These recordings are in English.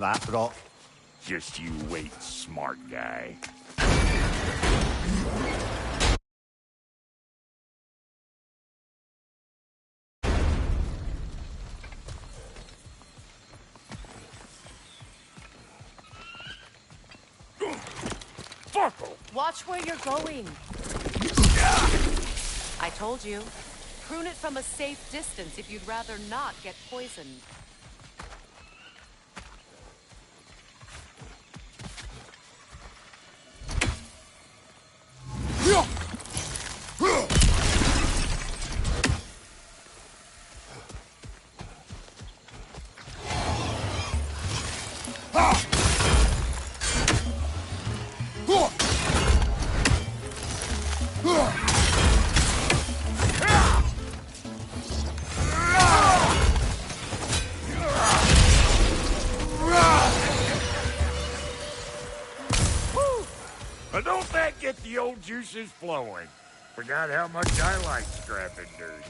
that rock. Just you wait, smart guy. Watch where you're going. I told you. Prune it from a safe distance if you'd rather not get poisoned. Don't that get the old juices flowing? Forgot how much I like scrapping dirt.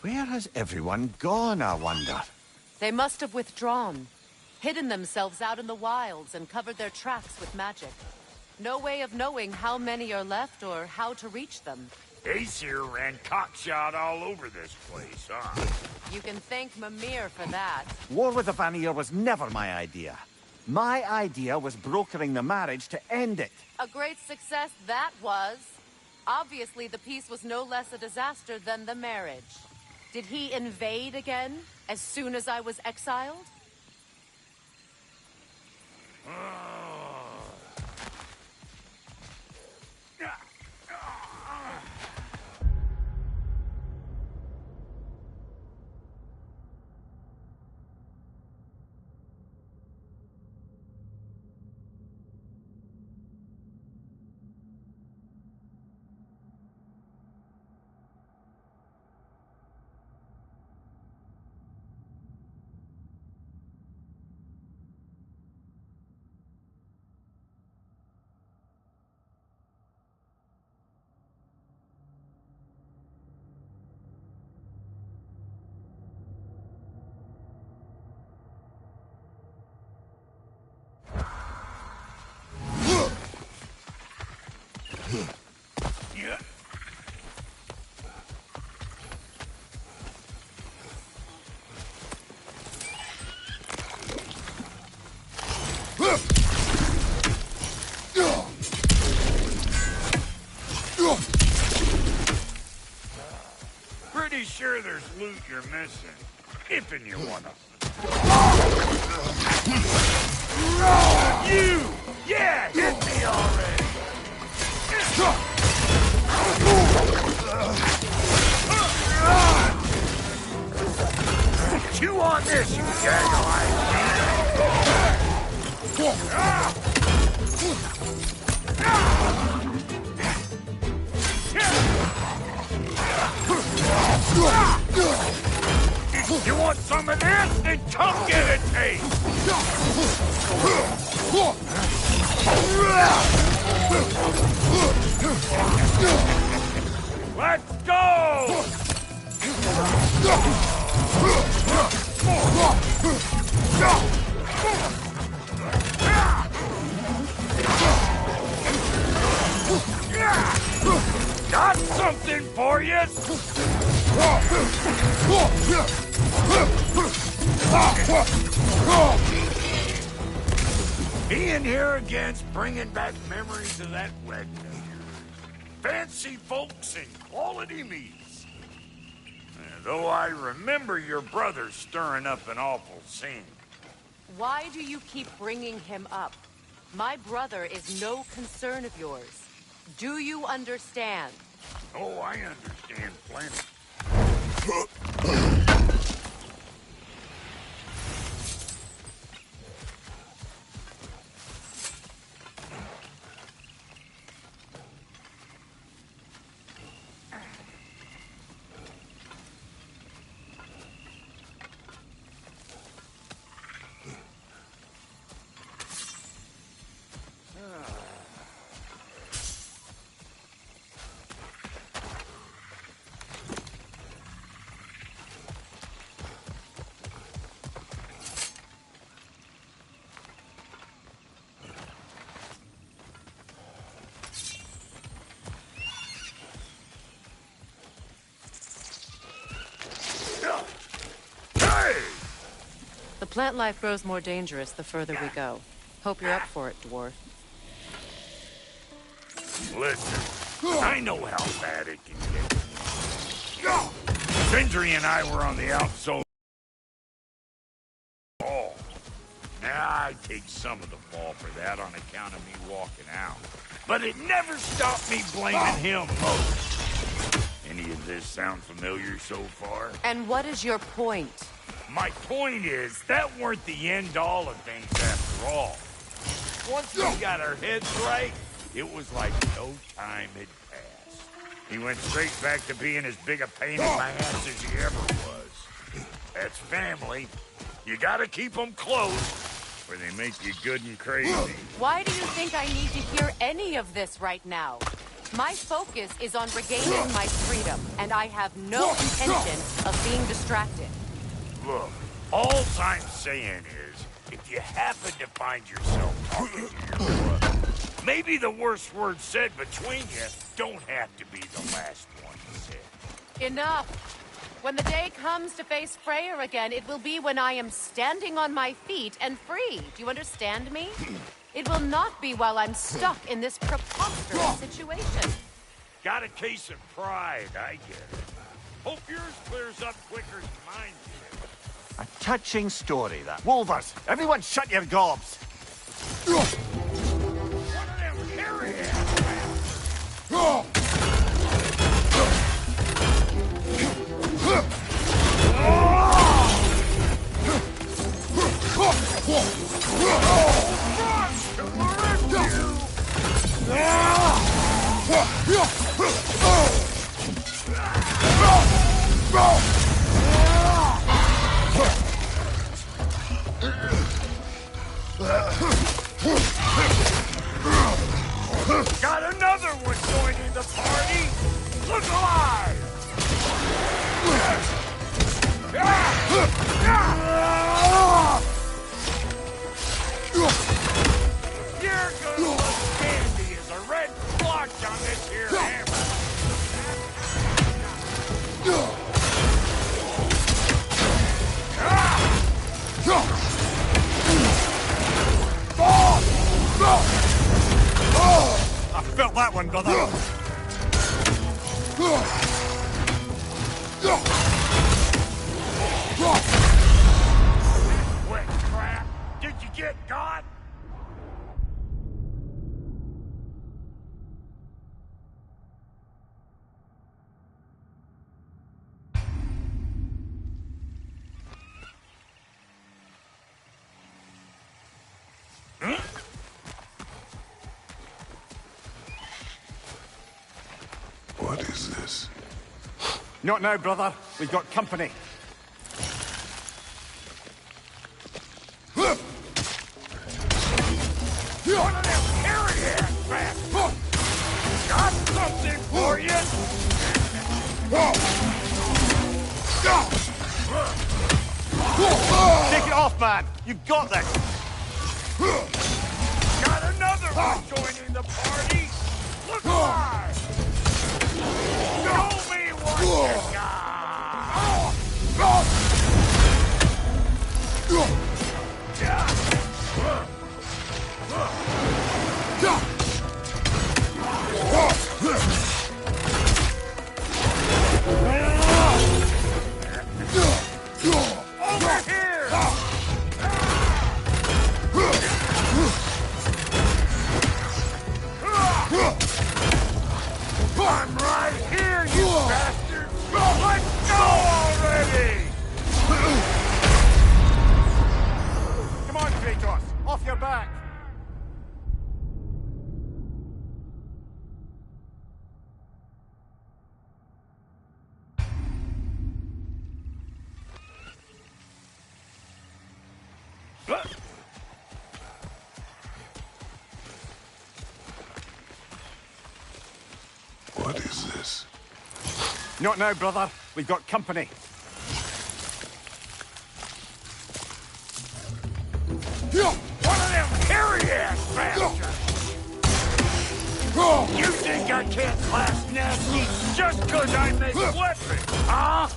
Where has everyone gone, I wonder? They must have withdrawn. Hidden themselves out in the wilds and covered their tracks with magic. No way of knowing how many are left or how to reach them. Aesir ran cockshot all over this place, huh? You can thank Mimir for that. War with the Vanir was never my idea. My idea was brokering the marriage to end it. A great success that was. Obviously, the peace was no less a disaster than the marriage. Did he invade again, as soon as I was exiled? Pretty sure there's loot you're missing. If and you wanna. You! Yeah, hit me already! Chew on this, you gaggle-eyed. You want some of this? Then come get a taste! Let's go! Got something for you! Being here again's bringing back memories of that wedding of yours. Fancy folks and quality meats. Though I remember your brother stirring up an awful scene. Why do you keep bringing him up? My brother is no concern of yours. Do you understand? Oh, I understand plenty. The plant life grows more dangerous the further we go. Hope you're up for it, dwarf. Listen, I know how bad it can get. Sindri and I were on the outsole. Oh, now I take some of the fall for that on account of me walking out. But it never stopped me blaming him most. Any of this sound familiar so far? And what is your point? My point is, that weren't the end-all of things after all. Once we got our heads right, it was like no time had passed. He went straight back to being as big a pain in my ass as he ever was. That's family. You gotta keep them close, or they make you good and crazy. Why do you think I need to hear any of this right now? My focus is on regaining my freedom, and I have no intention of being distracted. Look, all I'm saying is, if you happen to find yourself talking to your brother, maybe the worst word said between you don't have to be the last one said. Enough! When the day comes to face Freyr again, it will be when I am standing on my feet and free. Do you understand me? It will not be while I'm stuck in this preposterous situation. Got a case of pride, I get it. Hope yours clears up quicker than mine did. A touching story, that. Wolvers, everyone shut your gobs! One of them carry Got another one joining the party! Look alive! You're gonna look candy as a red blotch on this here hammer! I felt that one, brother! Wet crap! Did you get got? What is this? Not now, brother. We've got company. One of them carry-ass bastards! Got something for you! Take it off, man! You've got this! Got another one joining the party! Look alive! Show me what you got! Over here! I'm right here, you bastard! Let's go already! Come on, Kratos! Off your back! What is this? Not now, brother. We've got company. One of them carry-ass bastards! You think I can't class nasty just 'cause I make weapons, huh?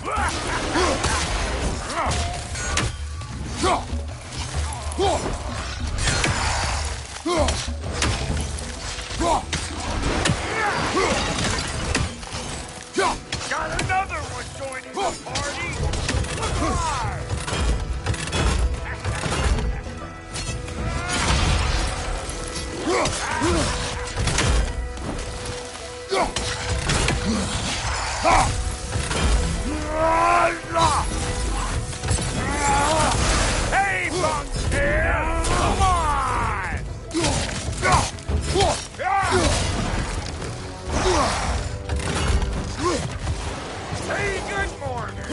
Got another one joining the party! Hey, Bunktail! Come on! Hey, good morning!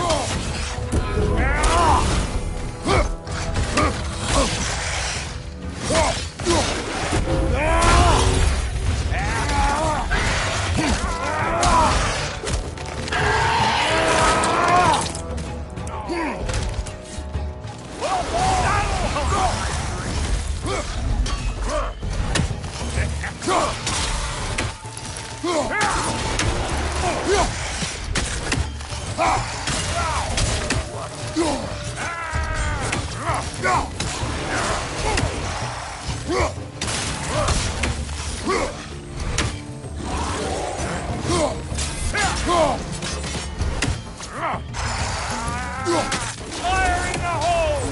Fire in the hole!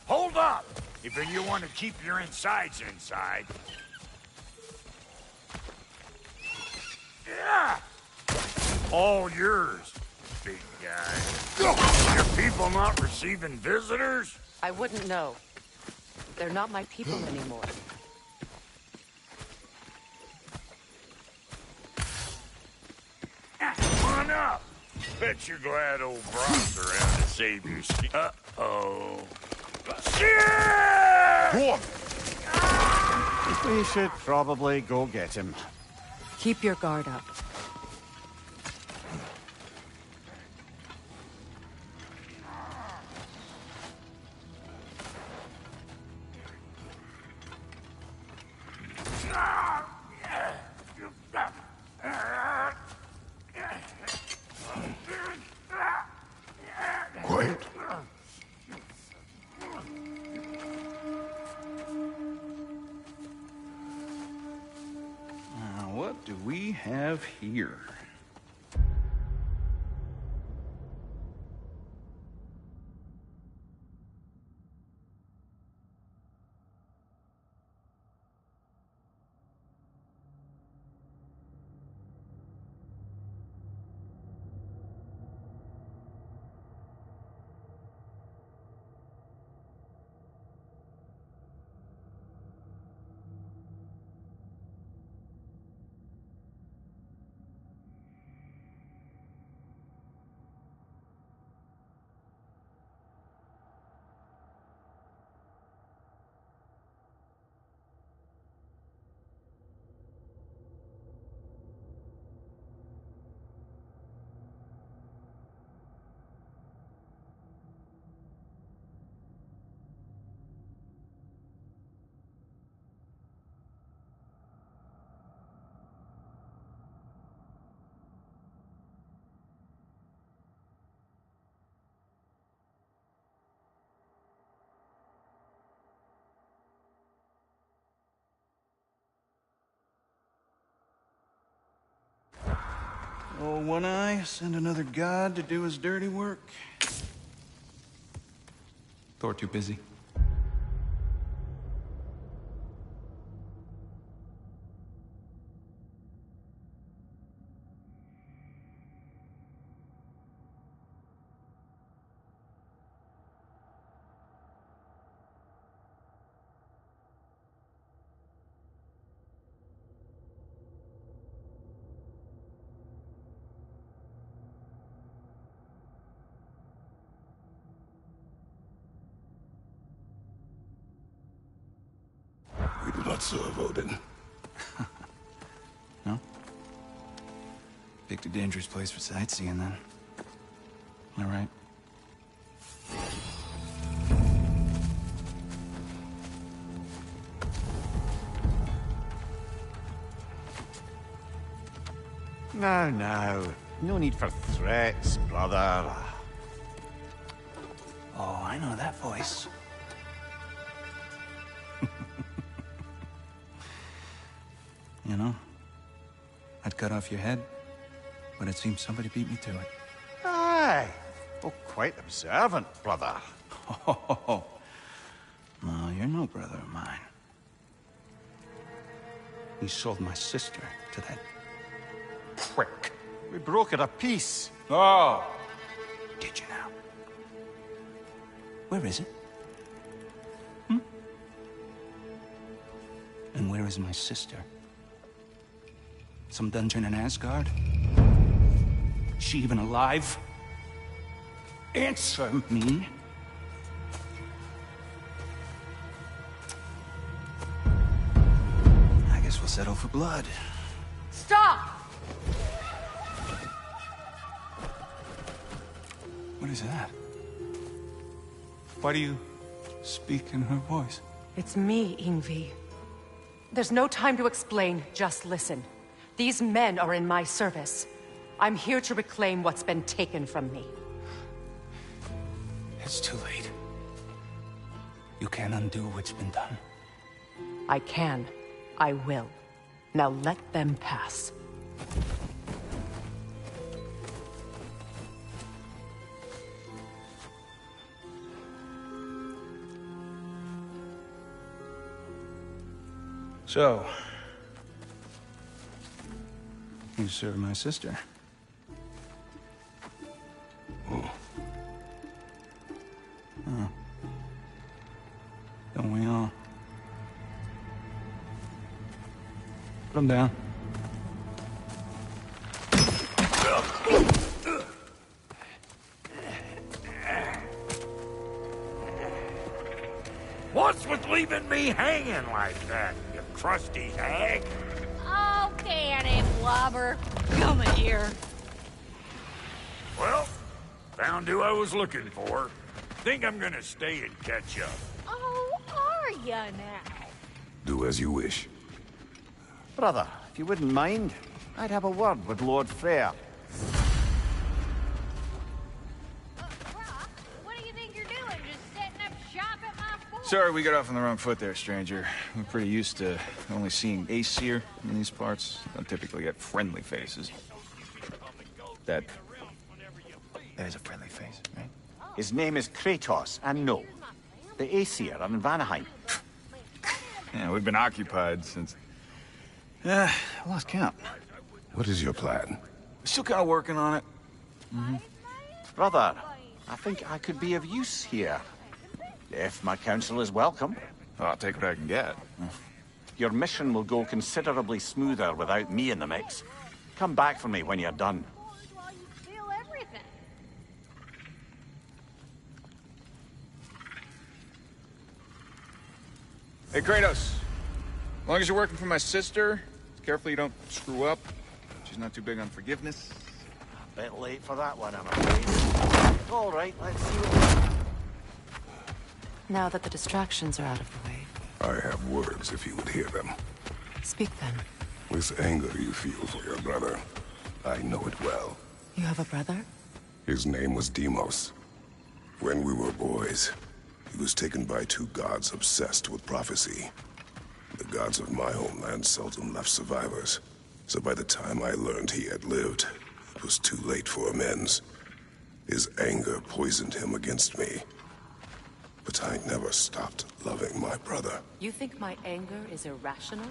Hold up! If you want to keep your insides inside. Yeah! All yours, big guy. Your people not receiving visitors? I wouldn't know. They're not my people anymore. Come on up. Bet you're glad old Brock's around to save your skin. Uh-oh. Shit! We should probably go get him. Keep your guard up. Quiet. What do we have here? Oh, One Eye, send another god to do his dirty work. Thor too busy. Not so, Odin. No? Picked a dangerous place for sightseeing, then. All right. Now, now. No need for threats, brother. Oh, I know that voice. You know, I'd cut off your head, but it seems somebody beat me to it. Aye. Oh, quite observant, brother. Oh, no, you're no brother of mine. You sold my sister to that prick. We brokered a peace. Oh! Did you now? Where is it? And where is my sister? Some dungeon in Asgard? Is she even alive? Answer me! I guess we'll settle for blood. Stop! What is that? Why do you speak in her voice? It's me, Ingvi. There's no time to explain, just listen. These men are in my service. I'm here to reclaim what's been taken from me. It's too late. You can't undo what's been done. I can. I will. Now let them pass. So, you serve my sister. Oh. Don't we all? Put him down. What's with leaving me hanging like that, you crusty hag? Oh, can it, Blobber? Come here. Well, found who I was looking for. Think I'm gonna stay and catch up. Oh, are ya now? Do as you wish. Brother, if you wouldn't mind, I'd have a word with Lord Freyr. Brock, what do you think you're doing? Just setting up shop at my fort? Sorry, we got off on the wrong foot there, stranger. We're pretty used to only seeing Aesir in these parts. Don't typically get friendly faces. That is a friendly face, right? His name is Kratos, and no, the Aesir are in Vanaheim. Yeah, we've been occupied since... I lost count. What is your plan? We're still kind of working on it. Brother, I think I could be of use here. If my counsel is welcome. Oh, I'll take what I can get. Your mission will go considerably smoother without me in the mix. Come back for me when you're done. While you steal everything. Hey, Kratos. As long as you're working for my sister, careful you don't screw up. She's not too big on forgiveness. A bit late for that one, I'm afraid. All right, let's see what... Now that the distractions are out of the way, I have words if you would hear them. speak then. This anger you feel for your brother, I know it well. You have a brother? His name was Deimos. When we were boys, he was taken by two gods obsessed with prophecy. The gods of my homeland seldom left survivors, so by the time I learned he had lived, it was too late for amends. His anger poisoned him against me. But I never stopped loving my brother. You think my anger is irrational?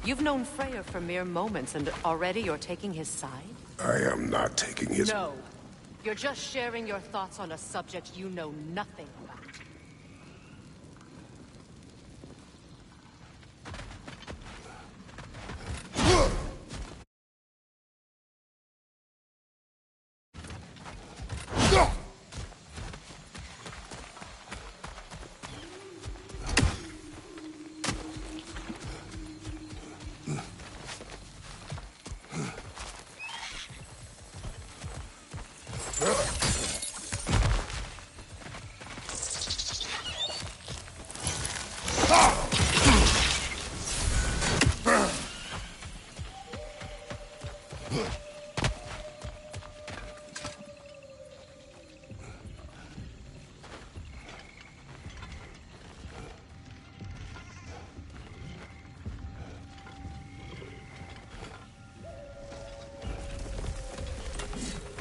You've known Freyr for mere moments, and already you're taking his side? I am not taking his... No. You're just sharing your thoughts on a subject you know nothing about.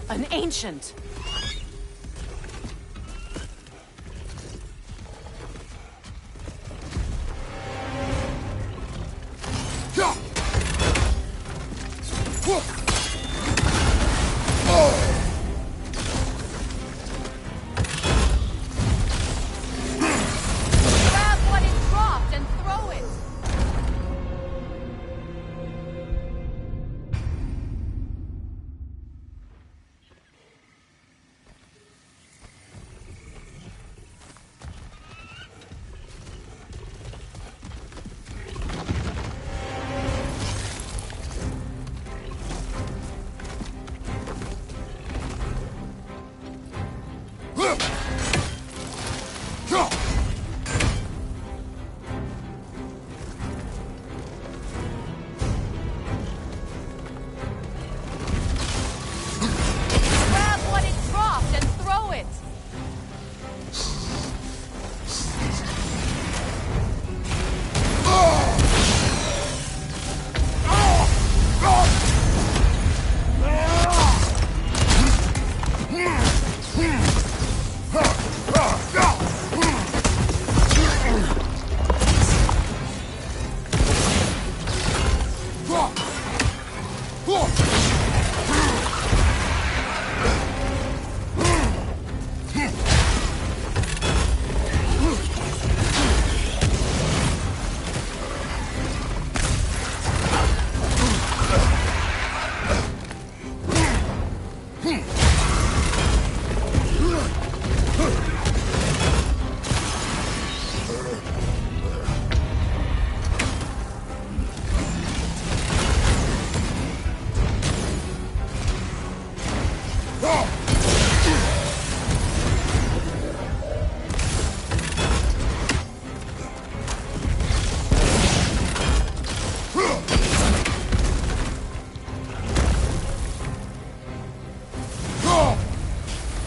An ancient! Grab what it dropped and throw it! Grab what it dropped and throw it!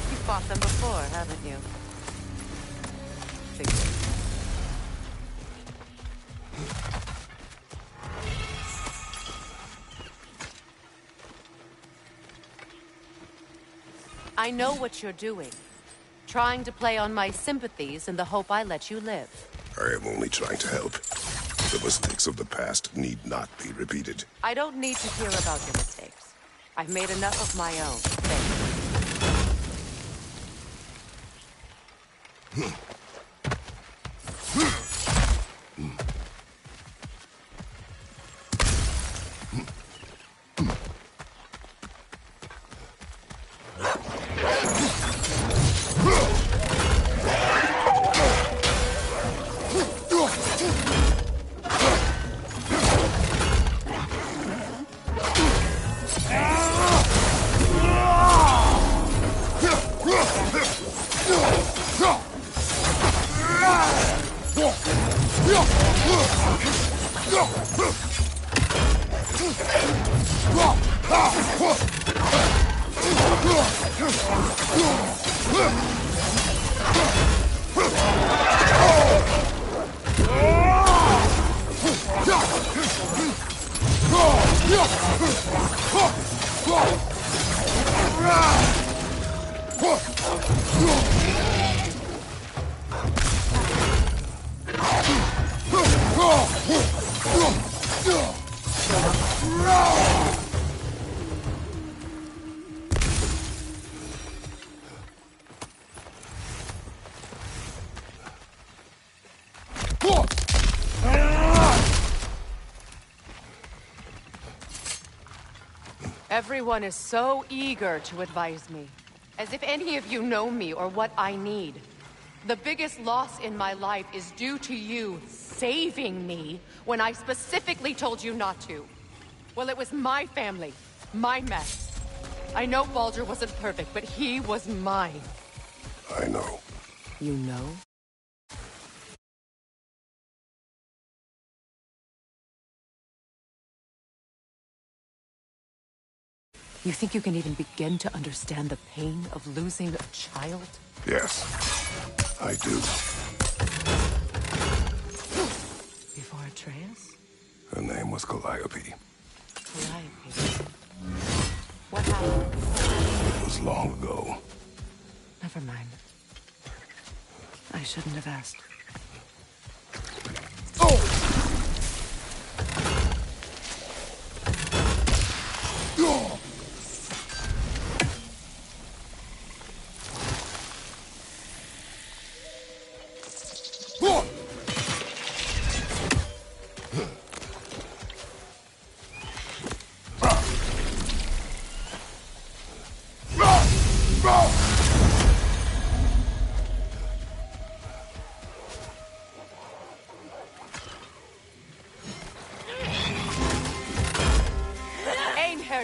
You've fought them before, haven't you? Figured. I know what you're doing. Trying to play on my sympathies in the hope I let you live. I am only trying to help. The mistakes of the past need not be repeated. I don't need to hear about your mistakes. I've made enough of my own. Thank you. Everyone is so eager to advise me, as if any of you know me or what I need. The biggest loss in my life is due to you saving me when I specifically told you not to. Well, it was my family, my mess. I know Baldur wasn't perfect, but he was mine. I know. You know? You think you can even begin to understand the pain of losing a child? Yes, I do. Before Atreus? Her name was Calliope. Calliope. What happened? It was long ago. Never mind. I shouldn't have asked.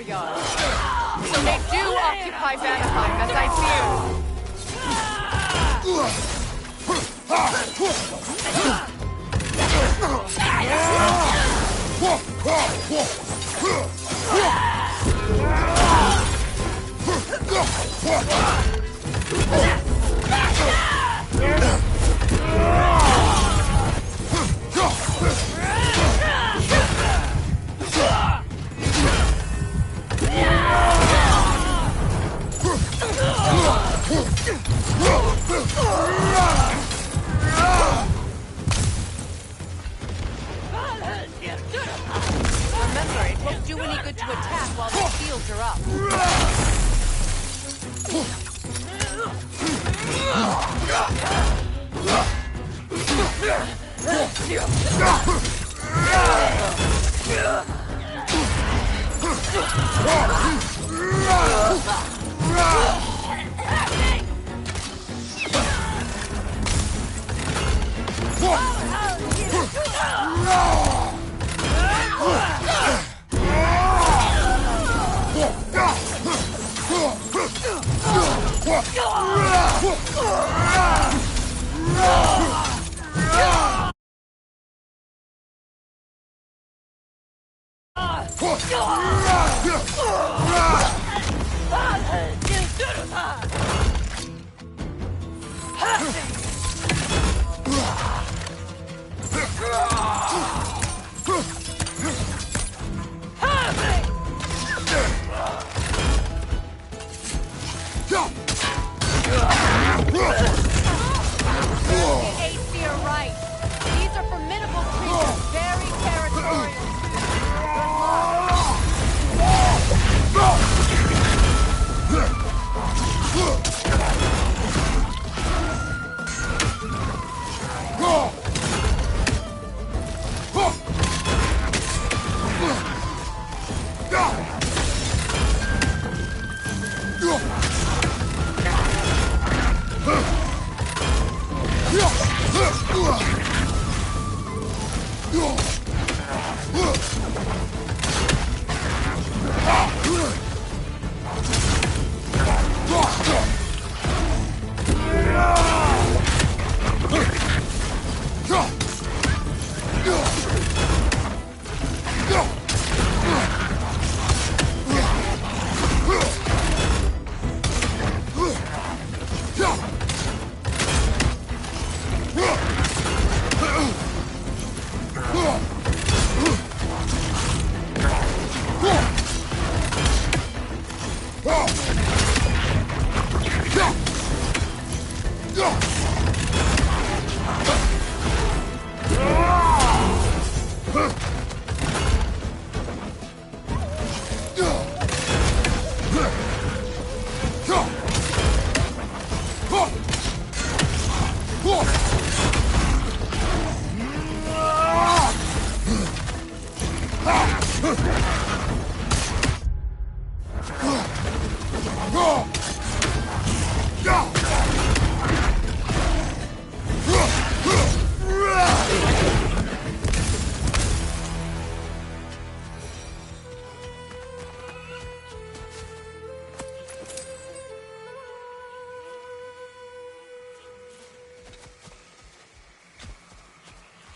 So they do occupy Vanaheim, as I Remember, it won't do any good to attack while the shields are up.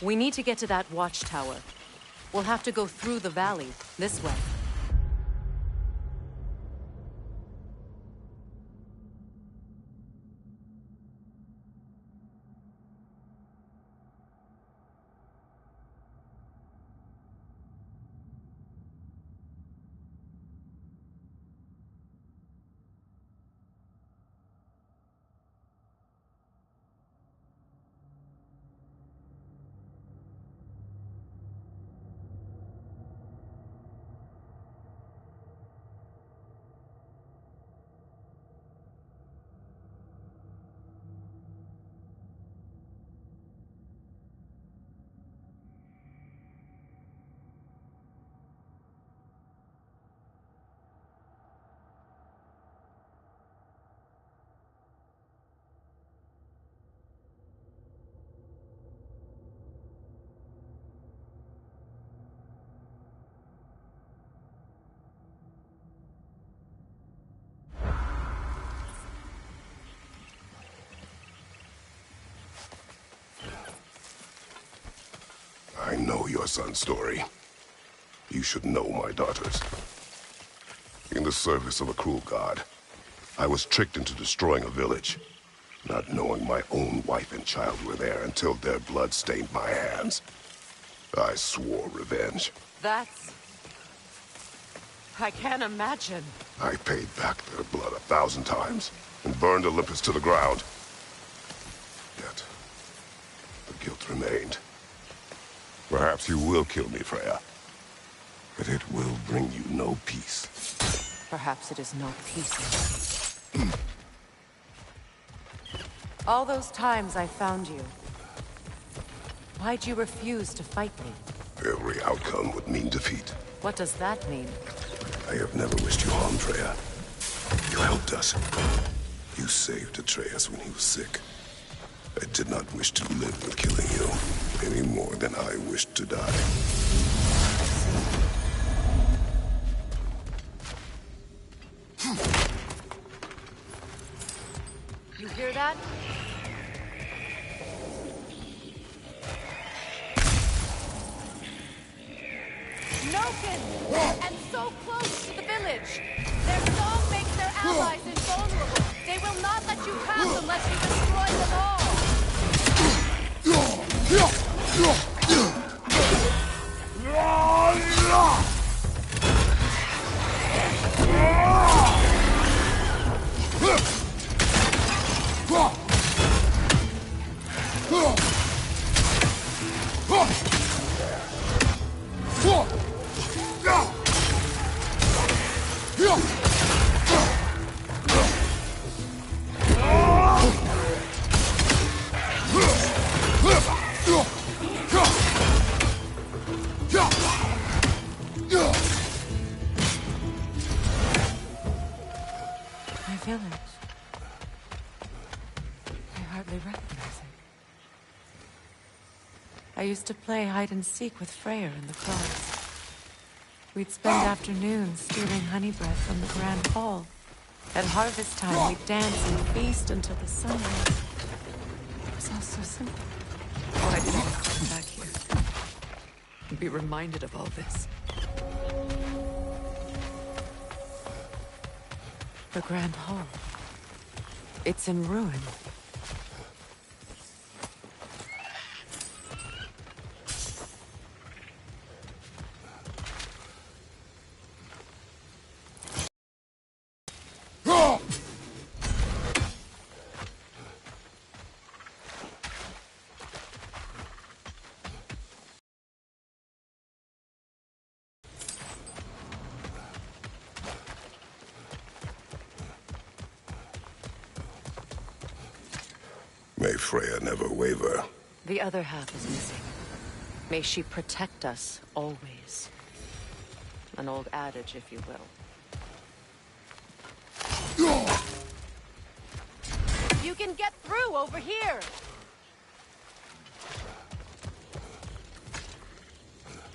We need to get to that watchtower. We'll have to go through the valley, this way. know your son's story. You should know my daughter's. In the service of a cruel god, I was tricked into destroying a village, not knowing my own wife and child were there until their blood stained my hands. I swore revenge. That's... I can't imagine. I paid back their blood 1,000 times and burned Olympus to the ground. Yet, the guilt remained. Perhaps you will kill me, Freya. But it will bring you no peace. Perhaps it is not peace. All those times I found you, why'd you refuse to fight me? Every outcome would mean defeat. What does that mean? I have never wished you harm, Freya. You helped us. You saved Atreus when he was sick. I did not wish to live with killing you, any more than I wished to die. You hear that? Noken! And so close to the village! Their song makes their allies invulnerable! They will not let you pass unless you destroy them all! My village. I hardly recognize it. I used to play hide and seek with Freyr in the cross. We'd spend afternoons stealing honey bread from the Grand Hall. At harvest time, we'd dance and feast until the sun rose. It was all so simple. Oh, I didn't want to come back here and be reminded of all this. The Grand Hall. It's in ruin. May Freya never waver. The other half is missing. May she protect us always. An old adage, if you will. You can get through over here!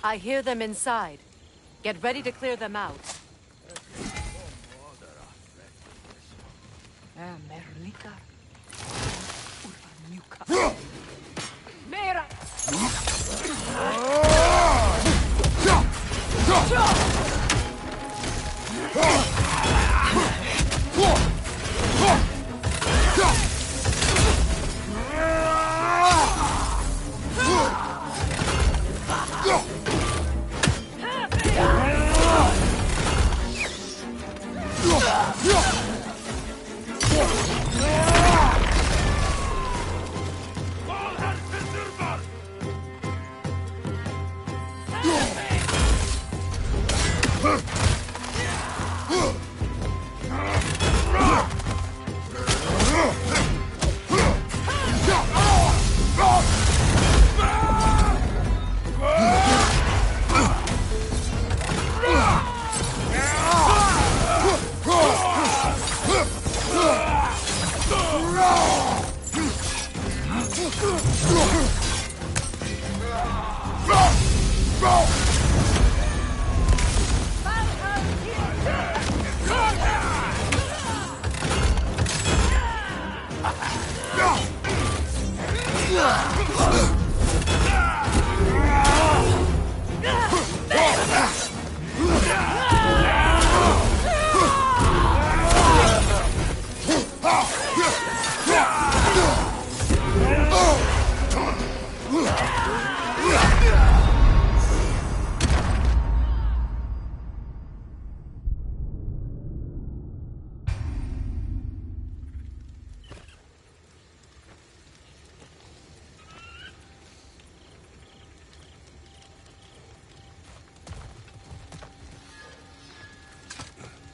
I hear them inside. Get ready to clear them out. Mera!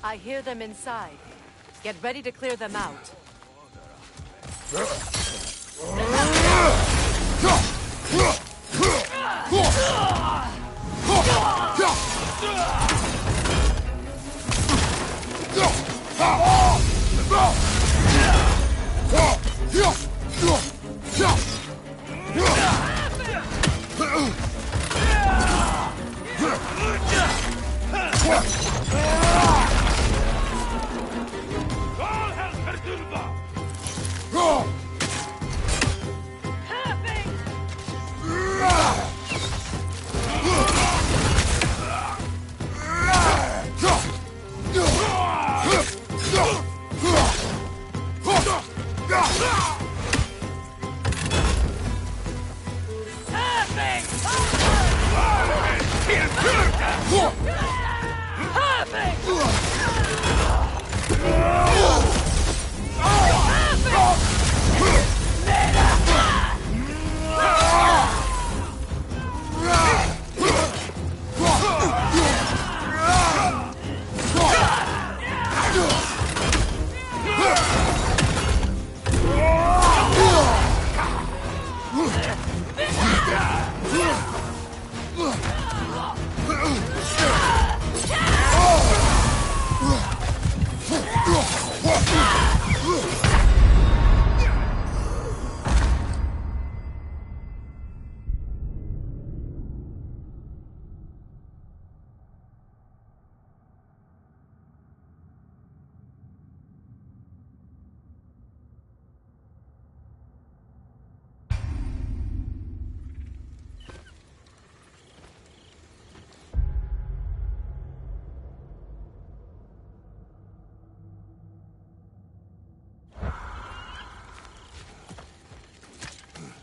I hear them inside. Get ready to clear them out.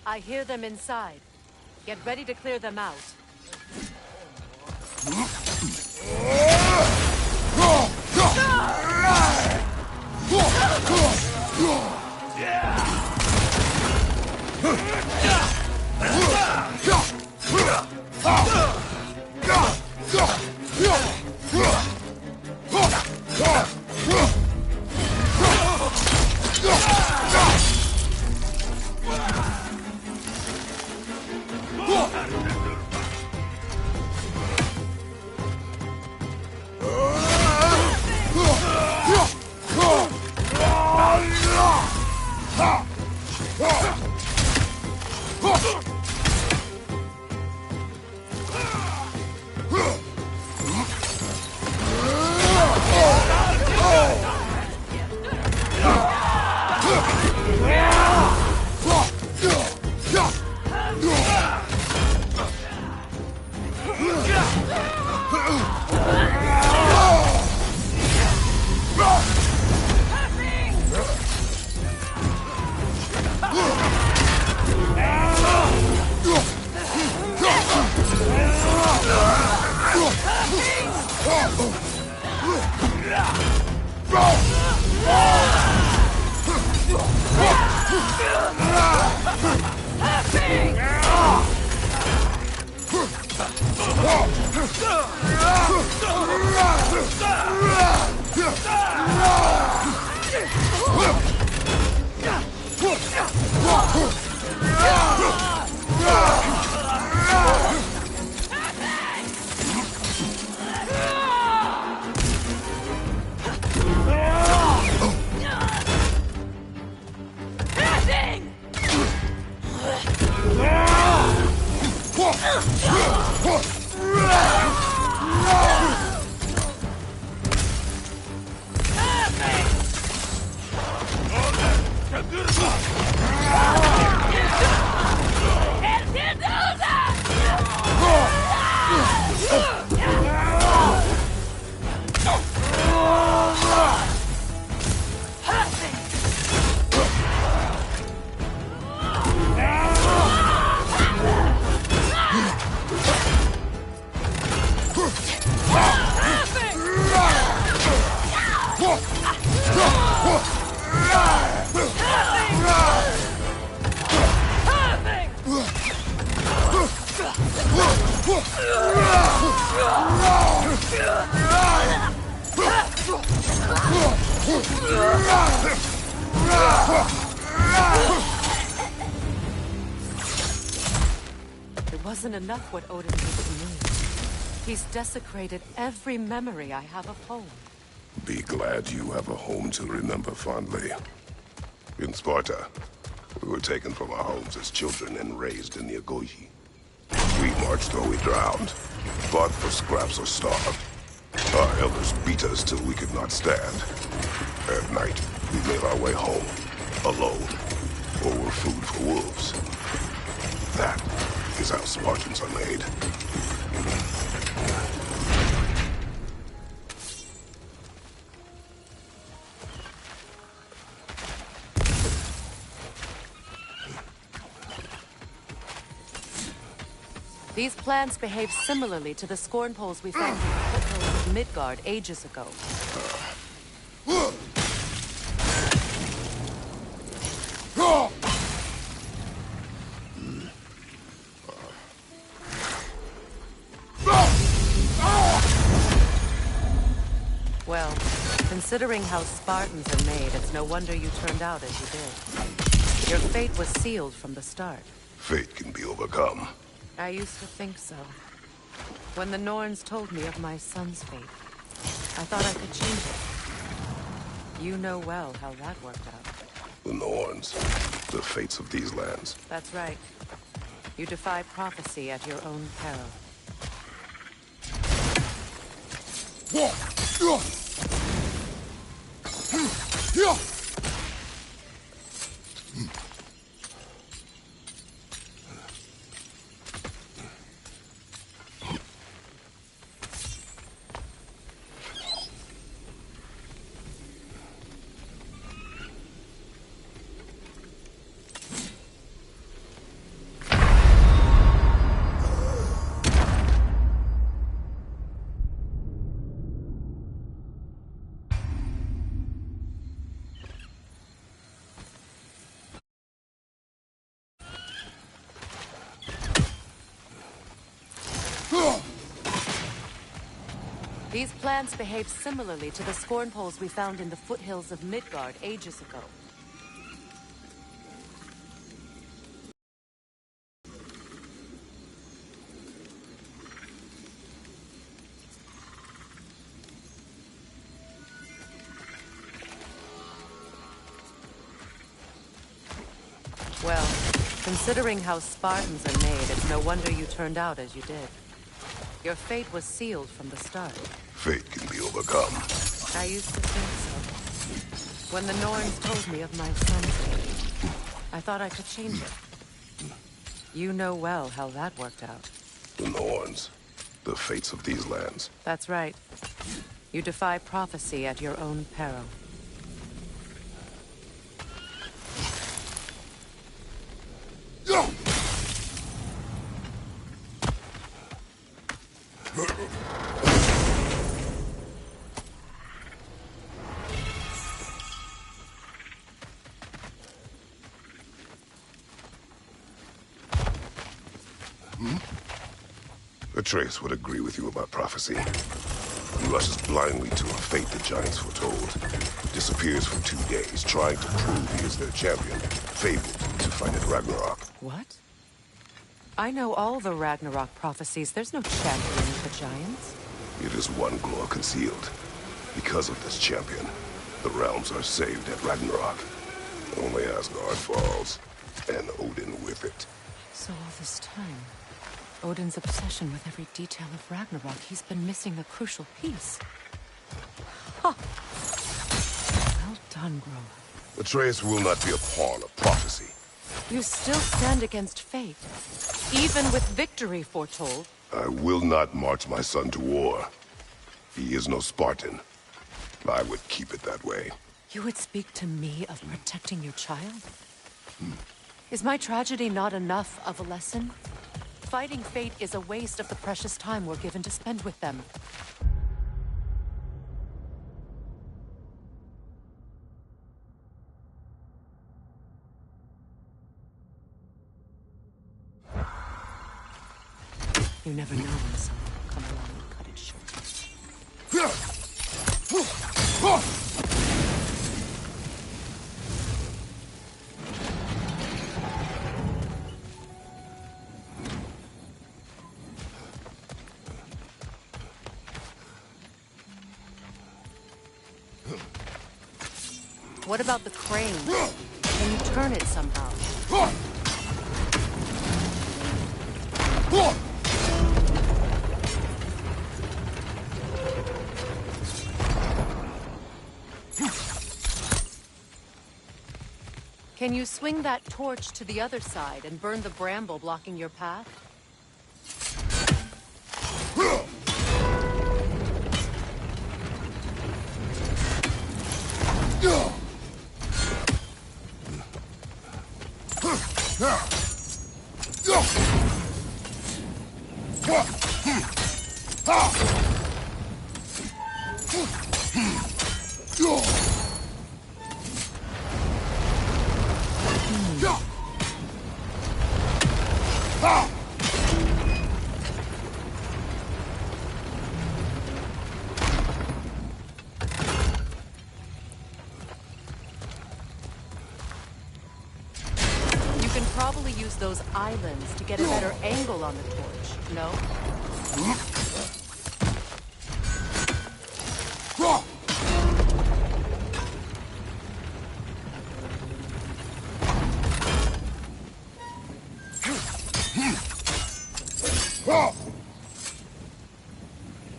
I hear them inside. Get ready to clear them out. It wasn't enough what Odin did to me. He's desecrated every memory I have of home. Be glad you have a home to remember fondly. In Sparta, we were taken from our homes as children and raised in the Agogi. We marched or we drowned, fought for scraps or starved. Our elders beat us till we could not stand. At night, we made our way home, alone, or were food for wolves. That is how Spartans are made. These plants behave similarly to the scorn poles we found in the foothills of Midgard ages ago. Well, considering how Spartans are made, it's no wonder you turned out as you did. Your fate was sealed from the start. Fate can be overcome. I used to think so. When the Norns told me of my son's fate, I thought I could change it. You know well how that worked out. The Norns, the fates of these lands. That's right. You defy prophecy at your own peril. These plants behave similarly to the scorn poles we found in the foothills of Midgard ages ago. Well, considering how Spartans are made, it's no wonder you turned out as you did. Your fate was sealed from the start. Fate can be overcome. I used to think so. When the Norns told me of my son's fate, I thought I could change it. You know well how that worked out. The Norns, the fates of these lands. That's right. You defy prophecy at your own peril. Atreus would agree with you about prophecy. He rushes blindly to a fate the giants foretold. Disappears for 2 days, trying to prove he is their champion. Fabled to fight at Ragnarok. What? I know all the Ragnarok prophecies. There's no champion of the giants. It is one glow concealed. Because of this champion, the realms are saved at Ragnarok. Only Asgard falls, and Odin with it. So all this time, Odin's obsession with every detail of Ragnarok, he's been missing a crucial piece. Huh. Well done, Grover. Atreus will not be a pawn of prophecy. You still stand against fate, even with victory foretold. I will not march my son to war. He is no Spartan. I would keep it that way. You would speak to me of protecting your child? Is my tragedy not enough of a lesson? Fighting fate is a waste of the precious time we're given to spend with them. You never know when someone will come along and cut it short. What about the crane? Can you turn it somehow? Can you swing that torch to the other side and burn the bramble blocking your path? You can probably use those islands to get a better angle on the torch, no?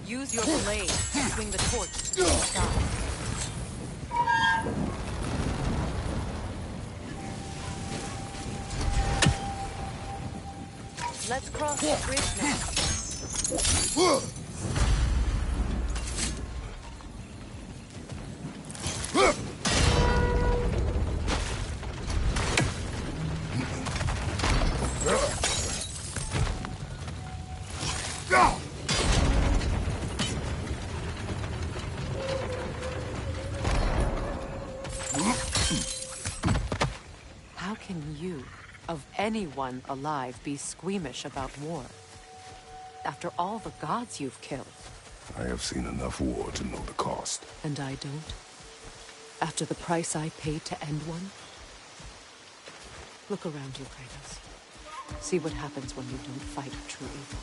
Use your blade to swing the torch to the other side. Let's cross the bridge now. How can you, of anyone alive, be squeamish about war? After all the gods you've killed. I have seen enough war to know the cost. And I don't? After the price I paid to end one? Look around you, Kratos. See what happens when you don't fight true evil.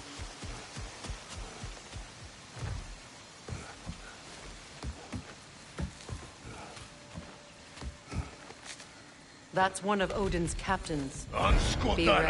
That's one of Odin's captains. Be ready.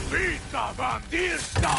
Vita bandista!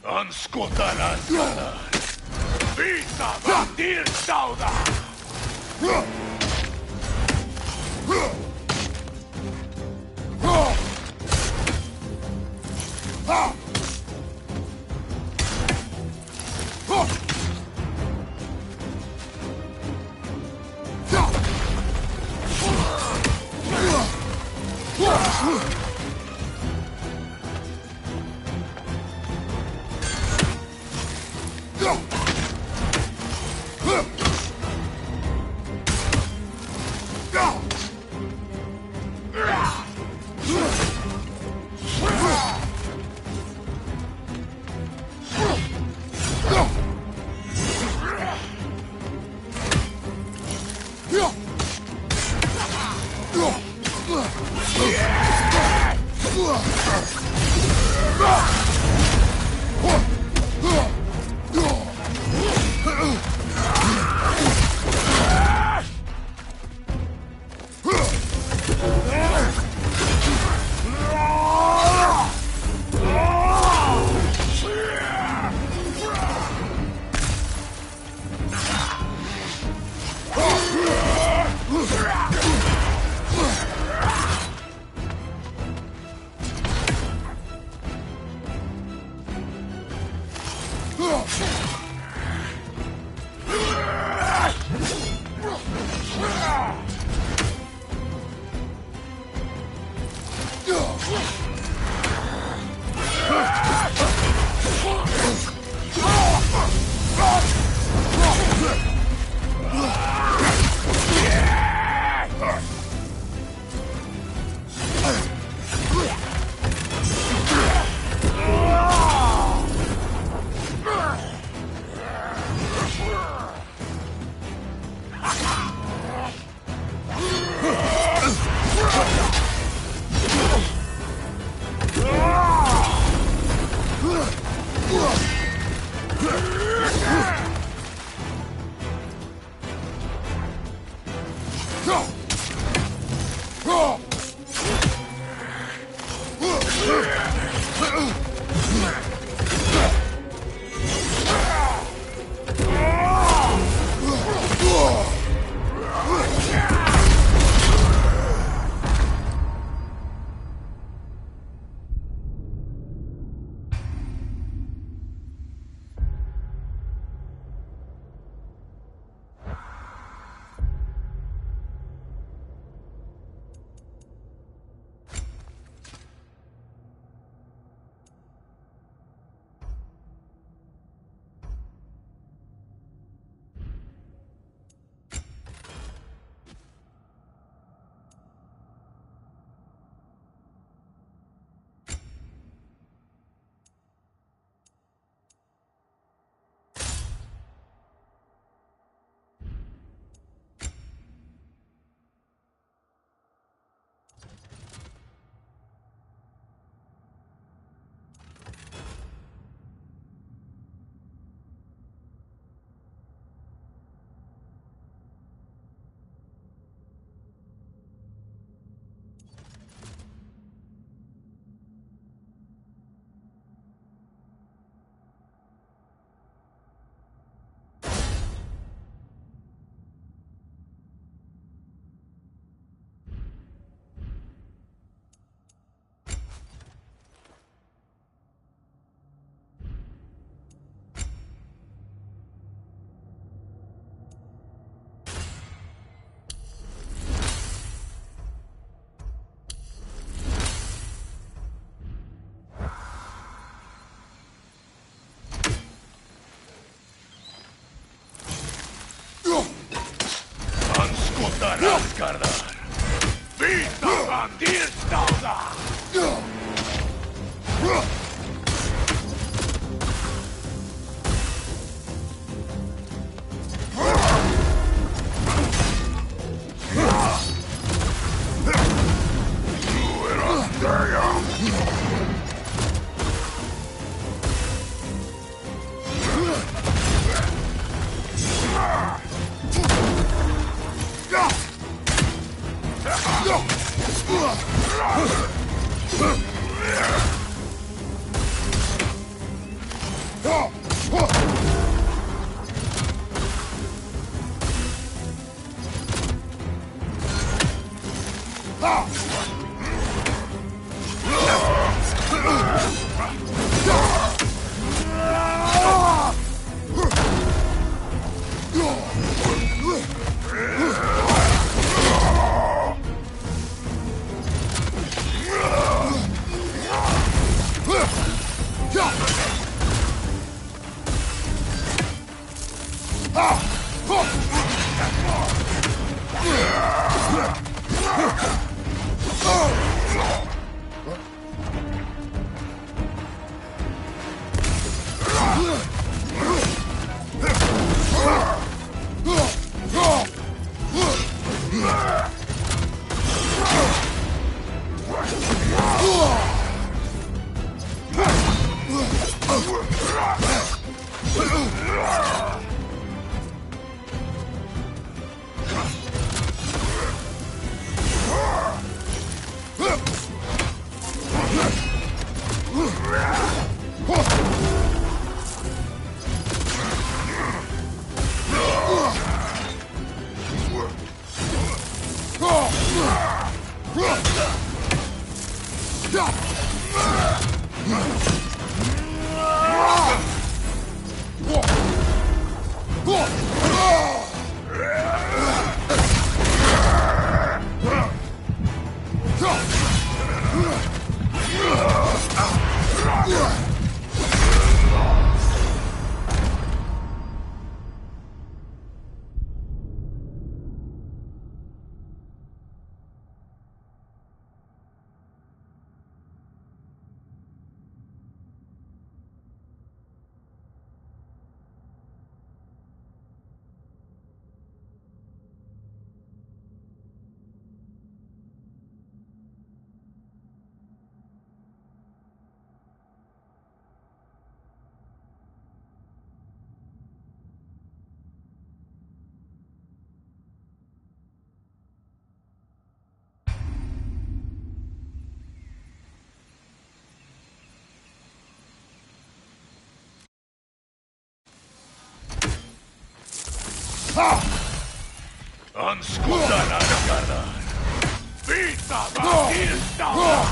Anscotarás cada Vita bandir sauda! Ragnarök! Vita bandir sauda! Anskuta na Vita Batista!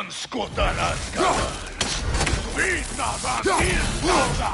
Anskuta raskalla! Viitna vaan kilpauta!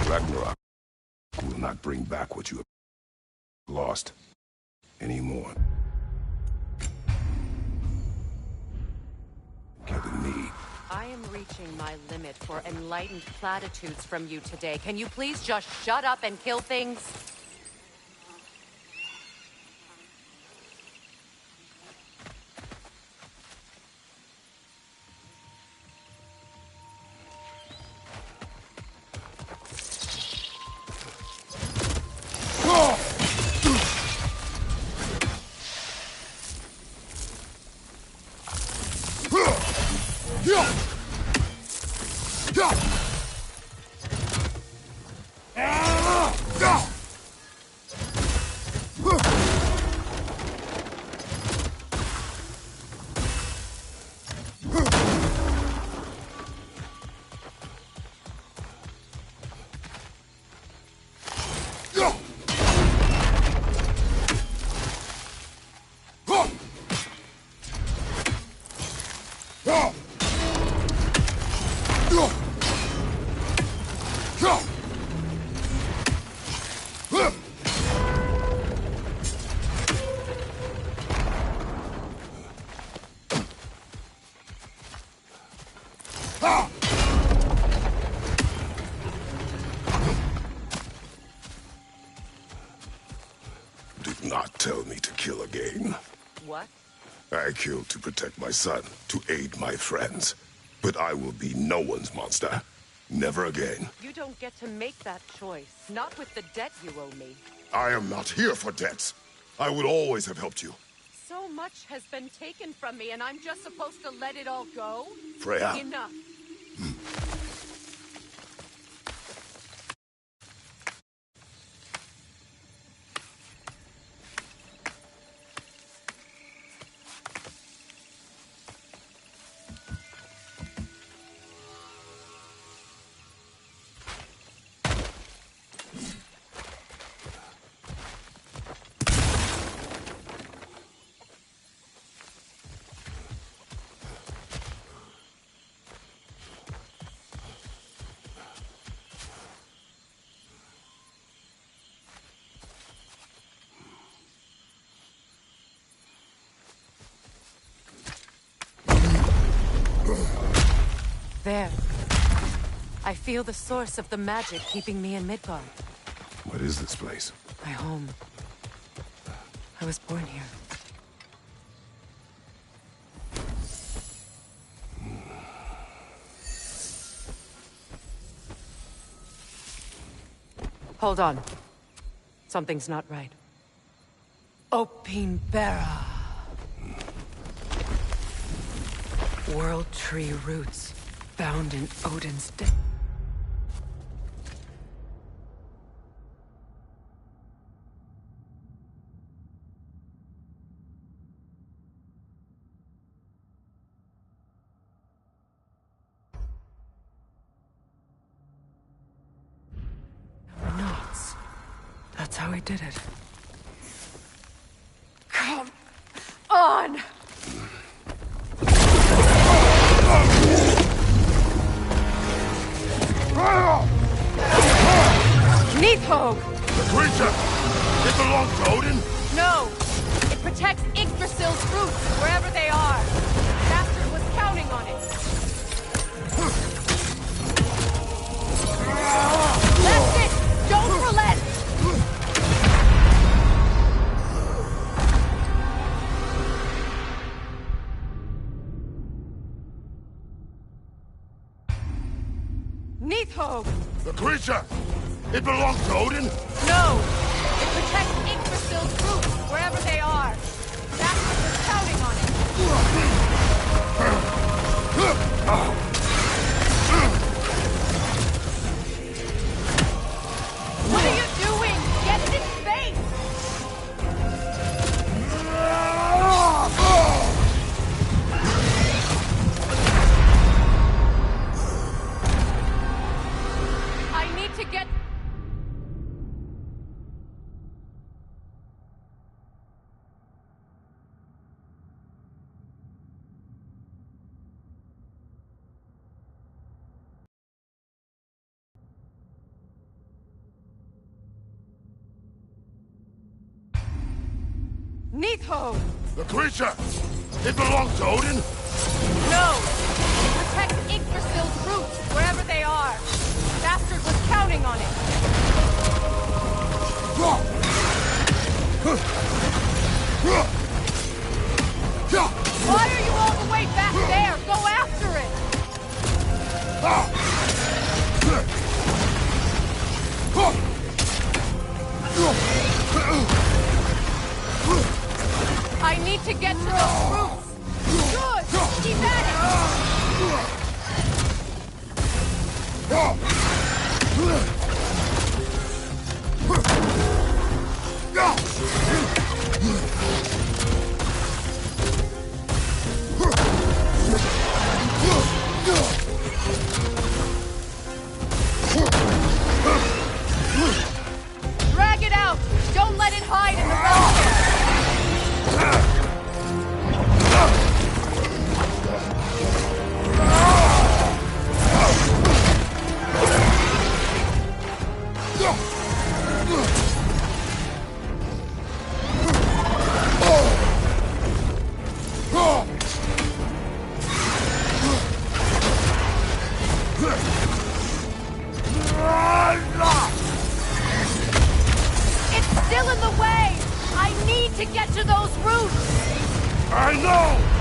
Ragnarok will not bring back what you have lost anymore. Killing me. I am reaching my limit for enlightened platitudes from you today. Can you please just shut up and kill things? Did not tell me to kill again. What? I killed to protect my son, to aid my friends. But I will be no one's monster. Never again. You don't get to make that choice. Not with the debt you owe me. I am not here for debts. I would always have helped you. So much has been taken from me, and I'm just supposed to let it all go? Freya. Enough. There. I feel the source of the magic keeping me in Midgard. What is this place? My home. I was born here. Hold on. Something's not right. Opinbera. World tree roots. Found in Odin's den. Knots. That's how he did it. Come on! Nidhogg! The creature! It belongs to Odin? No! It protects Yggdrasil's roots, wherever they are. Bastard was counting on it. That's it! Don't relent! Nidhogg! The creature! It belongs to Odin? No! It protects Yggdrasil's roots, wherever they are. Bastard was counting on it. What are you doing? Get in its face! I need to get... Nidhogg! The creature! It belongs to Odin? No! It protects Yggdrasil's roots, wherever they are. Bastard was counting on it. Why are you all the way back there? Go after it! I need to get to those roots. Good! Keep at Drag it out! Don't let it hide in the rock! It's still in the way! I need to get to those roots! I know!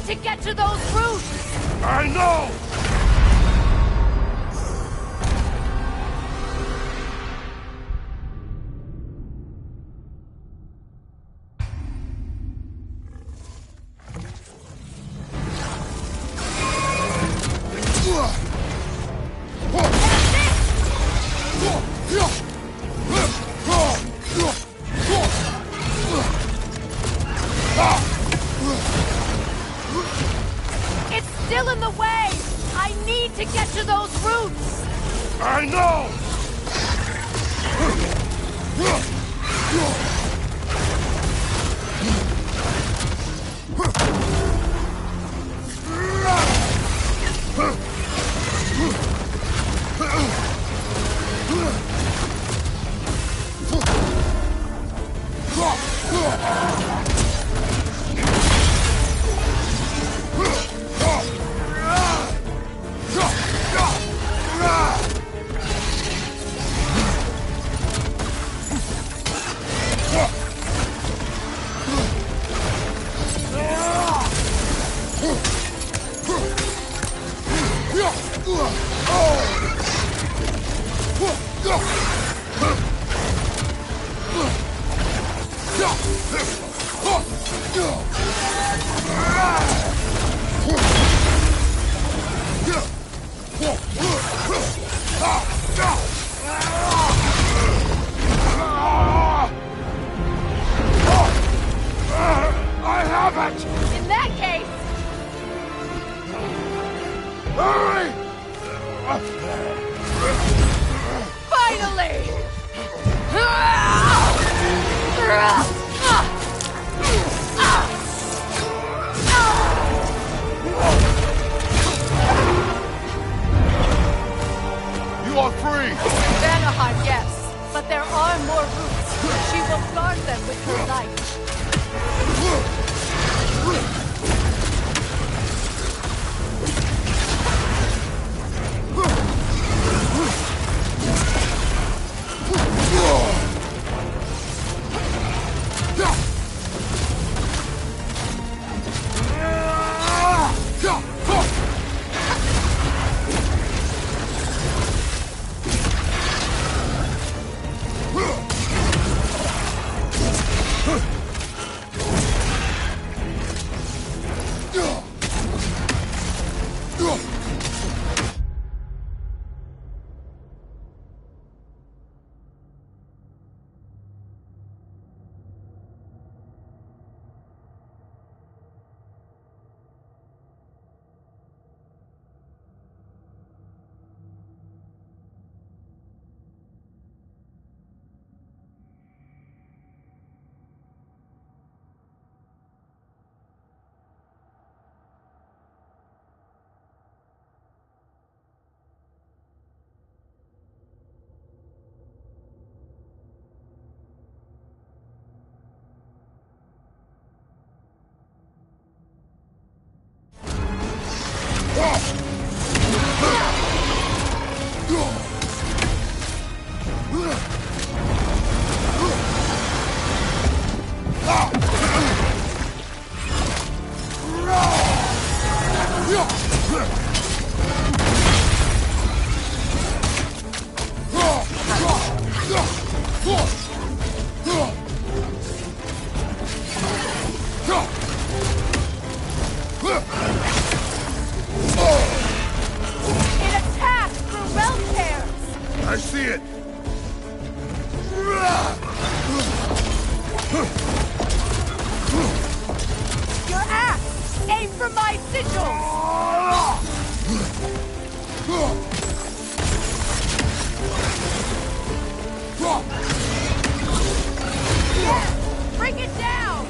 To get to those roots! I know! Still in the way! I need to get to those roots! I know! I have it! In that case... Hurry! Finally! You are free! Vanaheim, yes. But there are more routes. She will guard them with her life. Bring it down!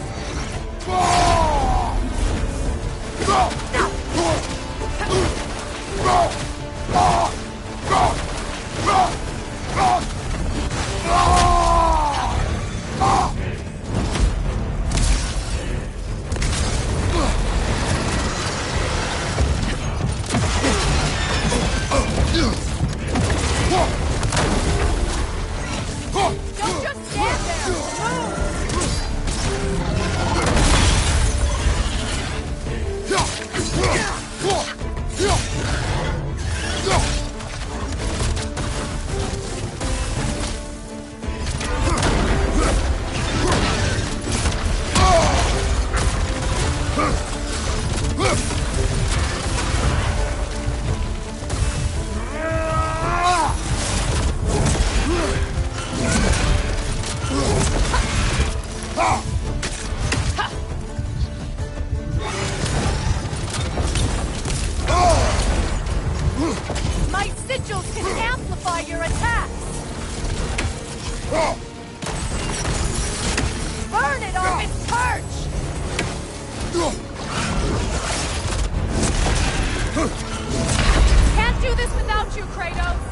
Don't just stand there! Move! My sigils can amplify your attacks! Burn it off its perch! Can't do this without you, Kratos!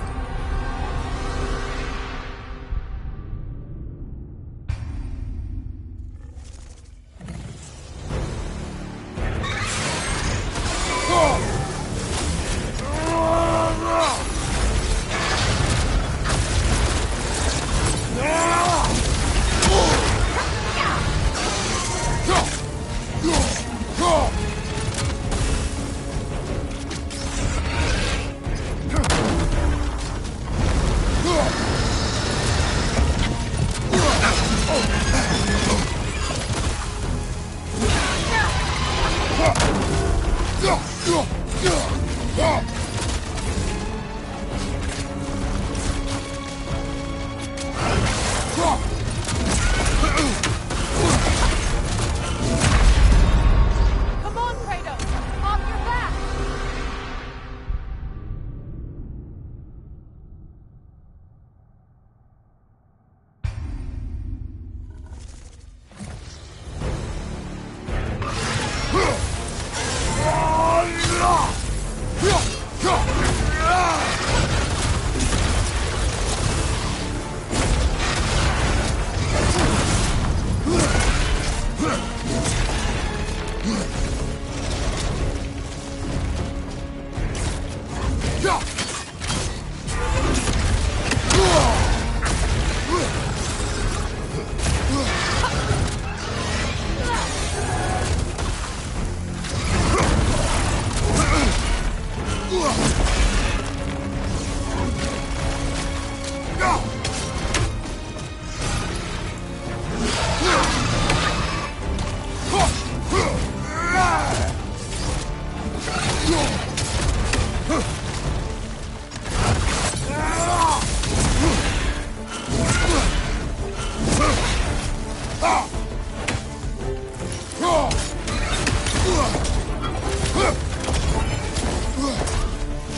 Come on, Kratos! Off your back!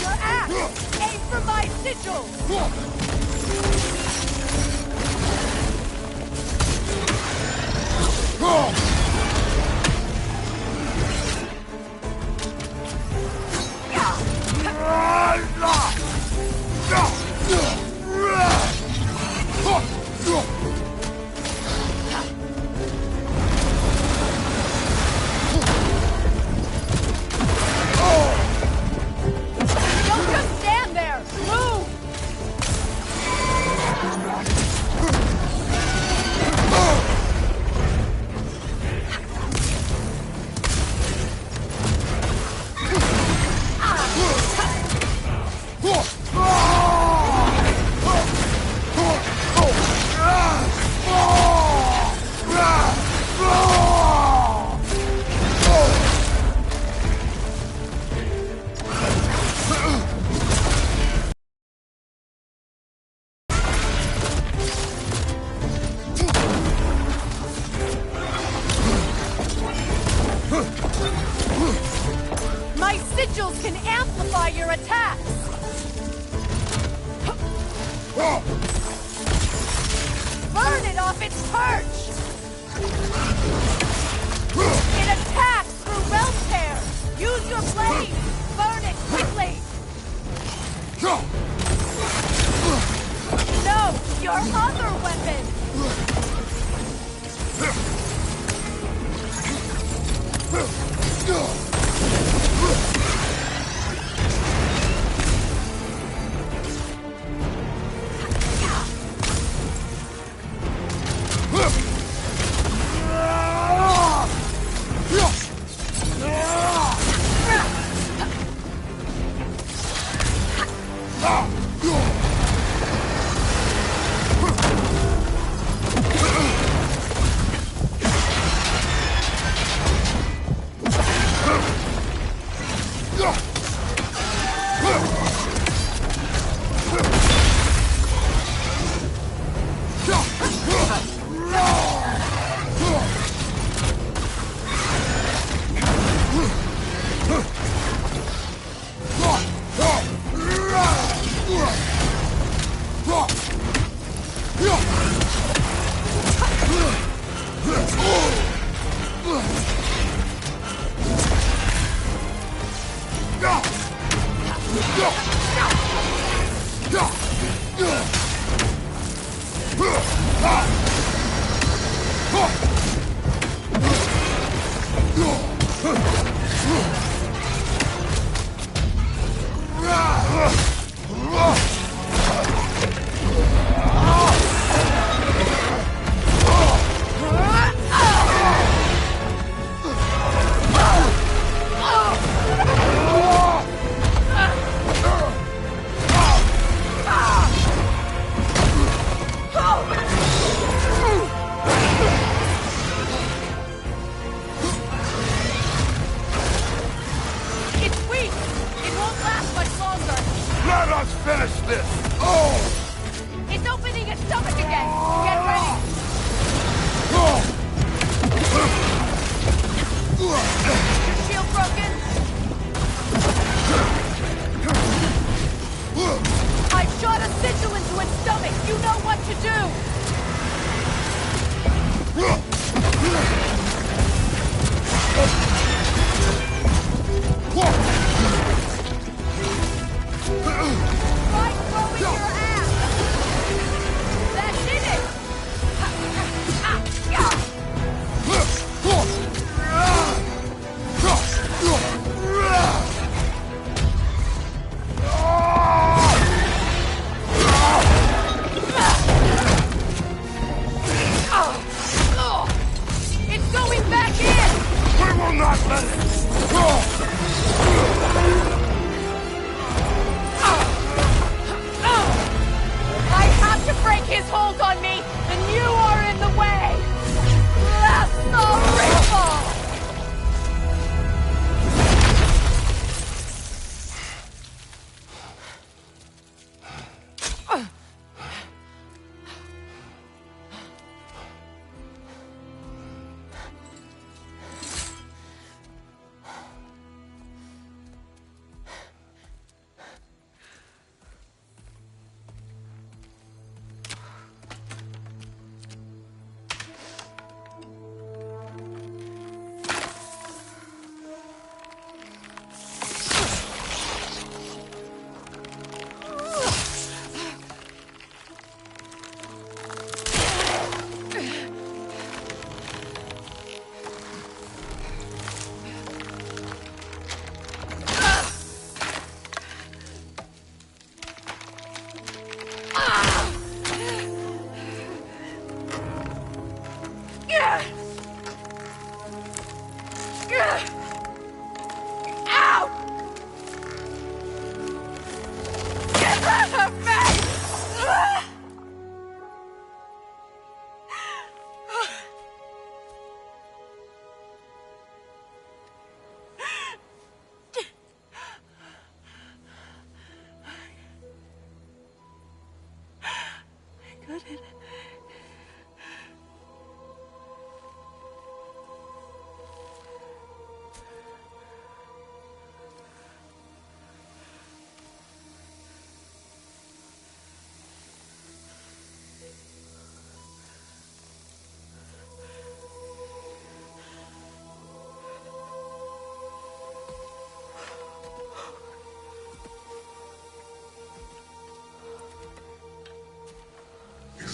Your axe! Aim for my sigils! Don't just stand there! Move! My sigils can amplify your attacks! Burn it off its perch! your other weapon!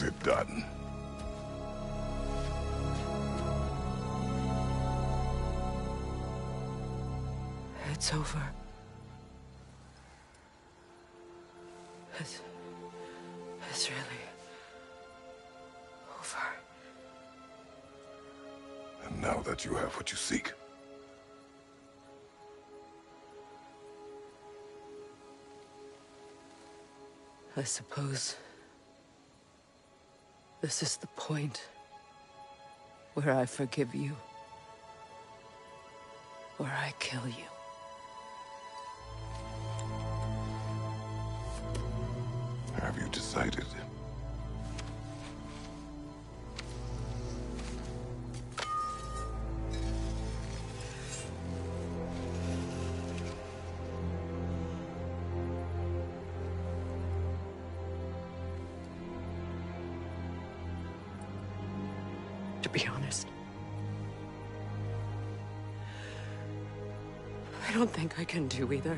it done? It's over. It's really over. And now that you have what you seek, I suppose this is the point where I forgive you, or I kill you. have you decided? To be honest, I don't think I can do either.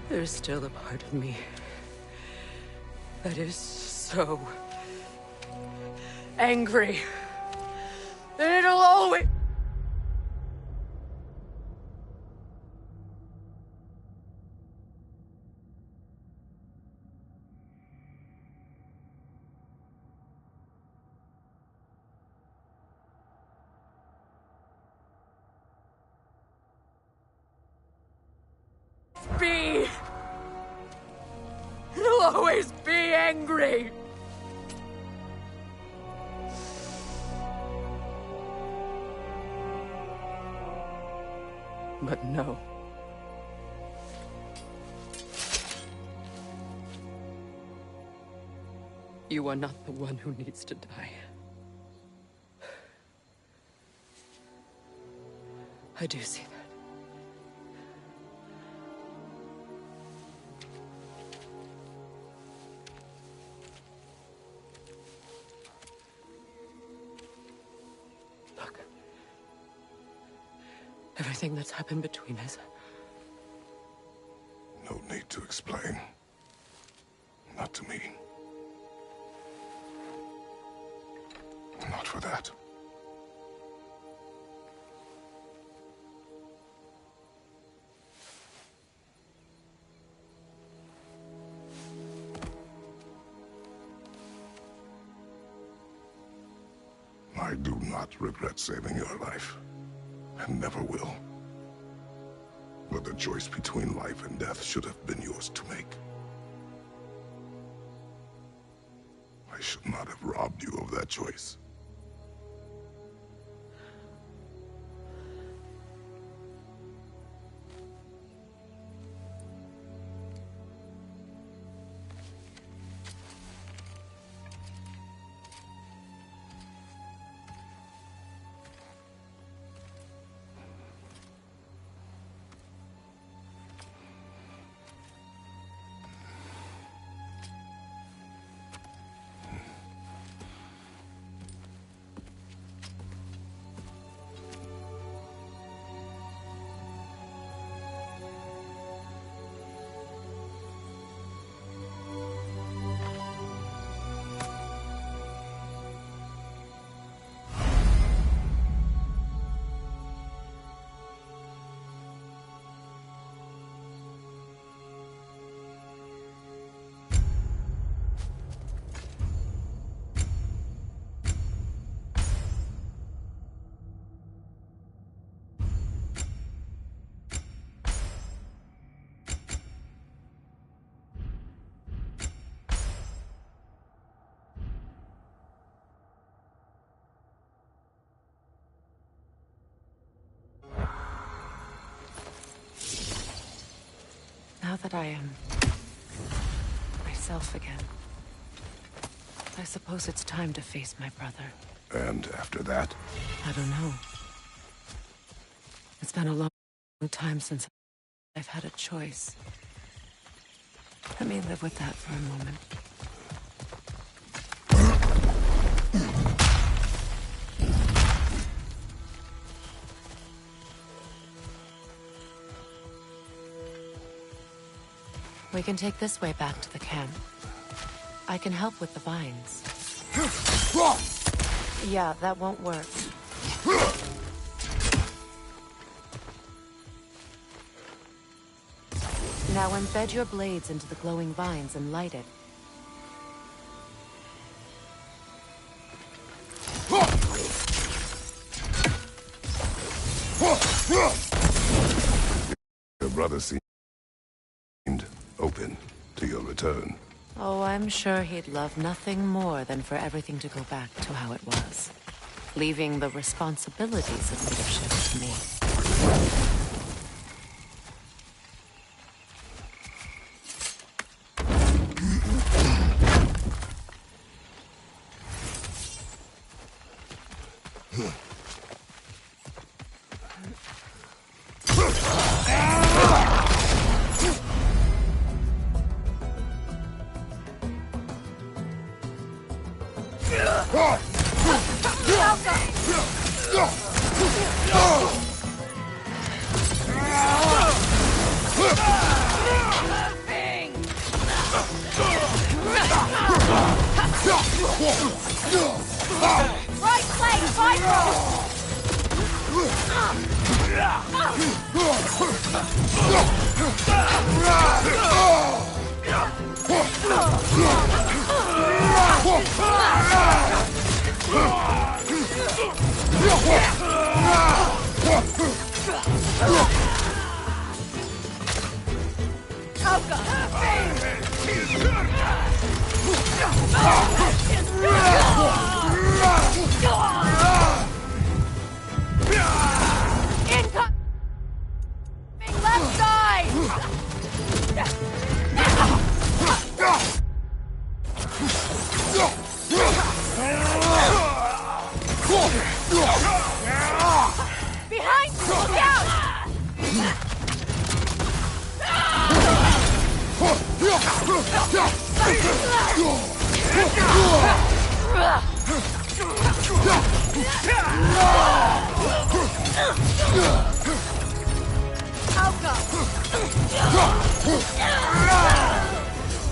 There's still a part of me that is so angry that it'll always... be. It'll always be angry. But no. You are not the one who needs to die. I do see that. Look. Everything that's happened between us. No need to explain. Not to me. Not for that. I do not regret saving your life, and never will. But the choice between life and death should have been yours to make. I should not have robbed you of that choice. Now that I am myself again, I suppose it's time to face my brother. And after that? I don't know. It's been a long time since I've had a choice. Let me live with that for a moment. We can take this way back to the camp. I can help with the vines. Yeah, that won't work. Now embed your blades into the glowing vines and light it. Your brother seemed open to your return. Oh, I'm sure he'd love nothing more than for everything to go back to how it was, leaving the responsibilities of leadership to me. Right leg, viral! Incoming left side! Behind you! Look out!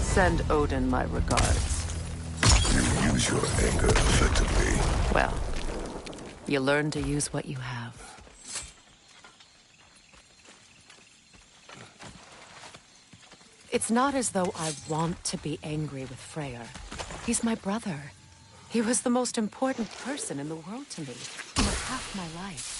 Send Odin my regards. You use your anger effectively. Well, you learn to use what you have. It's not as though I want to be angry with Freyr. He's my brother. He was the most important person in the world to me for half my life.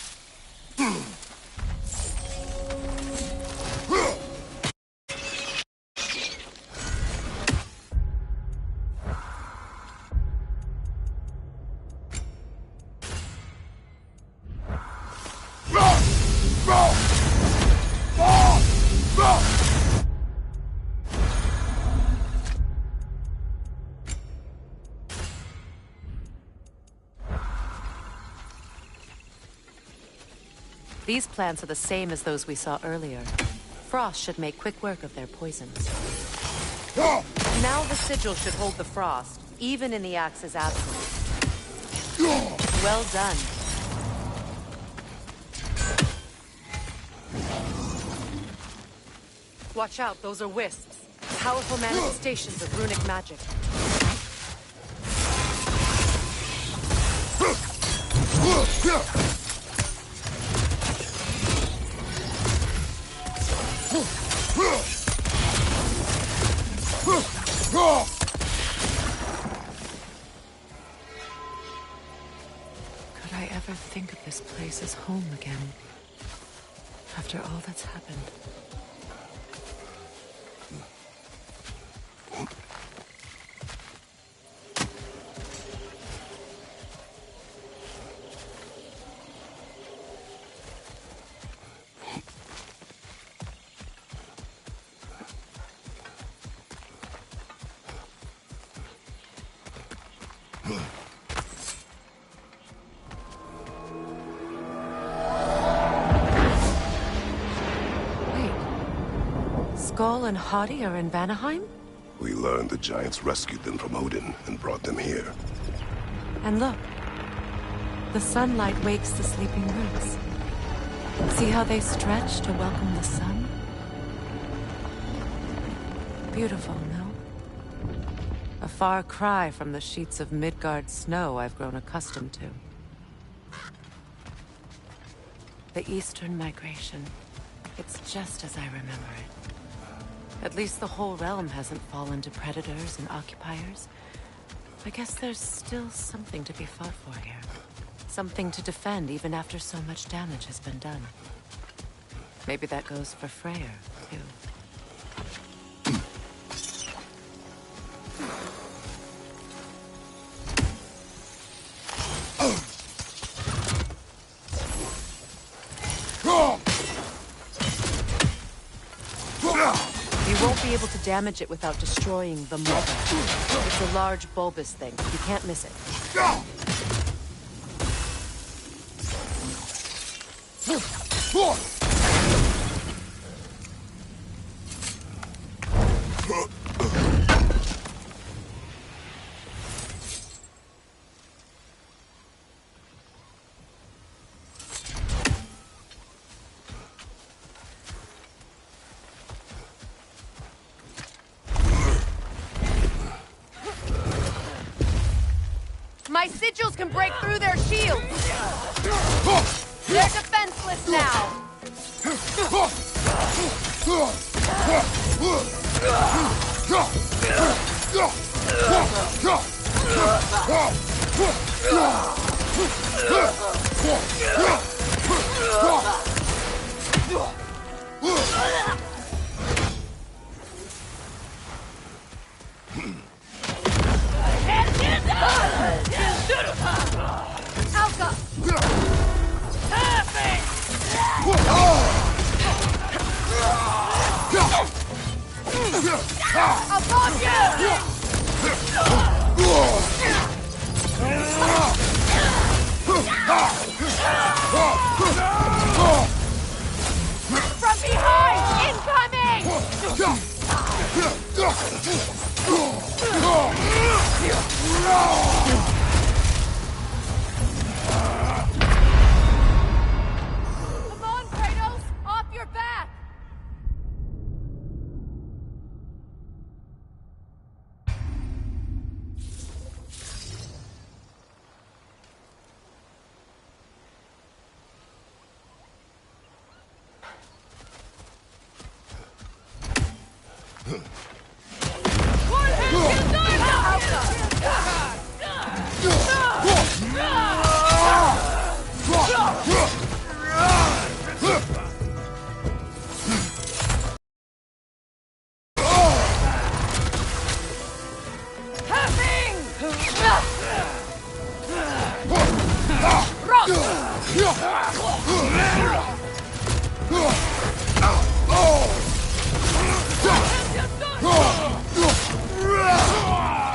These plants are the same as those we saw earlier. Frost should make quick work of their poisons. Now the sigil should hold the frost, even in the axe's absence. Well done. Watch out, those are wisps. Powerful manifestations of runic magic. Could I ever think of this place as home again? After all that's happened. Skoll and Hati are in Vanaheim? We learned the giants rescued them from Odin and brought them here. And look, the sunlight wakes the sleeping roots. See how they stretch to welcome the sun? Beautiful, no? A far cry from the sheets of Midgard snow I've grown accustomed to. The Eastern Migration. It's just as I remember it. At least the whole realm hasn't fallen to predators and occupiers. I guess there's still something to be fought for here. Something to defend even after so much damage has been done. Maybe that goes for Freyr, too. You won't be able to damage it without destroying the mother. It's a large bulbous thing. You can't miss it. My sigils can break through their shields! They're defenseless now! Alka! Upon you! From behind! Incoming! Come on, Kratos! Off your back!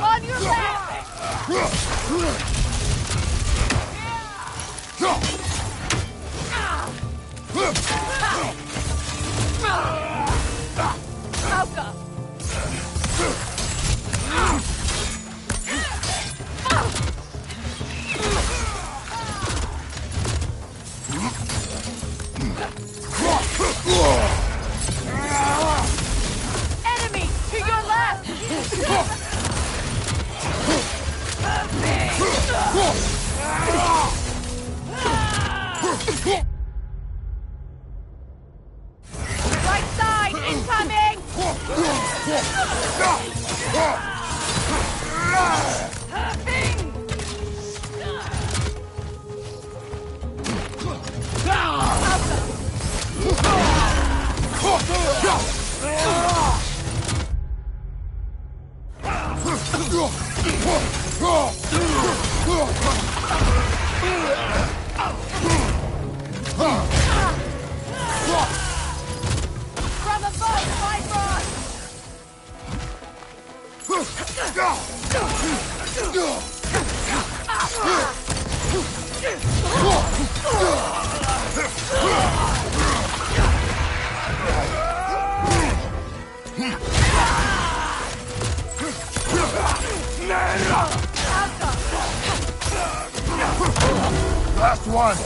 On your back! Alka! Enemy to your left! Right side incoming! From above, Bifrost! Last one!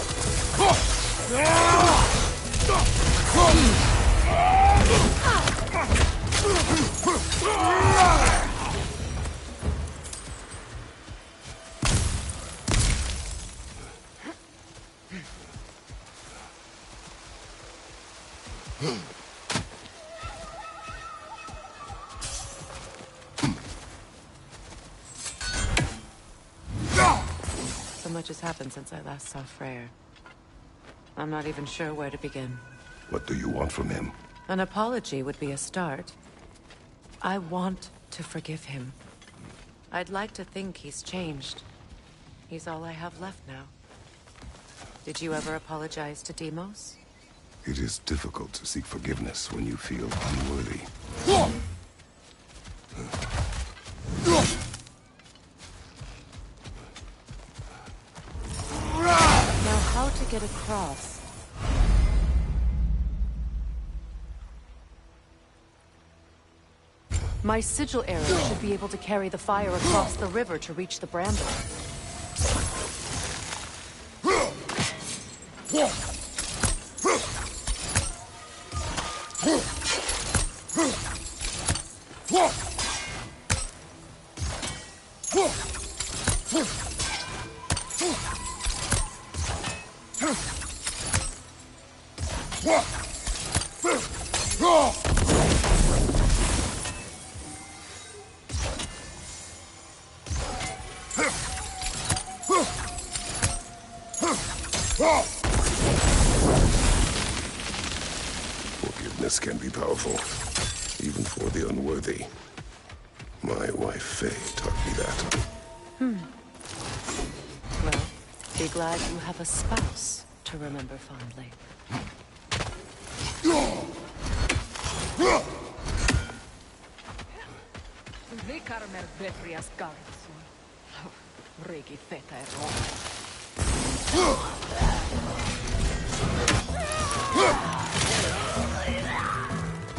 So much has happened since I last saw Freyr. I'm not even sure where to begin. What do you want from him? An apology would be a start. I want to forgive him. I'd like to think he's changed. He's all I have left now. Did you ever apologize to Deimos? It is difficult to seek forgiveness when you feel unworthy. Now how to get across? My sigil arrow should be able to carry the fire across the river to reach the bramble. Forgiveness can be powerful, even for the unworthy. My wife, Faye, taught me that. Well, be glad you have a spouse to remember fondly. Vikarmer Betrias Garrison. Regi feta ero.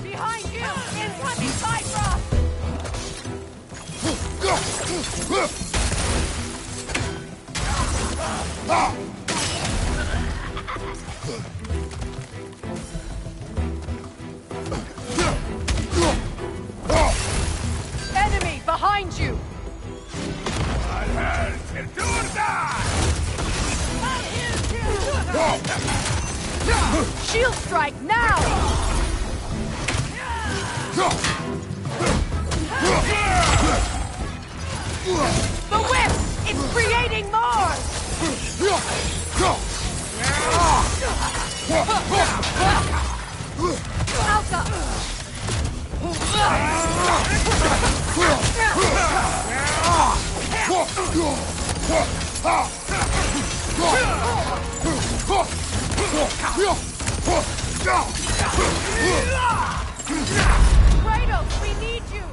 Behind you! Incoming Bifrost! Enemy behind you! Shield strike now! The whip! It's creating more! Alka! Kratos, we need you!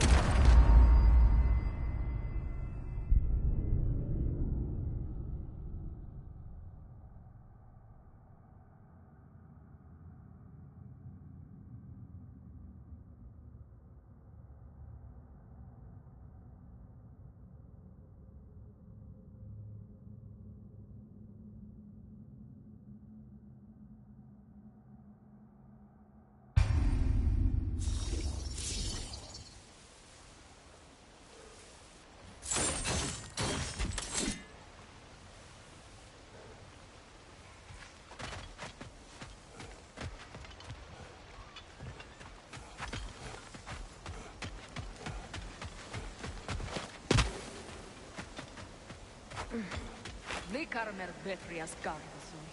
Vikarmer Betrias Garrison.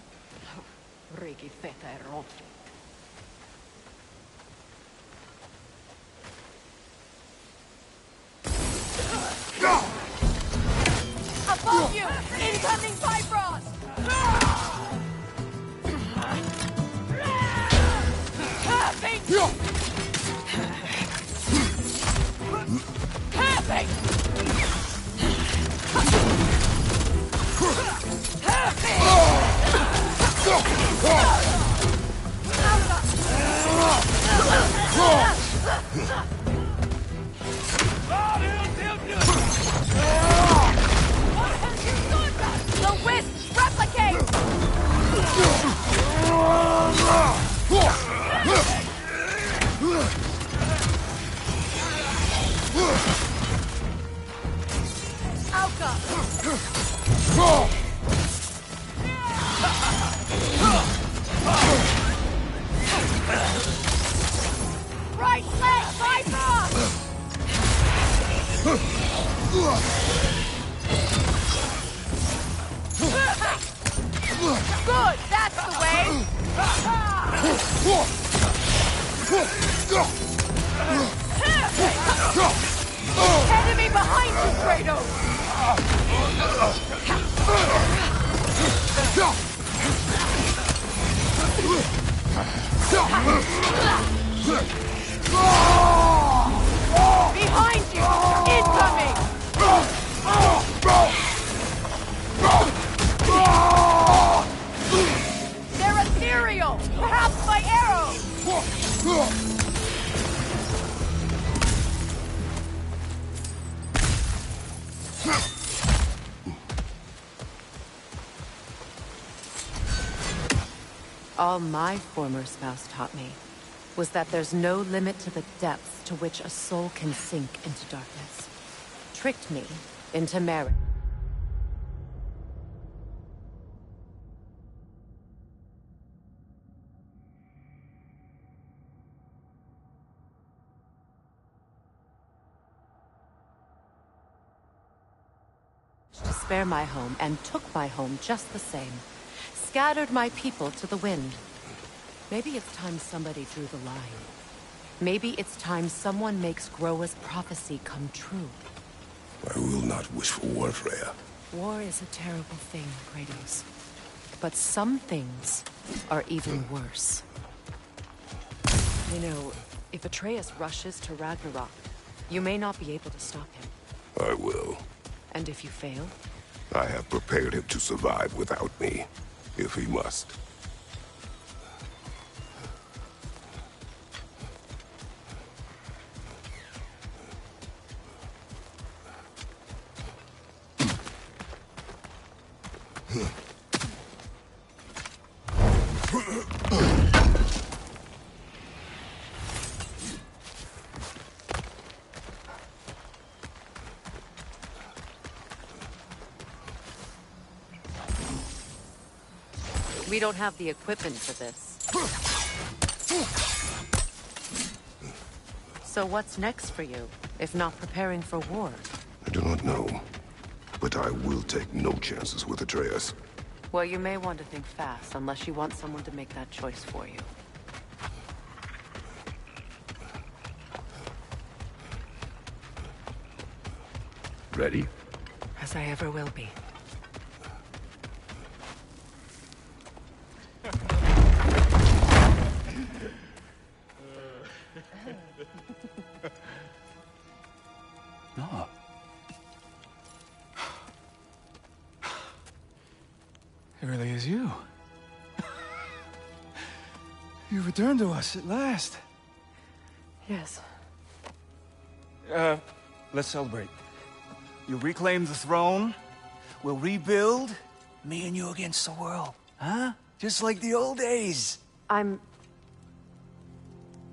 Regi feta ero. Above you! Incoming Bifrost! Perfect! Perfect! The wisp replicate! Right leg, Bifrost! Good, that's the way! Enemy behind you, Kratos! Behind you! Incoming! They're ethereal! Perhaps by arrows! All my former spouse taught me was that there's no limit to the depths to which a soul can sink into darkness. Tricked me into marriage. To spare my home and took my home just the same. Scattered my people to the wind. Maybe it's time somebody drew the line. Maybe it's time someone makes Groa's prophecy come true. I will not wish for war, Freya. War is a terrible thing, Kratos. But some things are even worse. You know, if Atreus rushes to Ragnarok, you may not be able to stop him. I will. And if you fail? I have prepared him to survive without me, if he must. We don't have the equipment for this. So what's next for you, if not preparing for war? I do not know, but I will take no chances with Atreus. Well, you may want to think fast, unless you want someone to make that choice for you. Ready? As I ever will be. No. It really is you. You returned to us at last. Yes. Let's celebrate. You reclaim the throne. We'll rebuild. Me and you against the world. Huh? Just like the old days. I'm...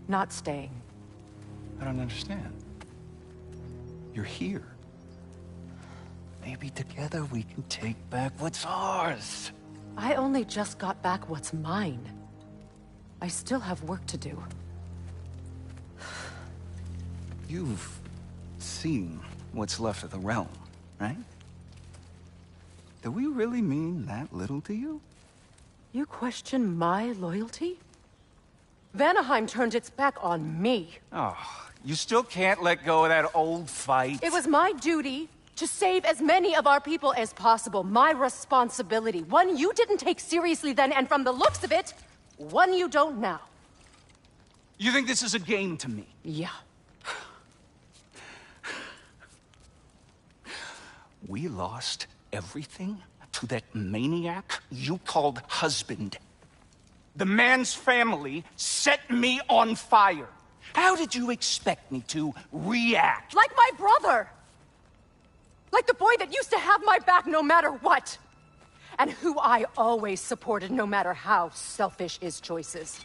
not staying. I don't understand. You're here. Maybe together we can take back what's ours. I only just got back what's mine. I still have work to do. You've seen what's left of the realm, right? Do we really mean that little to you? You question my loyalty? Vanaheim turned its back on me. Oh, you still can't let go of that old fight? It was my duty to save as many of our people as possible. My responsibility. One you didn't take seriously then, and from the looks of it, one you don't now. You think this is a game to me? Yeah. We lost everything to that maniac you called husband. The man's family set me on fire. How did you expect me to react? Like my brother! Like the boy that used to have my back no matter what! And who I always supported no matter how selfish his choices.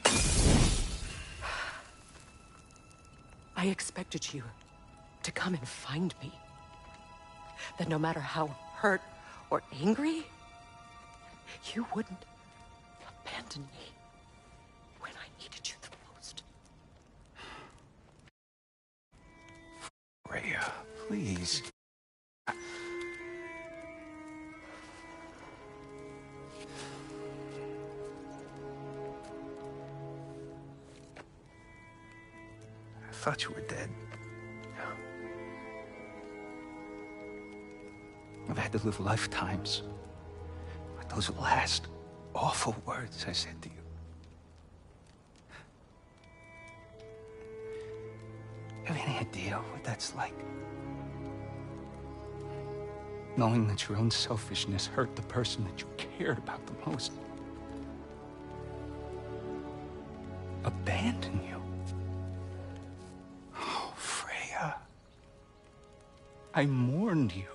I expected you to come and find me. That no matter how hurt or angry, you wouldn't abandon me when I needed you the most. Freya, please. thought you were dead. I've had to live lifetimes with those last awful words I said to you. You have any idea what that's like? Knowing that your own selfishness hurt the person that you cared about the most. Abandon you. Oh, Freya. I mourned you.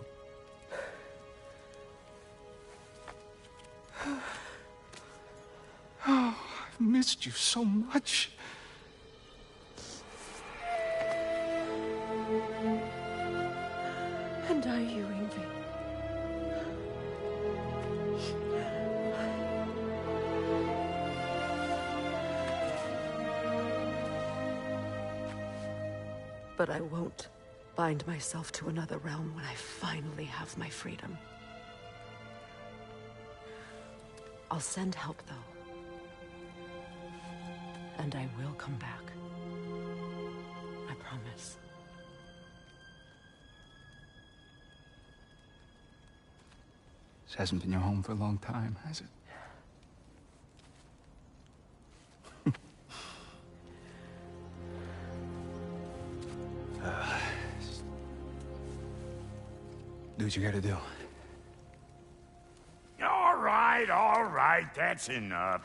Oh, I've missed you so much. And I, you, Yngvi. But I won't bind myself to another realm when I finally have my freedom. I'll send help, though. And I will come back. I promise. This hasn't been your home for a long time, has it? Do what you gotta do. All right, that's enough.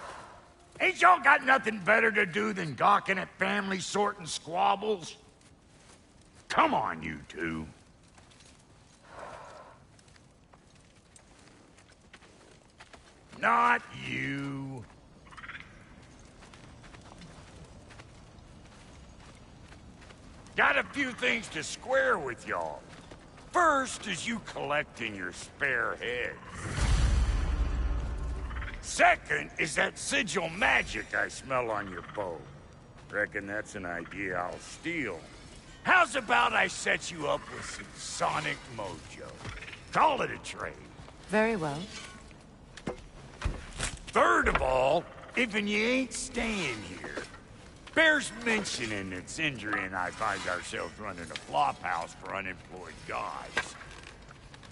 Ain't y'all got nothing better to do than gawking at family sorting squabbles? Come on, you two. Not you. Got a few things to square with y'all. First is you collecting your spare heads. Second is that sigil magic I smell on your bow. Reckon that's an idea I'll steal. How's about I set you up with some sonic mojo? Call it a trade. Very well. Third of all, if you ain't staying here, bears mentioning that Sindri and I find ourselves running a flop house for unemployed gods.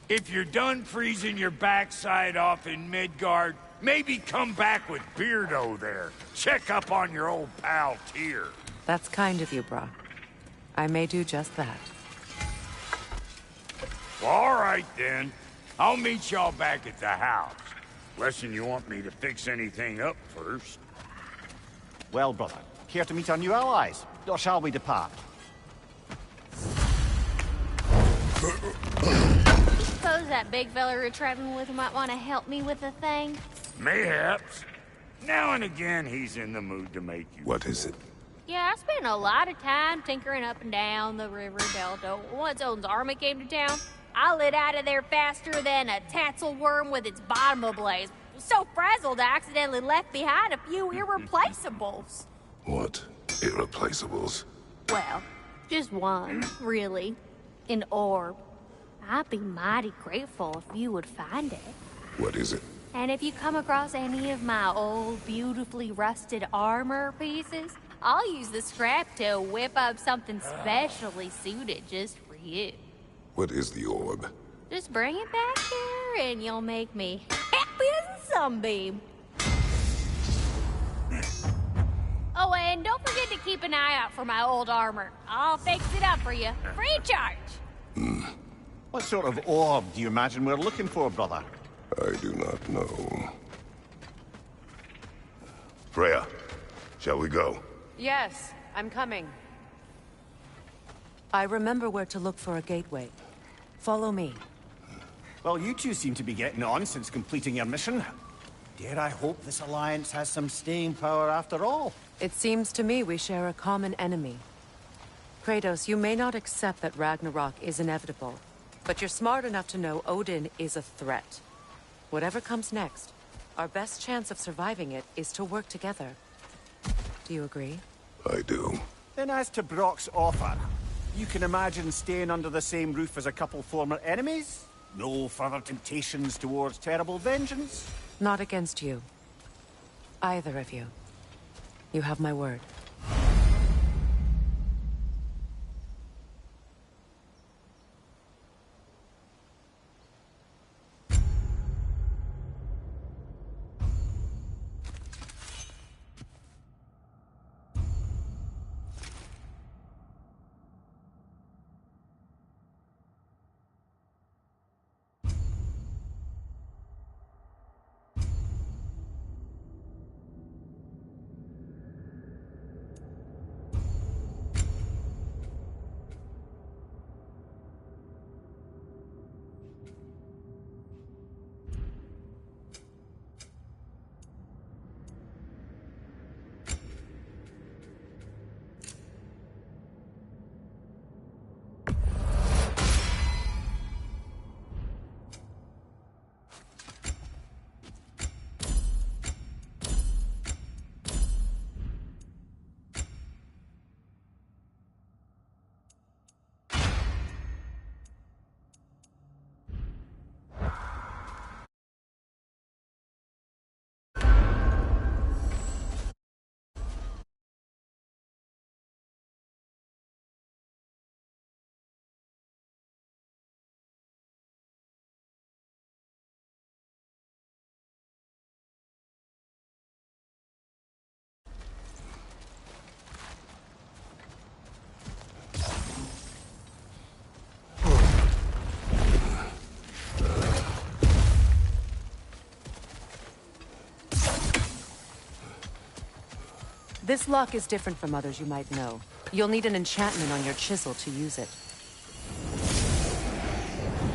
If you're done freezing your backside off in Midgard, maybe come back with Beardo there. Check up on your old pal Tyr. That's kind of you, Brock. I may do just that. All right, then. I'll meet y'all back at the house. Lesson you want me to fix anything up first. Well, brother, care to meet our new allies? Or shall we depart? Suppose that big fella you're traveling with might want to help me with a thing. Mayhaps. Now and again, he's in the mood to make you... What is it? Yeah, I spent a lot of time tinkering up and down the river delta. Once Odin's army came to town, I lit out of there faster than a tassel worm with its bottom ablaze. So frazzled, I accidentally left behind a few irreplaceables. What? Irreplaceables? Well, just one, really. An orb. I'd be mighty grateful if you would find it. What is it? And if you come across any of my old, beautifully rusted armor pieces, I'll use the scrap to whip up something specially suited just for you. What is the orb? Just bring it back here and you'll make me happy as a sunbeam. Oh, and don't forget to keep an eye out for my old armor. I'll fix it up for you, free of charge. What sort of orb do you imagine we're looking for, brother? I do not know. Freya, shall we go? Yes, I'm coming. I remember where to look for a gateway. Follow me. Well, you two seem to be getting on since completing your mission. Dare I hope this alliance has some staying power after all? It seems to me we share a common enemy. Kratos, you may not accept that Ragnarok is inevitable, but you're smart enough to know Odin is a threat. Whatever comes next, our best chance of surviving it is to work together. Do you agree? I do. Then as to Brock's offer, you can imagine staying under the same roof as a couple former enemies? No further temptations towards terrible vengeance? Not against you. Either of you. You have my word. This lock is different from others you might know. You'll need an enchantment on your chisel to use it.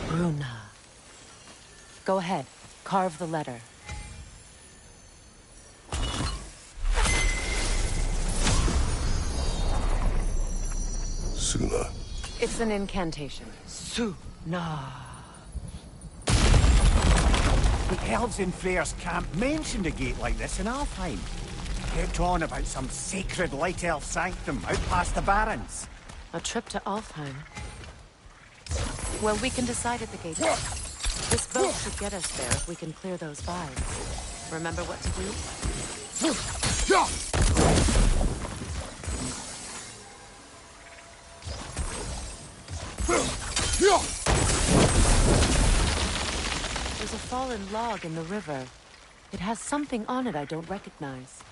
Bruna. Go ahead. Carve the letter. Suna. It's an incantation. Suna. The elves in Freyr's camp mentioned a gate like this in Alfheim. Kept on about some sacred light elf sanctum out past the barrens. A trip to Alfheim. Well, we can decide at the gate. This boat should get us there if we can clear those vines. Remember what to do? There's a fallen log in the river. It has something on it I don't recognize.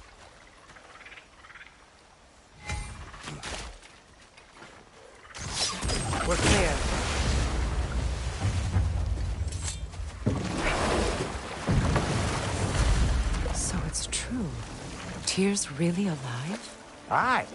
We're clear. So it's true. Tyr's really alive? Aye.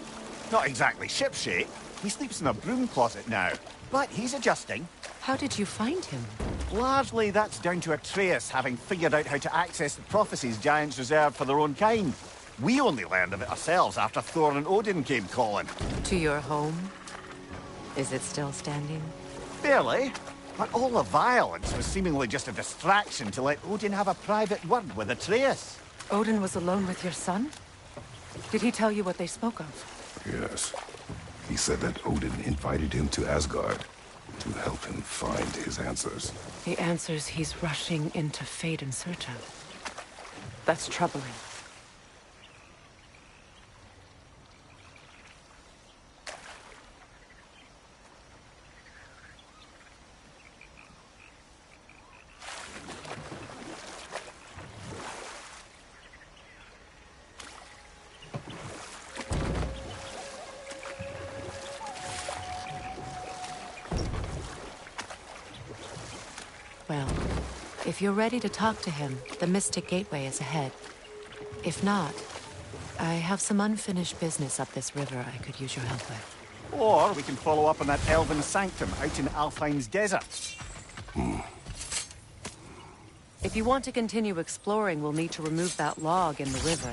Not exactly shipshape. He sleeps in a broom closet now. But he's adjusting. How did you find him? Largely, that's down to Atreus having figured out how to access the prophecies giants reserved for their own kind. We only learned of it ourselves after Thor and Odin came calling. To your home? Is it still standing? Barely. But all the violence was seemingly just a distraction to let Odin have a private word with Atreus. Odin was alone with your son? Did he tell you what they spoke of? Yes. He said that Odin invited him to Asgard to help him find his answers. The answers he's rushing into fate in search of. That's troubling. Well, if you're ready to talk to him, the Mystic Gateway is ahead. If not, I have some unfinished business up this river I could use your help with. Or we can follow up on that elven sanctum out in Alfheim's desert. If you want to continue exploring, we'll need to remove that log in the river.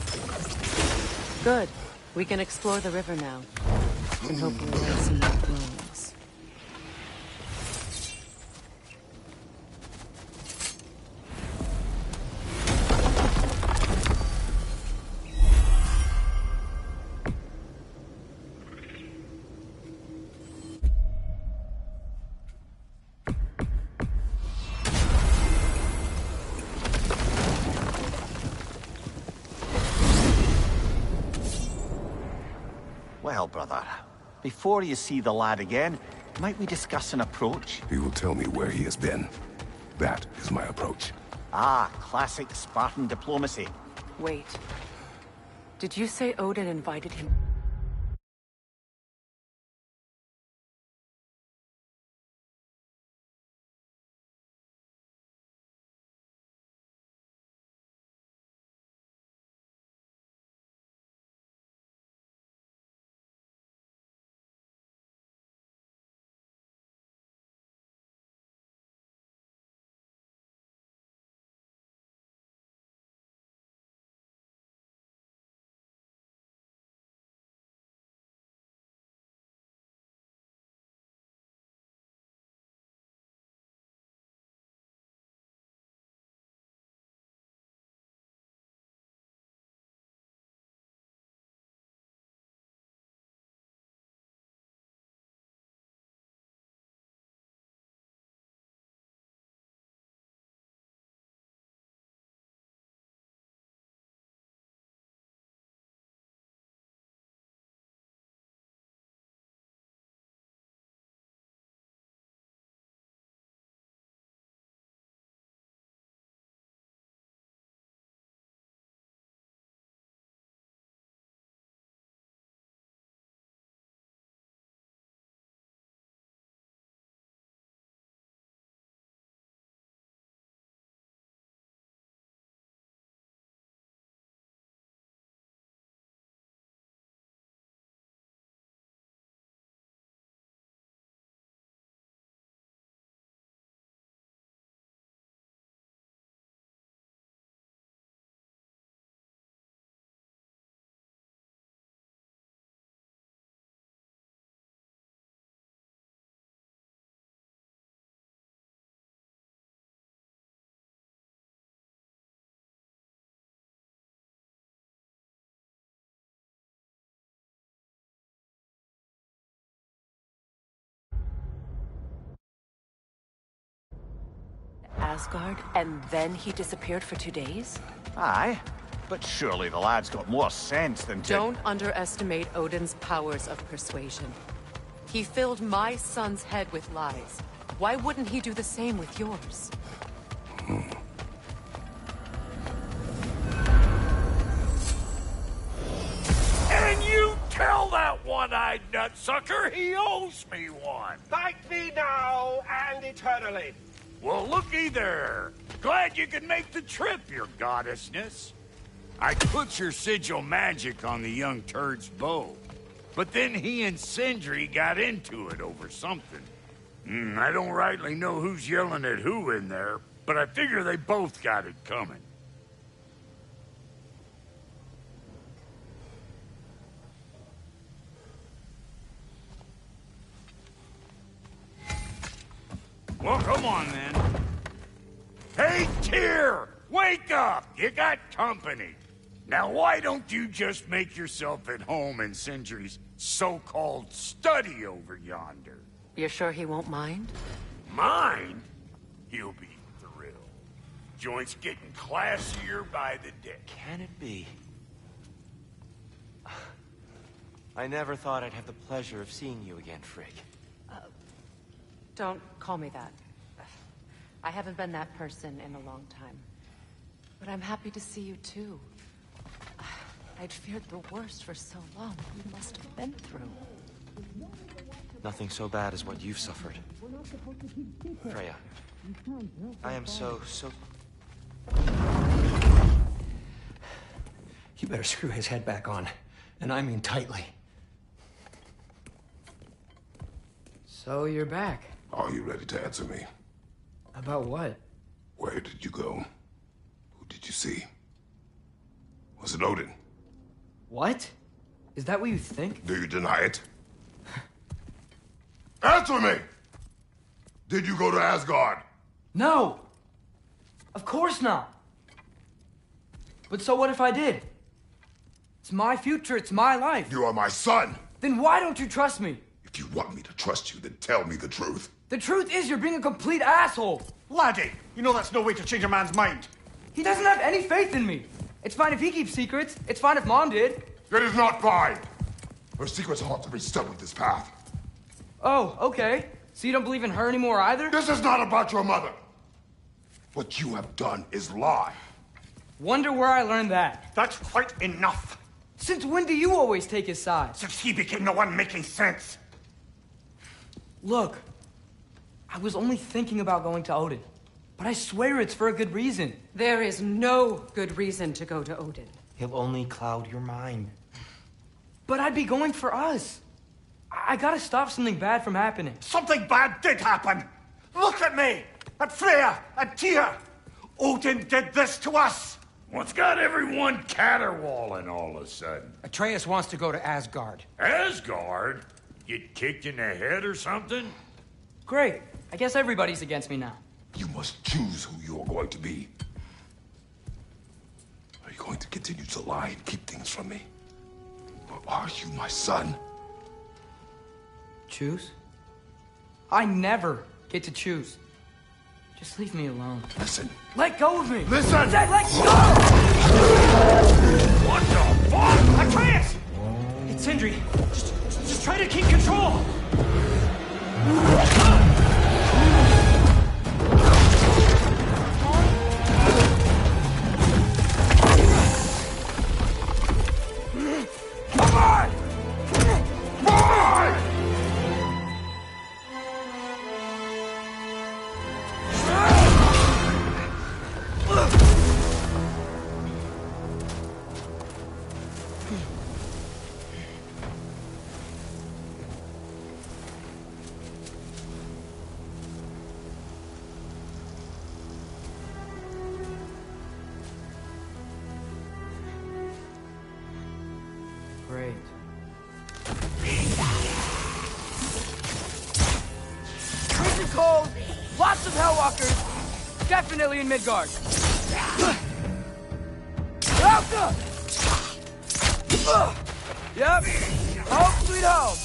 Good. We can explore the river now. And hopefully we'll see more bones. Well, brother, before you see the lad again, might we discuss an approach? He will tell me where he has been. That is my approach. Ah, classic Spartan diplomacy. Wait. Did you say Odin invited him? Asgard, and then he disappeared for 2 days? Aye, but surely the lad's got more sense than to... Don't underestimate Odin's powers of persuasion. He filled my son's head with lies. Why wouldn't he do the same with yours? And you tell that one-eyed nutsucker he owes me one. Thank thee now and eternally. Well, looky there. Glad you could make the trip, your goddessness. I put your sigil magic on the young turd's bow. But then he and Sindri got into it over something. I don't rightly know who's yelling at who in there, but I figure they both got it coming. Well, come on, then. Hey, Tyr! Wake up! You got company. Now, why don't you just make yourself at home in Sindri's so-called study over yonder? You're sure he won't mind? Mind? He'll be thrilled. Joint's getting classier by the day. Can it be? I never thought I'd have the pleasure of seeing you again, Frigg. Don't call me that. I haven't been that person in a long time. But I'm happy to see you too. I'd feared the worst for so long. What you must have been through. Nothing so bad as what you've suffered. Freya, I am so... You better screw his head back on. And I mean tightly. So you're back. Are you ready to answer me? About what? Where did you go? Who did you see? Was it Odin? What? Is that what you think? Do you deny it? Answer me! Did you go to Asgard? No! Of course not! But so what if I did? It's my future, it's my life. You are my son! Then why don't you trust me? If you want me to trust you, then tell me the truth. The truth is you're being a complete asshole! Laddie, you know that's no way to change a man's mind. He doesn't have any faith in me. It's fine if he keeps secrets. It's fine if Mom did. It is not fine! Her secrets ought to be stuck with this path. Oh, okay. So you don't believe in her anymore either? This is not about your mother. What you have done is lie. Wonder where I learned that. That's quite enough. Since when do you always take his side? Since he became the one making sense. Look, I was only thinking about going to Odin. But I swear it's for a good reason. There is no good reason to go to Odin. He'll only cloud your mind. But I'd be going for us. I gotta stop something bad from happening. Something bad did happen. Look at me, at Freya, at Tyr. Odin did this to us. What's got everyone caterwauling all of a sudden? Atreus wants to go to Asgard. Asgard? Get kicked in the head or something? Great. I guess everybody's against me now. You must choose who you're going to be. Are you going to continue to lie and keep things from me? Or are you my son? Choose? I never get to choose. Just leave me alone. Listen. Let go of me! Listen! I said let go! What the fuck? Atreus! It's Sindri. Just try to keep control! Come on! Come on! Great. Freezing cold, lots of Hellwalkers, definitely in Midgard. Alpha! Yep, home sweet home.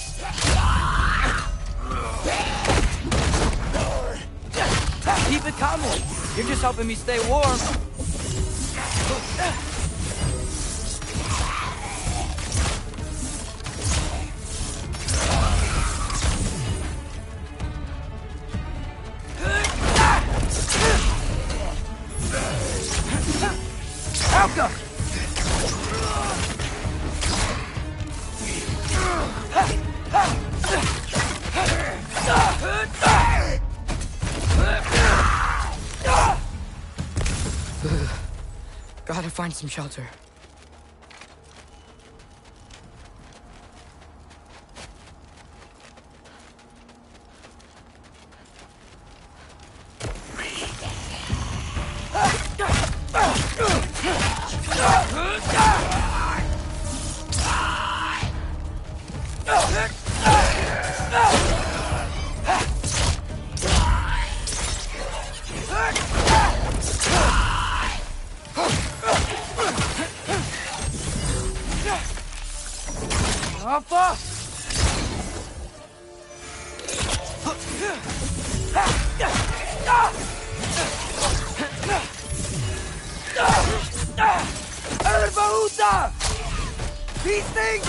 Keep it coming. You're just helping me stay warm. Alka! Gotta find some shelter. Alpha! Erbahuta! These things?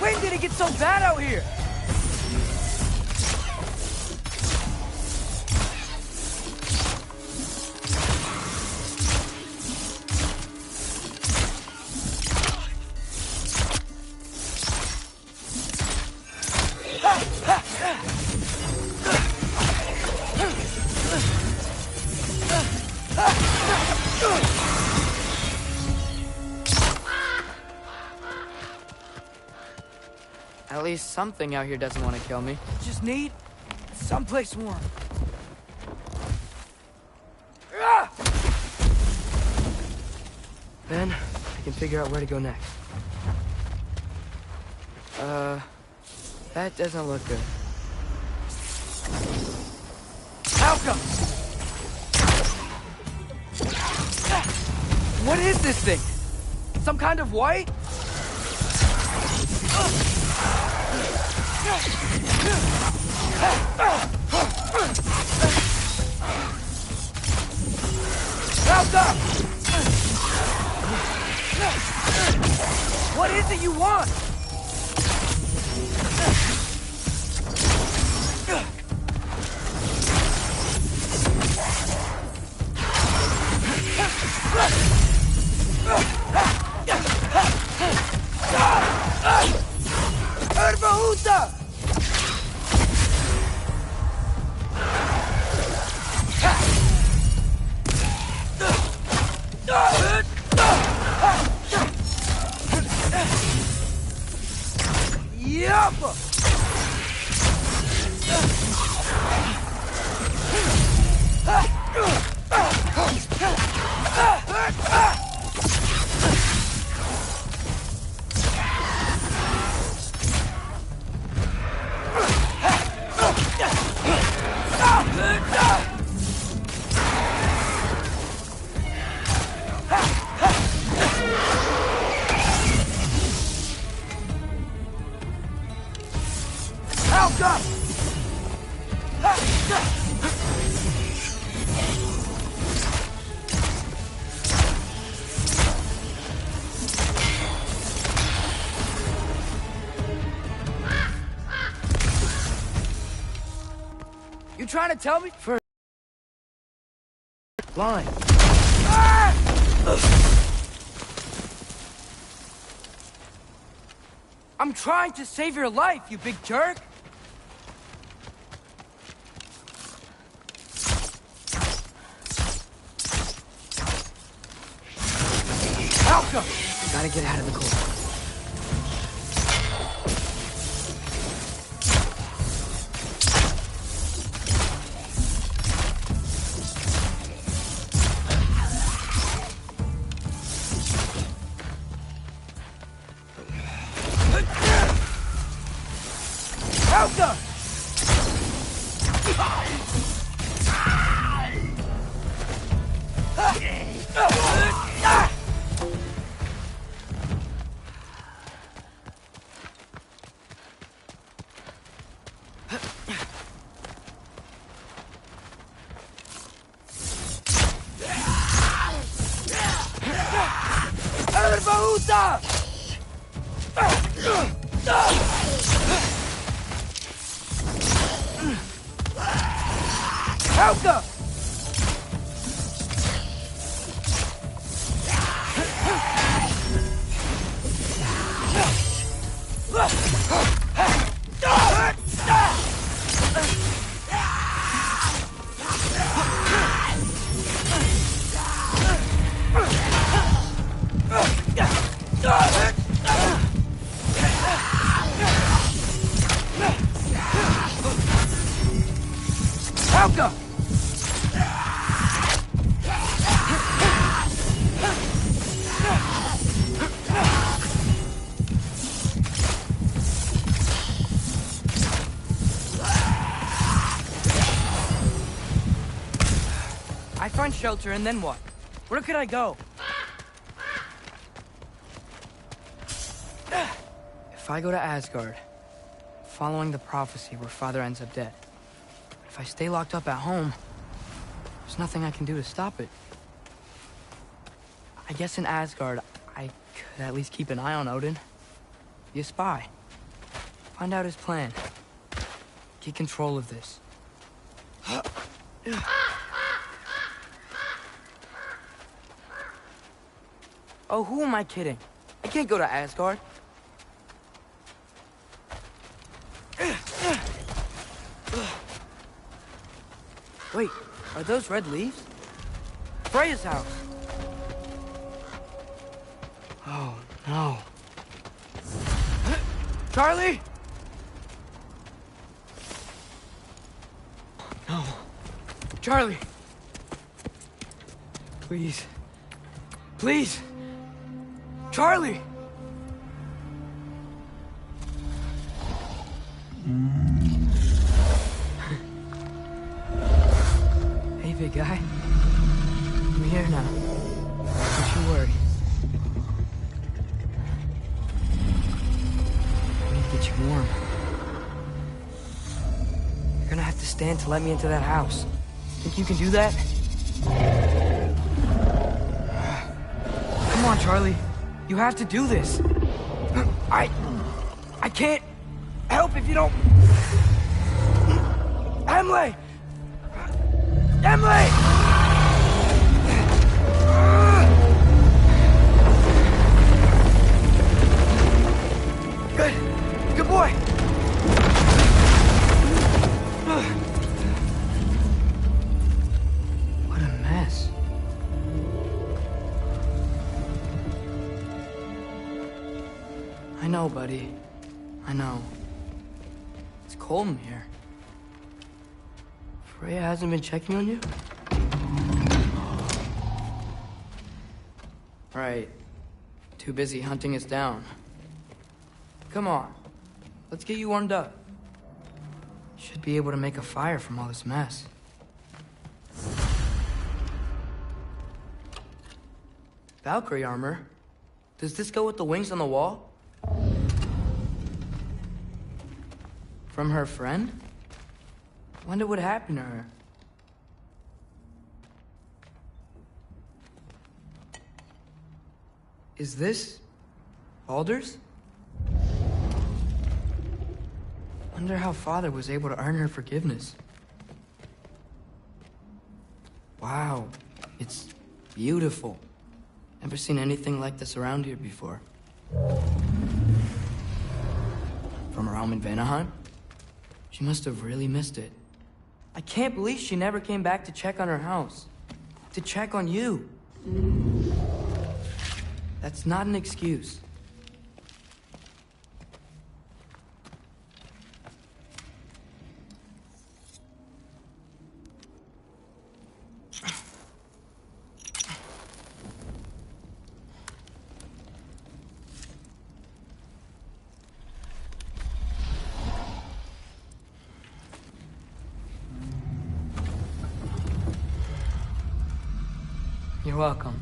When did it get so bad out here? At least something out here doesn't want to kill me. Just need someplace warm. Then I can figure out where to go next. That doesn't look good. Alka! What is this thing? Some kind of white? Alka! What is it you want? Erbahuta! Yappa! You trying to tell me? First line. I'm trying to save your life, you big jerk! Alka! Gotta get out of the cold. Alka! Helga! Helga! I find shelter, and then what? Where could I go? If I go to Asgard, following the prophecy where Father ends up dead. If I stay locked up at home, there's nothing I can do to stop it. I guess in Asgard, I could at least keep an eye on Odin. Be a spy. Find out his plan. Get control of this. Oh, who am I kidding? I can't go to Asgard. Wait, are those red leaves? Freya's house! Oh, no. Charlie! No. Charlie! Please. Please! Charlie! Hey, big guy. I'm here now. Don't you worry. I need to get you warm. You're gonna have to stand to let me into that house. Think you can do that? Come on, Charlie. You have to do this. I can't help if you don't... Emily! Emily! Good. Good boy. What a mess. I know, buddy. I know. It's cold in here. Freya hasn't been checking on you? Right. Too busy hunting us down. Come on. Let's get you warmed up. Should be able to make a fire from all this mess. Valkyrie armor? Does this go with the wings on the wall? From her friend? Wonder what happened to her. Is this Baldur's? Wonder how Father was able to earn her forgiveness. Wow, it's beautiful. Never seen anything like this around here before. From her home in Vanaheim? She must have really missed it. I can't believe she never came back to check on her house. To check on you. That's not an excuse. You're welcome.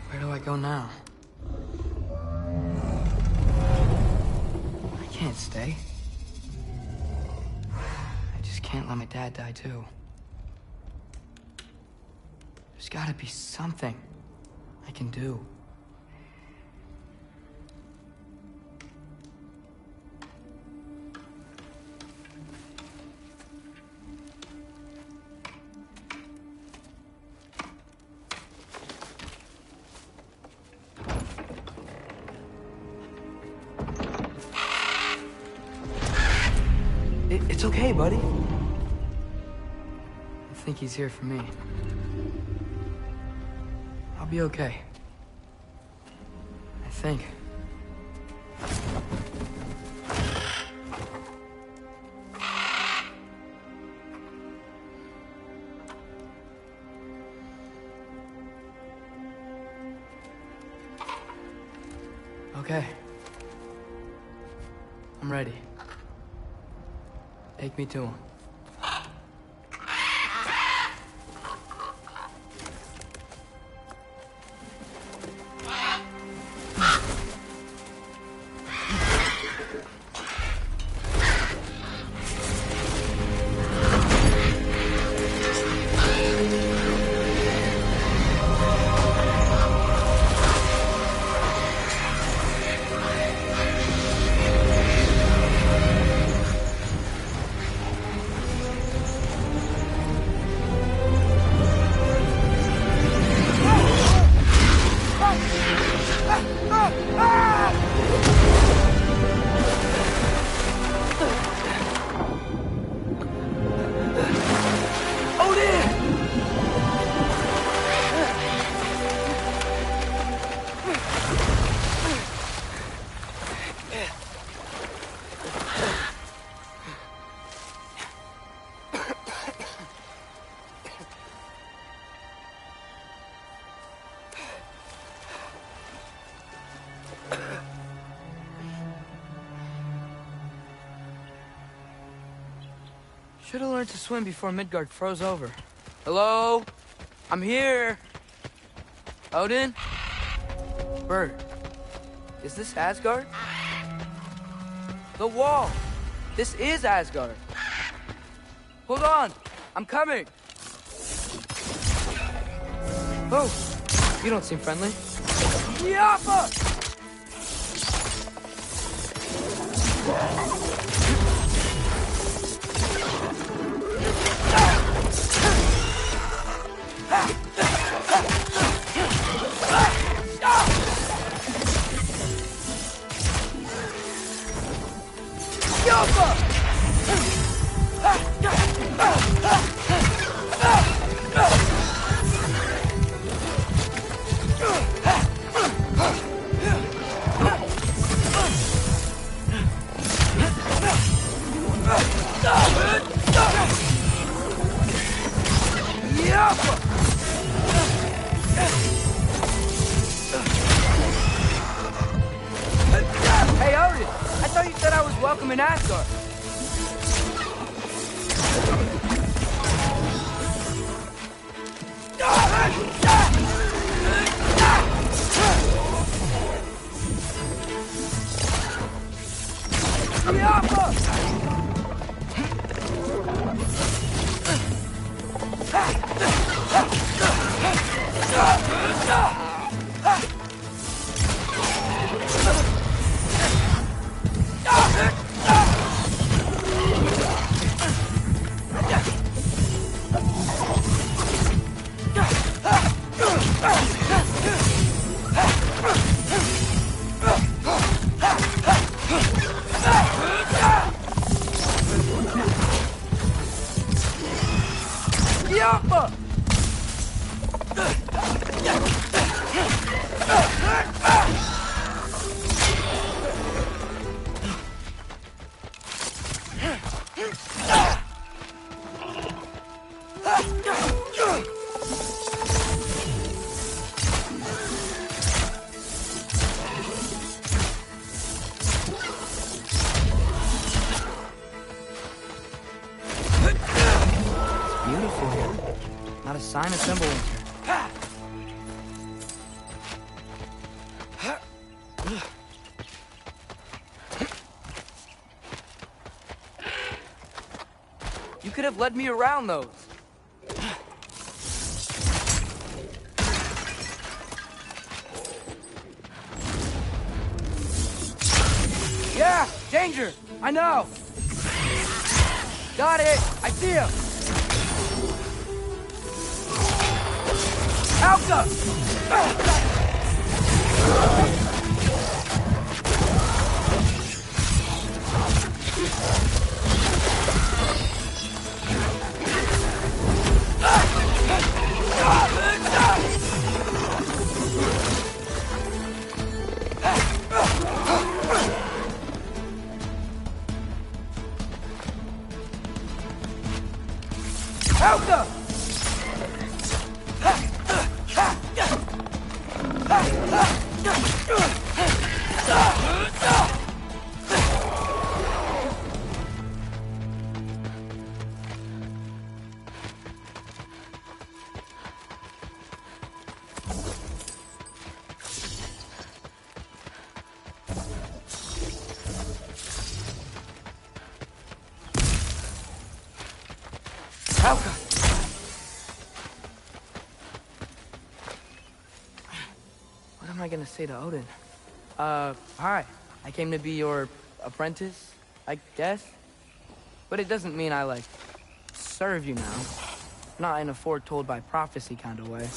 Where do I go now? I can't stay. I just can't let my dad die too. gotta be something I can do. It's okay, buddy. I think he's here for me. I'll be okay. I think. Okay. I'm ready. Take me to him. Should have learned to swim before Midgard froze over. Hello? I'm here. Odin? Bird. Is this Asgard? The wall. This is Asgard. Hold on. I'm coming. Oh, you don't seem friendly. Yappa! Hey, Odin! I thought you said I was welcome in Asgard. Not a sign of Timberwinter. You could have led me around those. Yeah, danger! I know! Got it! I see him! Alka! Alka! Alka! What am I gonna say to Odin? Hi. I came to be your apprentice, I guess? But it doesn't mean I, like, serve you now. Not in a foretold by prophecy kind of way.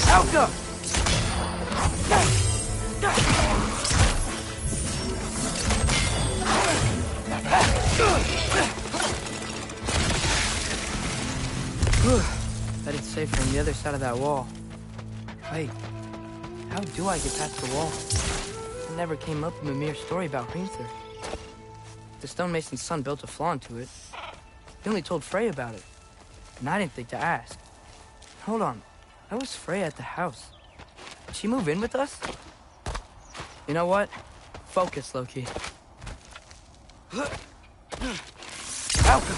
Alka! Bet it's safer on the other side of that wall. Wait, how do I get past the wall? It never came up in Mimir's story about Hrimthur. The stonemason's son built a flaw into it. He only told Frey about it, and I didn't think to ask. Hold on, how was Frey at the house? Did she move in with us? You know what? Focus, Loki. Alka!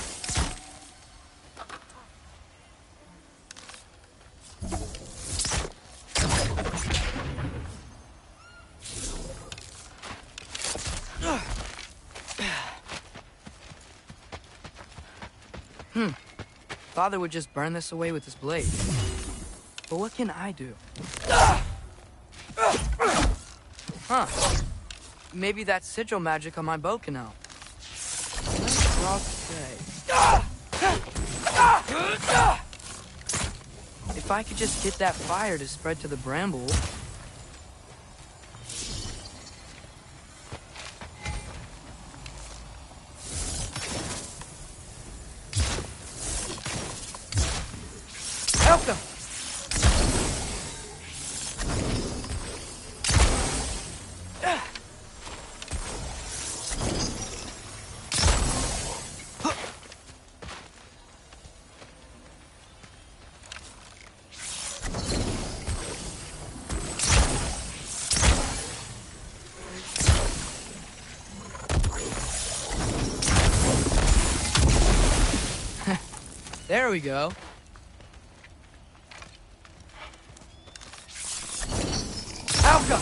Father would just burn this away with his blade. But what can I do? Huh. Maybe that sigil magic on my bow can help. Let's rock say. If I could just get that fire to spread to the bramble. Help them! There we go. Alka!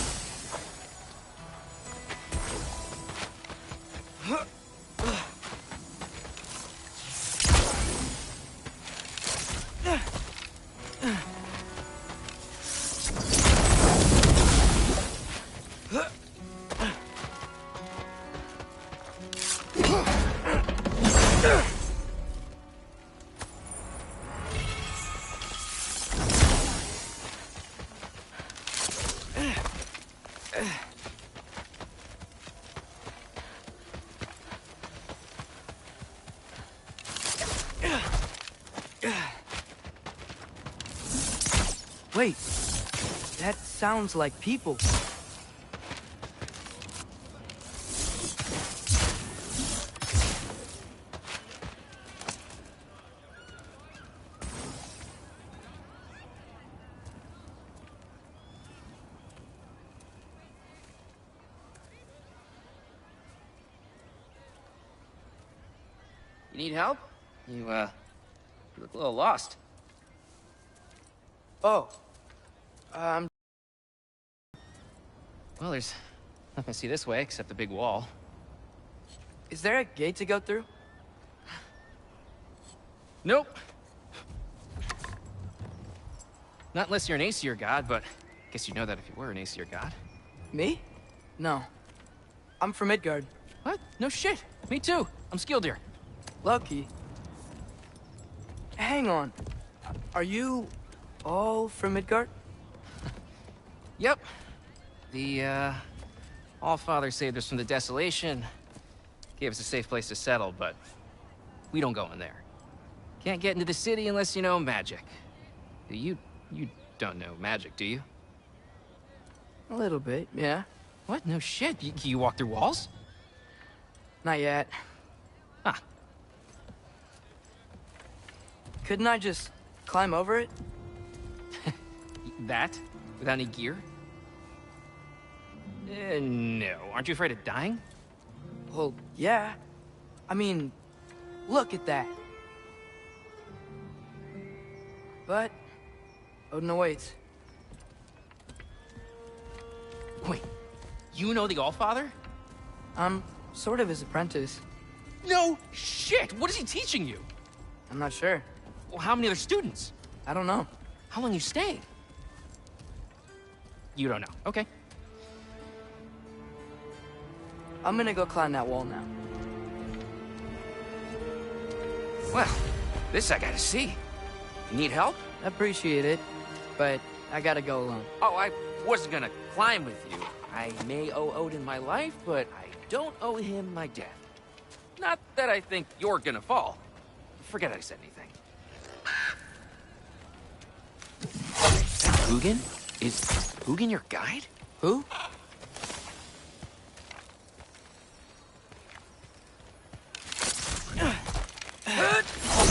Wait, That sounds like people. You need help? You look a little lost. Oh. Well, there's nothing to see this way except the big wall. Is there a gate to go through? Nope. Not unless you're an Aesir god, but I guess you'd know that if you were an Aesir god. Me? No. I'm from Midgard. What? No shit. Me too. I'm Skildir. Lucky. Hang on. Are you all from Midgard? Yep. The, Allfather saved us from the desolation. Gave us a safe place to settle, but we don't go in there. Can't get into the city unless you know magic. You don't know magic, do you? A little bit, yeah. What? No shit. You walk through walls? Not yet. Huh. Couldn't I just climb over it? That? Without any gear? No. Aren't you afraid of dying? Well, yeah. I mean, look at that. But Odin awaits. Wait, you know the Allfather? I'm sort of his apprentice. No shit! What is he teaching you? I'm not sure. Well, how many other students? I don't know. How long you stayed? You don't know. Okay. I'm gonna go climb that wall now. Well, this I gotta see. You need help? Appreciate it, but I gotta go alone. Oh, I wasn't gonna climb with you. I may owe Odin my life, but I don't owe him my death. Not that I think you're gonna fall. Forget I said anything. Hugin? Is Hugin your guide? Who?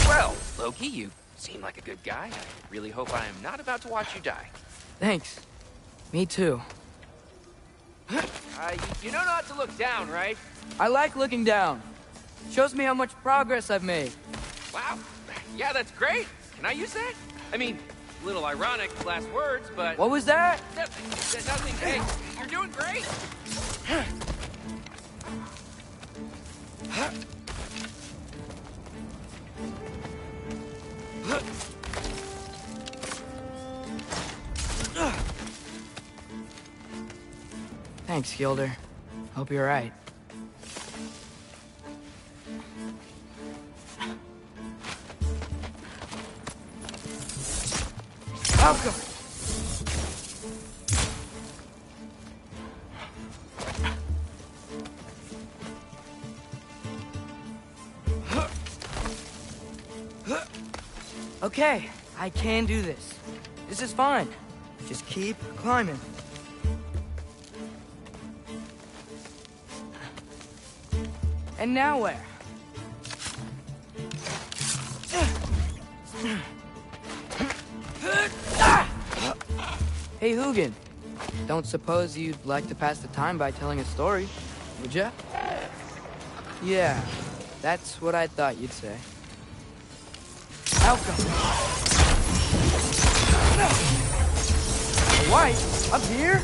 Well, Loki, you seem like a good guy. I really hope I am not about to watch you die. Thanks. Me too. You know not to look down, right? I like looking down. Shows me how much progress I've made. Wow. Yeah, that's great. Can I use that? I mean, a little ironic, last words, but... What was that? Nothing. Hey, you're doing great. Thanks, Gilder. Hope you're right. Welcome! Okay, I can do this. This is fine. Just keep climbing. And now where? Hey, Hugin. Don't suppose you'd like to pass the time by telling a story, would ya? Yeah, that's what I thought you'd say. Welcome. White, up here?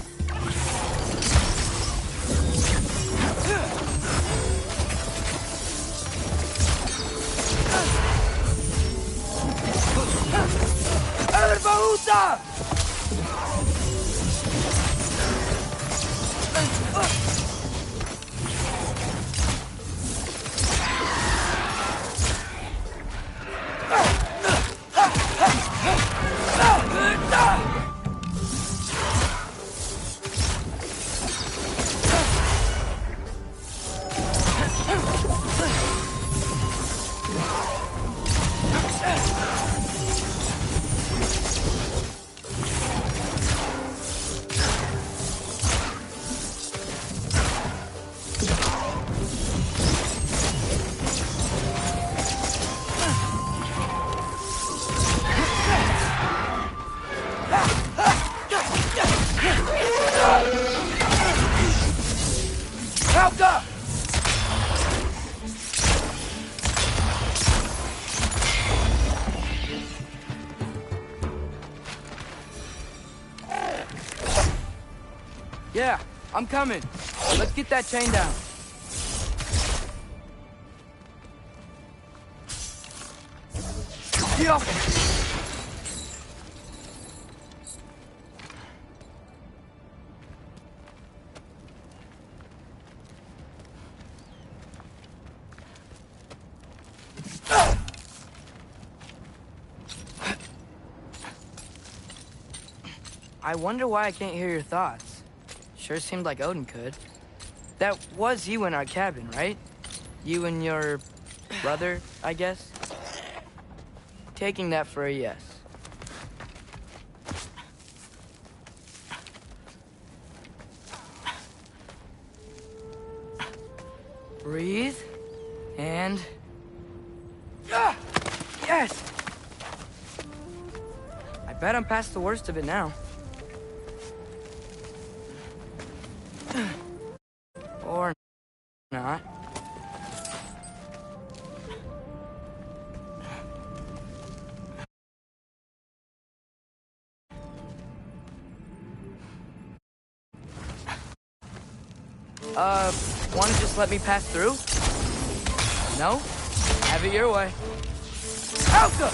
Bahuta! Yeah, I'm coming. Let's get that chain down. Get off! I wonder why I can't hear your thoughts. Sure seemed like Odin could. That was you in our cabin, right? You and your brother, I guess? Taking that for a yes. Breathe. And... Ah! Yes! I bet I'm past the worst of it now. Or not. Wanna just let me pass through? No? Have it your way. Alka!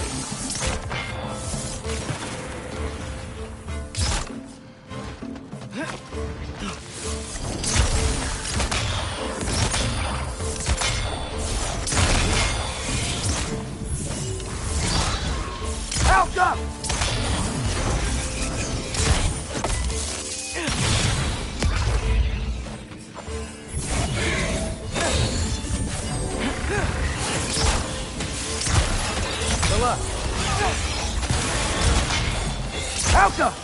Alka! Good luck. Alka!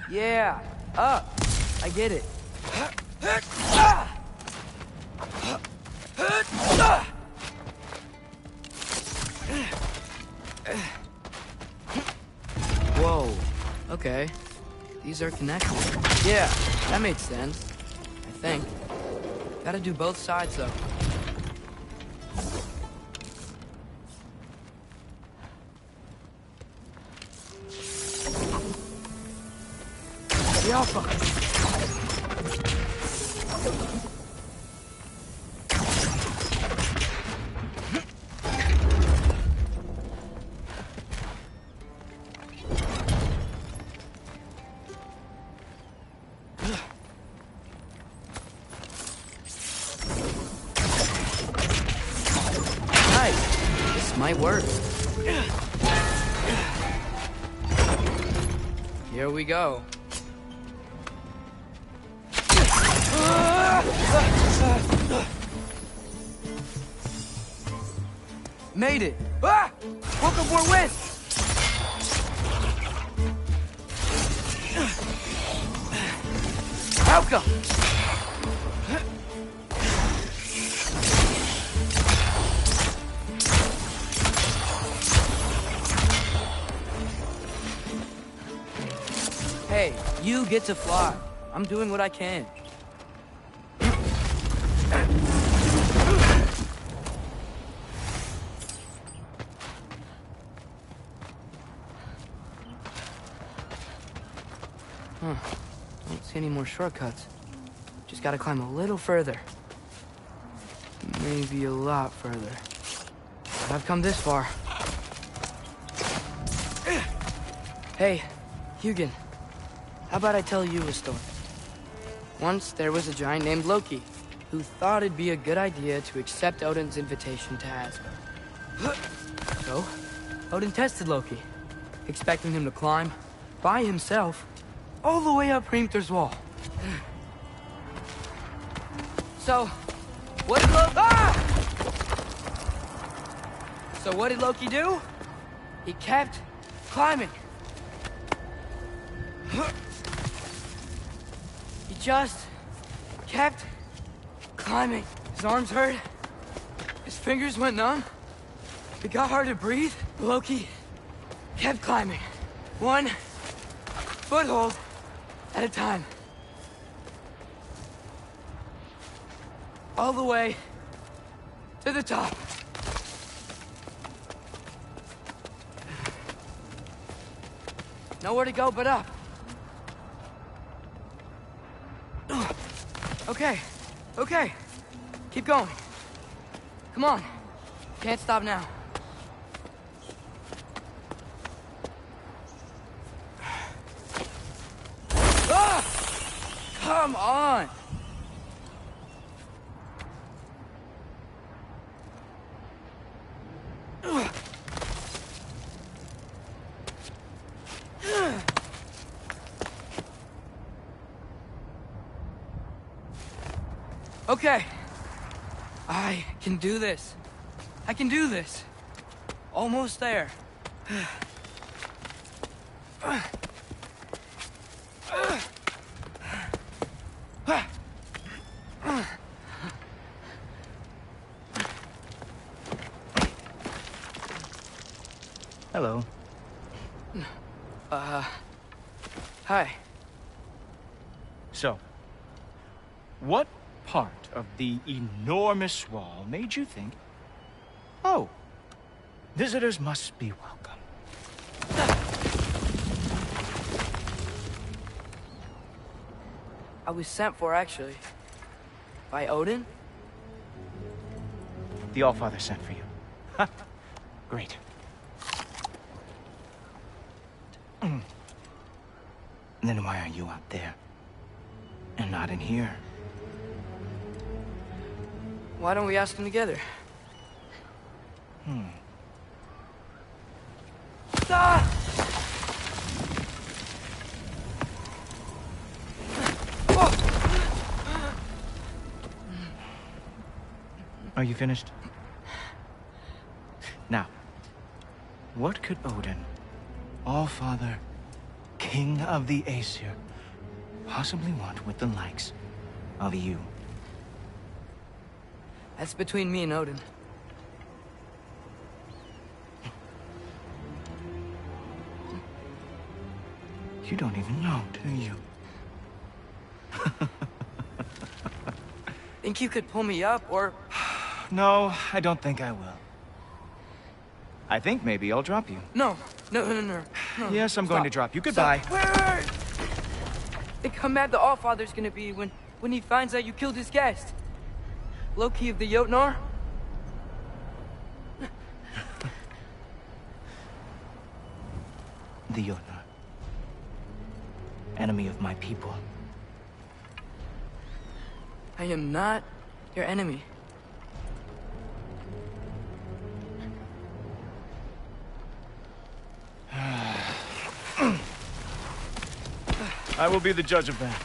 Yeah, up. I get it. Whoa. Okay. These are connected. Yeah, that made sense. I think. Gotta do both sides, though. The Alpha! Might work. Here we go. Made it! Ah! Woke up more wind! Alka! Hey, you get to fly. I'm doing what I can. Don't see any more shortcuts. Just gotta climb a little further. Maybe a lot further. I've come this far. Hey, Hugin. How about I tell you a story? Once there was a giant named Loki. who thought it'd be a good idea to accept Odin's invitation to Asgard. So, Odin tested Loki, expecting him to climb, by himself, all the way up Hrimthur's wall. So, what did Loki do? He kept climbing. He just kept climbing. His arms hurt. His fingers went numb. It got hard to breathe. Loki kept climbing. One foothold at a time. All the way to the top. Nowhere to go but up. Okay, okay. Keep going. Come on. Can't stop now. Ah! Come on! Okay. I can do this. I can do this. Almost there. Hello. Hi. So, what part of the enormous wall made you think, oh, visitors must be welcome? I was sent for, actually. By Odin? The Allfather sent for you. Ha! Great. Then why are you out there? And not in here? Why don't we ask them together? Ah! Are you finished? Now, what could Odin, Allfather, King of the Aesir, possibly want with the likes of you? That's between me and Odin. You don't even know, do you? Think you could pull me up, or... No, I don't think I will. I think maybe I'll drop you. No. Yes, I'm going to drop you. Goodbye. Wait. Think how mad the Allfather's gonna be when he finds out you killed his guest. Loki of the Jotnar? The Jotnar. Enemy of my people. I am not your enemy. I will be the judge of that.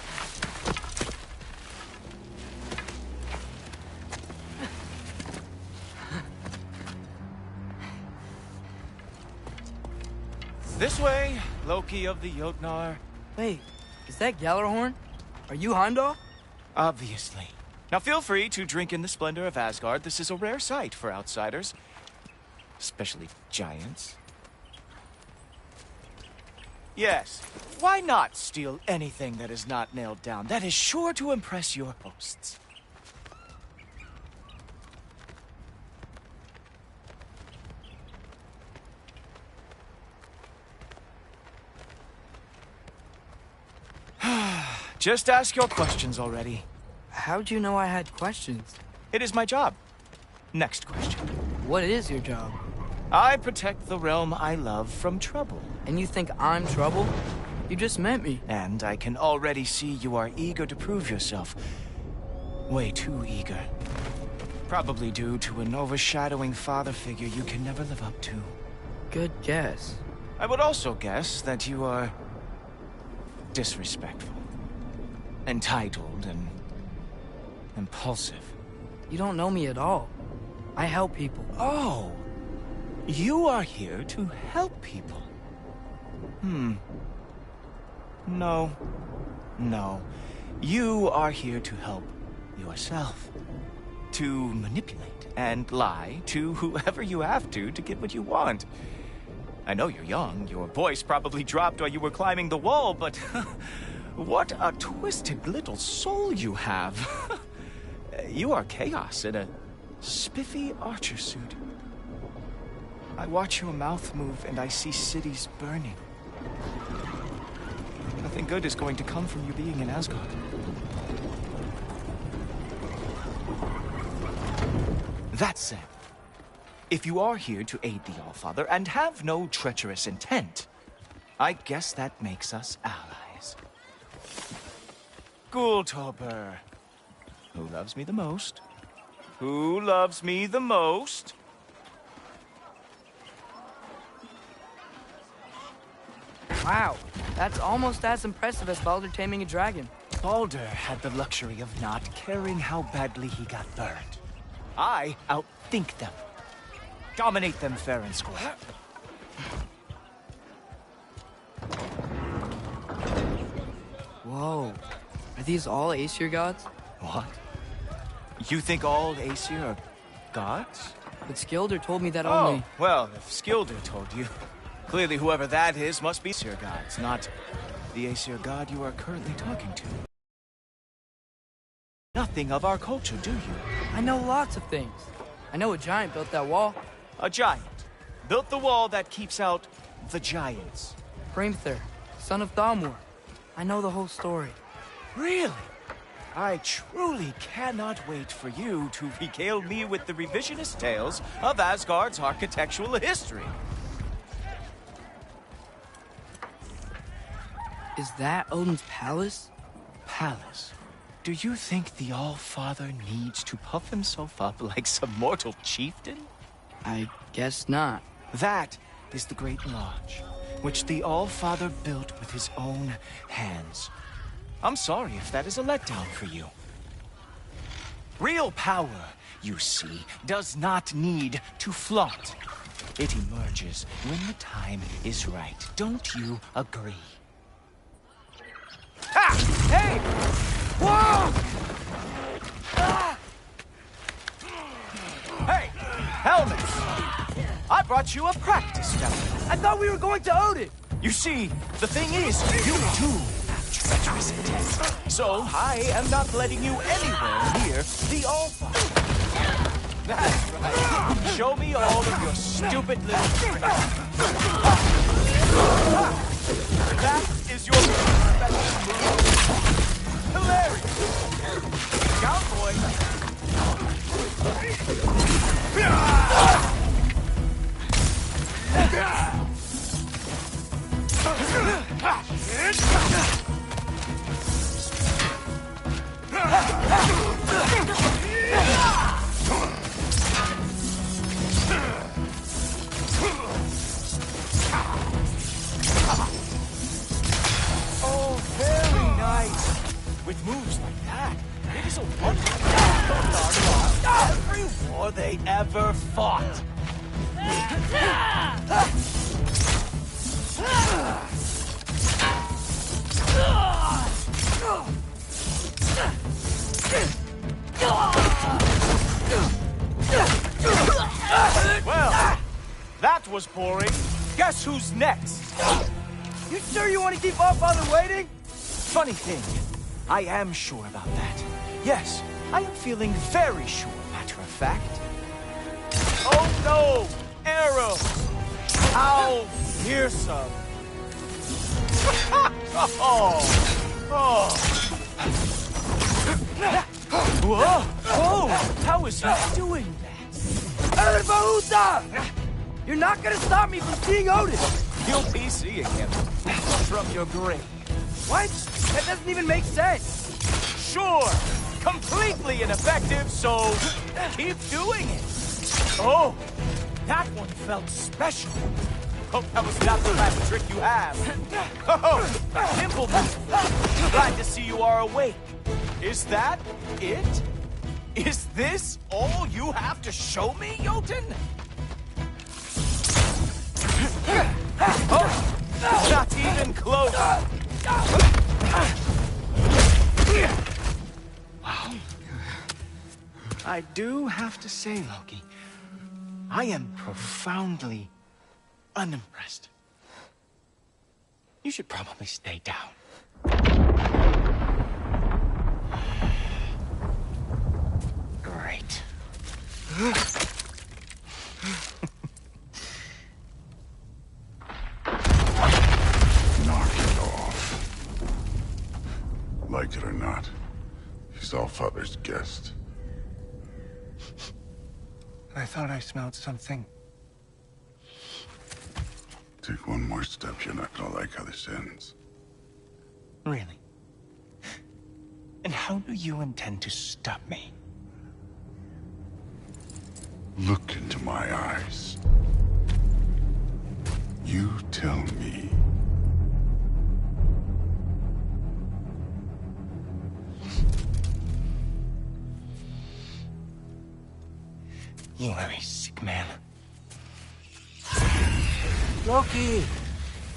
This way, Loki of the Jotnar. Wait, is that Gjallarhorn? Are you Heimdall? Obviously. Now feel free to drink in the splendor of Asgard. This is a rare sight for outsiders. Especially giants. Yes, why not steal anything that is not nailed down? That is sure to impress your hosts. Just ask your questions already. How'd you know I had questions? It is my job. Next question. What is your job? I protect the realm I love from trouble. And you think I'm trouble? You just met me. And I can already see you are eager to prove yourself. Way too eager. Probably due to an overshadowing father figure you can never live up to. Good guess. I would also guess that you are disrespectful, entitled, and impulsive. You don't know me at all. I help people. Oh, you are here to help people. No. You are here to help yourself. To manipulate and lie to whoever you have to get what you want. I know you're young. Your voice probably dropped while you were climbing the wall, but what a twisted little soul you have. You are chaos in a spiffy archer suit. I watch your mouth move and I see cities burning. Nothing good is going to come from you being in Asgard. That said, if you are here to aid the Allfather and have no treacherous intent, I guess that makes us allies. Gultober. Who loves me the most? Who loves me the most? Wow, that's almost as impressive as Baldur taming a dragon. Baldur had the luxury of not caring how badly he got burned. I outthink them. Dominate them fair and square. Whoa. Are these all Aesir gods? What? You think all Aesir are gods? But Skilder told me that only... Oh, well, if Skilder told you, clearly whoever that is must be Aesir gods, not the Aesir god you are currently talking to. Nothing of our culture, do you? I know lots of things. I know a giant built that wall. A giant built the wall that keeps out the giants. Hrimthur, son of Thamur. I know the whole story. Really? I truly cannot wait for you to regale me with the revisionist tales of Asgard's architectural history. Is that Odin's palace? Palace? Do you think the All-Father needs to puff himself up like some mortal chieftain? I guess not. That is the Great Lodge, which the All-Father built with his own hands. I'm sorry if that is a letdown for you. Real power, you see, does not need to flaunt. It emerges when the time is right. Don't you agree? Ha! Hey! Whoa! Ah! Hey! Helmets! I brought you a practice weapon. I thought we were going to Odin! You see, the thing is, you too have treacherous intent. So, I am not letting you anywhere near the All-Father. That's right. Show me all of your stupid little tricks. That is your special move. Hilarious. Cowboy. Oh, very nice. With moves like that, it is a wonderful every war they ever fought. Well, that was boring. Guess who's next? You sure you want to keep our father waiting? Funny thing, I am sure about that. Yes, I am feeling very sure, matter of fact. Oh no! Arrow! How fearsome! Whoa! Whoa! How is he doing that? You're not gonna stop me from seeing Odin! You'll be seeing him from your grave. What? That doesn't even make sense. Sure! completely ineffective, so keep doing it. Oh, that one felt special. Hope that was not the last trick you have. Oh, Pimple Move. Glad to see you are awake. Is that it? Is this all you have to show me, Jotun? Oh, not even close. Wow. I do have to say, Loki, I am profoundly unimpressed. You should probably stay down. Great. Knock it off. Like it or not, he's Allfather's guest. I thought I smelled something. Take one more step, you're not gonna like how this ends. Really? And how do you intend to stop me? Look into my eyes. You tell me. You are a sick man. Loki,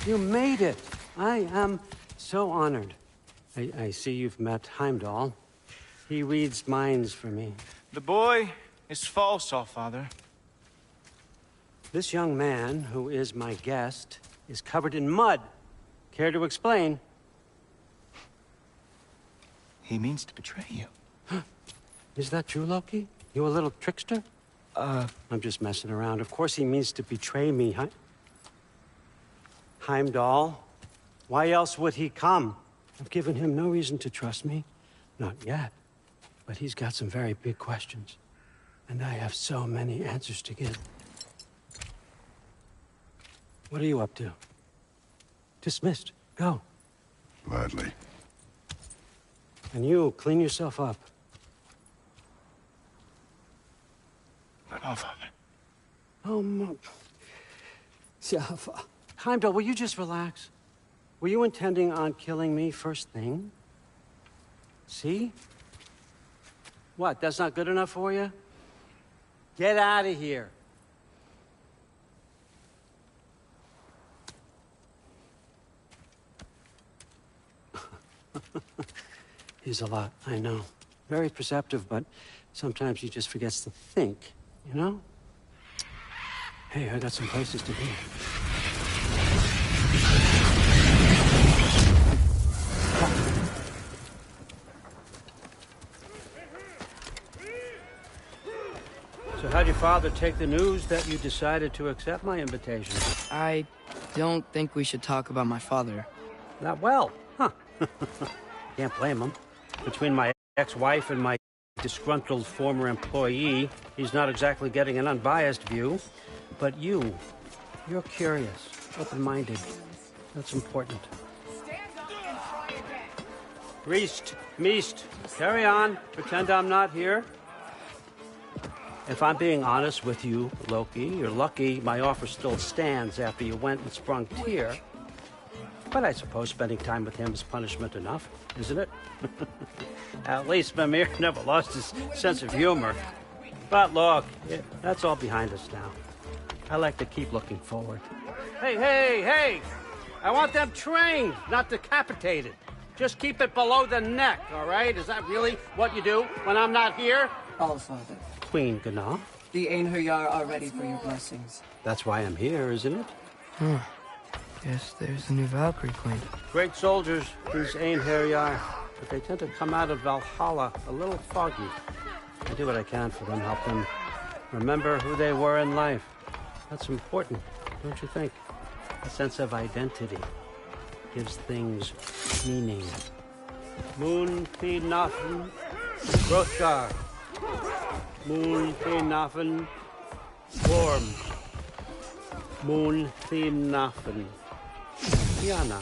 you made it. I am so honored. I see you've met Heimdall. He reads minds for me. The boy is false, Allfather. This young man, who is my guest, is covered in mud. Care to explain? He means to betray you. Is that true, Loki? You a little trickster? I'm just messing around. Of course he means to betray me, huh? Heimdall? Why else would he come? I've given him no reason to trust me. Not yet. But he's got some very big questions. And I have so many answers to give. What are you up to? Dismissed. Go. Gladly. And you, clean yourself up. But Allfather. Oh, my... Heimdall, will you just relax? Were you intending on killing me first thing? See? What, that's not good enough for you? Get out of here. He's a lot, I know. Very perceptive, but sometimes he just forgets to think, you know? Hey, I got some places to be. So how'd your father take the news that you decided to accept my invitation? I don't think we should talk about my father. Not well, huh? Can't blame him. Between my ex-wife and my disgruntled former employee, he's not exactly getting an unbiased view. But you're curious, open-minded. That's important. Meest, carry on. Pretend I'm not here. If I'm being honest with you, Loki, you're lucky my offer still stands after you went and sprung Tyr. But I suppose spending time with him is punishment enough, isn't it? At least Mimir never lost his sense of humor. But look, that's all behind us now. I like to keep looking forward. Hey! I want them trained, not decapitated. Just keep it below the neck, all right? Is that really what you do when I'm not here? Allfather. Queen Gná. The Einherjar are ready for your blessings. That's why I'm here, isn't it? Guess there's a new Valkyrie Queen. Great soldiers, these Einherjar, but they tend to come out of Valhalla a little foggy. I do what I can for them, help them remember who they were in life. That's important, don't you think? A sense of identity gives things meaning. Moon Nafen, Hrothgar. Moon Nafen, Worm. Moon Nafen, Diana.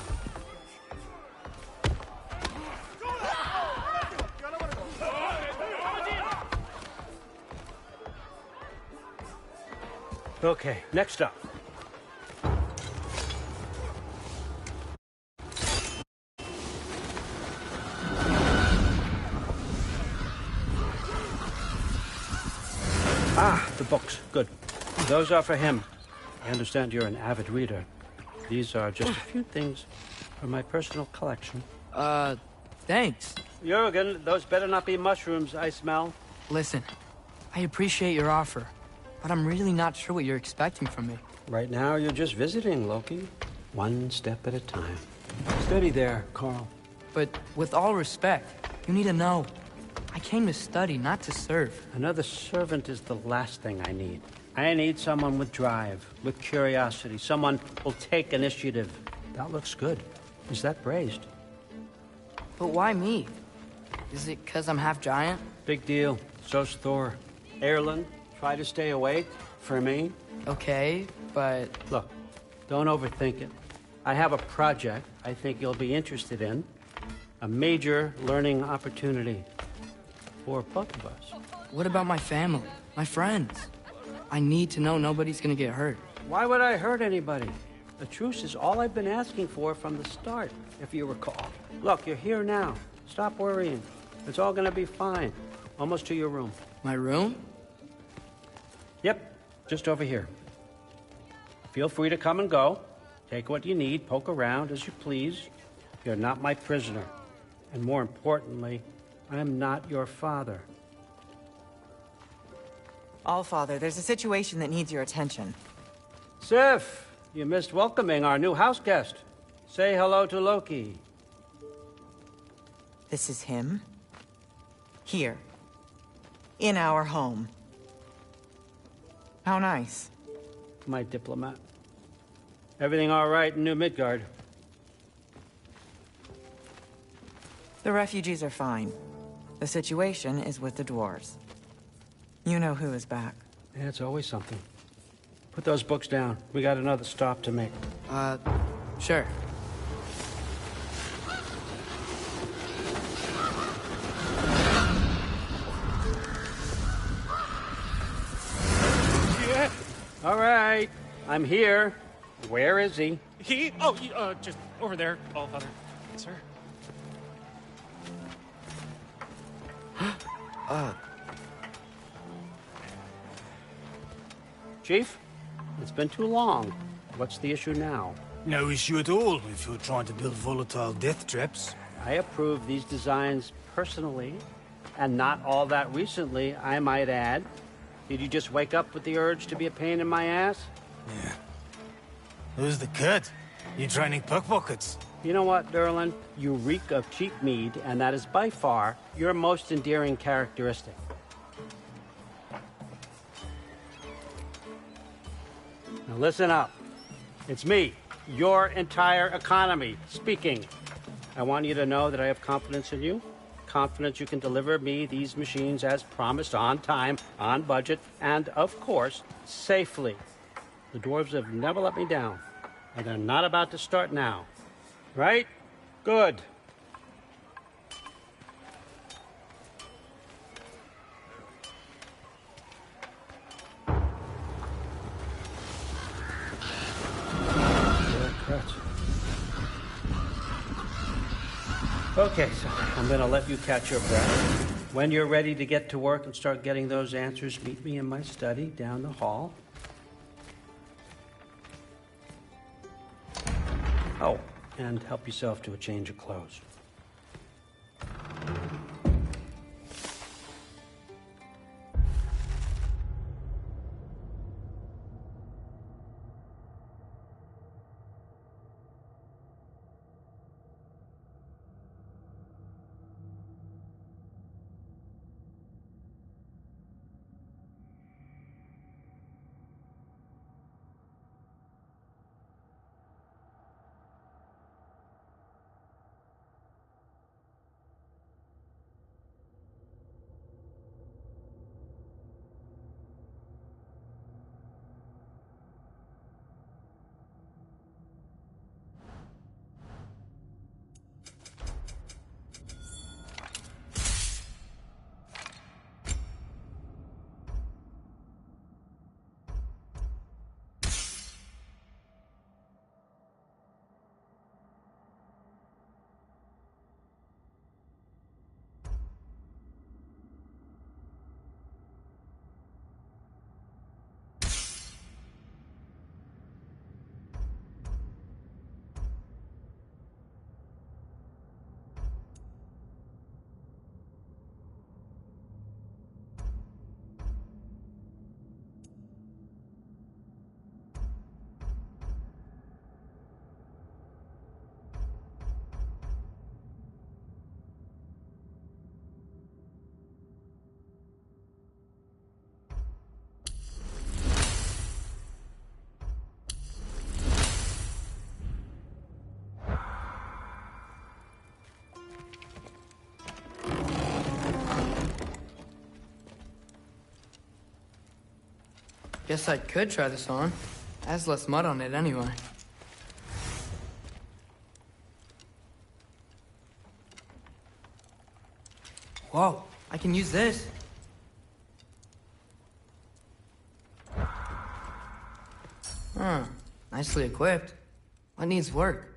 Okay, next up. Ah, the books. Good. Those are for him. I understand you're an avid reader. These are just a few things from my personal collection. Thanks. Jurgen, those better not be mushrooms I smell. Listen, I appreciate your offer, but I'm really not sure what you're expecting from me. Right now, you're just visiting, Loki. One step at a time. Steady there, Carl. But with all respect, you need to know, I came to study, not to serve. Another servant is the last thing I need. I need someone with drive, with curiosity, someone who'll take initiative. That looks good. Is that braised? But why me? Is it because I'm half giant? Big deal. So's Thor. Erlen, try to stay awake for me. Okay, but... Look, don't overthink it. I have a project I think you'll be interested in. A major learning opportunity for both of us. What about my family? My friends? I need to know nobody's gonna get hurt. Why would I hurt anybody? A truce is all I've been asking for from the start, if you recall. Look, you're here now. Stop worrying. It's all gonna be fine. Almost to your room. My room? Yep, just over here. Feel free to come and go. Take what you need, poke around as you please. You're not my prisoner. And more importantly, I'm not your father. Allfather, there's a situation that needs your attention. Sif, you missed welcoming our new house guest. Say hello to Loki. This is him. Here. In our home. How nice. My diplomat. Everything all right in New Midgard? The refugees are fine. The situation is with the dwarves. You know who is back. Yeah, it's always something. Put those books down. We got another stop to make. Sure. Yeah. All right. I'm here. Where is he? Just over there, Allfather. Sir. Chief, it's been too long. What's the issue now? No issue at all if you're trying to build volatile death traps. I approve these designs personally, and not all that recently, I might add. Did you just wake up with the urge to be a pain in my ass? Yeah. Who's the cut? You training pickpockets? You know what, Derlin? You reek of cheap mead, and that is by far your most endearing characteristic. Now listen up. It's me, your entire economy, speaking. I want you to know that I have confidence in you. Confidence you can deliver me these machines as promised, on time, on budget, and, of course, safely. The dwarves have never let me down, and they're not about to start now. Right? Good. Okay, so I'm going to let you catch your breath. When you're ready to get to work and start getting those answers, meet me in my study down the hall. Oh, and help yourself to a change of clothes. Guess I could try this on. Has less mud on it anyway. Whoa, I can use this. Huh, nicely equipped. What needs work?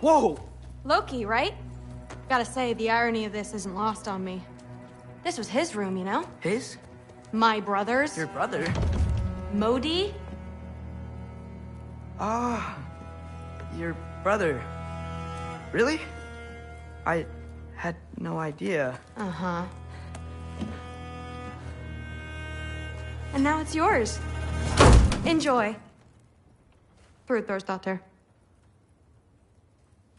Whoa! Loki, right? Gotta say, the irony of this isn't lost on me. This was his room, you know? His? My brother's. Your brother? Modi? Ah, your brother. Really? I had no idea. Uh-huh. And now it's yours. Enjoy. Daughter.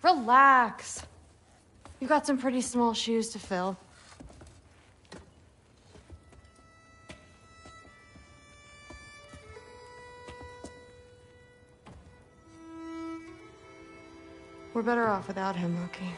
Relax. You've got some pretty small shoes to fill. We're better off without him, Loki.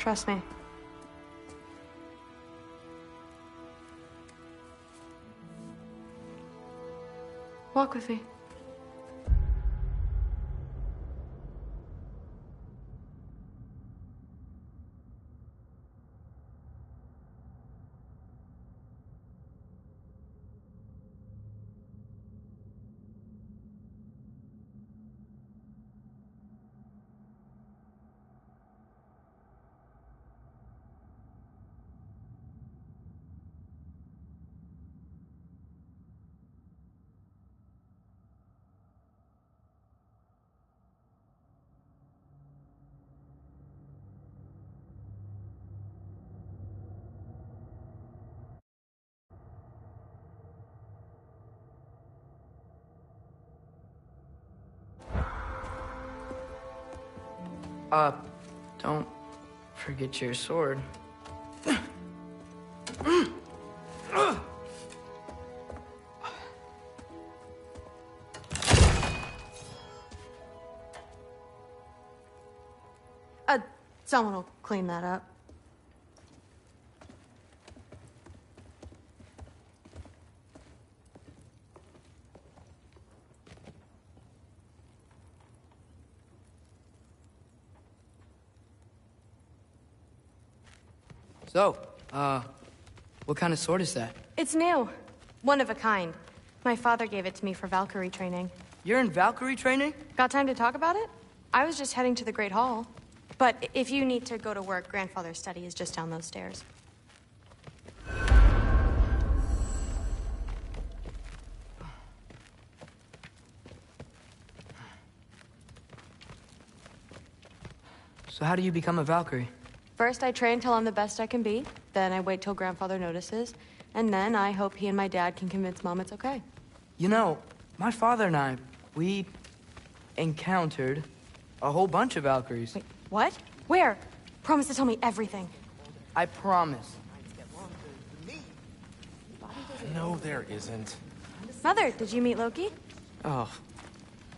Trust me. Walk with me. Don't forget your sword. Someone will clean that up. So, what kind of sword is that? It's new. One of a kind. My father gave it to me for Valkyrie training. You're in Valkyrie training? Got time to talk about it? I was just heading to the Great Hall. But if you need to go to work, Grandfather's study is just down those stairs. So how do you become a Valkyrie? First, I train till I'm the best I can be. Then I wait till Grandfather notices. And then I hope he and my dad can convince Mom it's okay. You know, my father and I, we encountered a whole bunch of Valkyries. Wait, what? Where? Promise to tell me everything. I promise. No, there isn't. Mother, did you meet Loki? Oh,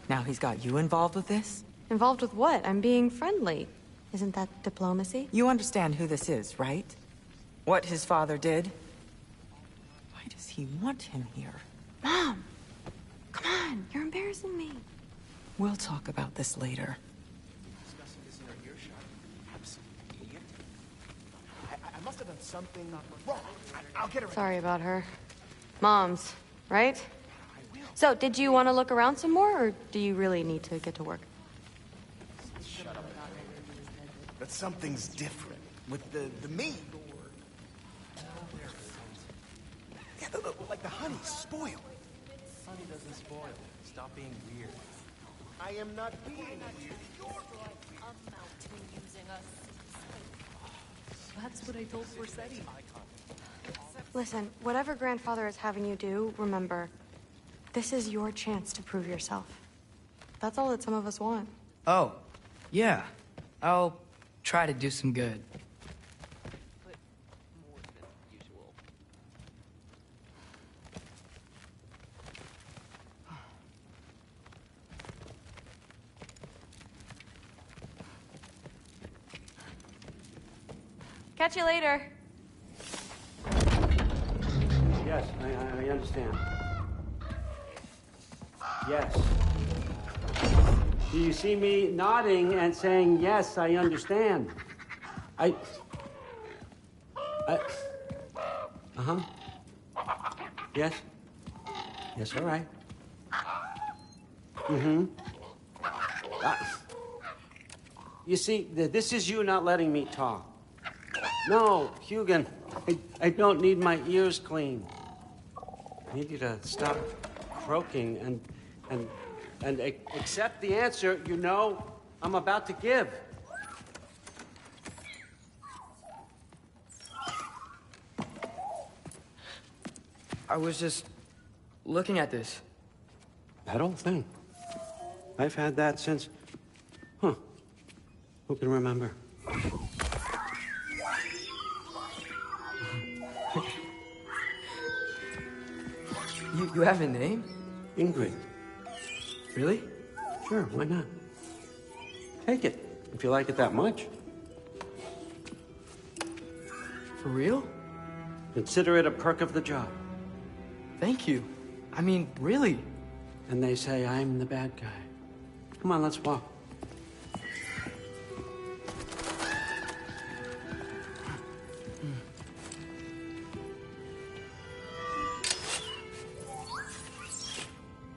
now he's got you involved with this? Involved with what? I'm being friendly. Isn't that diplomacy? You understand who this is, right? What his father did? Why does he want him here? Mom! Come on, you're embarrassing me. We'll talk about this later. Discussing this in our earshot. Absolute idiot. I must have done something wrong. I'll get her. Sorry about her. Mom's, right? So, did you want to look around some more, or do you really need to get to work? Shut up. But something's different with the meat. Yeah, like the honey spoiled. Honey doesn't spoil. Stop being weird. I am not being weird. That's what I told Forsetti. Listen, whatever Grandfather is having you do, remember, this is your chance to prove yourself. That's all that some of us want. Oh, yeah. I'll try to do some good. Catch you later. Yes, I understand. Yes. Do you see me nodding and saying, yes, I understand? Uh-huh. Yes? Yes, all right. Mm-hmm. You see, this is you not letting me talk. No, Hugin, I don't need my ears cleaned. I need you to stop croaking and accept the answer you know I'm about to give. I was just looking at this. That old thing. I've had that since... Huh. Who can remember? You have a name? Ingrid. Really? Sure, why not? Take it, if you like it that much. For real? Consider it a perk of the job. Thank you. I mean, really. And they say I'm the bad guy. Come on, let's walk.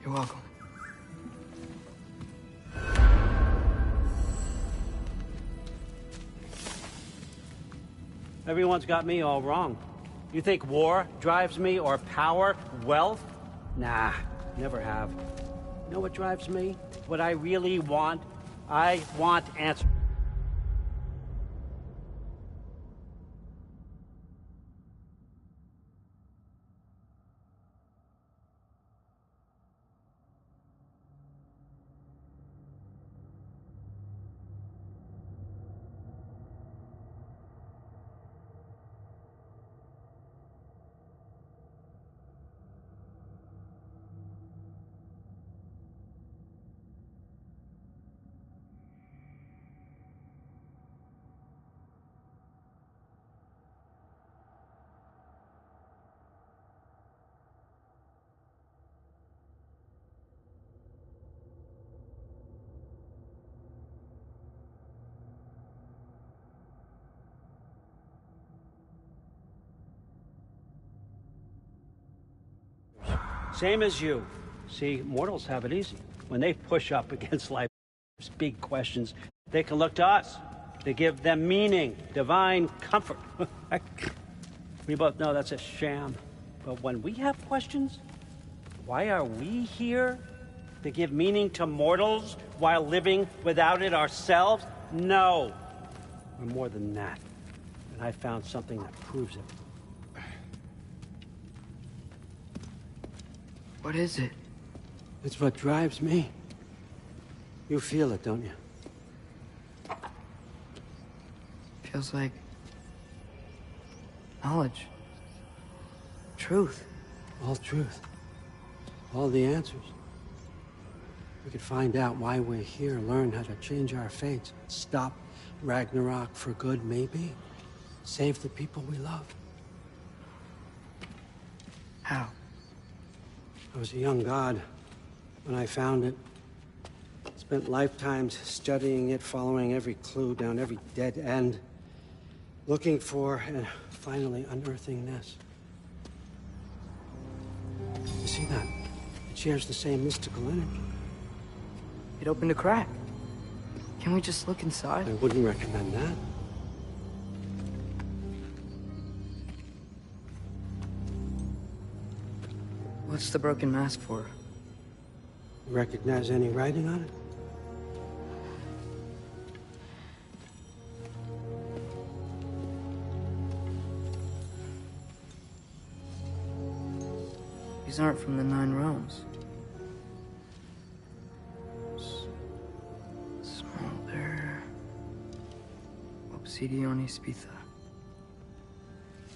You're welcome. Everyone's got me all wrong. You think war drives me, or power, wealth? Nah, never have. You know what drives me? What I really want? I want answers. Same as you. See, mortals have it easy. When they push up against life's big questions, they can look to us. They give them meaning, divine comfort. We both know that's a sham. But when we have questions, why are we here? To give meaning to mortals while living without it ourselves? No. We're more than that. And I found something that proves it. What is it? It's what drives me. You feel it, don't you? Feels like knowledge. Truth. All truth. All the answers. We could find out why we're here, learn how to change our fates, stop Ragnarök for good, maybe. Save the people we love. How? I was a young god when I found it. Spent lifetimes studying it, following every clue down every dead end, looking for and finally unearthing this. You see that? It shares the same mystical energy. It opened a crack. Can we just look inside? I wouldn't recommend that. What's the broken mask for? You recognize any writing on it? These aren't from the Nine Realms. Smolder... Obsidione Spitha.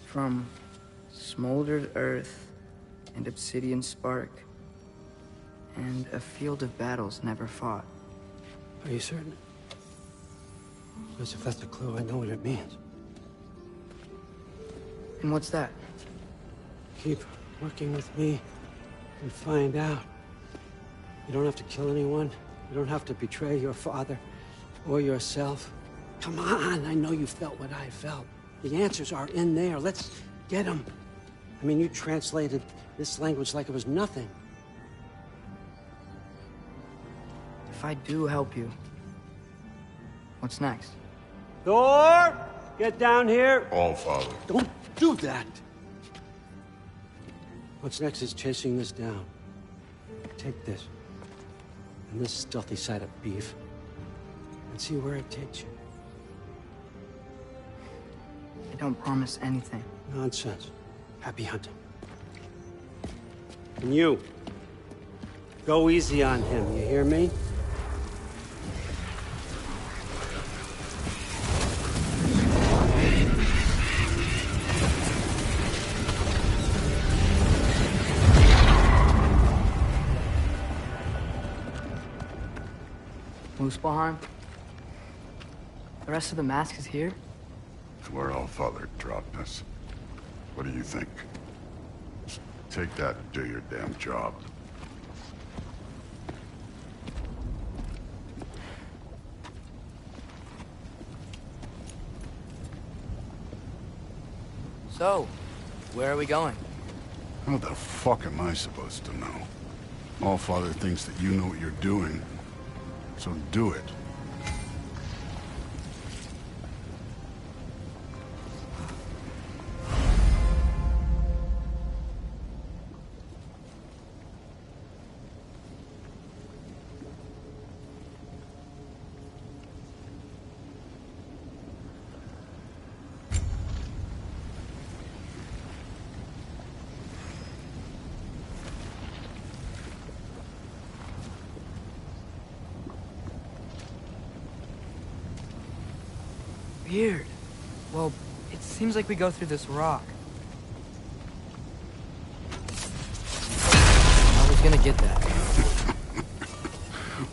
From smoldered earth and obsidian spark, and a field of battles never fought. Are you certain? Because if that's a clue, I know what it means. And what's that? Keep working with me and find out. You don't have to kill anyone. You don't have to betray your father or yourself. Come on, I know you felt what I felt. The answers are in there. Let's get them. I mean, you translated this language like it was nothing. If I do help you, what's next? Thor! Get down here! All Father. Don't do that! What's next is chasing this down. Take this, and this stealthy side of beef, and see where it takes you. I don't promise anything. Nonsense. Happy hunting. And you, go easy on him, you hear me? Muspelheim? The rest of the mask is here? where Allfather dropped us. What do you think? Just take that and do your damn job. So, where are we going? How the fuck am I supposed to know? Allfather thinks that you know what you're doing, so do it. Weird. Well, it seems like we go through this rock. I was gonna get that.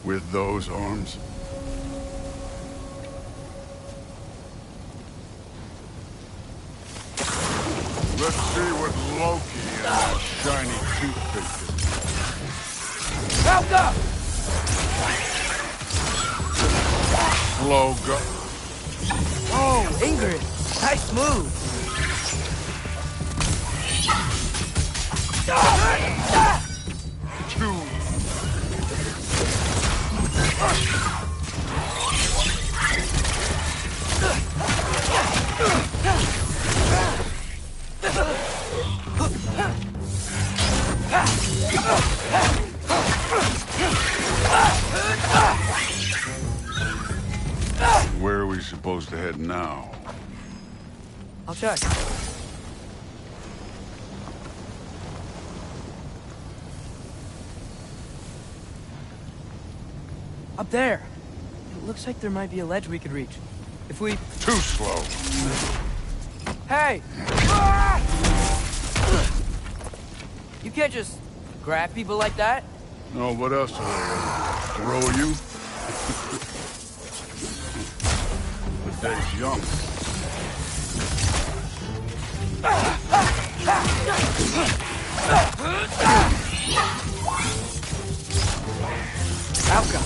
With those arms? Let's see what Loki and that shiny toothpick is. Helga! Slow go. Oh, Ingrid! Nice move! Where are we supposed to head now? I'll check. Up there! It looks like there might be a ledge we could reach. If we... Too slow. Hey! You can't just grab people like that. No, what else are they gonna throw you? The day's young. Outcome.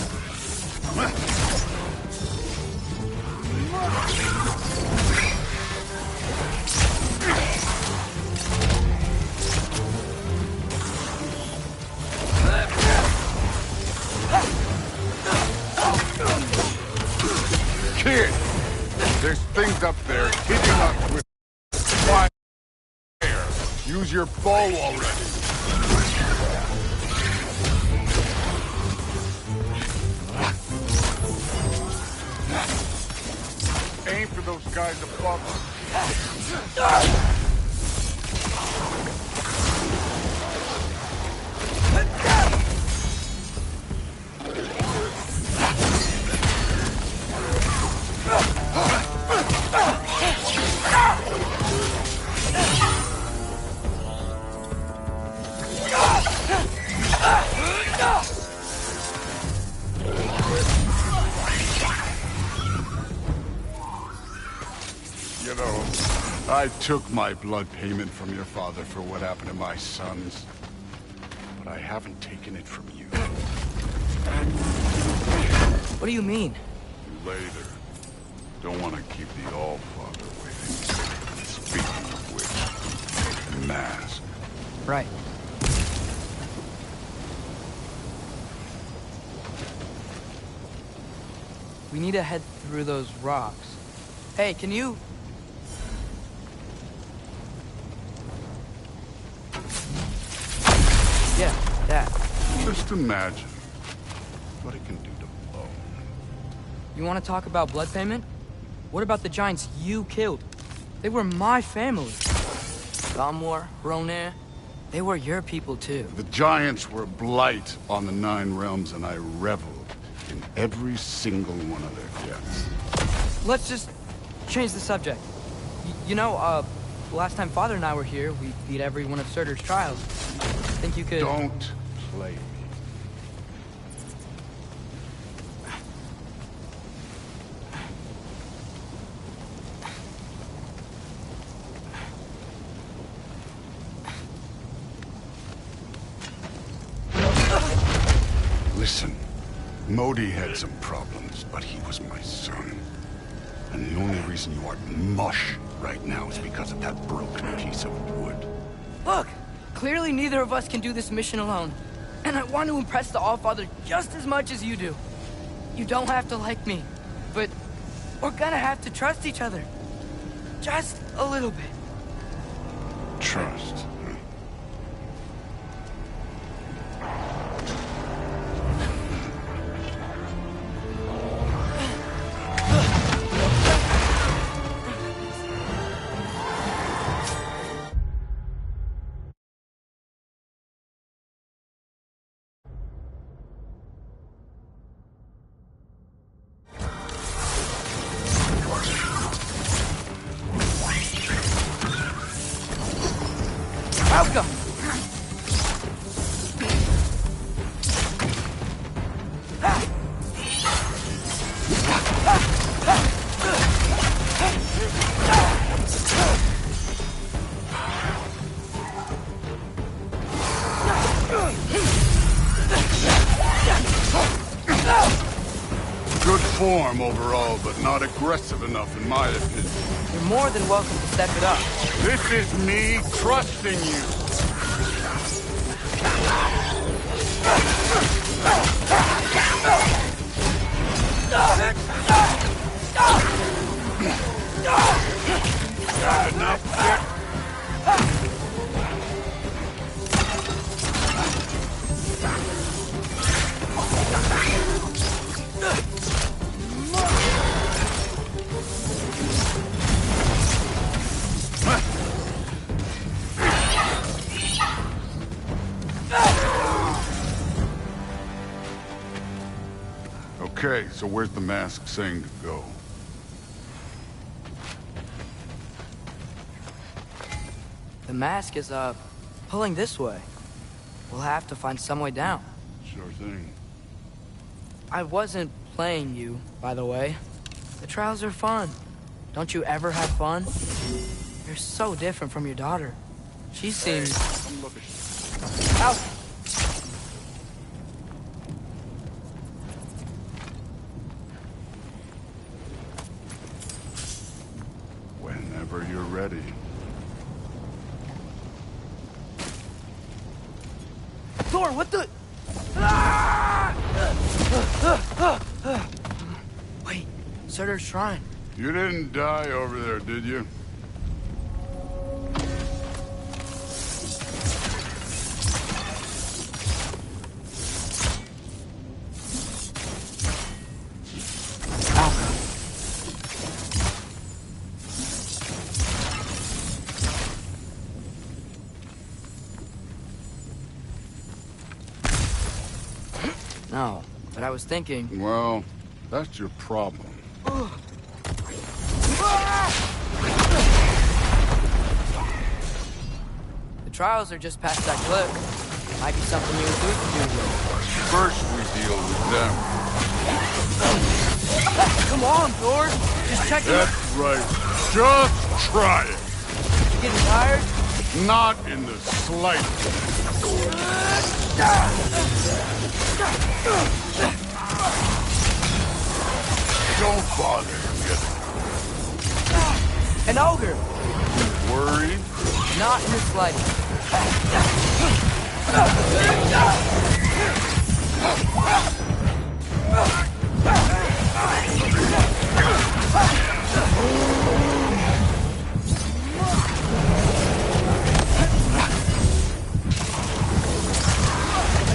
Kid! There's things up there hitting us with fire. Use your bow already. Aim for those guys above us. You know, I took my blood payment from your father for what happened to my sons, but I haven't taken it from you. What do you mean? Later. Don't want to keep the All-Father waiting. Speaking of which, mask. Right. We need to head through those rocks. Hey, can you... Yeah, that. Just imagine what it can do to bone. You want to talk about blood payment? What about the giants you killed? They were my family. Gamor, Ronir, they were your people too. The giants were a blight on the Nine Realms, and I reveled in every single one of their deaths. Let's just change the subject. You know, last time Father and I were here, we beat every one of Surtur's trials. Think you could... Don't play me. Modi had some problems, but he was my son. And the only reason you are mush right now is because of that broken piece of wood. Look! Clearly neither of us can do this mission alone. And I want to impress the Allfather just as much as you do. You don't have to like me, but we're gonna have to trust each other. Just a little bit. Trust. Welcome! Good form overall, but not aggressive enough in my opinion. You're more than welcome to step it up. This is me trusting you. Got enough yet? Okay, so where's the mask saying to go? The mask is, pulling this way. We'll have to find some way down. Sure thing. I wasn't playing you, by the way. The trials are fun. Don't you ever have fun? You're so different from your daughter. She seems... Out! Whenever you're ready. Thor, what the... Wait, Surtur's shrine. You didn't die over there, did you? No, but I was thinking... Well, that's your problem. The trials are just past that cliff. Might be something you and Duke can do. First we deal with them. Come on, Thor! Just check it out. That's right. Just try it. Getting tired? Not in the slightest. Don't bother yet. An ogre! Worried? Not in the slightest.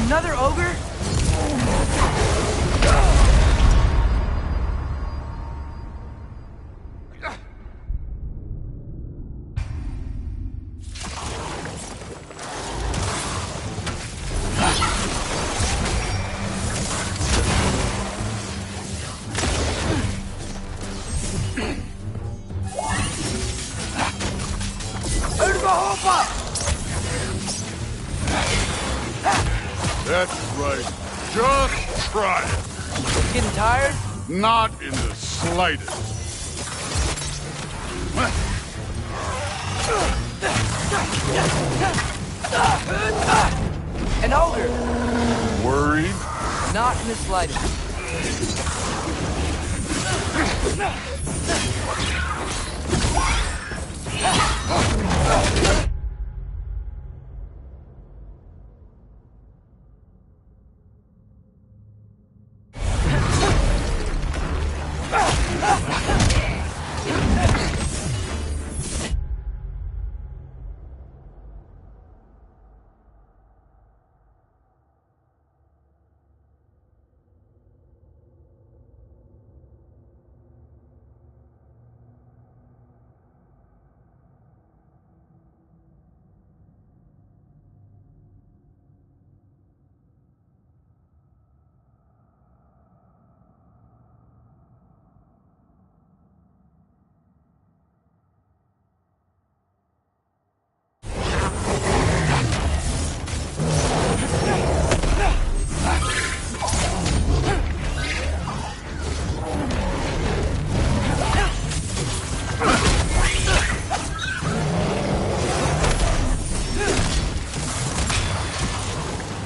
Another ogre? That's right. Just try it. Getting tired? Not in the slightest. An ogre! Worried? Not in the slightest.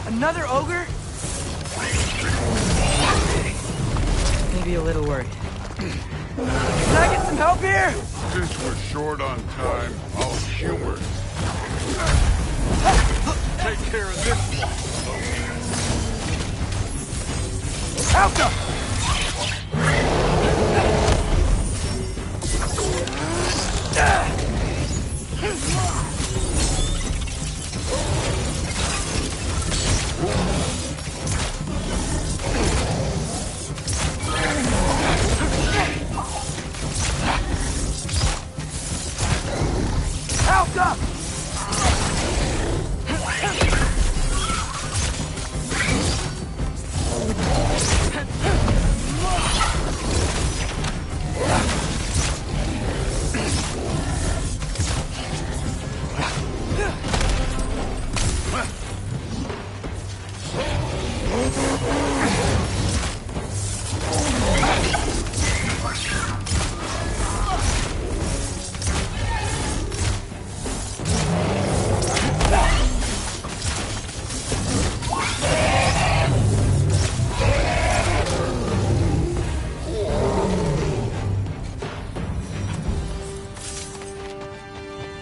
Another ogre? Maybe a little worried. Can I get some help here? Since we're short on time, I'll humor it. Take care of this one.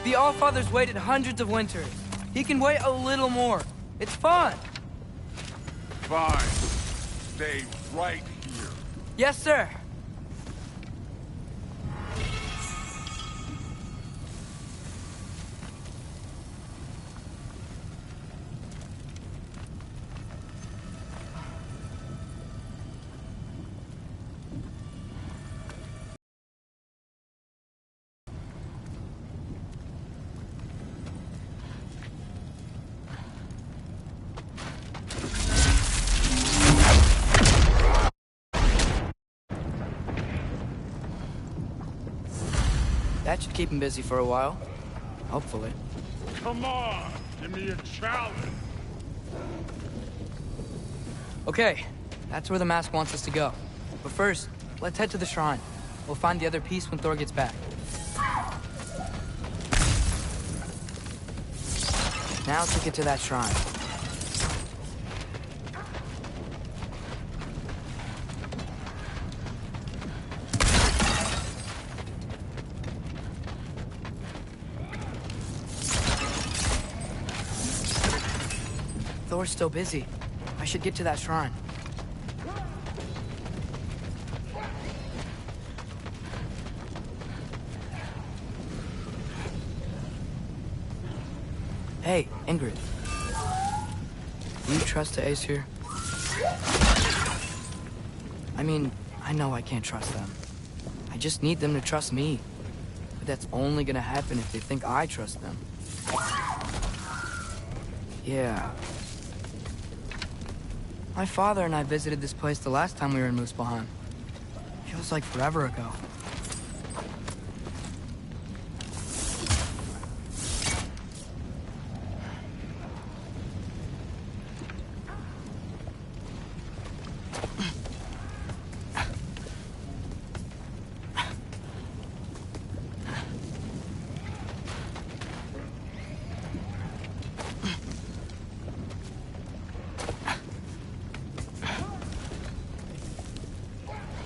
The Allfather's waited hundreds of winters. He can wait a little more. It's fun. Fine. Stay right here. Yes, sir. That should keep him busy for a while. Hopefully. Come on! Give me a challenge! Okay, that's where the mask wants us to go. But first, let's head to the shrine. We'll find the other piece when Thor gets back. Now to get to that shrine. Thor's still busy. I should get to that shrine. Hey, Ingrid. Do you trust the Aesir? I mean, I know I can't trust them. I just need them to trust me. But that's only gonna happen if they think I trust them. Yeah. My father and I visited this place the last time we were in Muspelheim. Feels like forever ago.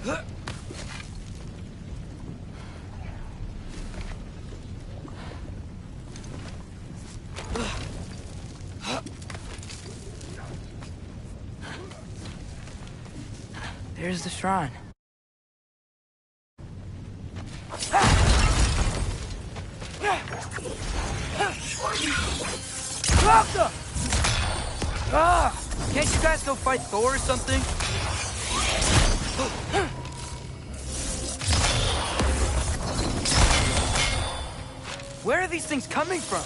There's the shrine. Can't you guys go fight Thor or something? Where are these things coming from?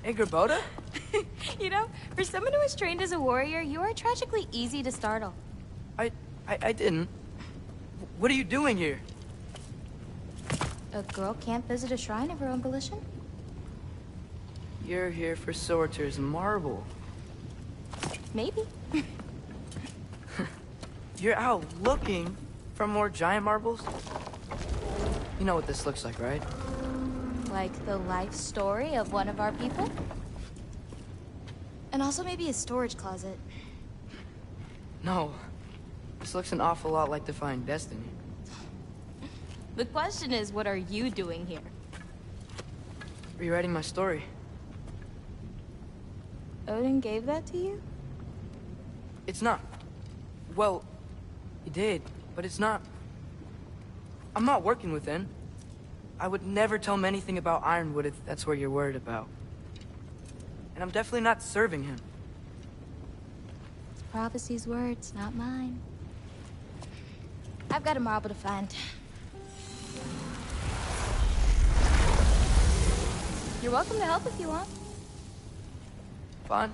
Hey, Gerboda? You know, for someone who was trained as a warrior, you are tragically easy to startle. I didn't. What are you doing here? A girl can't visit a shrine of her own volition? You're here for Sorcerer's Marble. Maybe. You're out looking for more giant marbles? You know what this looks like, right? Like the life story of one of our people? And also maybe a storage closet. No. This looks an awful lot like Defying Destiny. The question is, what are you doing here? Rewriting my story. Odin gave that to you? It's not. Well, he did, but it's not. I'm not working with him. I would never tell him anything about Ironwood if that's what you're worried about. And I'm definitely not serving him. It's prophecy's words, not mine. I've got a marble to find. You're welcome to help if you want. Fine.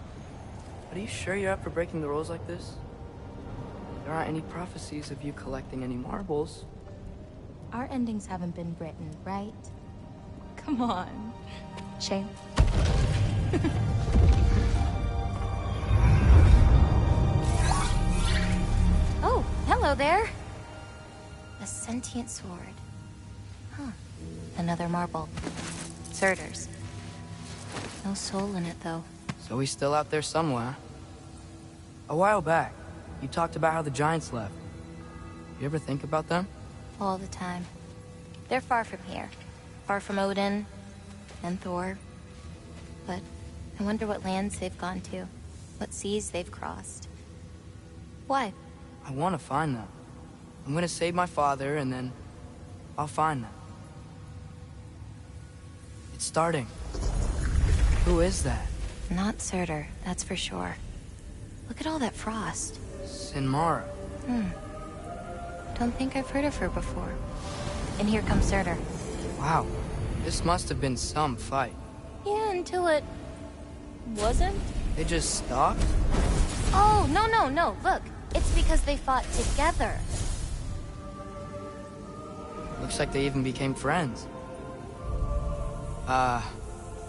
But are you sure you're up for breaking the rules like this? There aren't any prophecies of you collecting any marbles. Our endings haven't been written, right? Come on. Shame. Oh, hello there. A sentient sword. Huh. Another marble. Surtur's. No soul in it, though. So he's still out there somewhere. A while back, you talked about how the giants left. You ever think about them? All the time. They're far from here. Far from Odin and Thor. But I wonder what lands they've gone to. What seas they've crossed. Why? I want to find them. I'm gonna save my father, and then I'll find them. It's starting. Who is that? Not Surtur, that's for sure. Look at all that frost. Sinmara. Don't think I've heard of her before. And here comes Surtur. Wow. This must have been some fight. Yeah, until it... wasn't? They just stopped? Oh, no. Look, it's because they fought together. Looks like they even became friends.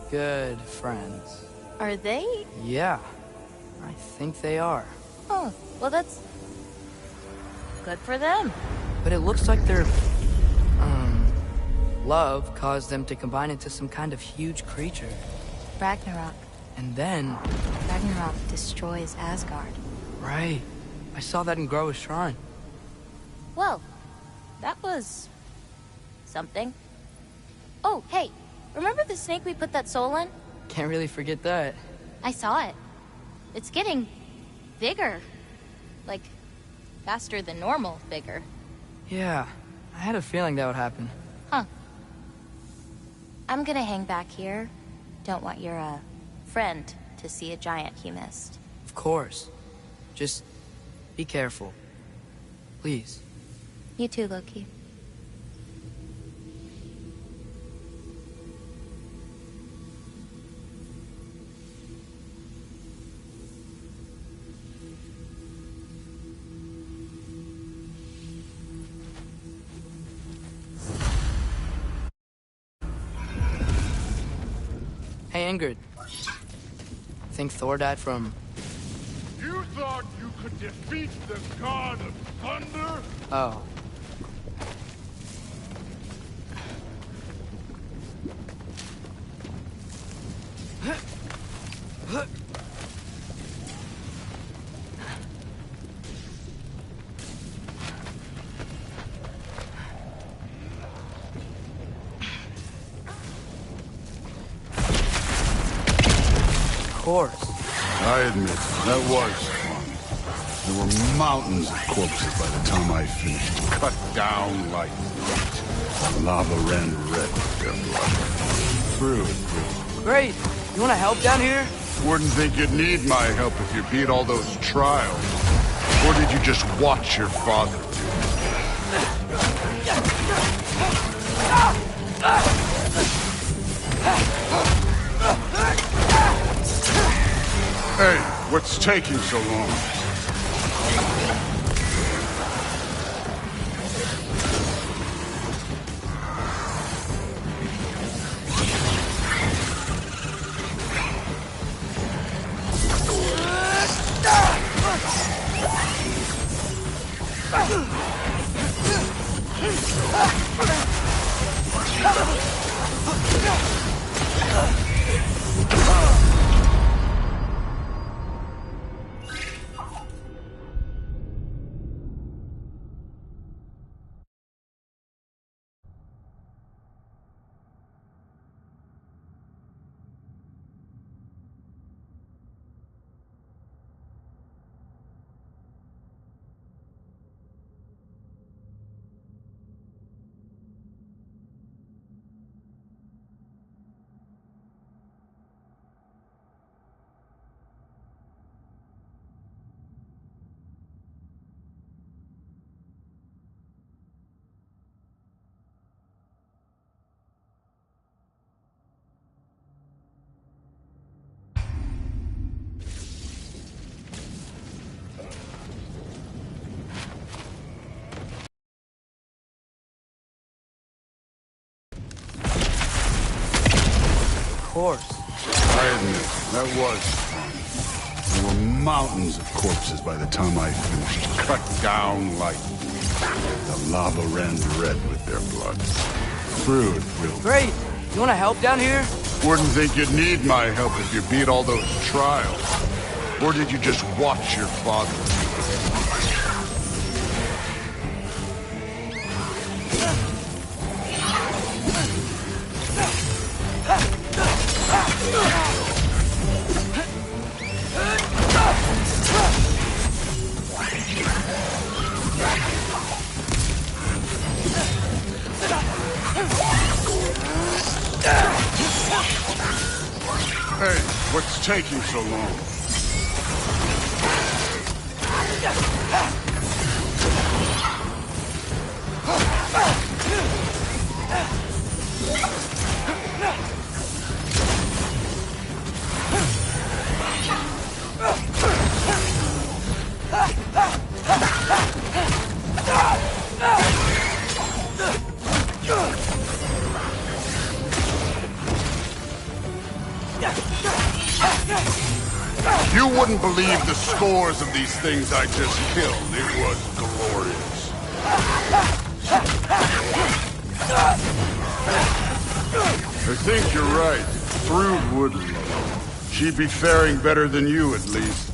Good friends. Are they? Yeah, I think they are. Oh, well that's... good for them. But it looks like their... love caused them to combine into some kind of huge creature. Ragnarok. And then... Ragnarok destroys Asgard. Right. I saw that in Groa's shrine. Well, that was... something. Oh, hey, remember the snake we put that soul in? Can't really forget that. I saw it. It's getting... bigger. Like, faster than normal bigger. Yeah, I had a feeling that would happen. Huh. I'm gonna hang back here. Don't want your, friend to see a giant he missed. Of course. Just be careful. Please. You too, Loki. angered. Think Thor died from... You thought you could defeat the god of thunder? Oh. Of course. I admit, that was fun. There were mountains of corpses by the time I finished. Cut down like meat. Lava ran red with their blood. Through and through. Great. You want to help down here? Wouldn't think you'd need my help if you beat all those trials. Or did you just watch your father do Hey, what's taking so long? Of course. I admit, that was fun. There were mountains of corpses by the time I finished. Cut down like meat. The lava ran red with their blood. Through and through. Great. You want to help down here? Wouldn't think you'd need my help if you beat all those trials. Or did you just watch your father? Hey, what's taking so long? You wouldn't believe the scores of these things I just killed. It was glorious. I think you're right. Thrud wouldn't. She'd be faring better than you, at least.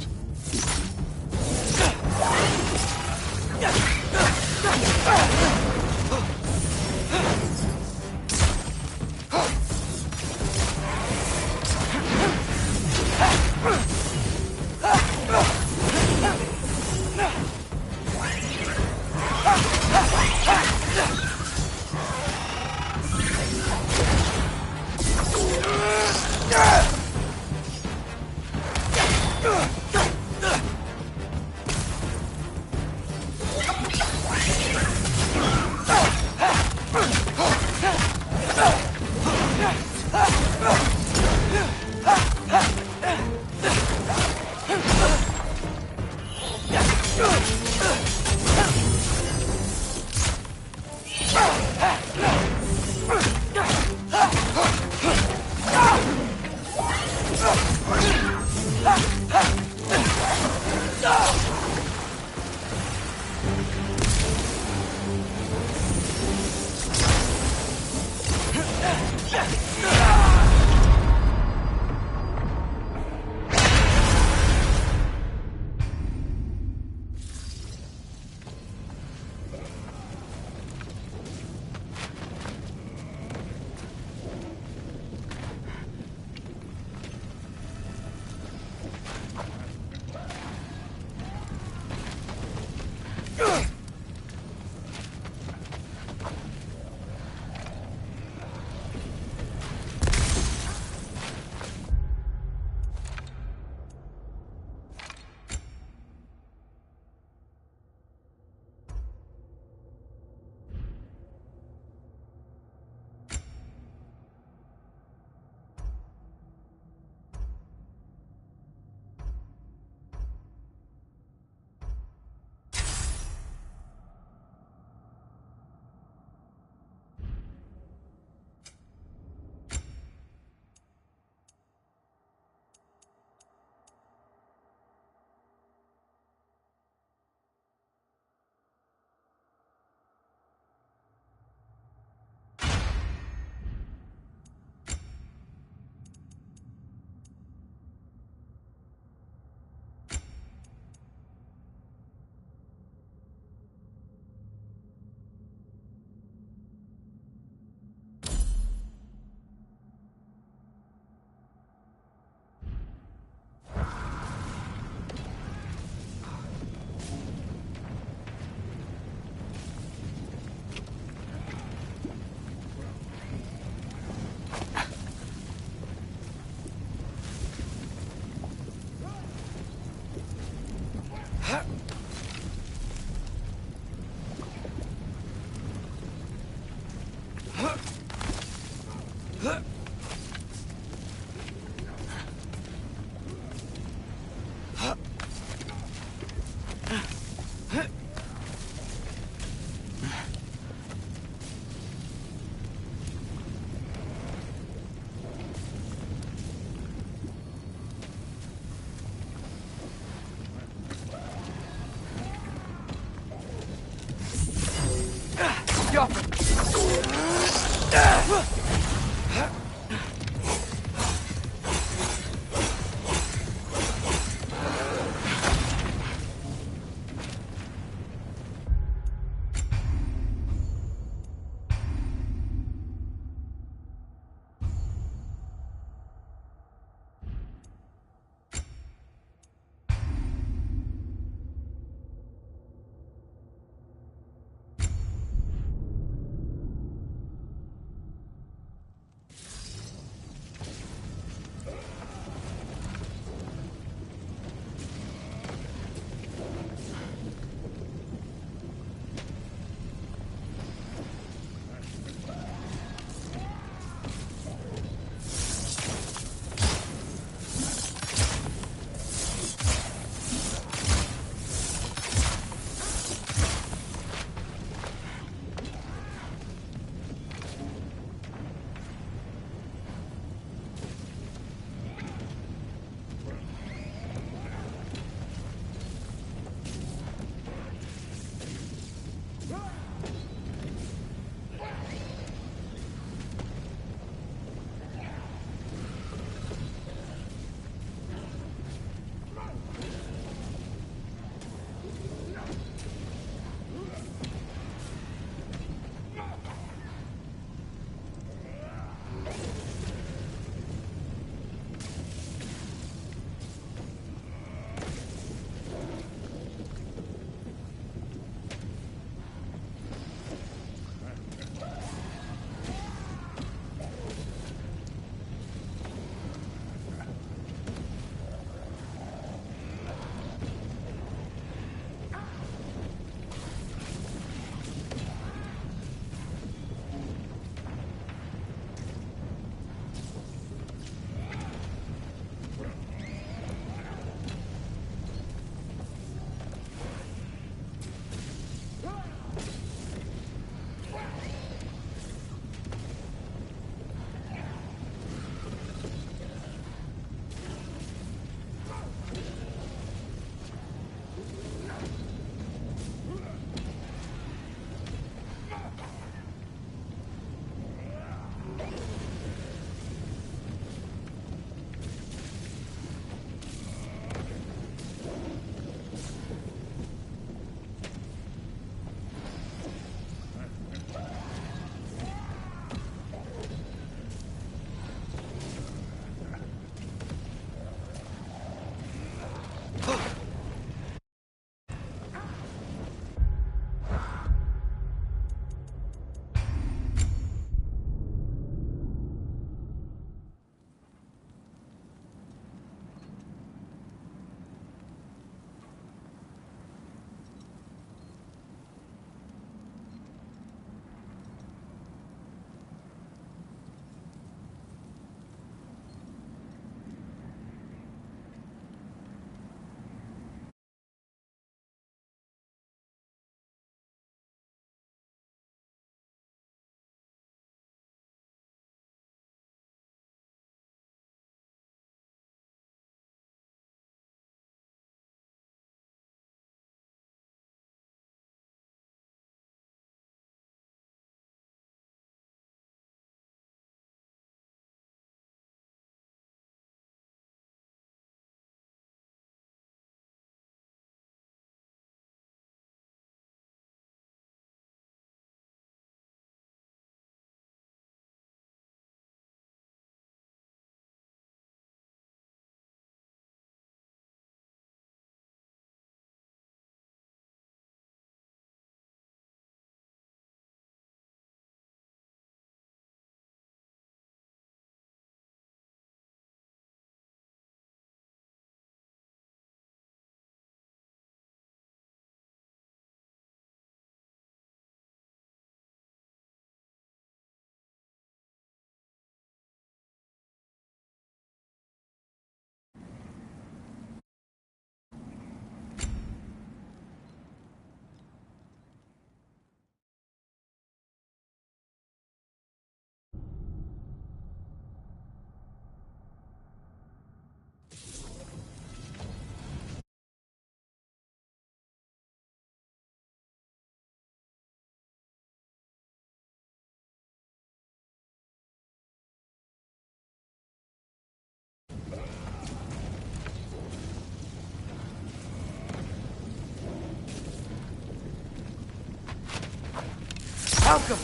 Malcolm!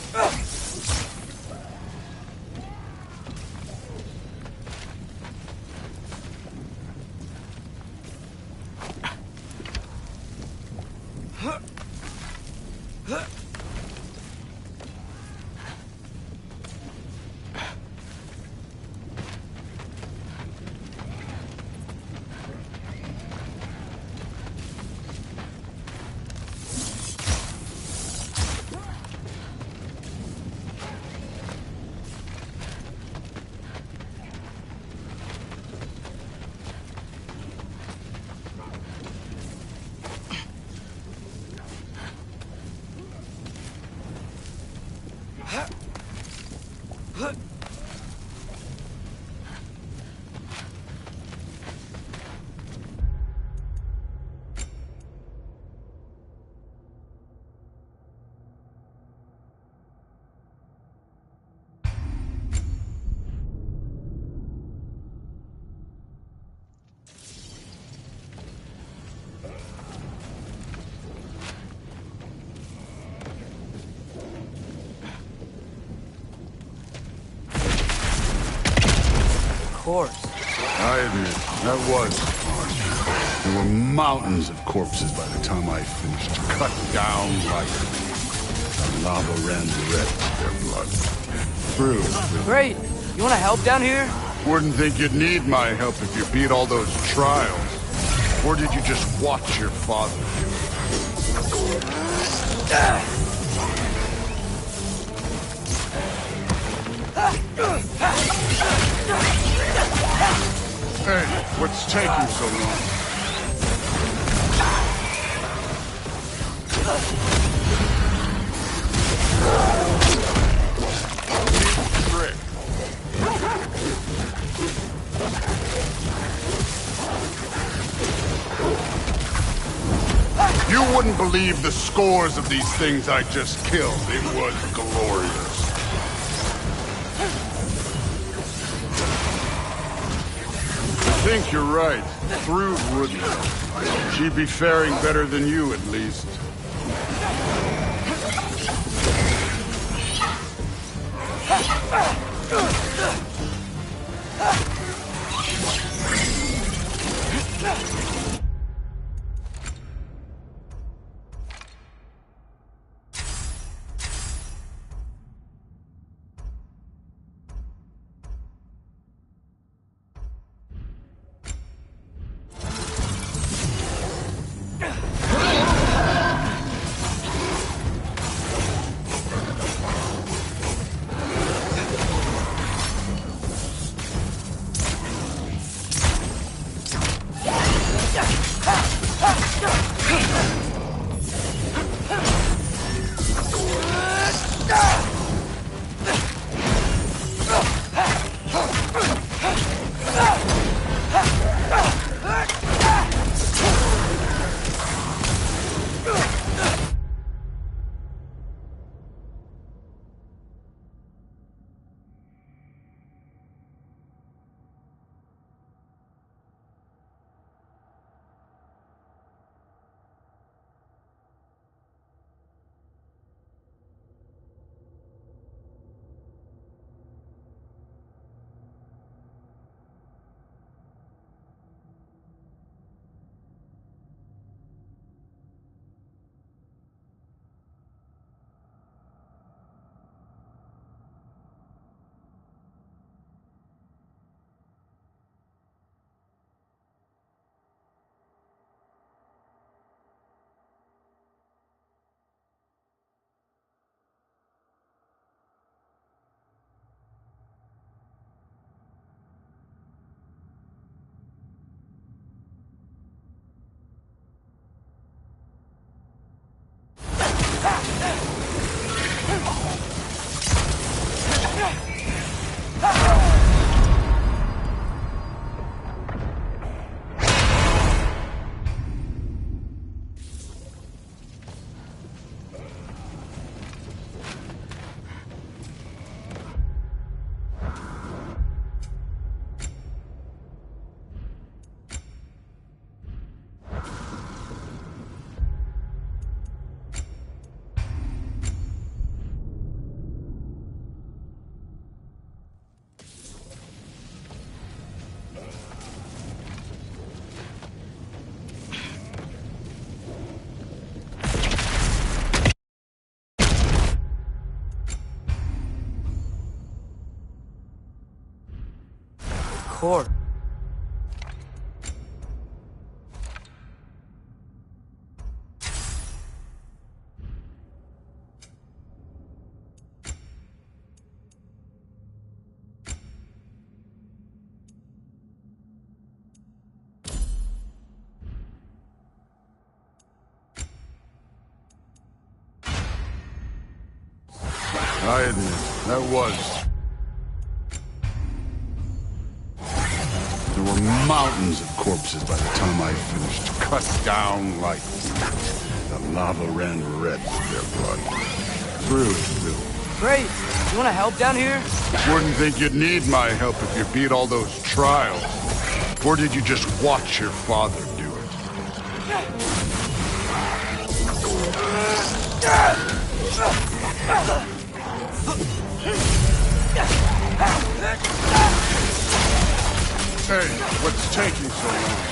Corpse. I admit, that was fun. There were mountains of corpses by the time I finished. Cut down like lava ran red with their blood. True. Great. You want to help down here? Wouldn't think you'd need my help if you beat all those trials. Or did you just watch your father do it? Hey, what's taking so long? Trick. You wouldn't believe the scores of these things I just killed. It was glorious. I think you're right. Through wouldn't. She'd be faring better than you, at least. core. I admit, that was... There were mountains of corpses by the time I finished, cut down like wheat. The lava ran red with their blood. Through. Great! You wanna help down here? Wouldn't think you'd need my help if you beat all those trials. Or did you just watch your father do it? Hey, what's taking so long?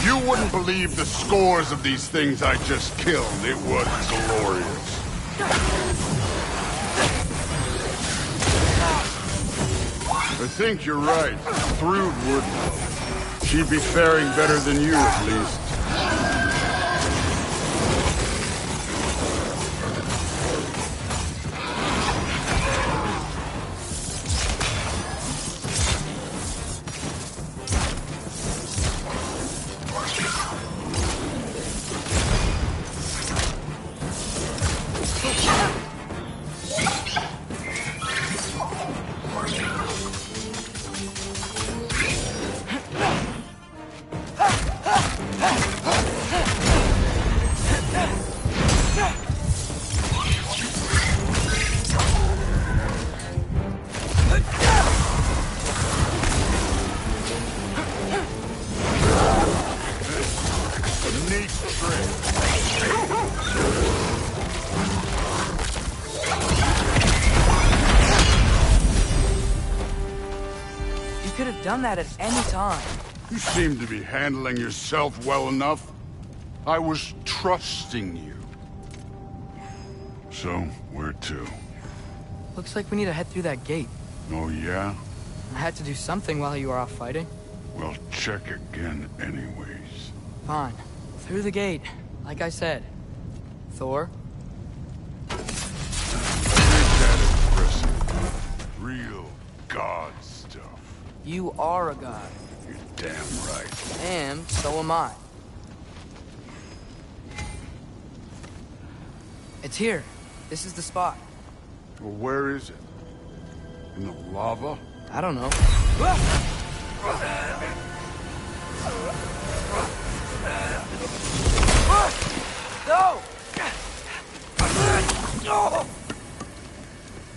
You wouldn't believe the scores of these things I just killed. It was glorious. I think you're right. Thrud would know. She'd be faring better than you, at least. Done that at any time. You seem to be handling yourself well enough. I was trusting you. So, where to? Looks like we need to head through that gate. Oh, yeah? I had to do something while you were off fighting. Well, check again anyways. Fine. Through the gate, like I said. Thor? Ain't that impressive? Real god stuff. You are a god. You're damn right. And so am I. It's here. This is the spot. Well, where is it? In the lava? I don't know. No!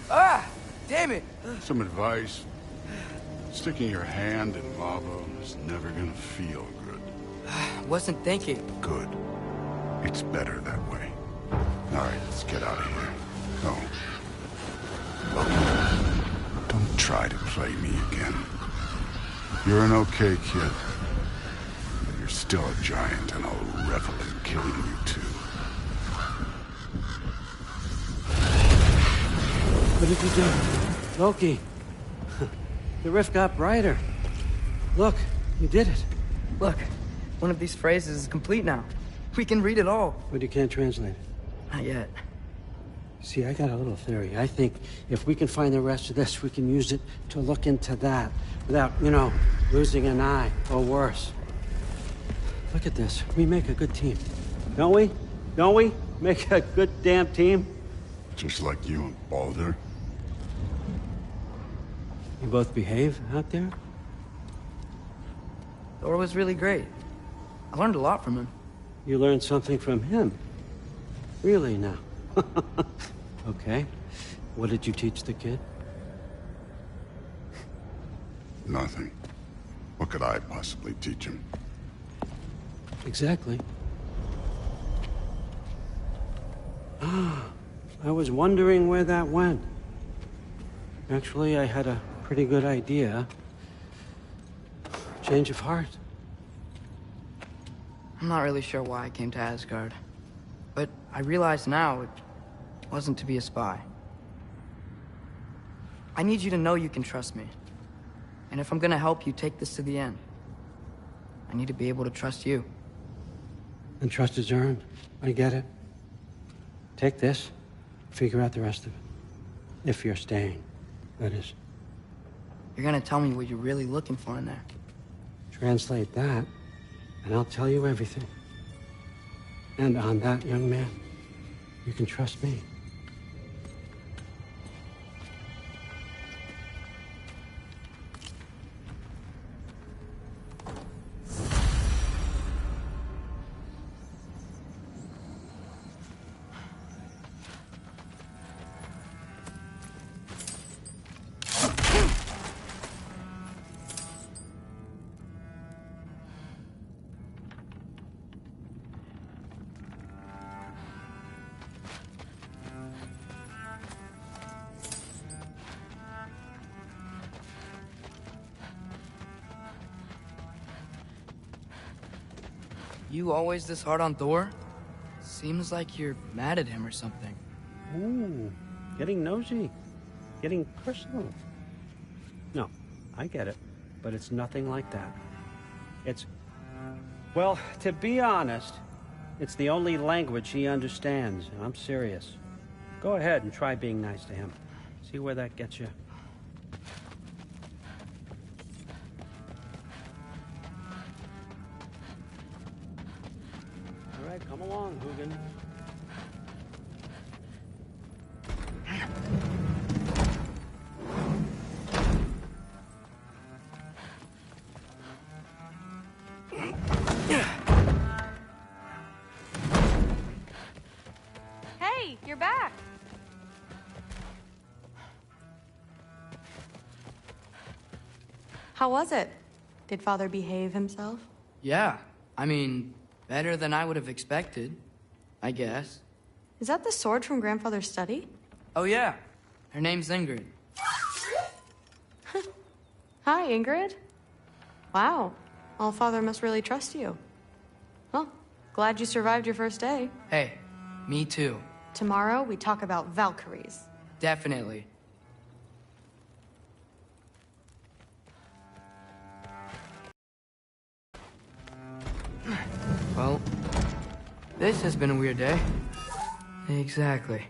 Ah! Damn it! Some advice. Sticking your hand in lava is never gonna feel good. Wasn't thinking. Good. It's better that way. All right, let's get out of here. Go. Look, don't try to play me again. You're an okay kid. But you're still a giant, and I'll revel in killing you too. What did you do? Loki. The rift got brighter. Look, you did it. Look, one of these phrases is complete now. We can read it all. But you can't translate it. Not yet. See, I got a little theory. I think if we can find the rest of this, we can use it to look into that without, you know, losing an eye or worse. Look at this. We make a good team. Don't we? Don't we? Make a good damn team? Just like you and Baldur. You both behave out there? Thor was really great. I learned a lot from him. You learned something from him? Really now? Okay. What did you teach the kid? Nothing. What could I possibly teach him? Exactly. I was wondering where that went. Actually, I had a pretty good idea. Change of heart. I'm not really sure why I came to Asgard. But I realize now it wasn't to be a spy. I need you to know you can trust me. And if I'm gonna help you take this to the end, I need to be able to trust you. And trust is earned. I get it. Take this, figure out the rest of it. If you're staying, that is. You're gonna tell me what you're really looking for in there. Translate that, and I'll tell you everything. And on that, young man, you can trust me. You always this hard on Thor? Seems like you're mad at him or something. Ooh, getting nosy. Getting personal. No, I get it. But it's nothing like that. It's... Well, to be honest, it's the only language he understands, and I'm serious. Go ahead and try being nice to him. See where that gets you. All right, come along, Hugin. Hey, you're back. How was it? Did Father behave himself? Yeah, I mean, better than I would have expected, I guess. Is that the sword from Grandfather's study? Oh yeah, her name's Ingrid. Hi, Ingrid. Wow, Allfather must really trust you. Well, glad you survived your first day. Hey, me too. Tomorrow, we talk about Valkyries. Definitely. Well, this has been a weird day. Exactly.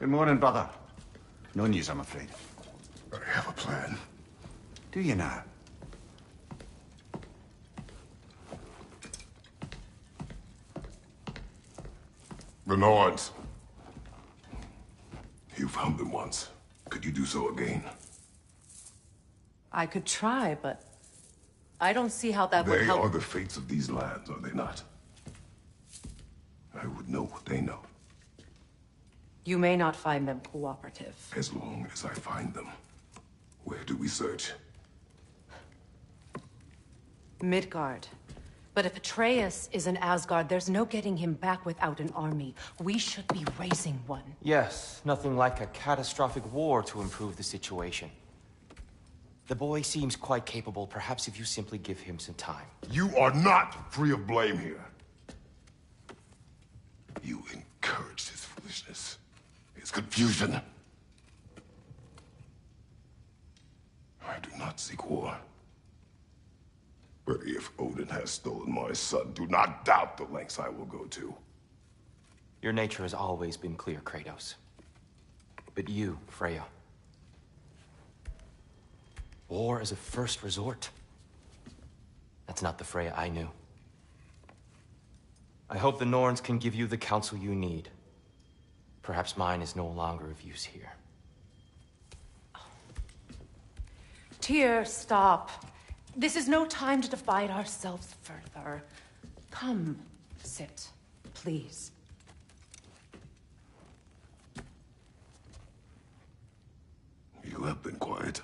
Good morning, brother. No news, I'm afraid. I have a plan. Do you now? The Nords. You found them once. Could you do so again? I could try, but I don't see how that would They help. are the fates of these lands, are they not? I would know what they know. You may not find them cooperative. As long as I find them. Where do we search? Midgard. But if Atreus is in Asgard, there's no getting him back without an army. We should be raising one. Yes, nothing like a catastrophic war to improve the situation. The boy seems quite capable. Perhaps if you simply give him some time. You are not free of blame here. You encouraged his foolishness, his confusion. I do not seek war. But if Odin has stolen my son, do not doubt the lengths I will go to. Your nature has always been clear, Kratos. But you, Freya. War is a first resort. That's not the Freya I knew. I hope the Norns can give you the counsel you need. Perhaps mine is no longer of use here. Tyr, stop. This is no time to divide ourselves further. Come, sit, please. You have been quiet.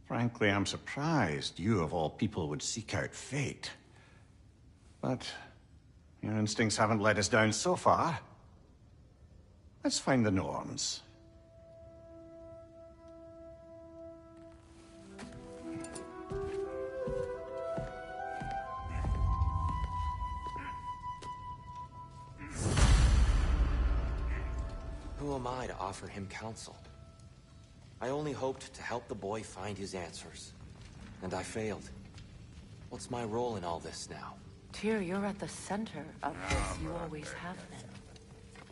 Frankly, I'm surprised you, of all people, would seek out fate. But your instincts haven't let us down so far. Let's find the Norns. Who am I to offer him counsel? I only hoped to help the boy find his answers. And I failed. What's my role in all this now? Tyr, you're at the center of this. You always have been.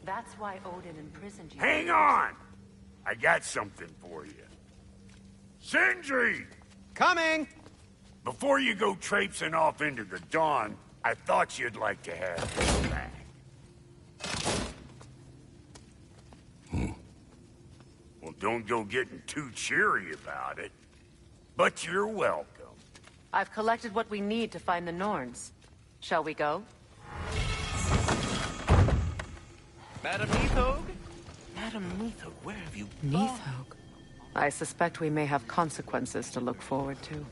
That's why Odin imprisoned you. Hang on! I got something for you. Sindri! Coming! Before you go traipsing off into the dawn, I thought you'd like to have this back. Well, don't go getting too cheery about it. But you're welcome. I've collected what we need to find the Norns. Shall we go? Madam Neathog? Madam Neathog, where have you gone? Neathog? I suspect we may have consequences to look forward to.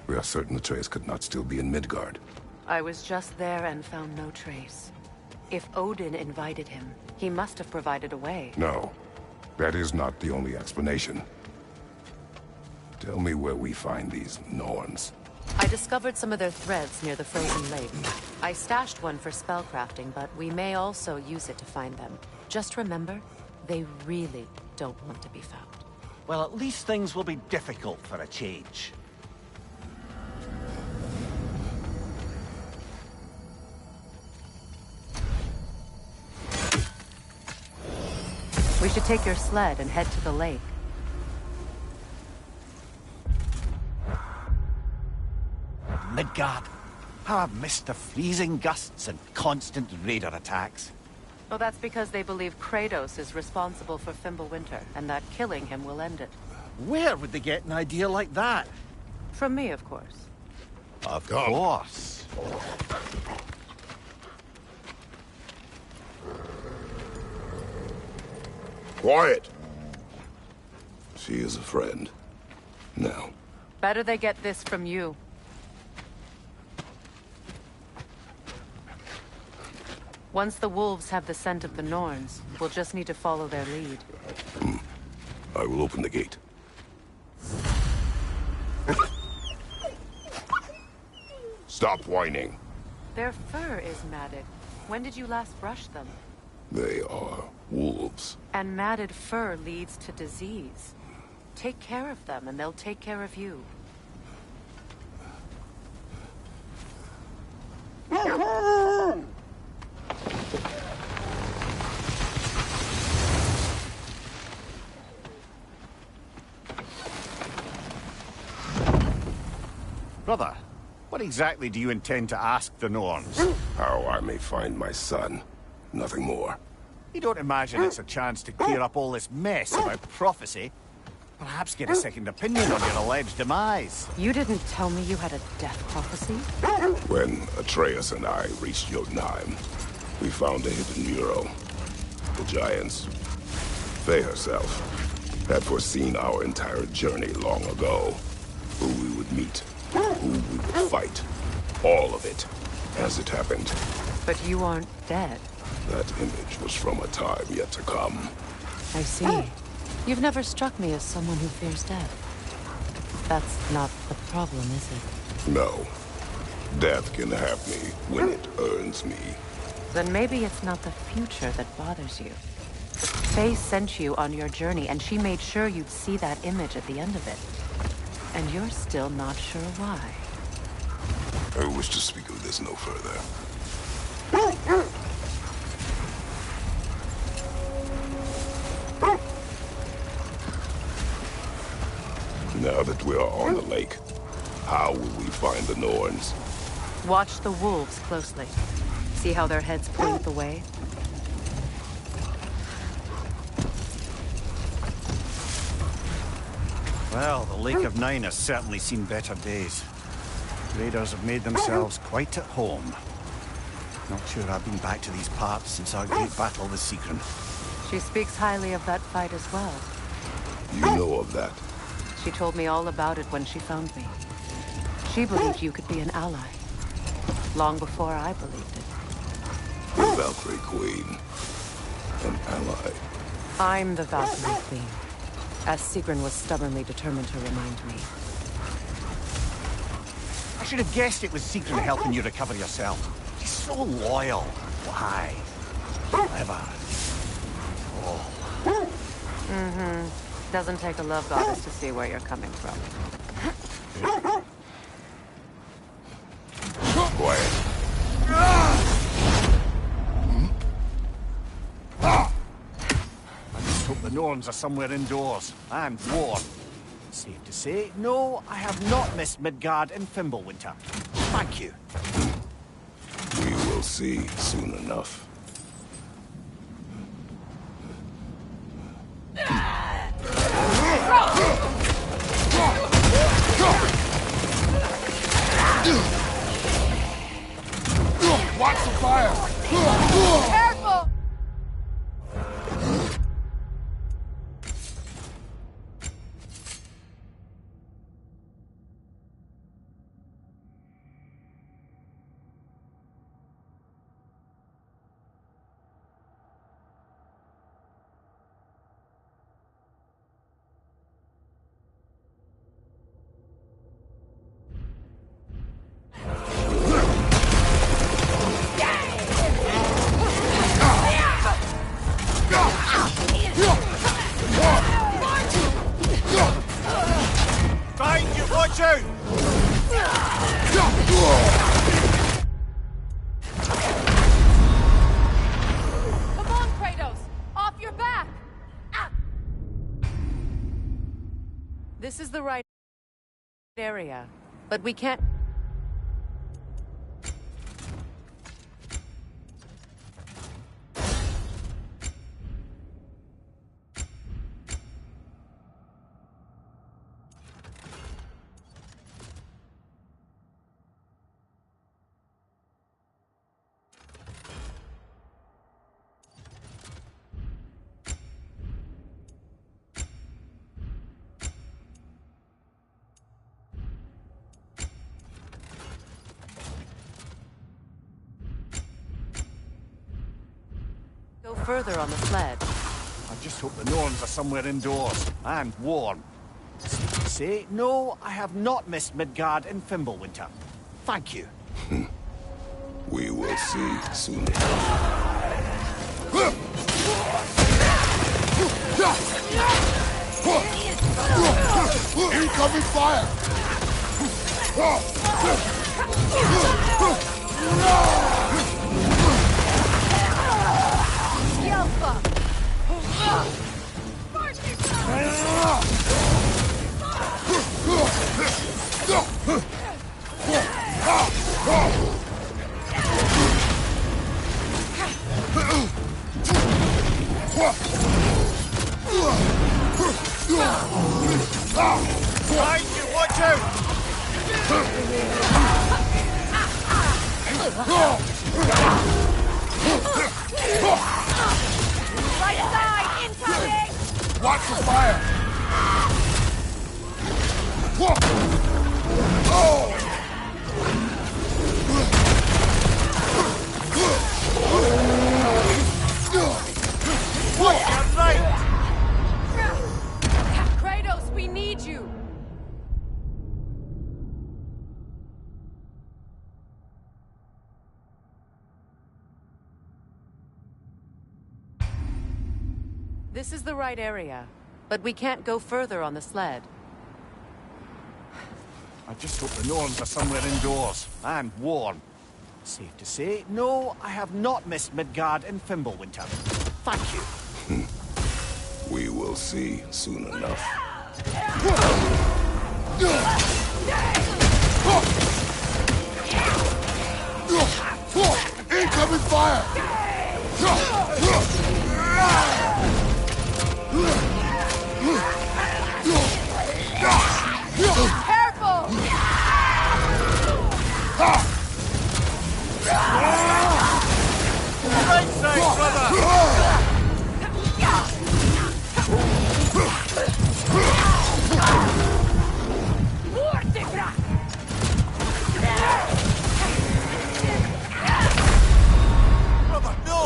We are certain Atreus could not still be in Midgard. I was just there and found no trace. If Odin invited him, he must have provided a way. No, that is not the only explanation. Tell me where we find these Norns. I discovered some of their threads near the frozen lake. I stashed one for spellcrafting, but we may also use it to find them. Just remember, they really don't want to be found. Well, at least things will be difficult for a change. We should take your sled and head to the lake. Midgard. How I've missed the freezing gusts and constant raider attacks. Oh, that's because they believe Kratos is responsible for Fimbulwinter, and that killing him will end it. Where would they get an idea like that? From me, of course. Of course. Quiet! She is a friend. Now. Better they get this from you. Once the wolves have the scent of the Norns, we'll just need to follow their lead. I will open the gate. Stop whining. Their fur is matted. When did you last brush them? They are wolves. And matted fur leads to disease. Take care of them, and they'll take care of you. Brother, what exactly do you intend to ask the Norns? How I may find my son. Nothing more. You don't imagine it's a chance to clear up all this mess about prophecy? Perhaps get a second opinion on your alleged demise. You didn't tell me you had a death prophecy? When Atreus and I reached Jotunheim, we found a hidden mural. The Giants, Faye herself, had foreseen our entire journey long ago. Who we would meet, who we would fight. All of it, as it happened. But you aren't dead. That image was from a time yet to come. I see. You've never struck me as someone who fears death. That's not the problem, is it? No. Death can have me when it earns me. Then maybe it's not the future that bothers you. Faye sent you on your journey, and she made sure you'd see that image at the end of it. And you're still not sure why. I wish to speak of this no further. Now that we are on the lake, how will we find the Norns? Watch the wolves closely. See how their heads point the way? Well, the Lake of Nine has certainly seen better days. Raiders have made themselves quite at home. Not sure I've been back to these parts since our great battle with Sigrun. She speaks highly of that fight as well. You know of that? She told me all about it when she found me. She believed you could be an ally. Long before I believed it. The Valkyrie Queen. An ally. I'm the Valkyrie Queen. As Sigrun was stubbornly determined to remind me. I should have guessed it was Sigrun helping you recover yourself. She's so loyal. Why? Clever. Oh. Mm-hmm. Doesn't take a love goddess to see where you're coming from. Quiet. I just hope the Norns are somewhere indoors and warm. Safe to say, no, I have not missed Midgard in Fimbulwinter. Thank you. We will see soon enough. Watch the fire! Careful! Behind you, watch out! Come on, Kratos! Off your back! Ah! This is the right area, but we can't... further on the sled. I just hope the Norns are somewhere indoors, and warm. Safe to say, no, I have not missed Midgard and Fimbulwinter. Thank you. We will see soon. Incoming fire! Behind you, watch out! Right side, incoming! Watch the fire! Oh! What? You're right! Kratos, we need you! This is the right area, but we can't go further on the sled. I just hope the Norns are somewhere indoors, and warm. Safe to say, no, I have not missed Midgard and Fimbulwinter. Thank you. We will see soon enough. Incoming fire! Careful! Right side, brother! Brother, no!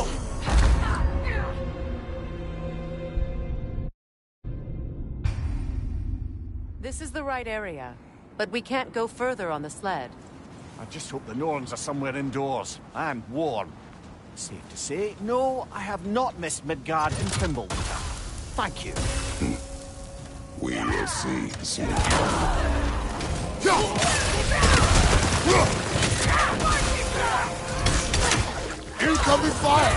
This is the right area, but we can't go further on the sled. I just hope the Norns are somewhere indoors, and warm. Safe to say, no, I have not missed Midgard and Fimbulwinter. Thank you. We will see soon. Incoming fire!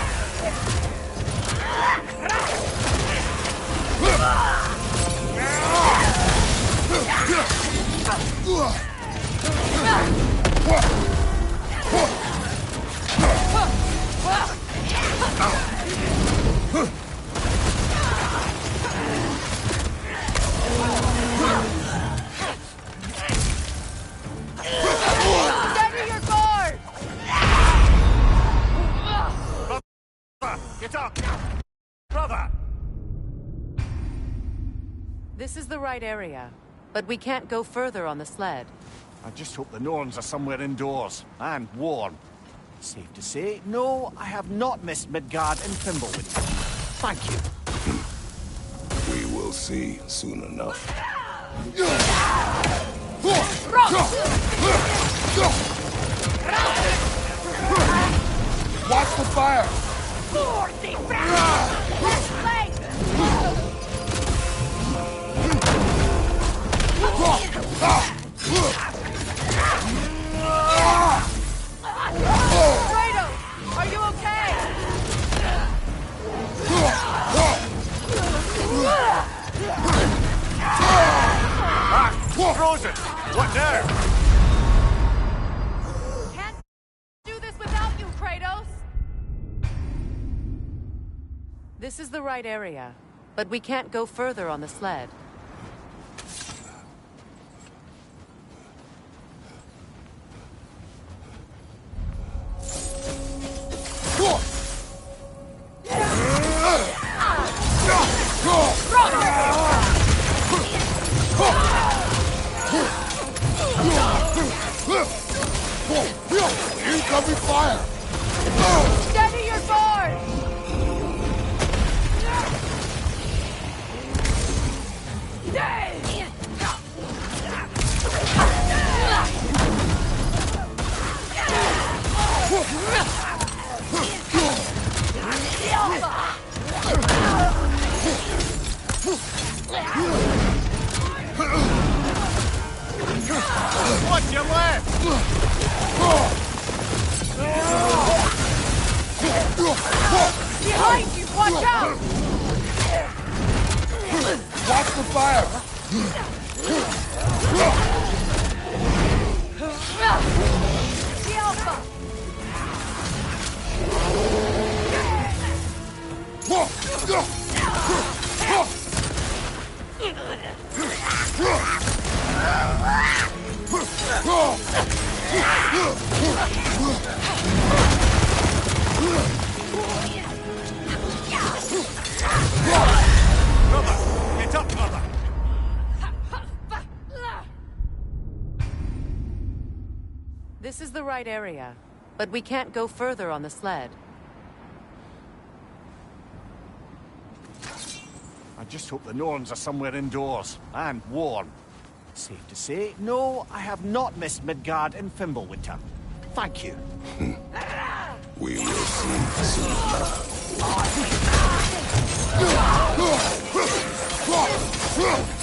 Steady your guard! Get up! Brother! This is the right area, but we can't go further on the sled. I just hope the Norns are somewhere indoors, and warm. Safe to say, no, I have not missed Midgard and Fimbulwinter. Thank you. We will see soon enough. Watch the fire! Kratos, are you okay? Frozen! What now? Can't do this without you, Kratos! This is the right area, but we can't go further on the sled. Incoming fire! Steady your guard! Behind you! Watch out! Watch the fire! The Alpha! Get up, brother! This is the right area, but we can't go further on the sled. I just hope the Norns are somewhere indoors, and warm. Safe to say, no, I have not missed Midgard and Fimbulwinter. Thank you. We will see soon enough.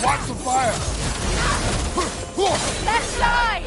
Watch the fire! Left side!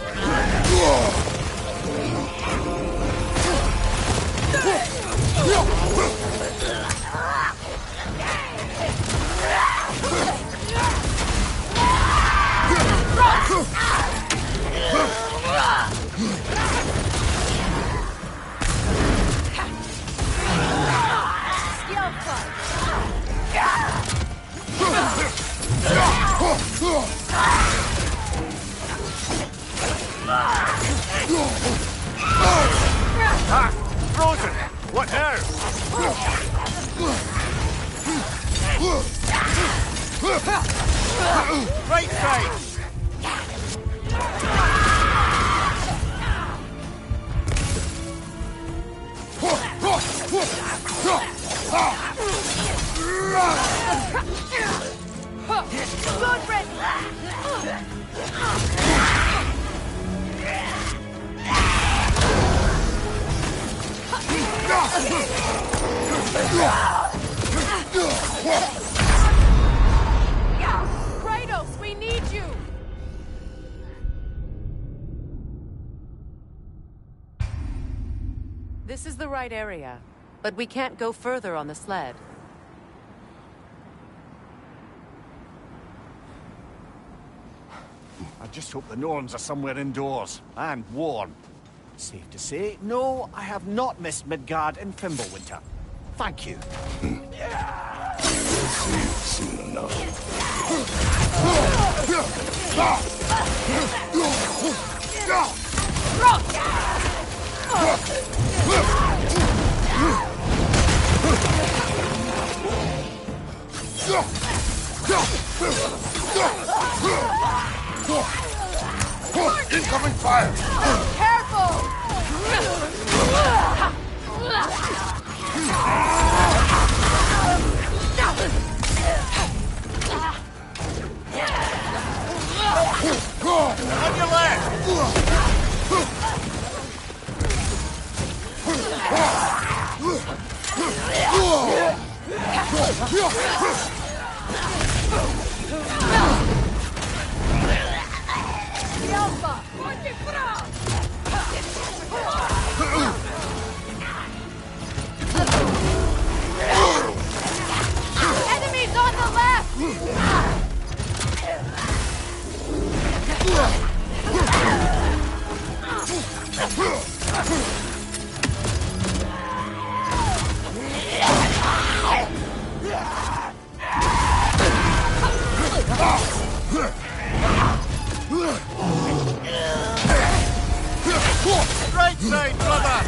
Frozen! What now? Right side! Good, Red! Kratos, we need you! This is the right area, but we can't go further on the sled. I just hope the Norns are somewhere indoors, and warm. Safe to say, no, I have not missed Midgard and Fimbulwinter. Thank you. We will see soon enough. Incoming fire! Careful! On your left! The Alpha! Enemies on the left! Right side, brother!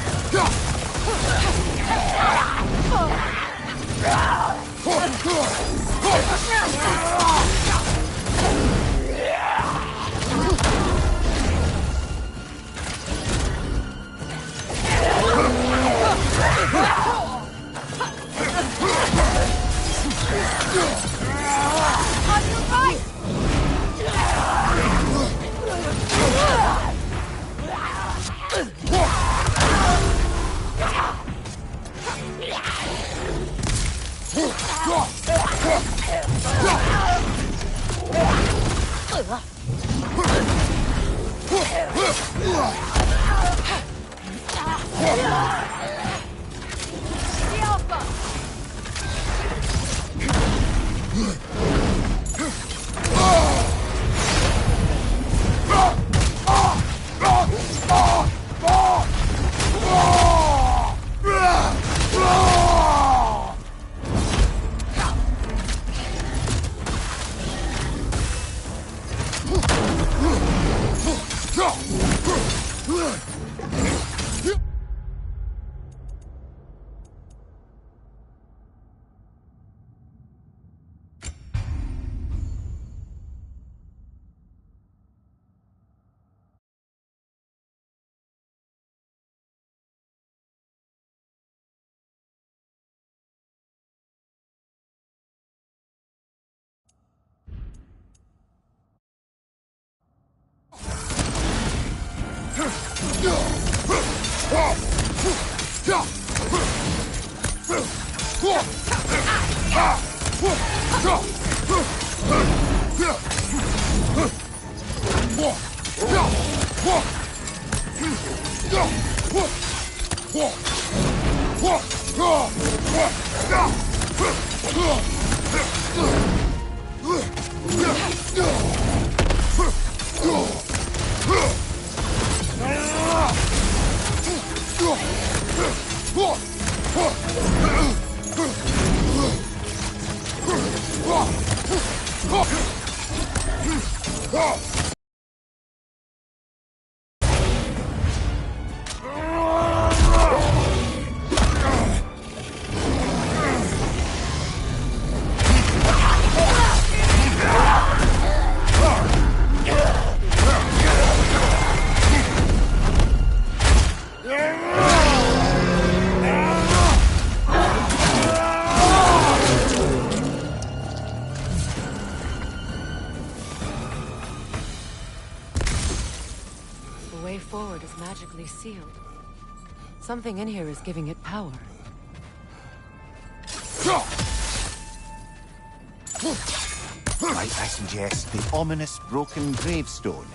On your right! Sealed. Something in here is giving it power. Might I suggest the ominous broken gravestone?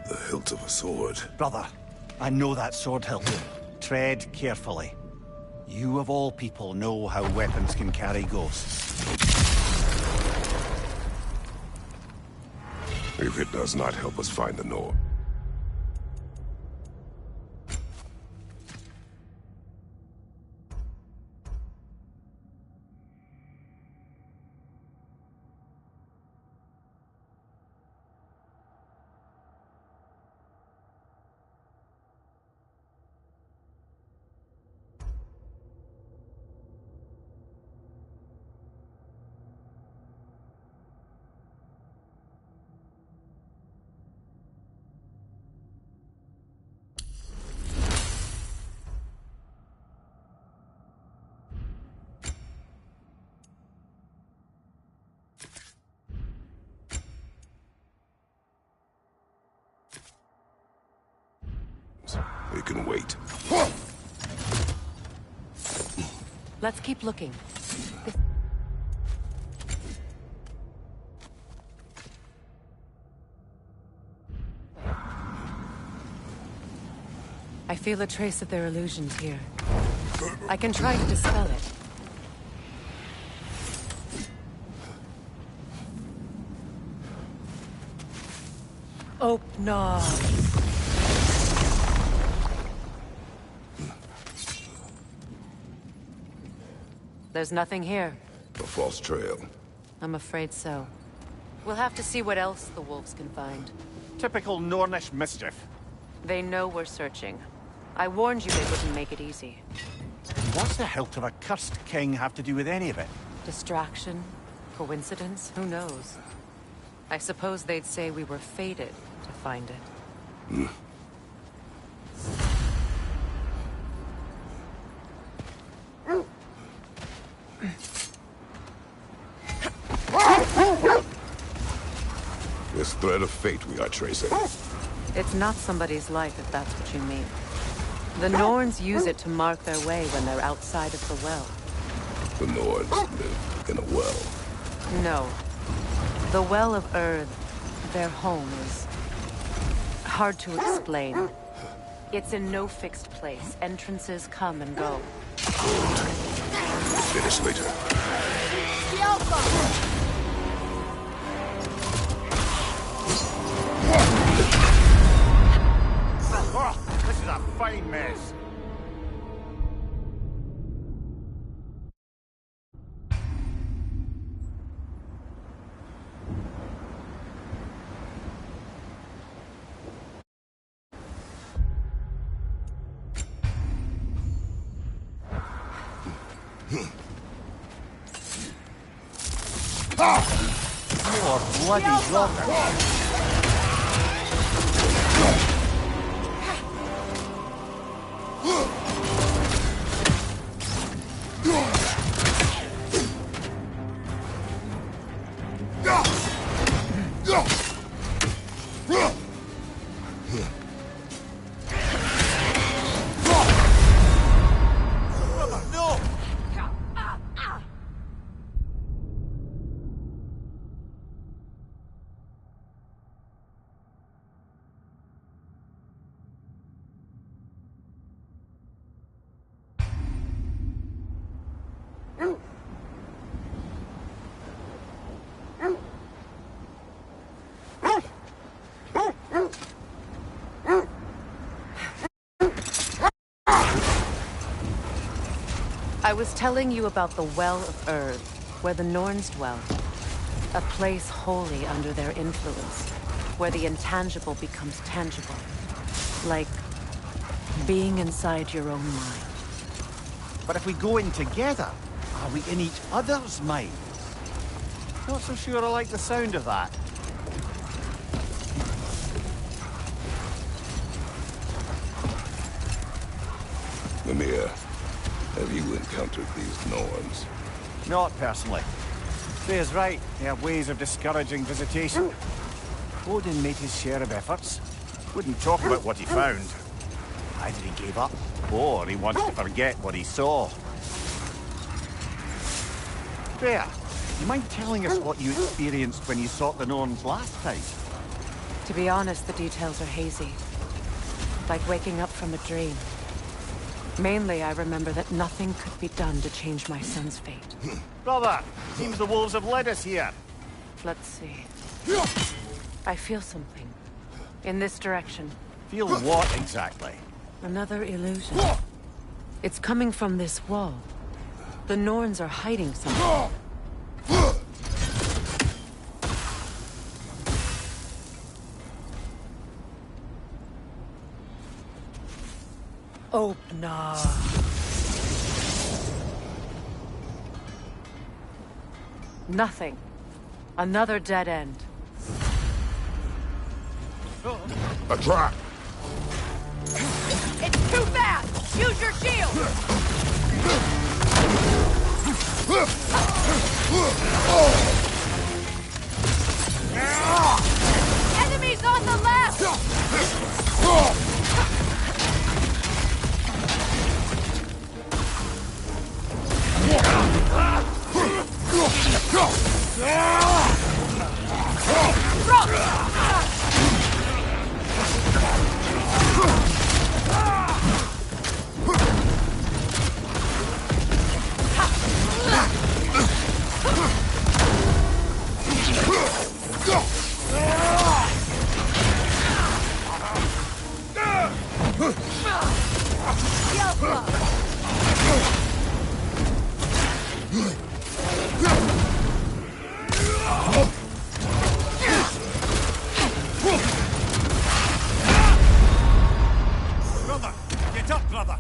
The hilt of a sword. Brother, I know that sword hilt. Tread carefully. You of all people know how weapons can carry ghosts. If it does not help us find the Nord. It can wait. Let's keep looking. I feel a trace of their illusions here. I can try to dispel it. Oh, no. There's nothing here. A false trail. I'm afraid so. We'll have to see what else the wolves can find. Typical Nornish mischief. They know we're searching. I warned you they wouldn't make it easy. What's the hilt of a cursed king have to do with any of it? Distraction? Coincidence? Who knows? I suppose they'd say we were fated to find it. This thread of fate we are tracing. It's not somebody's life, if that's what you mean. The Norns use it to mark their way when they're outside of the well. The Nords live in a well. No. The Well of Earth, their home, is hard to explain. It's in no fixed place. Entrances come and go. Finish later. Oh, this is a fine mess. More bloody rubber. I was telling you about the Well of Earth, where the Norns dwell. A place wholly under their influence, where the intangible becomes tangible. Like being inside your own mind. But if we go in together, are we in each other's mind? Not so sure I like the sound of that. Mimir, have you encountered these Norns? Not personally. Freya's right. They have ways of discouraging visitation. Odin made his share of efforts. Wouldn't talk about what he found. Either he gave up, or he wanted to forget what he saw. Freya, you mind telling us what you experienced when you sought the Norns last time? To be honest, the details are hazy. Like waking up from a dream. Mainly, I remember that nothing could be done to change my son's fate. Brother, seems the wolves have led us here. Let's see. I feel something. In this direction. Feel what exactly? Another illusion. It's coming from this wall. The Norns are hiding something. Opener. Nothing. Another dead end. A trap! It's too fast! Use your shield! Enemies on the left! Brother! Get up, brother!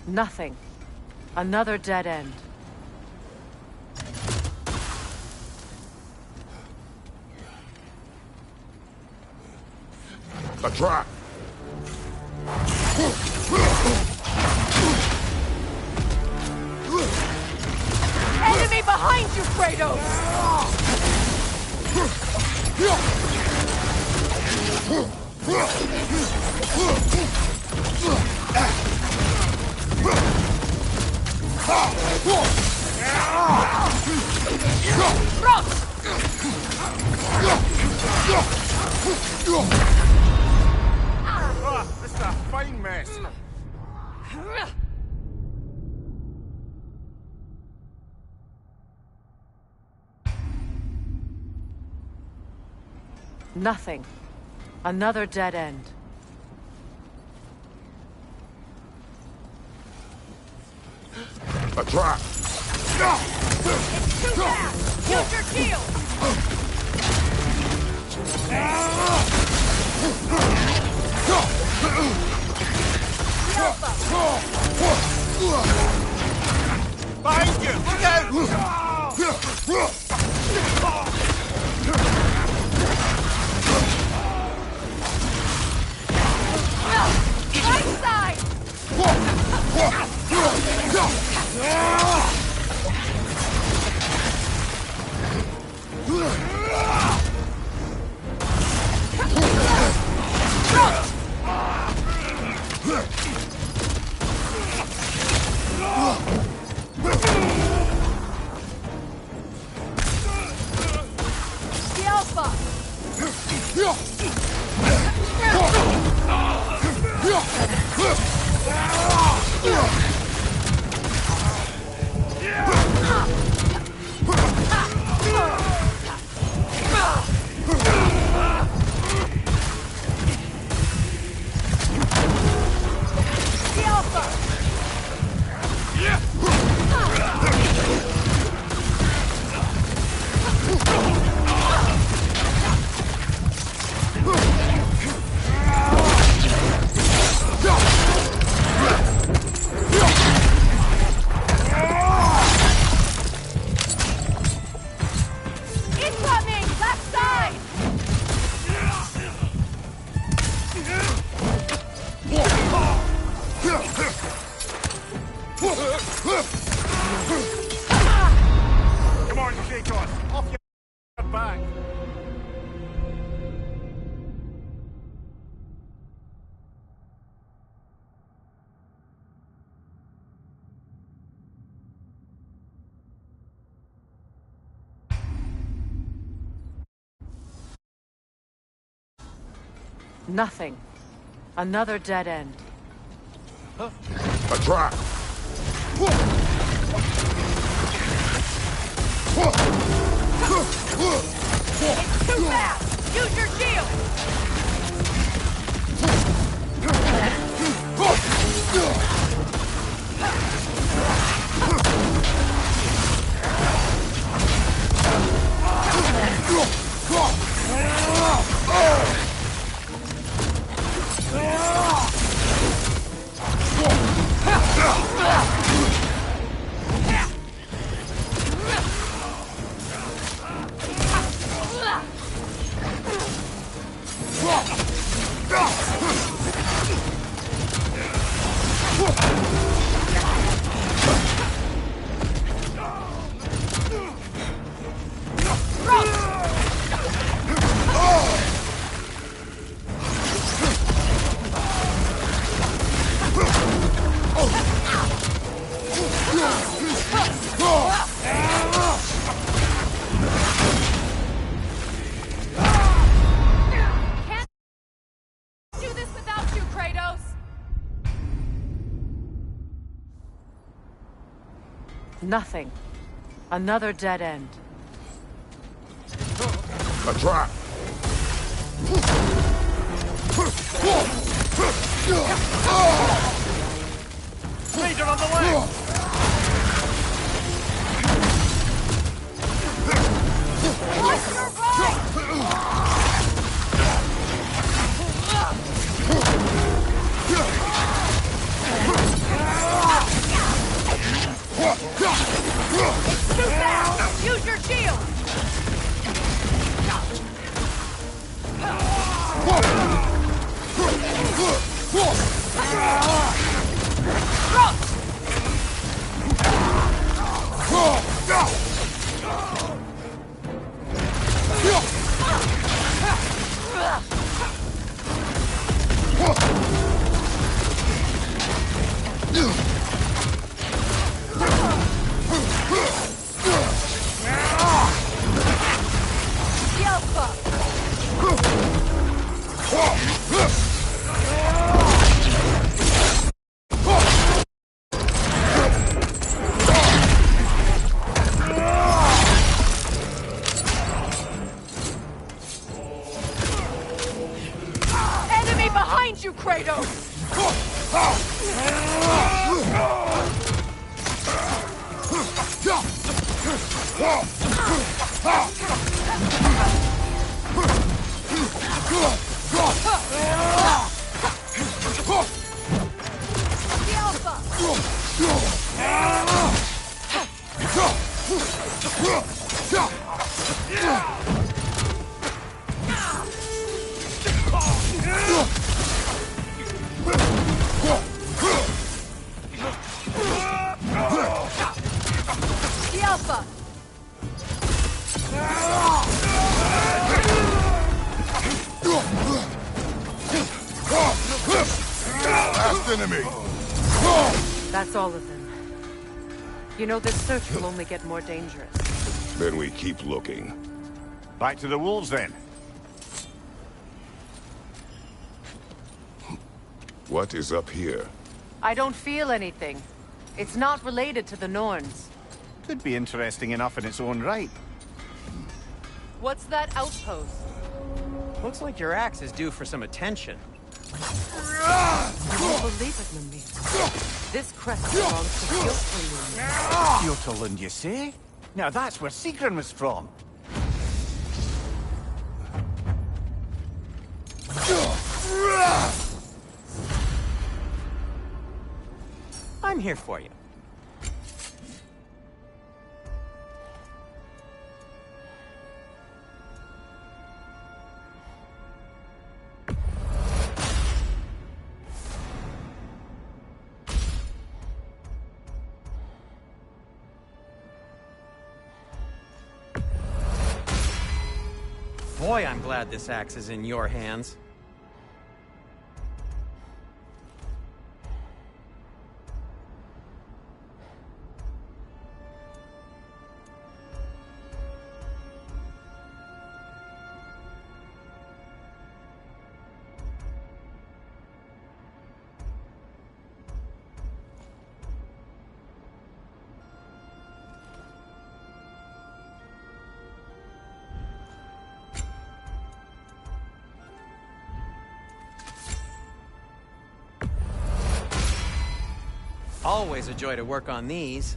Nothing. Another dead end. A trap! enemy behind you, Kratos! This is a fine mess. Nothing. Another dead end. A trap! It's too fast! Use your shield! Behind you! Look out! Right side! The Alpha! The Alpha! Incoming! Left side! Come on, Kratos! Off your back! Nothing. Another dead end. A trap! It's too fast! Use your shield! Can't do this without you, Kratos! Nothing. Another dead end. A trap! Leader on the left! Watch your right! It's too fast! Use your shield! Enemy behind you, Kratos! The Alpha! Last enemy! That's all of them. You know, this search will only get more dangerous. Then we keep looking. Back to the wolves, then. What is up here? I don't feel anything. It's not related to the Norns. Could be interesting enough in its own right. What's that outpost? Looks like your axe is due for some attention. You won't believe it, Mimir. This crest belongs to Jotunlund. Jotunlund, you say? Now that's where Sigrun was from. I'm here for you. Boy, I'm glad this axe is in your hands. Always a joy to work on these.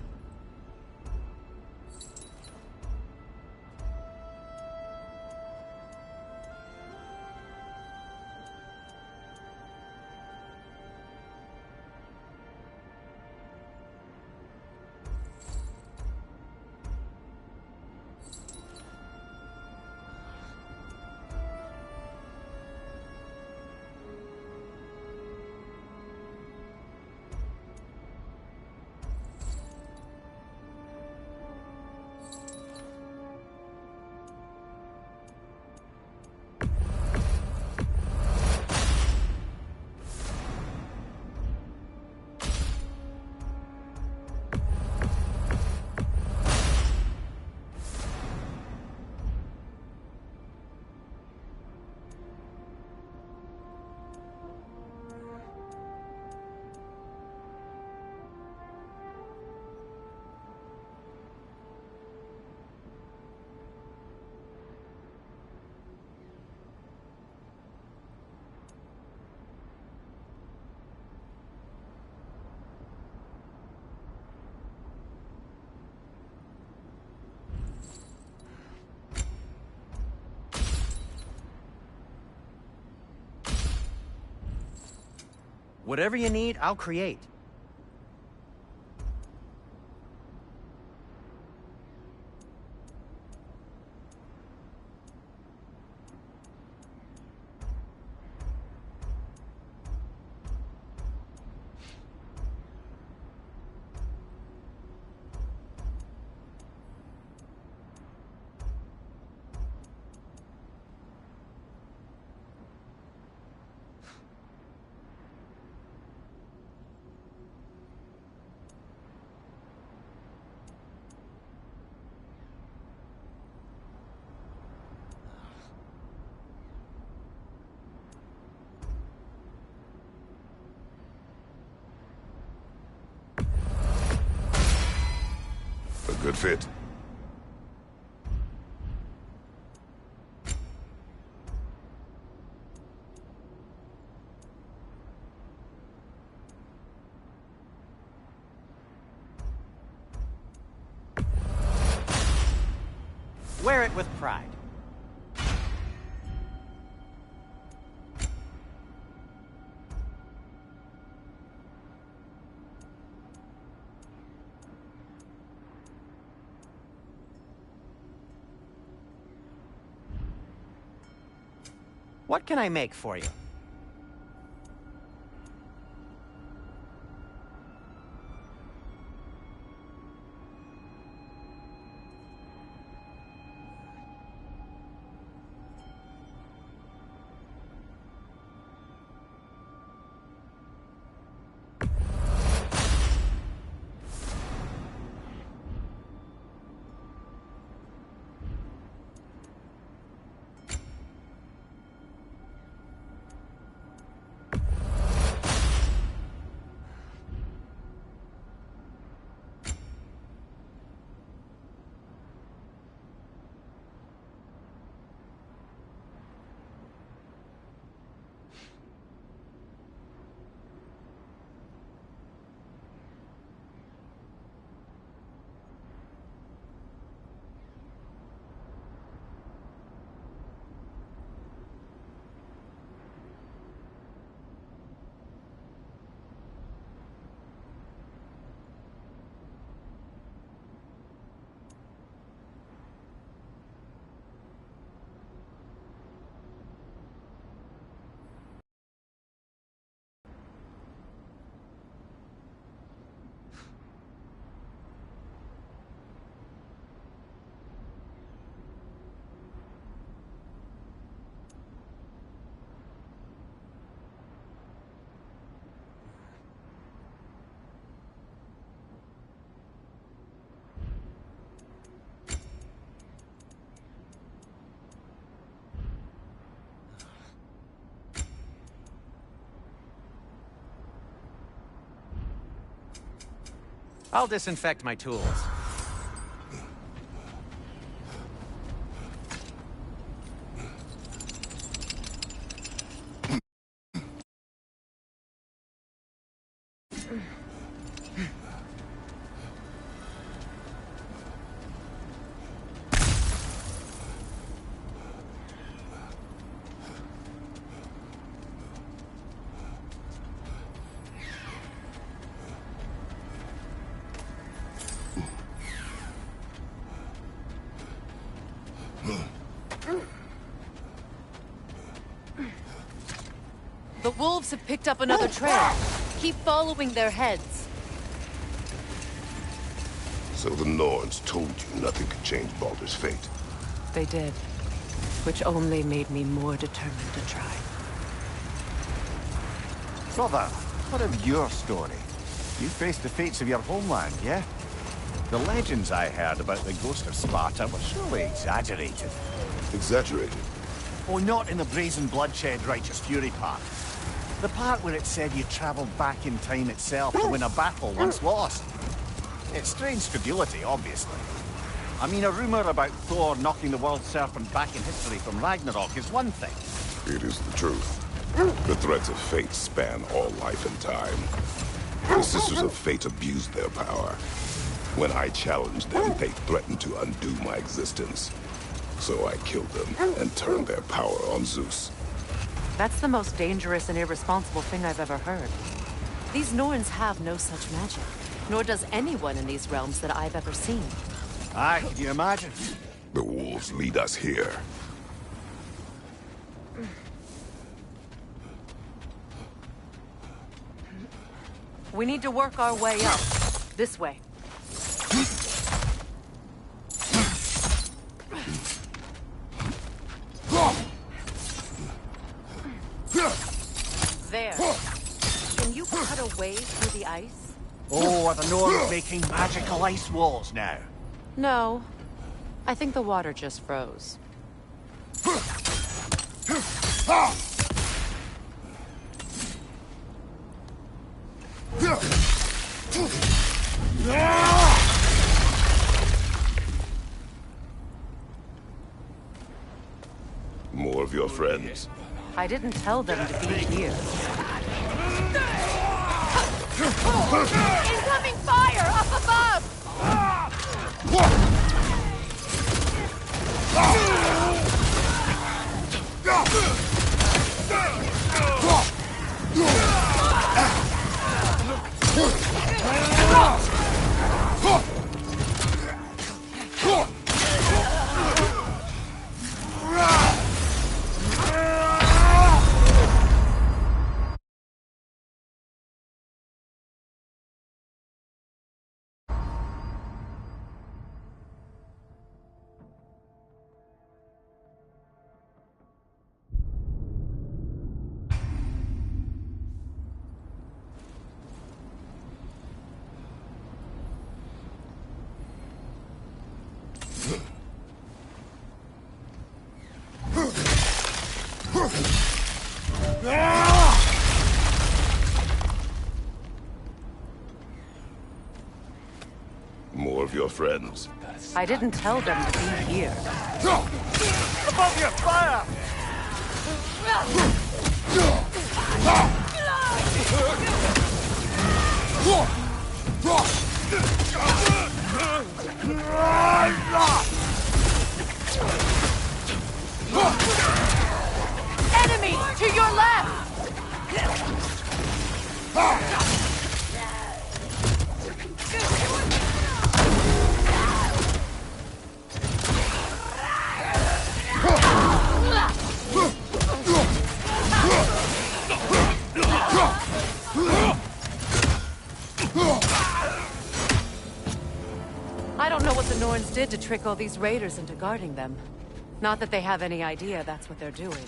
Whatever you need, I'll create. Good fit. Wear it with pride. What can I make for you? I'll disinfect my tools. The wolves have picked up another trail. Keep following their heads. So the Norns told you nothing could change Baldur's fate. They did, which only made me more determined to try. Brother, what of your story? You faced the fates of your homeland, yeah? The legends I heard about the ghost of Sparta were surely exaggerated. Exaggerated? Oh, not in the brazen bloodshed righteous fury part. The part where it said you travelled back in time itself to win a battle once lost. It's strange credulity, obviously. I mean, a rumour about Thor knocking the world serpent back in history from Ragnarok is one thing. It is the truth. The threads of fate span all life and time. The Sisters of Fate abused their power. When I challenged them, they threatened to undo my existence. So I killed them and turned their power on Zeus. That's the most dangerous and irresponsible thing I've ever heard. These Norns have no such magic, nor does anyone in these realms that I've ever seen. Aye, can you imagine? The wolves lead us here. We need to work our way up. This way. There. Can you cut a way through the ice? Oh, are the Norns making magical ice walls now? No. I think the water just froze. of your friends. I didn't tell them to be here. Incoming fire up above! More of your friends. I didn't tell them to be here. Above you, fire! Enemy to your left! I don't know what the Norns did to trick all these raiders into guarding them. Not that they have any idea that's what they're doing.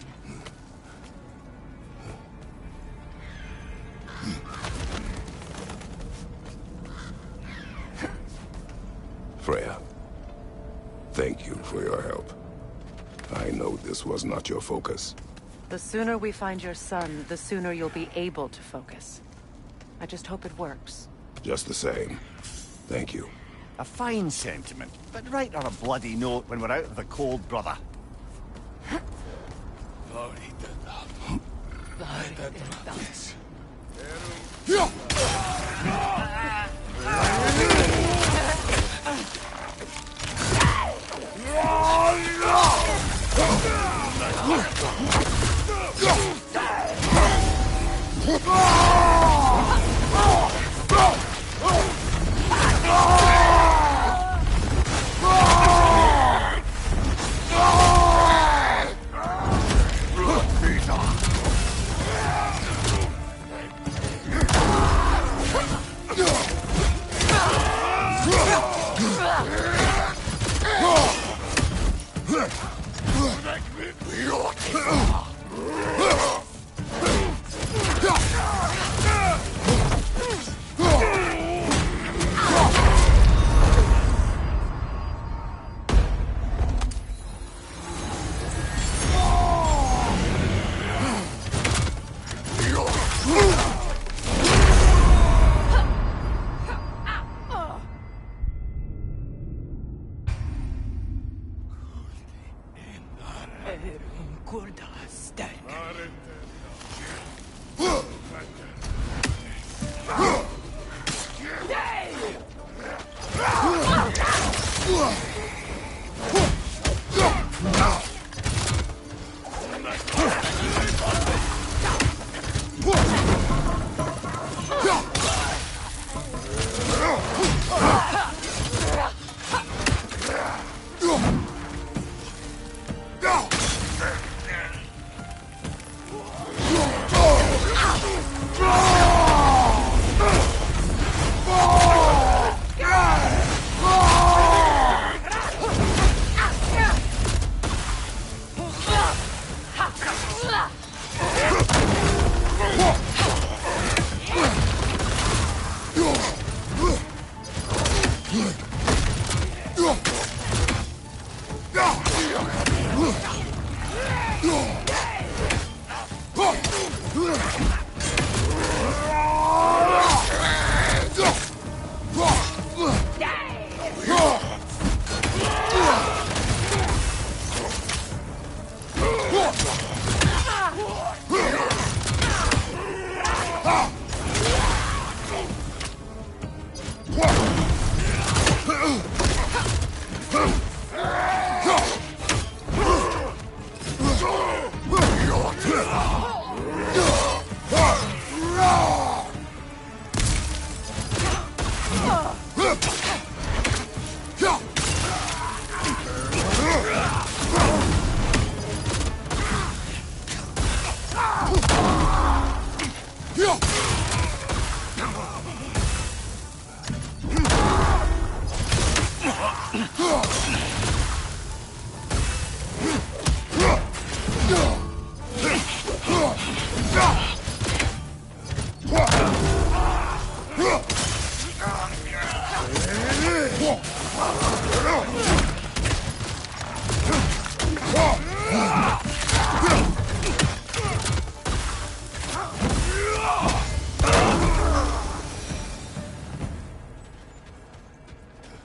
Freya, thank you for your help. I know this was not your focus. The sooner we find your son, the sooner you'll be able to focus. I just hope it works. Just the same, thank you. A fine sentiment, but write on a bloody note when we're out of the cold, brother.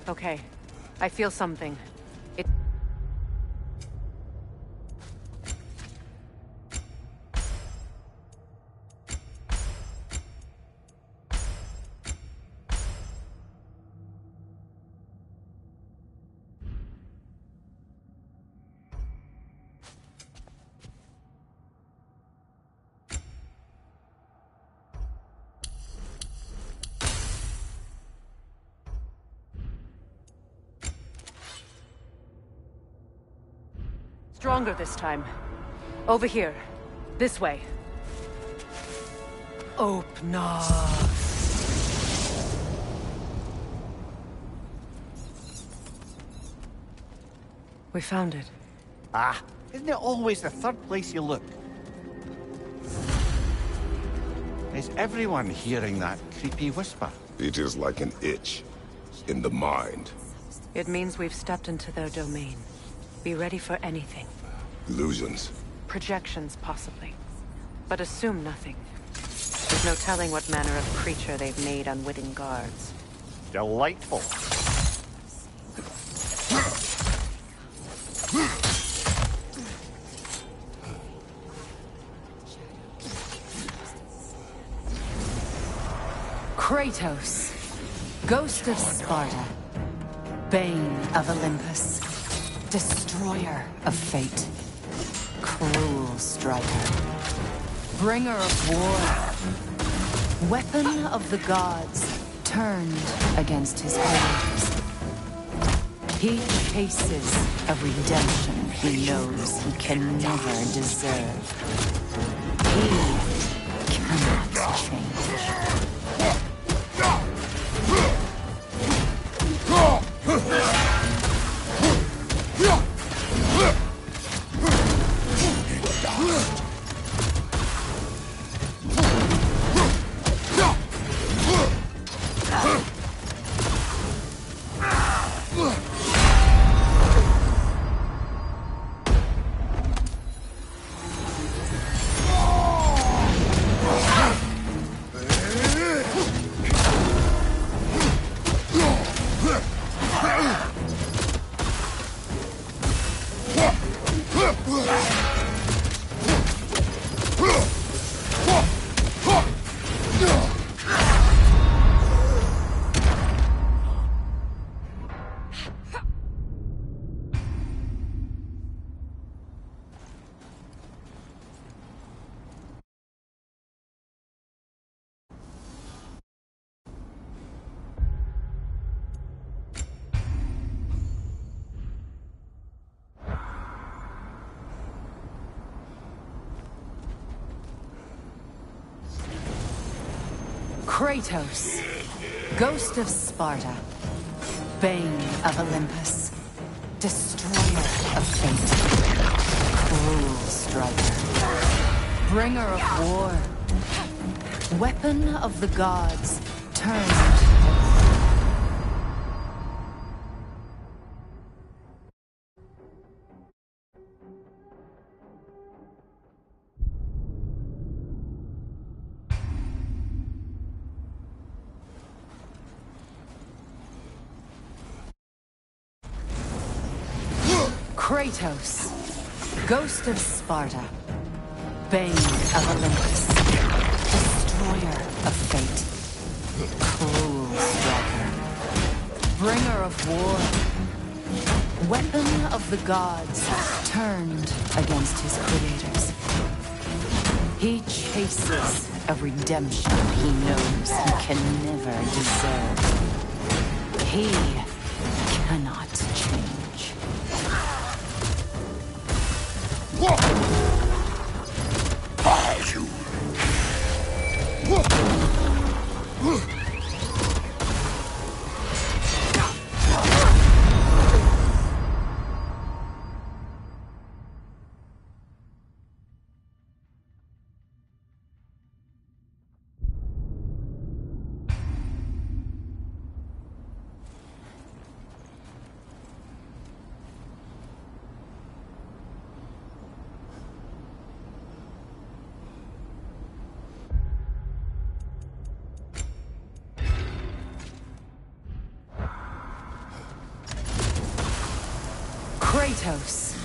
Okay, I feel something. It... Stronger this time. Over here. This way. Open up. We found it. Ah, isn't it always the third place you look? Is everyone hearing that creepy whisper? It is like an itch in the mind. It means we've stepped into their domain. Be ready for anything. Illusions. Projections, possibly. But assume nothing. There's no telling what manner of creature they've made unwitting guards. Delightful. Kratos, Ghost of Sparta, Bane of Olympus, Destroyer of Fate, Cruel Striker, Bringer of War, Weapon of the Gods, turned against his enemies. He chases a redemption he knows he can never deserve. He cannot change. Kratos, Ghost of Sparta, Bane of Olympus, Destroyer of Fate, Cruel Striker, Bringer of War, Weapon of the Gods, turned. Kratos, Ghost of Sparta, Bane of Olympus, Destroyer of Fate, Cruel striker. Bringer of war. Weapon of the gods turned against his creators. He chases a redemption he knows he can never deserve. He cannot change. Kratos,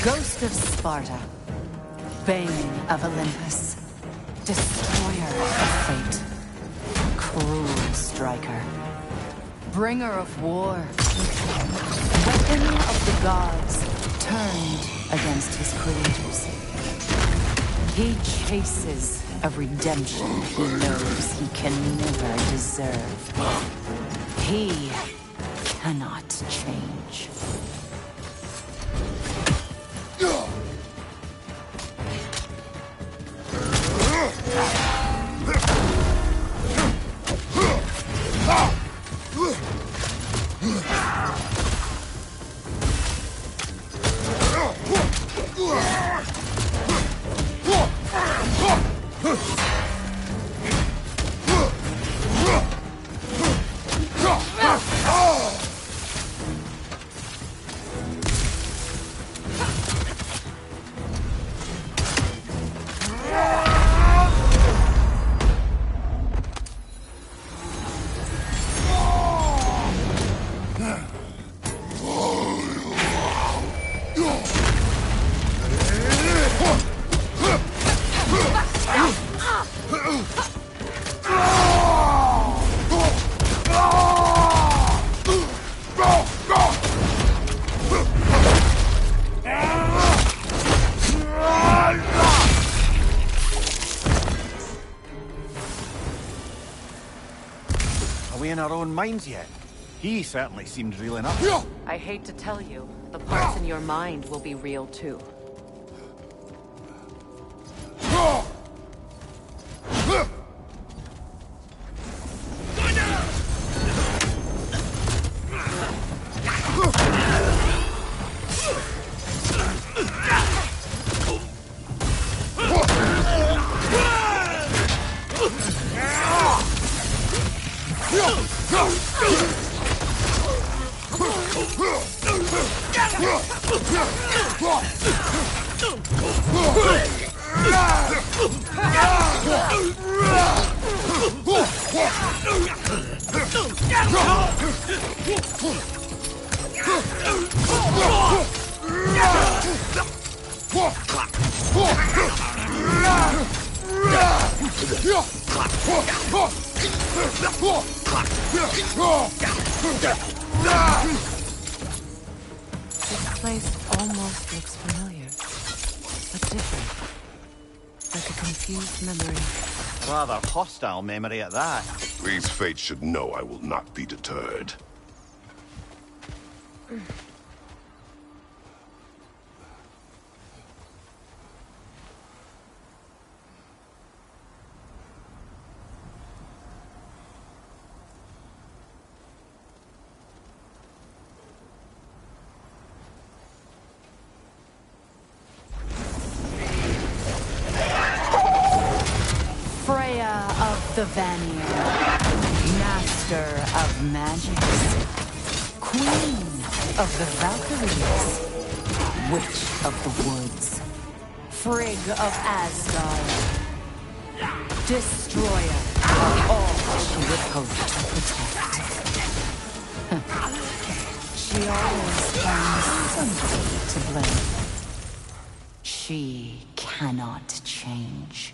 Ghost of Sparta, Bane of Olympus, Destroyer of Fate, Cruel Striker, Bringer of War, Weapon of the Gods, turned against his creators. He chases a redemption he knows he can never deserve. He cannot change. Are we in our own minds yet? He certainly seemed real enough. I hate to tell you, the parts in your mind will be real too. This place almost looks familiar, but different. Like a confused memory. Rather hostile memory at that. These fates should know I will not be deterred. Freya of the Vanir, Master of Magics, Queen of the Valkyries, Witch of the Woods, Frigg of Asgard, Destroyer of all she would hope to protect. She always finds somebody to blame. She cannot change.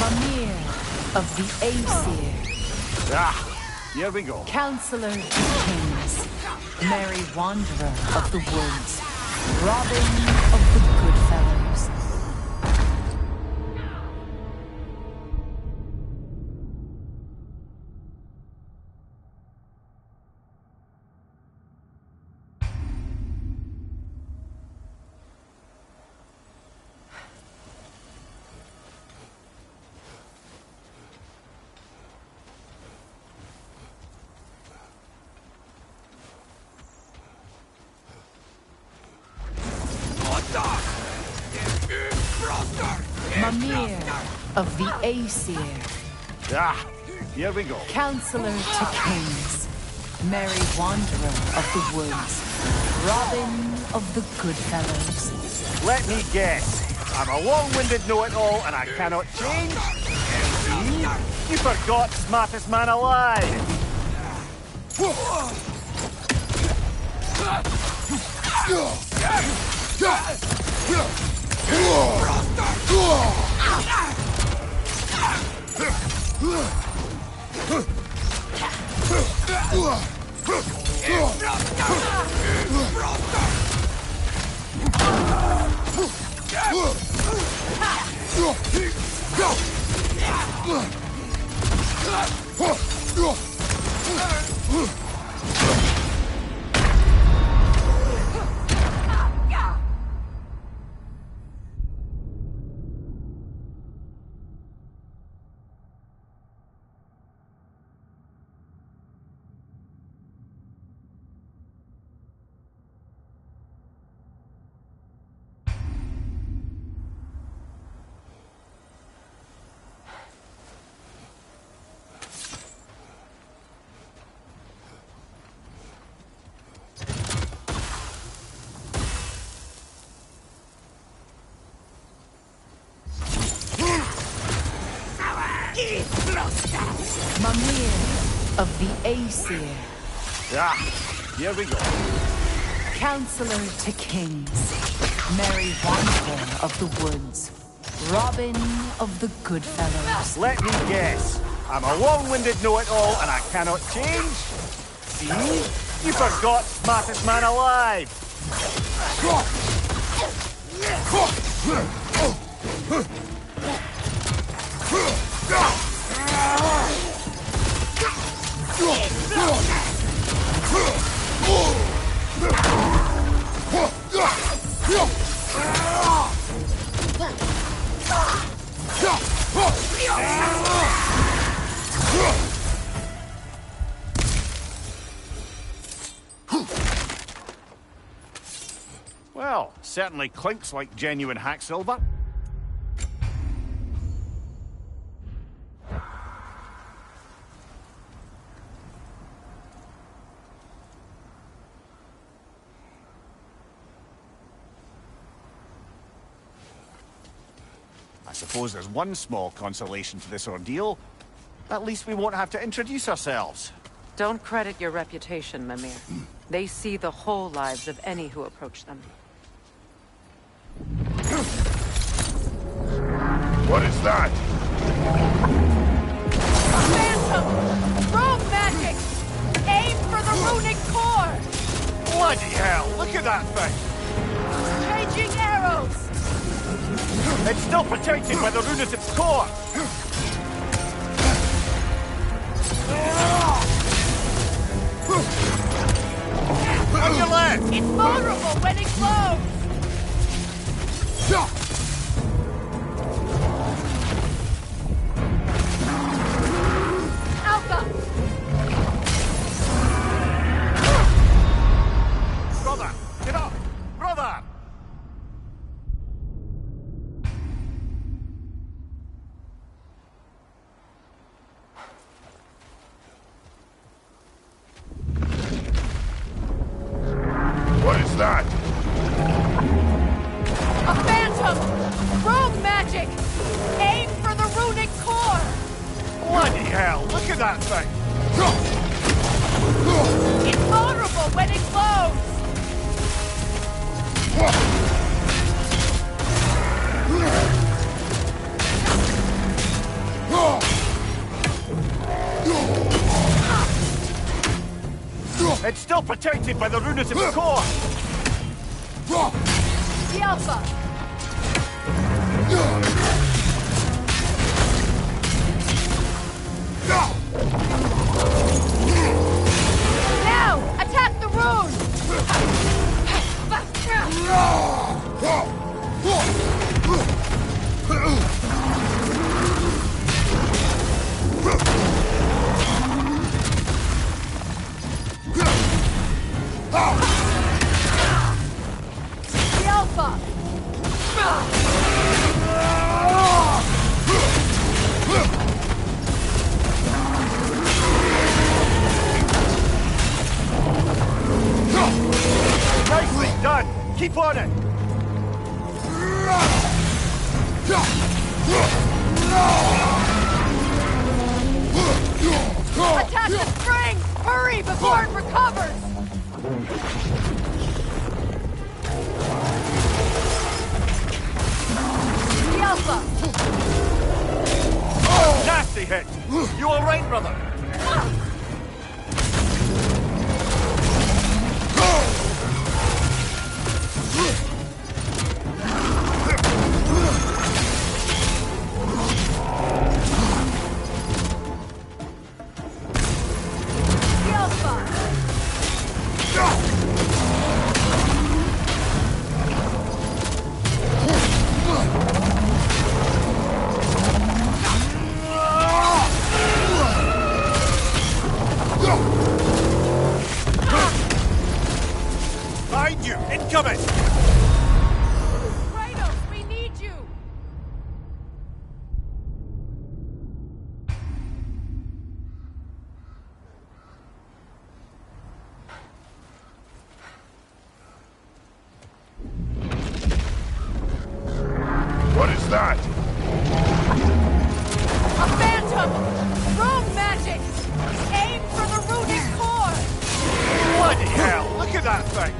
Mimir of the Aesir. Here we go. Counselor to Kings. Merry Wanderer of the Woods. Robin of the Goodfellows. Mimir of the Aesir. Here we go. Counselor to Kings. Merry Wanderer of the Woods. Robin of the Goodfellows. Let me guess. I'm a long-winded know-it-all and I cannot change? See? You forgot smartest man alive! Mimir of the Aesir. Here we go. Counselor to Kings. Merry Wanderer of the Woods. Robin of the Goodfellows. Let me guess. I'm a long-winded know-it-all and I cannot change? See? You forgot smartest man alive! Well, certainly clinks like genuine hack silver. I suppose there's one small consolation to this ordeal. At least we won't have to introduce ourselves. Don't credit your reputation, Mimir. They see the whole lives of any who approach them. What is that? Phantom! Rogue magic! Aim for the runic core! Bloody hell, look at that thing! Changing arrows! It's still protected by the rune at its core! On your left! It's vulnerable when it glows! hell! Look at that thing! It's vulnerable when it glows! It's still protected by the rune at its core! The Alpha! Now! Attack the rune! The Alpha! Nicely done! Keep on it! Attack the spring! Hurry before it recovers! The Alpha! Nasty hit! You alright, brother? The Alpha! Behind you! Incoming! Kratos, we need you! What is that? A phantom! Rune magic! Aim for the runic core! Bloody hell! Look at that thing!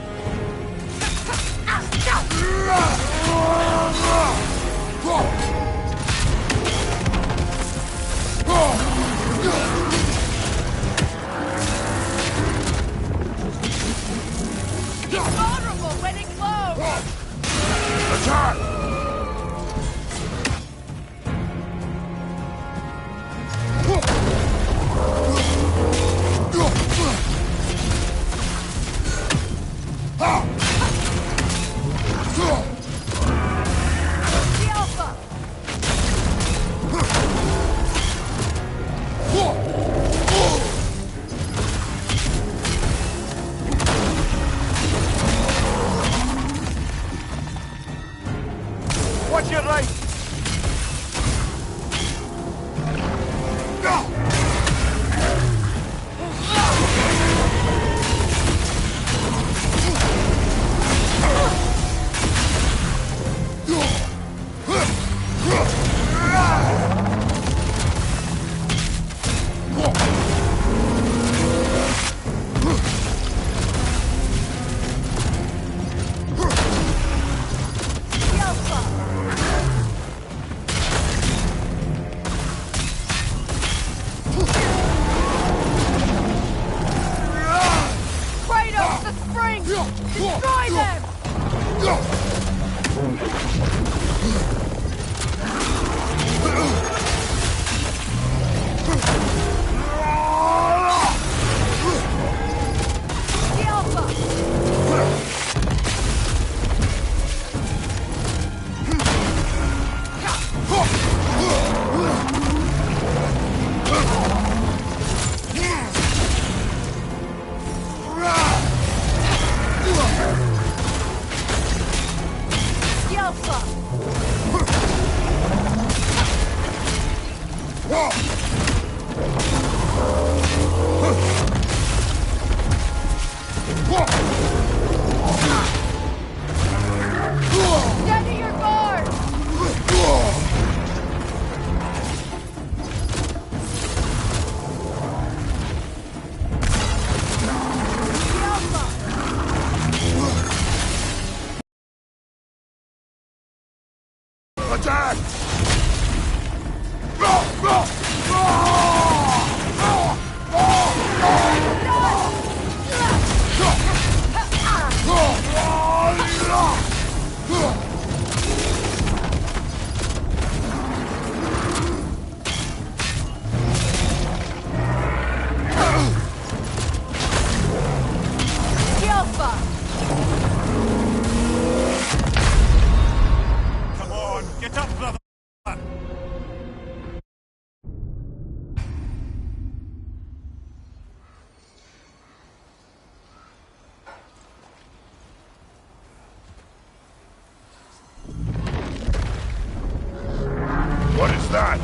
that?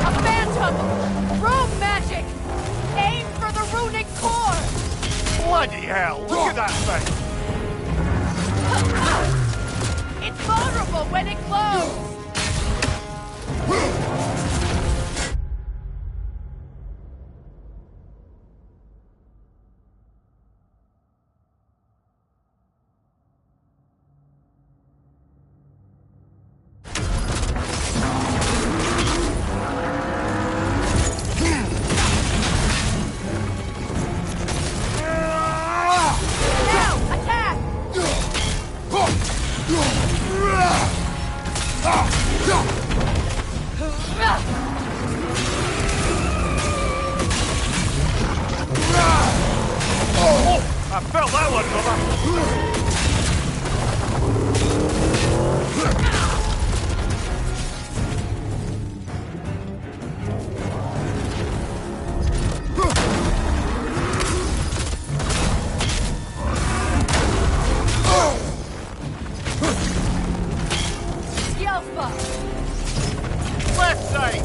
A phantom! Room magic! Aim for the runic core! Bloody hell, look at that thing! It's vulnerable when it glows! I felt that one, brother! Yelpa! Left side!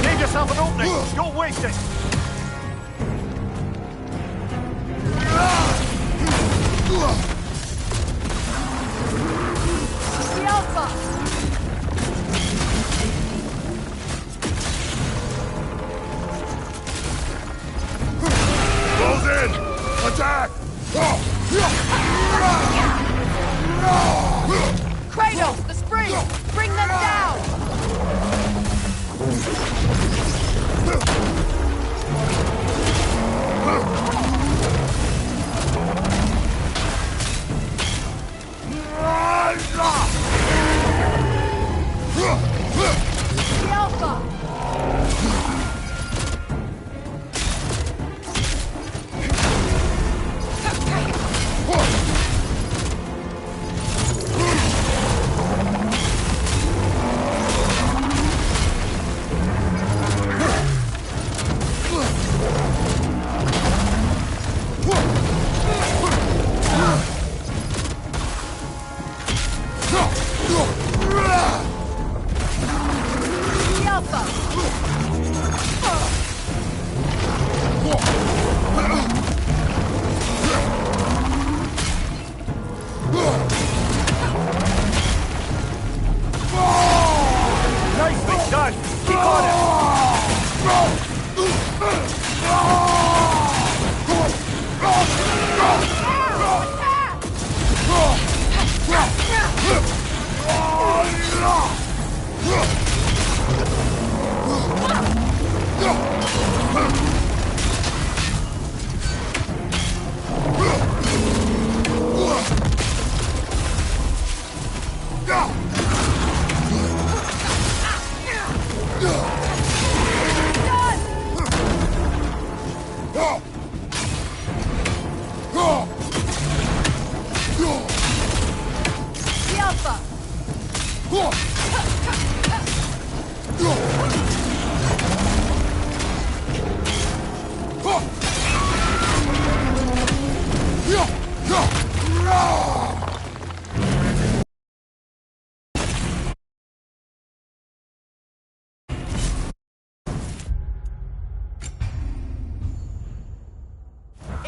Give yourself an opening! Don't waste it! Yelpa! Close in! Attack! Kratos, the spring! Bring them down! Yelpa! Nicely done! Keep on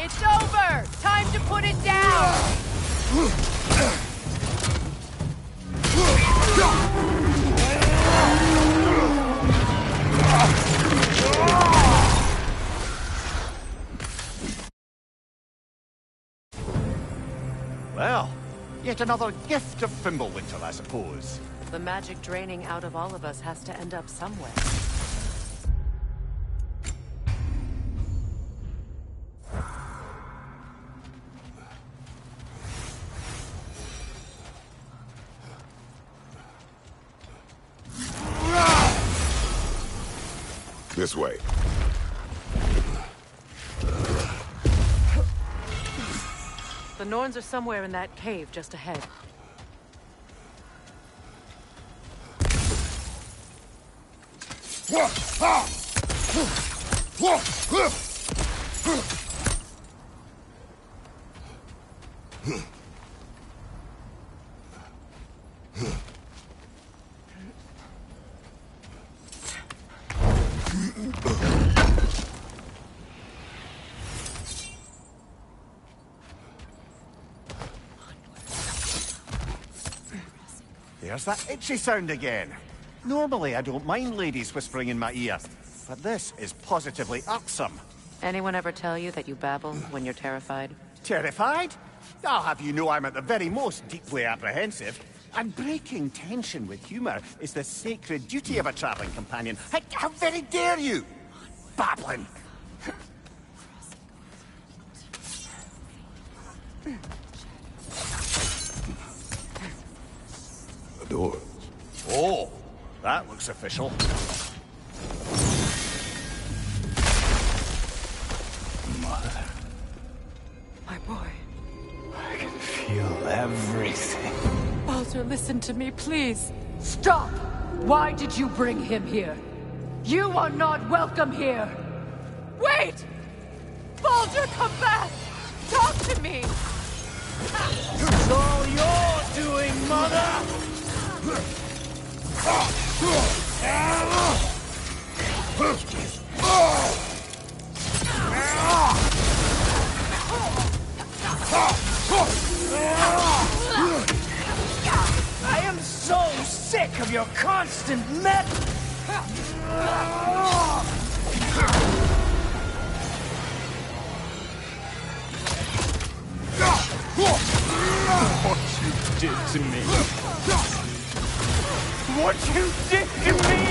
It's over! Time to put it down! Well, yet another gift of Fimbulwinter, I suppose. The magic draining out of all of us has to end up somewhere. This way. The Norns are somewhere in that cave just ahead. There's that itchy sound again. Normally, I don't mind ladies whispering in my ear, but this is positively irksome. Anyone ever tell you that you babble when you're terrified? Terrified? I'll have you know I'm at the very most deeply apprehensive. And breaking tension with humor is the sacred duty of a traveling companion. How very dare you! Babbling! The door. Oh, that looks official. Mother. My boy. I can feel everything. Baldur, listen to me, please. Stop! Why did you bring him here? You are not welcome here! Wait! Baldur, come back! Talk to me! It's all you're doing, Mother! I am so sick of your constant What you did to me. What you did to me!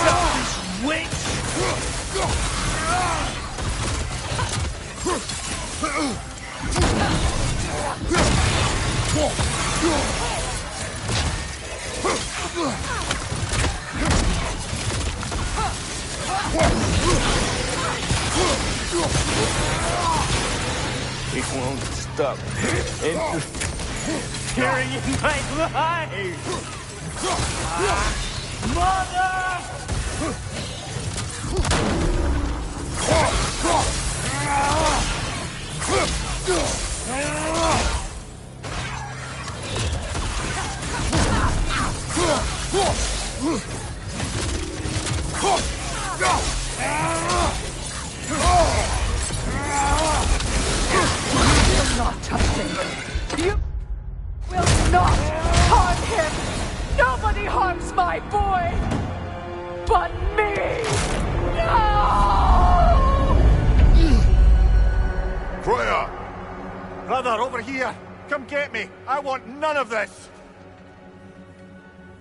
Selfish witch! It won't stop interfering in my life! Mother! will not touch him. You will not harm him. Nobody harms my boy but me. No! Freya! Brother, over here! Come get me! I want none of this!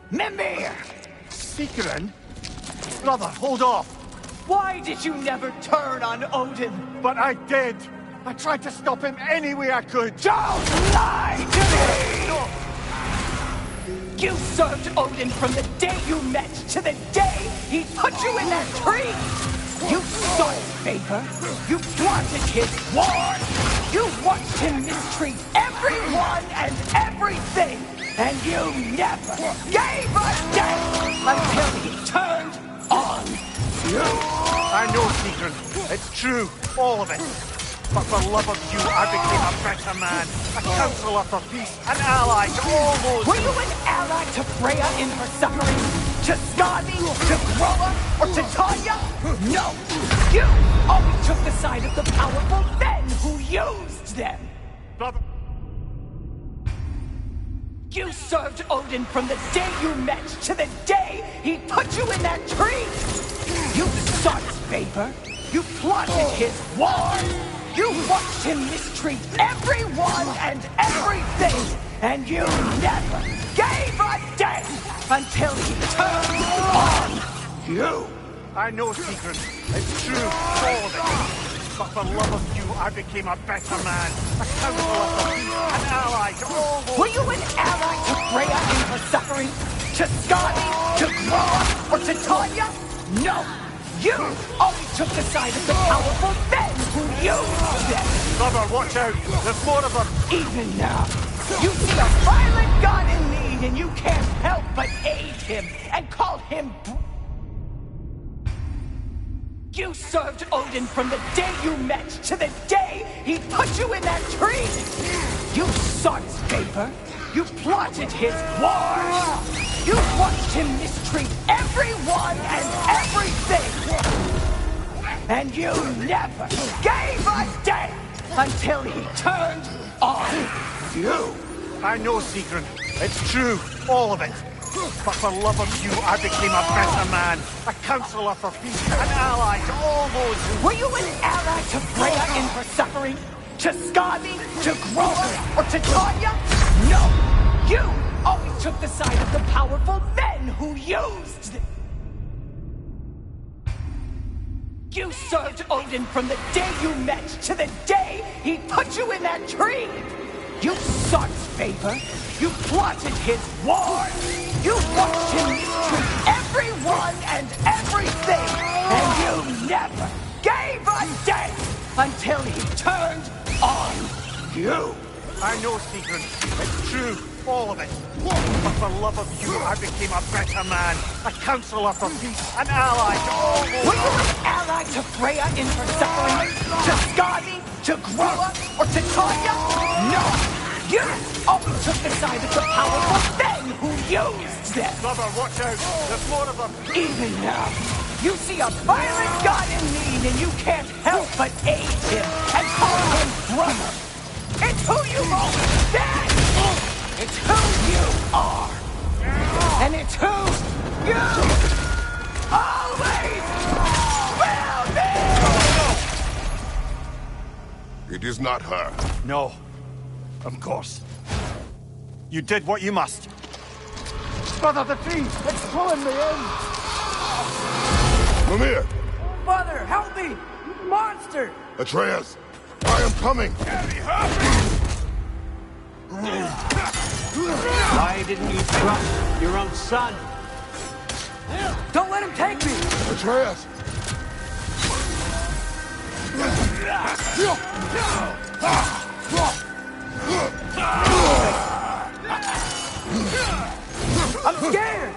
Mimir! Secret? Brother, hold off! Why did you never turn on Odin? But I did! I tried to stop him any way I could! Don't lie to me! You served Odin from the day you met to the day he put you in that tree! You sought favor, you plotted his war, you watched him mistreat everyone and everything, and you never gave a damn until he turned on you! I know, Secret. It's true, all of it. But for love of you, I became a better man, a counselor for peace, an ally to all those... Were you an ally to Freya in her suffering? To Skadi? To Groa? Or to Tanya? No! You always took the side of the powerful men who used them! Brother... You served Odin from the day you met to the day he put you in that tree! You sought his favor, you plotted his war, you watched him mistreat everyone and everything, and you never gave a damn until he turned on you! I know, Secret. It's true, all of it. But for love of you, I became a better man, a counselor for peace, an ally to all those... Were you an ally to Freya in her suffering? To Skadi? To Groa? Or to Tanya? No! You always took the side of the powerful men who used them! Brother, watch out! There's more of them! Even now, you see a violent god in need, and you can't help but aid him and call him... You served Odin from the day you met to the day he put you in that tree! You sought his favor. You plotted his wars. You watched him mistreat everyone and everything. And you never gave a damn until he turned on you. I know, Sigrun. It's true. All of it. But for love of you, I became a better man. A counselor for peace. An ally to all those who... Were you an ally to Freya in her suffering? To Skadi? To Groa? Or to Tanya? No! You always took the side of the powerful men who used... You served Odin from the day you met to the day he put you in that tree! You sought his favor. You plotted his wars. You watched him mistreat everyone and everything. And you never gave a damn until he turned on you. I know, Sigrun. It's true. All of it. But for love of you, I became a better man. A counselor for peace. An ally to all those... Were you an ally to Freya in her suffering? To Skadi? To Groa? Or to Tanya? No! You always took the side of the powerful men who used them! Brother, watch out! There's more of them! Even now, you see a violent god in need and you can't help but aid him and call him brother! It's who you've always been! It's who you are! And it's who you always will be! It is not her. No. Of course. You did what you must. Brother, the tree! It's pulling me in! Mimir! Mother, help me! Monster! Atreus! I am coming! Why didn't you trust your own son? Don't let him take me! Atreus! I'm scared!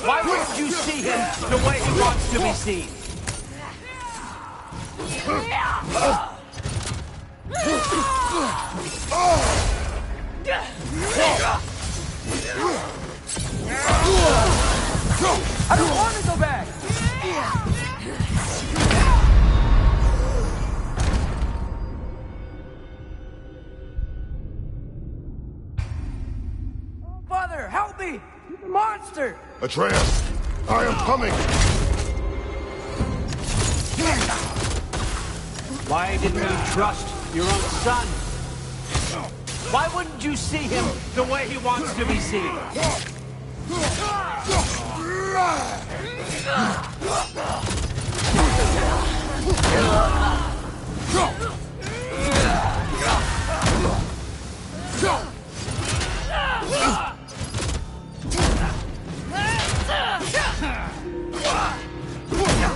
Why wouldn't you see him the way he wants to be seen? I don't want to go back! Father, help me! He's a monster! Atreus! I am coming! Why didn't you trust your own son? Why wouldn't you see him the way he wants to be seen?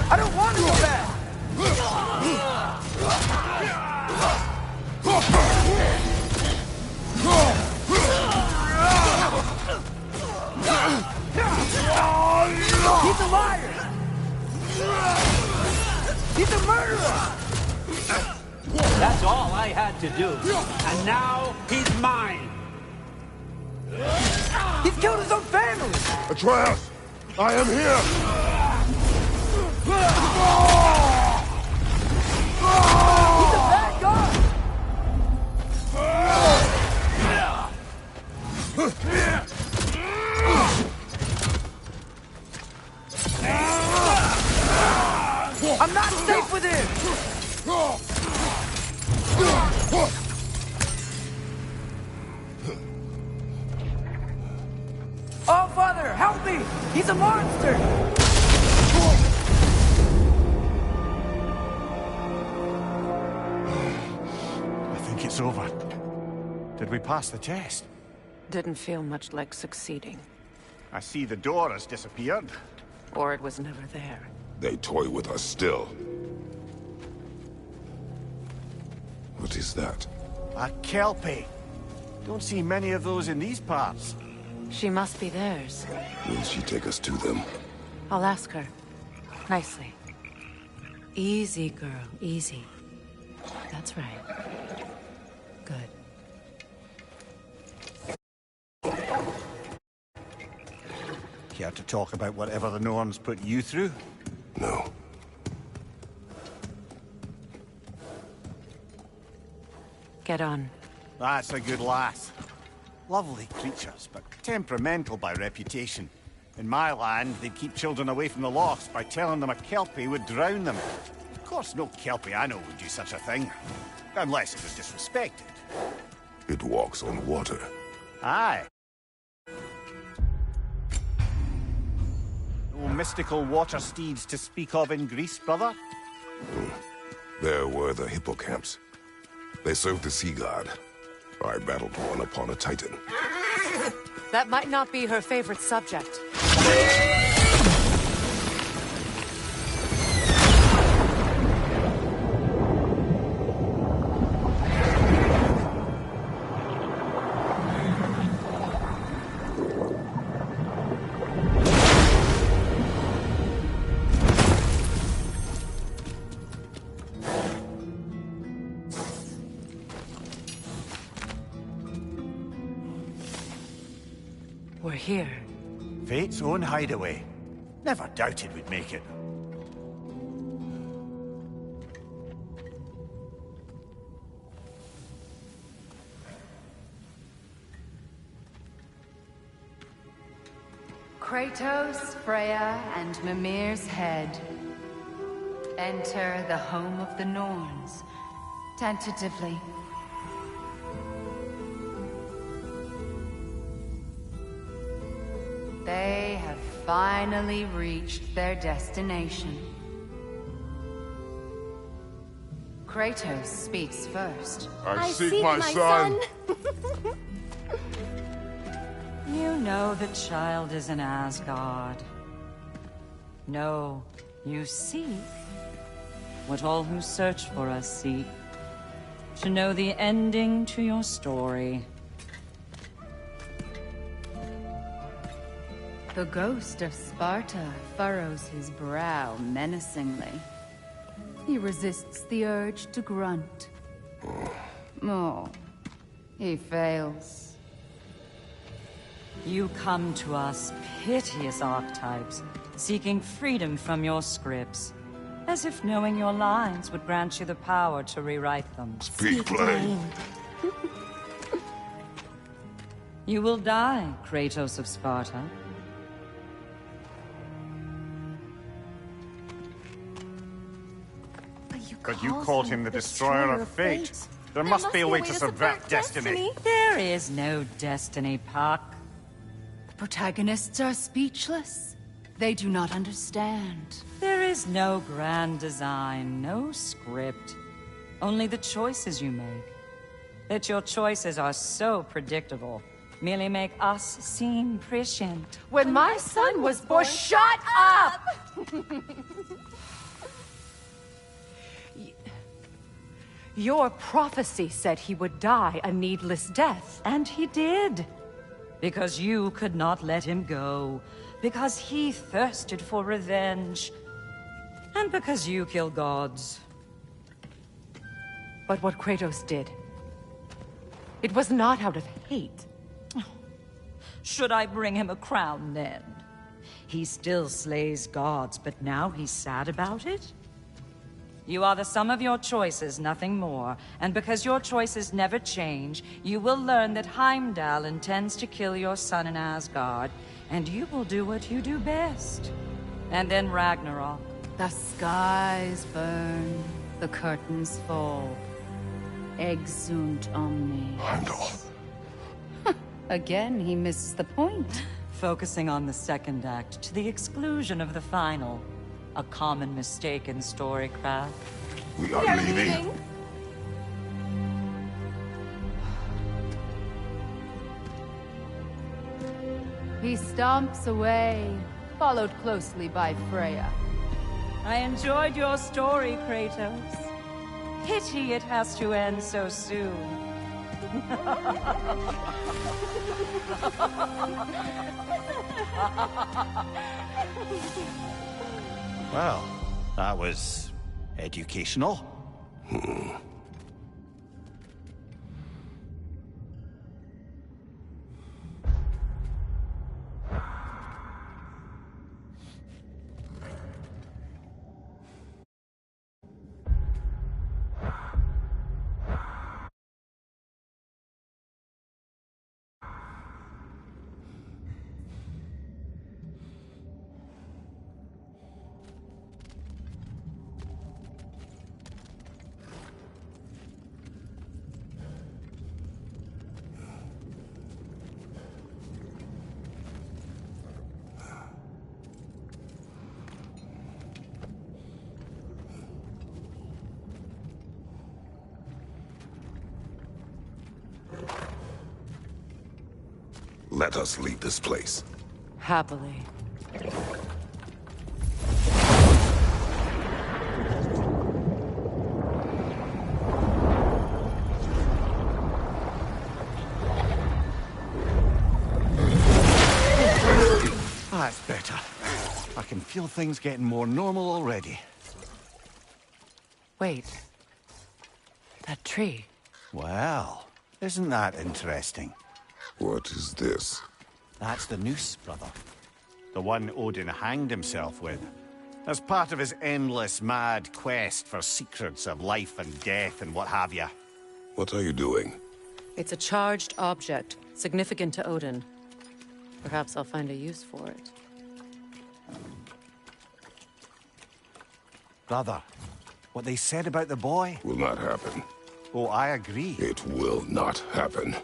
I don't want to go back! He's a liar! He's a murderer! That's all I had to do. And now he's mine. He's killed his own family! Atreus! I am here! He's a bad guy! I'm not safe with him! Oh, Father, help me! He's a monster! I think it's over. Did we pass the test? Didn't feel much like succeeding. I see the door has disappeared. Or it was never there. They toy with us still. What is that? A Kelpie. Don't see many of those in these parts. She must be theirs. Will she take us to them? I'll ask her. Nicely. Easy, girl. Easy. That's right. Good. Care to talk about whatever the Norns put you through? No. Get on. That's a good lass. Lovely creatures, but temperamental by reputation. In my land, they'd keep children away from the lochs by telling them a Kelpie would drown them. Of course, no Kelpie I know would do such a thing. Unless it was disrespected. It walks on water. Aye. No mystical water steeds to speak of in Greece, brother? There were the hippocamps. They served the sea god. I battled one upon a titan. That might not be her favorite subject. We're here. Fate's own hideaway. Never doubted we'd make it. Kratos, Freya, and Mimir's head. Enter the home of the Norns. Tentatively. They have finally reached their destination. Kratos speaks first. I seek my son. You know the child is in Asgard. No, you seek what all who search for us seek. To know the ending to your story. The ghost of Sparta furrows his brow menacingly. He resists the urge to grunt. Oh, he fails. You come to us, piteous archetypes, seeking freedom from your scripts. As if knowing your lines would grant you the power to rewrite them. Speak plain. You will die, Kratos of Sparta. But you called him the Destroyer of Fate. There must be a way to subvert destiny. There is no destiny, Puck. The protagonists are speechless. They do not understand. There is no grand design, no script. Only the choices you make. That your choices are so predictable merely make us seem prescient. When my son was born, shut up! Your prophecy said he would die a needless death. And he did. Because you could not let him go. Because he thirsted for revenge. And because you kill gods. But what Kratos did, it was not out of hate. Should I bring him a crown then? He still slays gods, but now he's sad about it? You are the sum of your choices, nothing more. And because your choices never change, you will learn that Heimdall intends to kill your son in Asgard, and you will do what you do best. And then Ragnarok. The skies burn, the curtains fall. Exunt omni. Heimdall. Again, he misses the point. Focusing on the second act to the exclusion of the final. A common mistake in storycraft. We are leaving. He stomps away, followed closely by Freya. I enjoyed your story, Kratos. Pity it has to end so soon. Well, that was educational. Let us leave this place. Happily. That's better. I can feel things getting more normal already. Wait. That tree. Well, isn't that interesting? What is this? That's the noose, brother. The one Odin hanged himself with. As part of his endless, mad quest for secrets of life and death and what have you. What are you doing? It's a charged object, significant to Odin. Perhaps I'll find a use for it. Brother, what they said about the boy? Will not happen. Oh, I agree. It will not happen.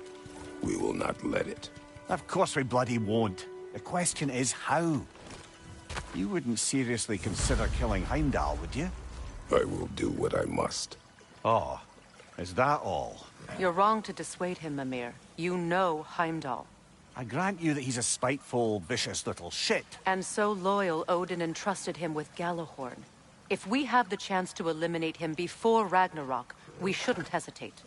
We will not let it. Of course we bloody won't. The question is how. You wouldn't seriously consider killing Heimdall, would you? I will do what I must. Oh, is that all? You're wrong to dissuade him, Mimir. You know Heimdall. I grant you that he's a spiteful, vicious little shit. And so loyal, Odin entrusted him with Galahorn. If we have the chance to eliminate him before Ragnarok, we shouldn't hesitate.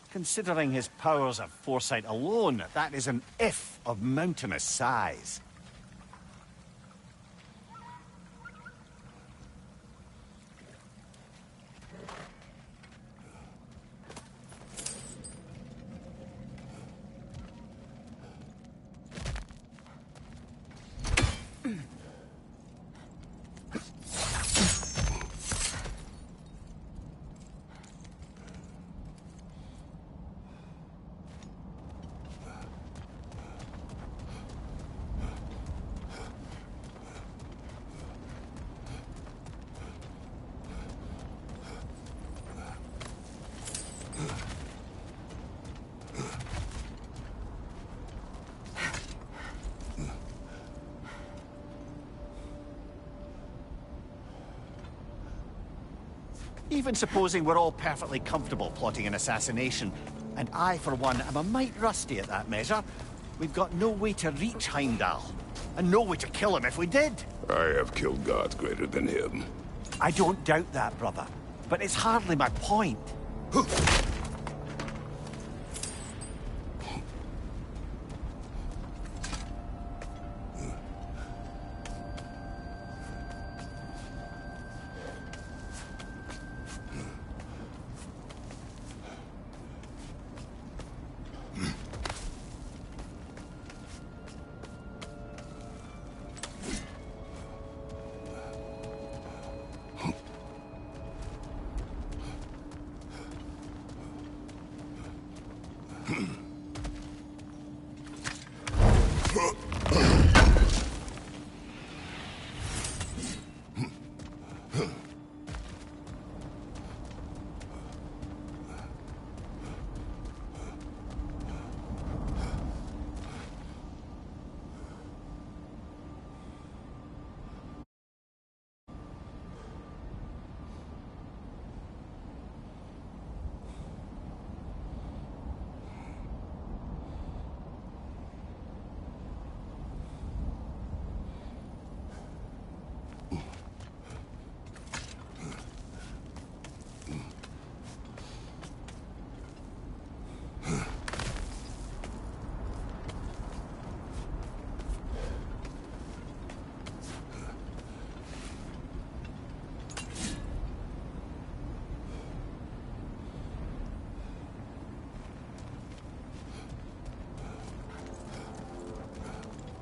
Considering his powers of foresight alone, that is an if of mountainous size. Even supposing we're all perfectly comfortable plotting an assassination, and I, for one, am a mite rusty at that measure, we've got no way to reach Heimdall, and no way to kill him if we did. I have killed gods greater than him. I don't doubt that, brother, but it's hardly my point.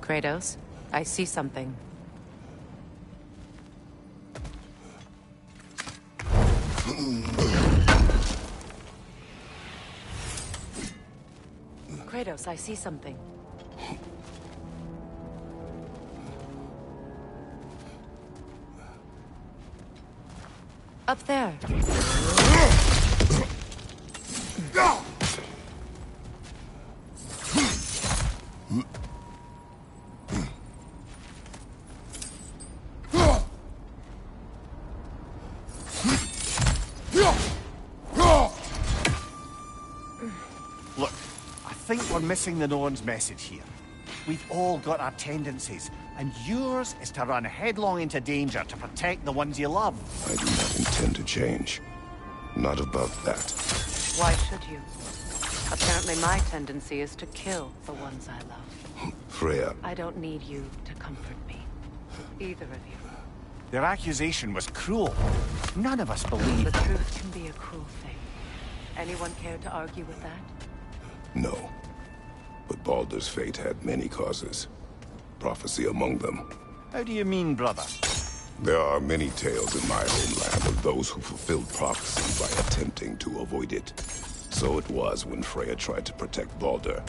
Kratos, I see something. Kratos, I see something. Up there. Look, I think we're missing the Norn's message here. We've all got our tendencies, and yours is to run headlong into danger to protect the ones you love. I do not intend to change. Not about that. Why should you? Apparently my tendency is to kill the ones I love. Freya, I don't need you to comfort me. Either of you. Their accusation was cruel. None of us believe. The truth can be a cruel thing. Anyone care to argue with that? no. But Baldur's fate had many causes. Prophecy among them. How do you mean, brother? There are many tales in my homeland of those who fulfilled prophecy by attempting to avoid it. So it was when Freya tried to protect Baldur.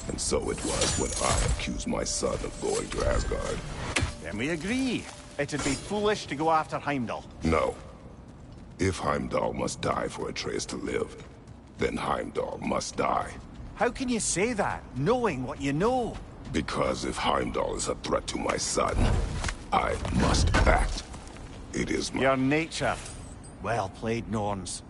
And so it was when I accused my son of going to Asgard. Then we agree. It'd be foolish to go after Heimdall. No. If Heimdall must die for Atreus to live, then Heimdall must die. How can you say that, knowing what you know? Because if Heimdall is a threat to my son, I must act. It is my... Your nature. Well played, Norns.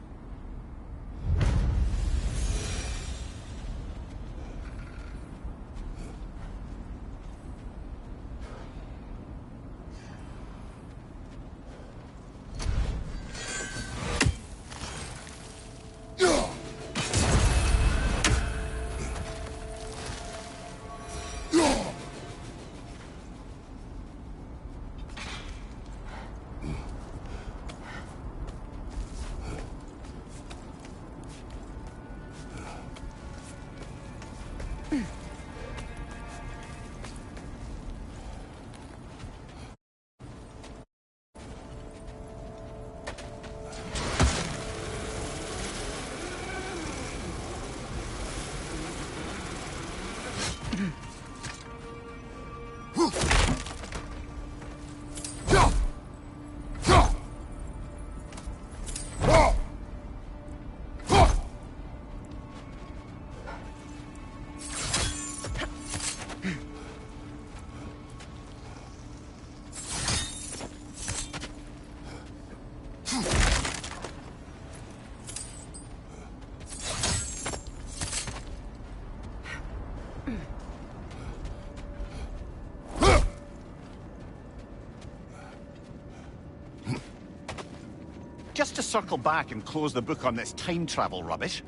Just to circle back and close the book on this time travel rubbish.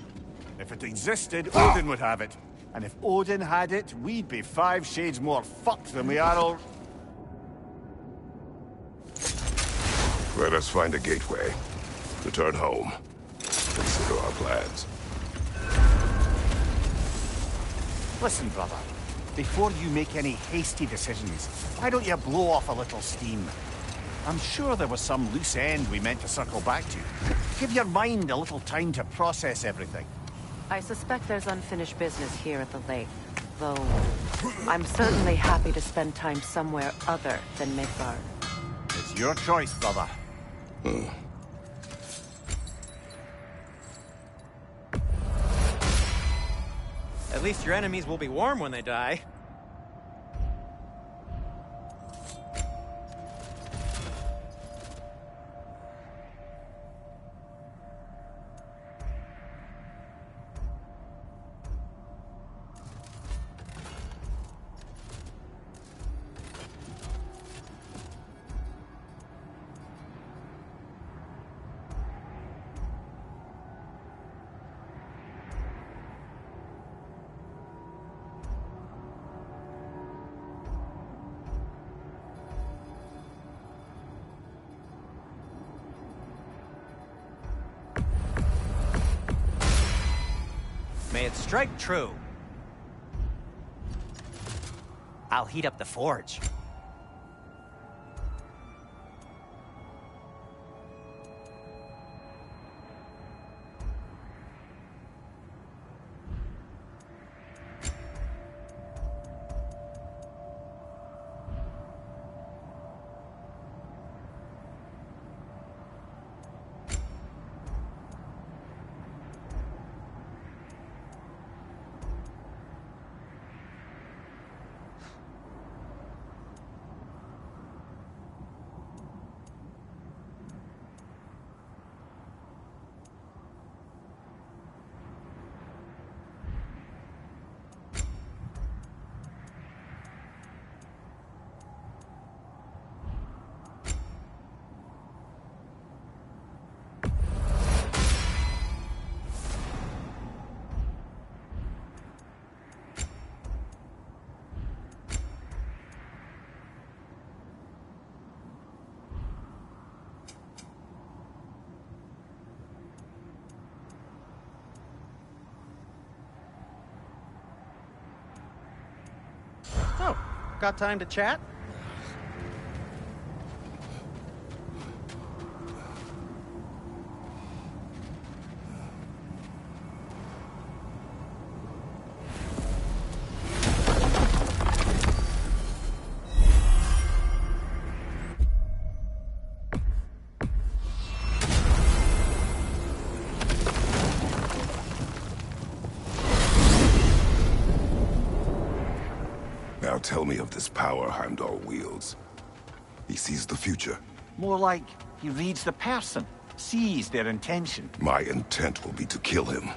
If it existed, Odin would have it. And if Odin had it, we'd be 5 shades more fucked than we are all... Let us find a gateway. Return home. Consider our plans. Listen, brother. Before you make any hasty decisions, why don't you blow off a little steam? I'm sure there was some loose end we meant to circle back to. Give your mind a little time to process everything. I suspect there's unfinished business here at the lake. Though, I'm certainly happy to spend time somewhere other than Midgard. It's your choice, brother. At least your enemies will be warm when they die. May it strike true. I'll heat up the forge. Oh, got time to chat? Now tell me of this power Heimdall wields. He sees the future. More like he reads the person, sees their intention. My intent will be to kill him.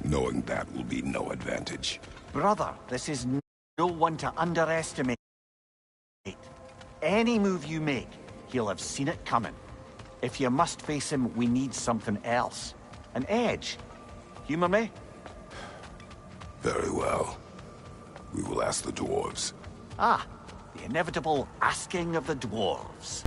Knowing that will be no advantage. Brother, this is no one to underestimate. Any move you make, he'll have seen it coming. If you must face him, we need something else. An edge. Humor me? Very well. We will ask the dwarves. Ah, the inevitable asking of the dwarves.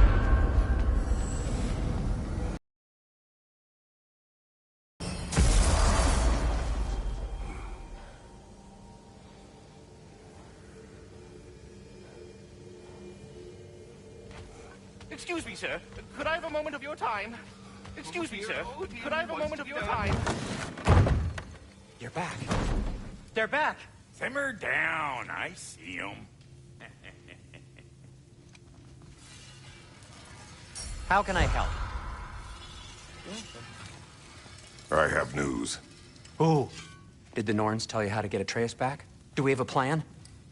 Excuse me, sir. Could I have a moment of your time? Excuse me, sir. Could I have a moment of your time? You're back. They're back. Simmer down. I see them. How can I help? I have news. Ooh. Did the Norns tell you how to get Atreus back? Do we have a plan?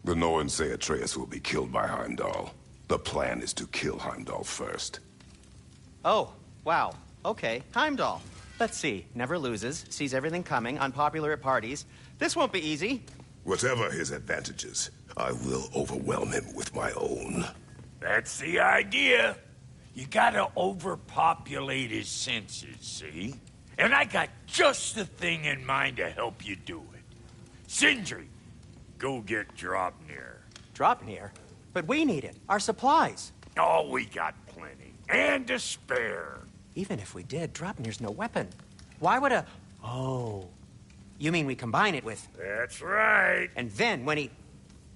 The Norns say Atreus will be killed by Heimdall. The plan is to kill Heimdall first. Oh, wow. Okay, Heimdall. Let's see. Never loses, sees everything coming, unpopular at parties. This won't be easy. Whatever his advantages, I will overwhelm him with my own. That's the idea. You gotta overpopulate his senses, see? And I got just the thing in mind to help you do it. Sindri, go get Draupnir. Draupnir? But we need it. Our supplies. Oh, we got plenty. And to spare. Even if we did, Draupnir's no weapon. Why would a... Oh. You mean we combine it with... That's right. And then when he...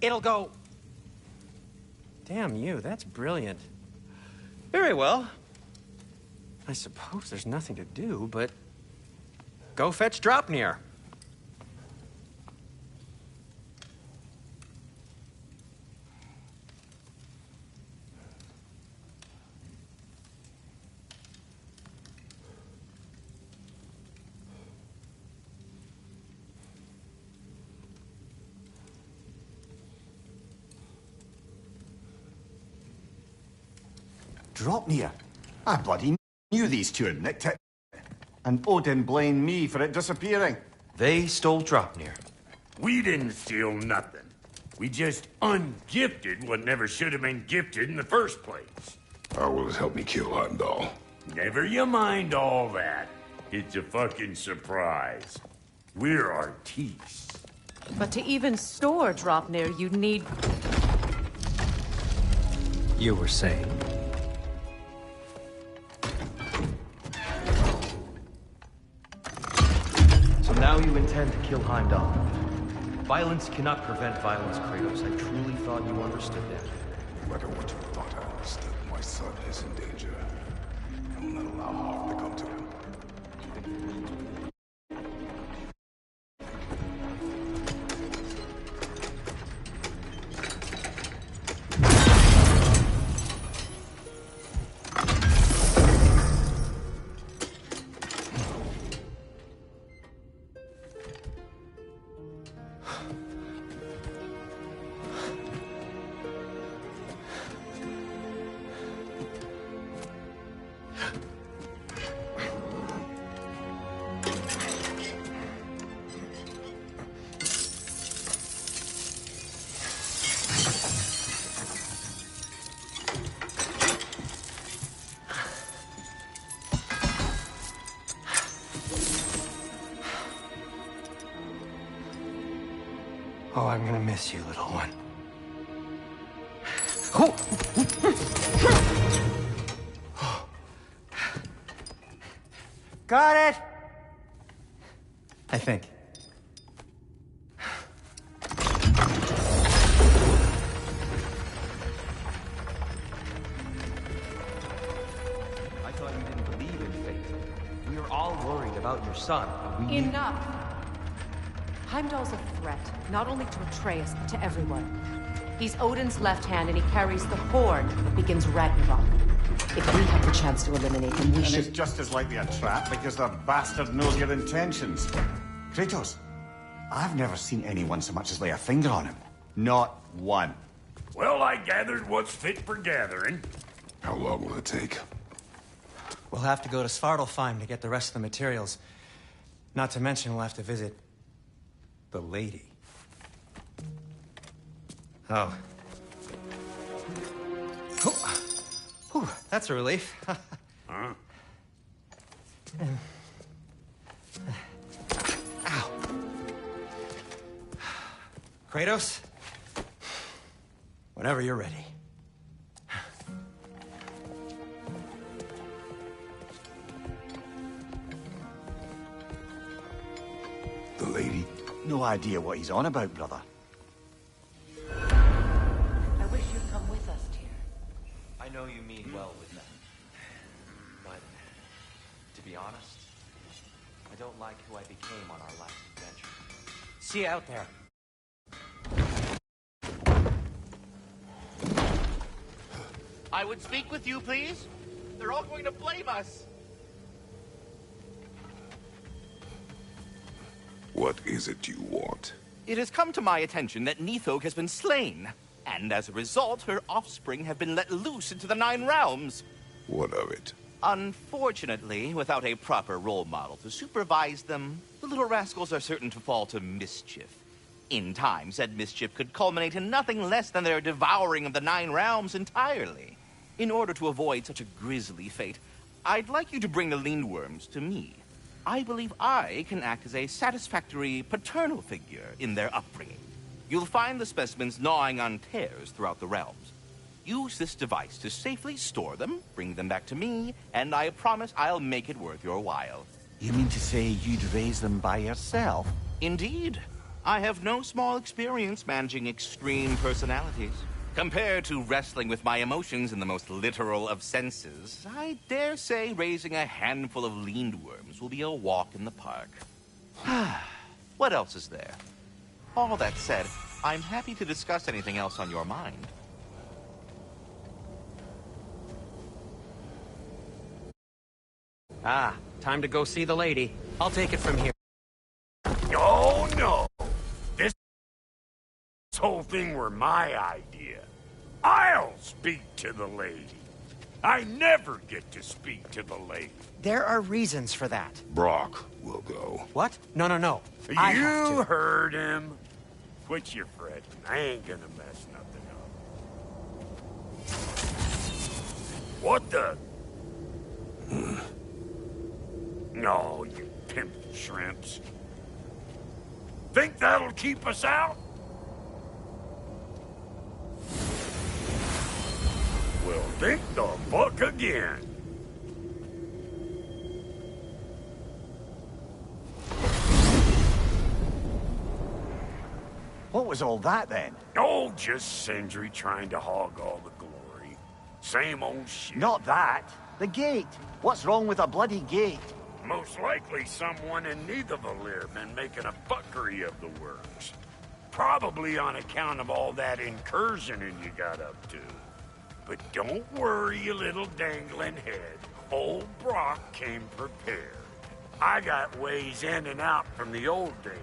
It'll go... Damn you, that's brilliant. Very well. I suppose there's nothing to do, but... Go fetch Draupnir. Draupnir. I bloody knew these two had nicked it. And Odin blamed me for it disappearing. They stole Draupnir. We didn't steal nothing. We just ungifted what never should have been gifted in the first place. How will it help me kill Heimdall? Never you mind all that. It's a fucking surprise. We're artistes. But to even store Draupnir, you'd need... You were saying? So now you intend to kill Heimdall. Violence cannot prevent violence, Kratos. I truly thought you understood that. No matter what you thought I understood, my son is in danger. I will not allow harm to come to him. Oh, I'm gonna miss you, little one. Got it! I think. I thought you didn't believe in fate. We are all worried about your son. We need... Enough! Heimdall's a threat, not only to Atreus, but to everyone. He's Odin's left hand, and he carries the horn that begins Ragnarok. If we have the chance to eliminate him, we should... And it's just as likely a trap, because the bastard knows your intentions. Kratos, I've never seen anyone so much as lay a finger on him. Not one. Well, I gathered what's fit for gathering. How long will it take? We'll have to go to Svartalfheim to get the rest of the materials. Not to mention we'll have to visit... the lady. Oh. Whew, that's a relief. Huh? Ow. Kratos? Whenever you're ready. The lady? No idea what he's on about, brother. I wish you'd come with us, Tyr. I know you mean well with them. But, to be honest, I don't like who I became on our last adventure. See you out there. I would speak with you, please. They're all going to blame us. What is it you want? It has come to my attention that Nithog has been slain, and as a result, her offspring have been let loose into the Nine Realms. What of it? Unfortunately, without a proper role model to supervise them, the little rascals are certain to fall to mischief. In time, said mischief could culminate in nothing less than their devouring of the Nine Realms entirely. In order to avoid such a grisly fate, I'd like you to bring the Lindworms to me. I believe I can act as a satisfactory paternal figure in their upbringing. You'll find the specimens gnawing on tears throughout the realms. Use this device to safely store them, bring them back to me, and I promise I'll make it worth your while. You mean to say you'd raise them by yourself? Indeed. I have no small experience managing extreme personalities. Compared to wrestling with my emotions in the most literal of senses, I dare say raising a handful of Lindworms will be a walk in the park. What else is there? All that said, I'm happy to discuss anything else on your mind. Ah, time to go see the lady. I'll take it from here. Oh, no. This whole thing were my idea. I'll speak to the lady. I never get to speak to the lady. There are reasons for that. Brock will go. What? No. I have You to. heard him. Quit your fretting. I ain't gonna mess nothing up. What the? No, you pimp shrimps. Think that'll keep us out? Well, think the fuck again. was all that then? Oh, just Sindri trying to hog all the glory. Same old shit. Not that. The gate. What's wrong with a bloody gate? Most likely someone in Nidavellir been making a fuckery of the works. Probably on account of all that incursioning you got up to. But don't worry, you little dangling head. Old Brock came prepared. I got ways in and out from the old days.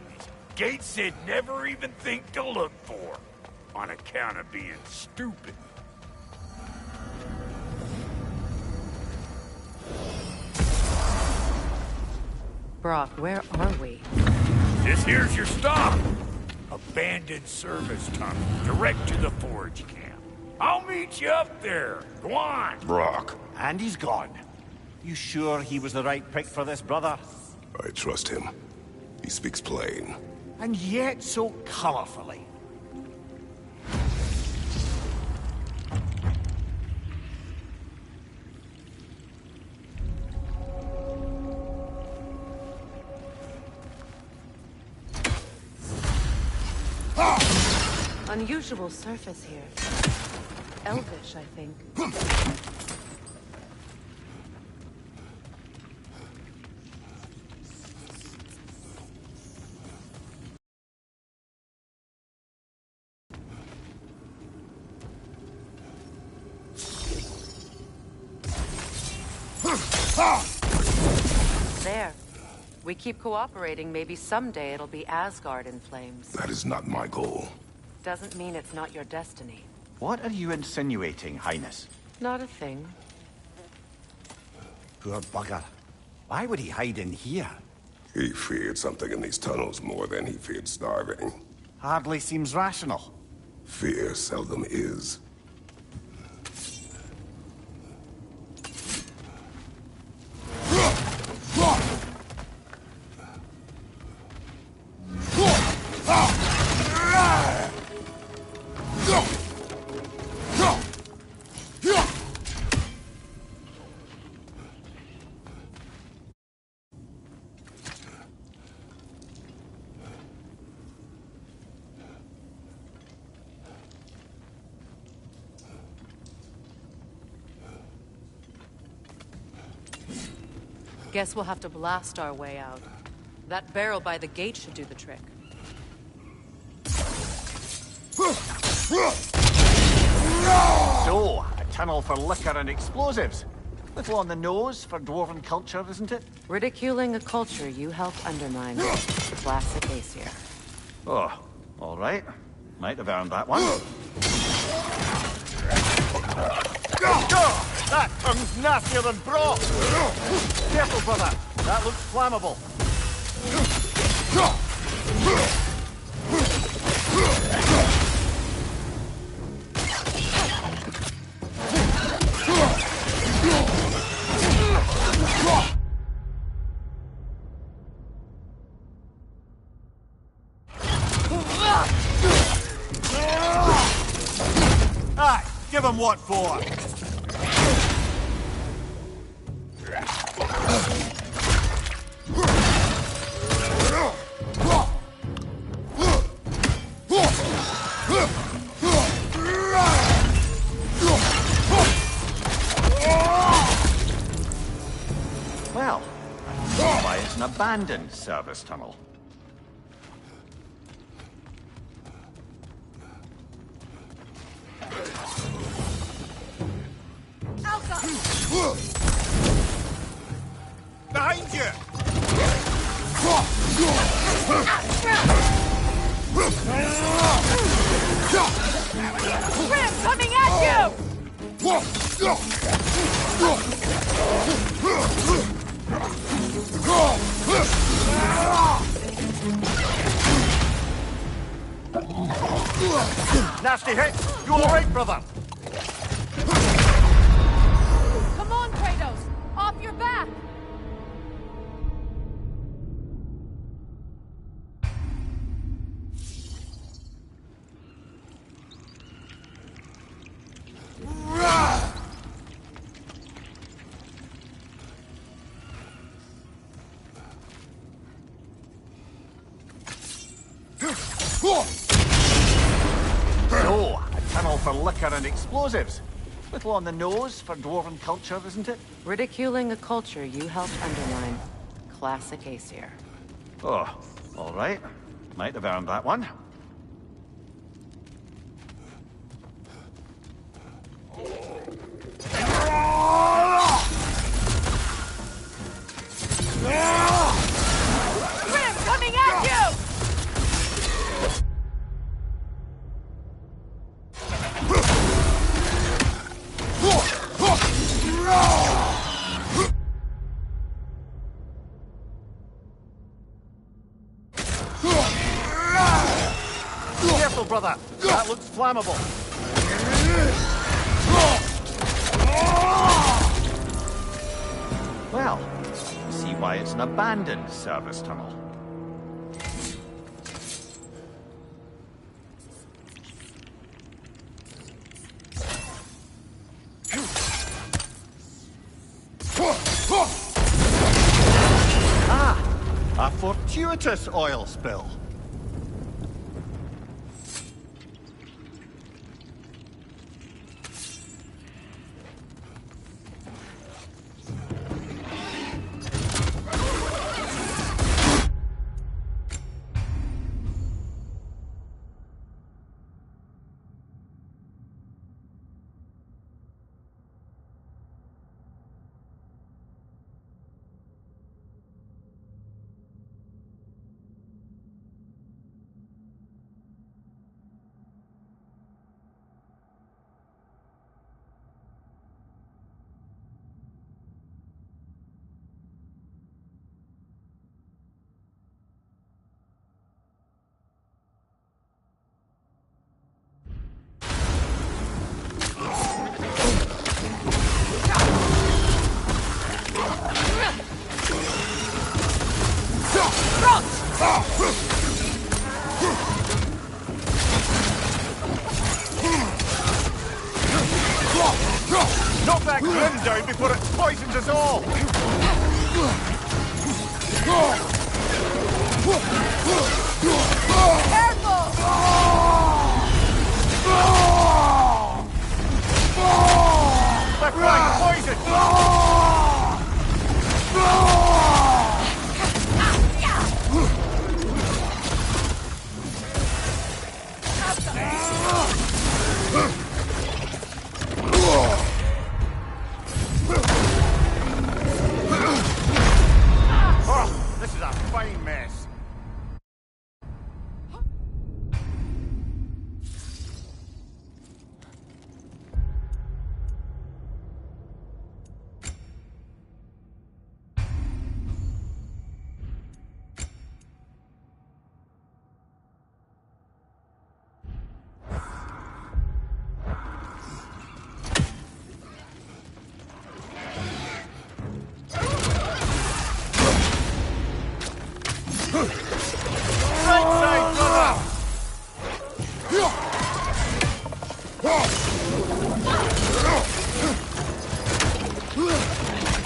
Gates they'd never even think to look for. On account of being stupid. Brock, where are we? This here's your stop. Abandoned service tunnel, direct to the forge camp. I'll meet you up there. Go on. Brock. And he's gone. You sure he was the right pick for this, brother? I trust him. He speaks plain. And yet so colorfully. Unusual surface here. Elvish, I think. There. We keep cooperating, maybe someday it'll be Asgard in flames. That is not my goal. Doesn't mean it's not your destiny. What are you insinuating, Highness? Not a thing. Poor bugger. Why would he hide in here? He feared something in these tunnels more than he feared starving. Hardly seems rational. Fear seldom is. Guess we'll have to blast our way out. That barrel by the gate should do the trick. So, a tunnel for liquor and explosives. Little on the nose for dwarven culture, isn't it? Ridiculing a culture you helped undermine. Classic Aesir. Oh, all right. Might have earned that one. That tongue's nastier than broth! Careful, brother. That looks flammable. Aye, give him what for. Well, that's why it's an abandoned service tunnel. Behind you! Grim coming at you! Nasty hit! You alright, brother? Come on, Kratos! Off your back! for liquor and explosives. Little on the nose for dwarven culture, isn't it? Ridiculing a culture you helped undermine. Classic Aesir. Oh, all right. Might have earned that one. Grim coming at you! Careful, brother. That looks flammable. Well, see why it's an abandoned service tunnel. Ah! A fortuitous oil spill. Knock that grim down before it poisons us all! They're flying poison! Oh, this is a fine mess.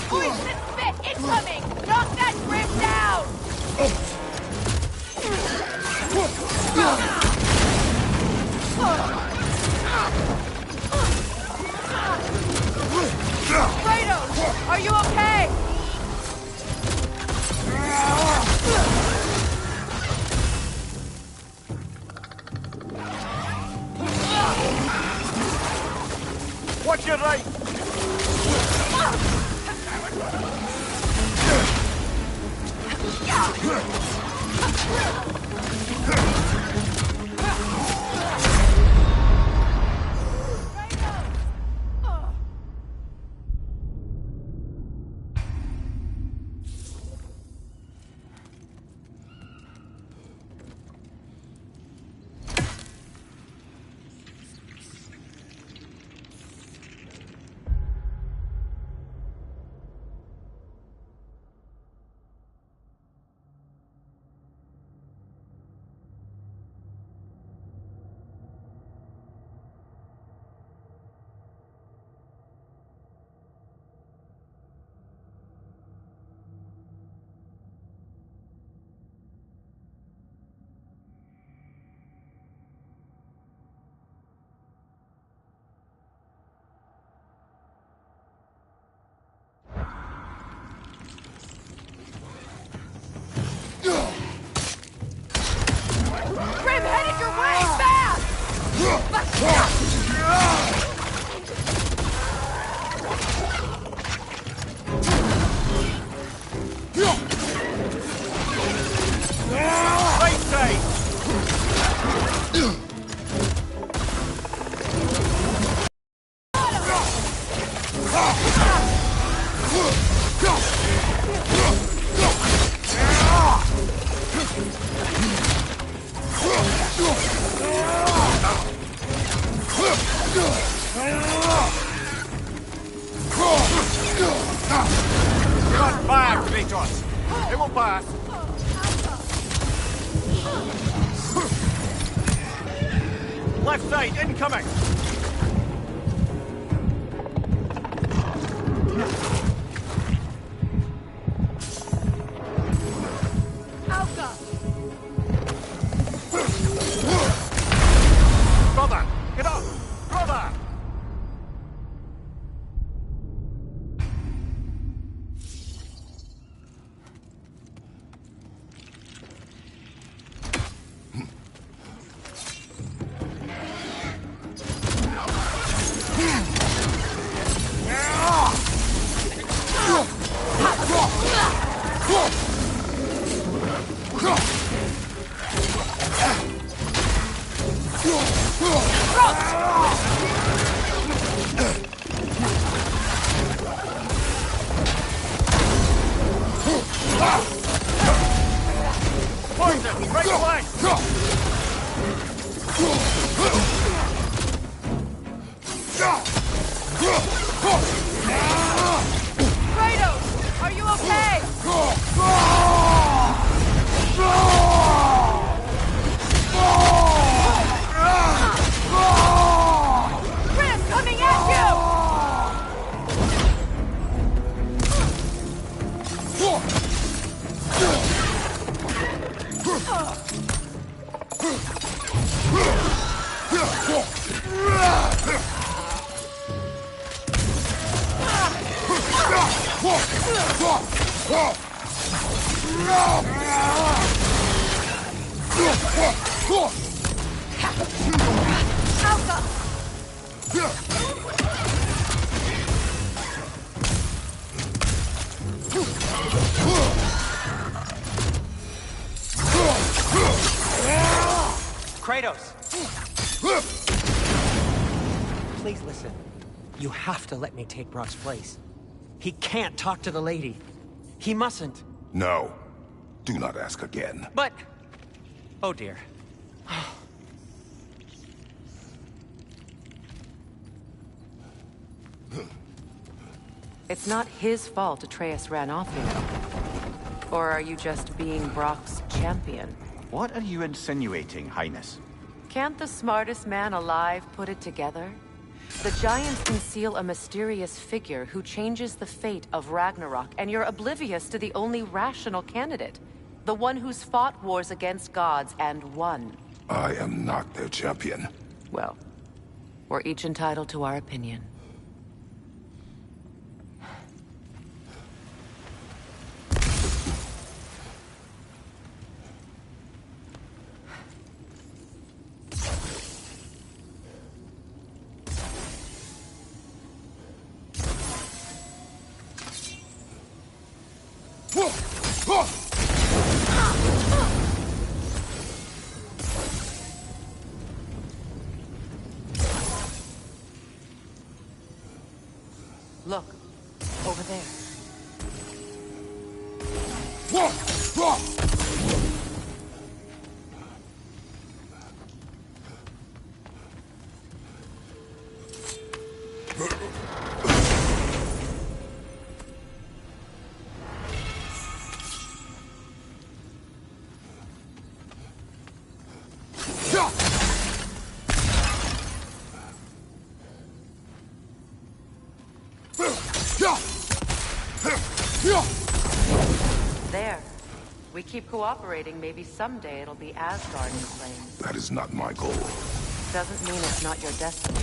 Poison spit incoming! Knock that grim down! Kratos, are you okay? Watch your right! Left side, incoming! Brother! Get up! Brother! Poison! Right flank! Kratos, are you okay? Chris, coming at Kratos! Please listen. You have to let me take Brock's place. He can't talk to the lady. He mustn't. No. Do not ask again. But... Oh dear. It's not his fault Atreus ran off, you know. Or are you just being Brock's champion? What are you insinuating, Highness? Can't the smartest man alive put it together? The Giants conceal a mysterious figure who changes the fate of Ragnarok, and you're oblivious to the only rational candidate. The one who's fought wars against gods and won. I am not their champion. Well, we're each entitled to our opinion. Look, over there. There. We keep cooperating, maybe someday it'll be Asgard in flames. That is not my goal. Doesn't mean it's not your destiny.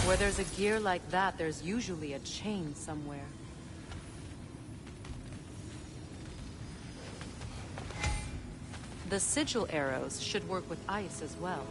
Where there's a gear like that, there's usually a chain somewhere. The sigil arrows should work with ice as well.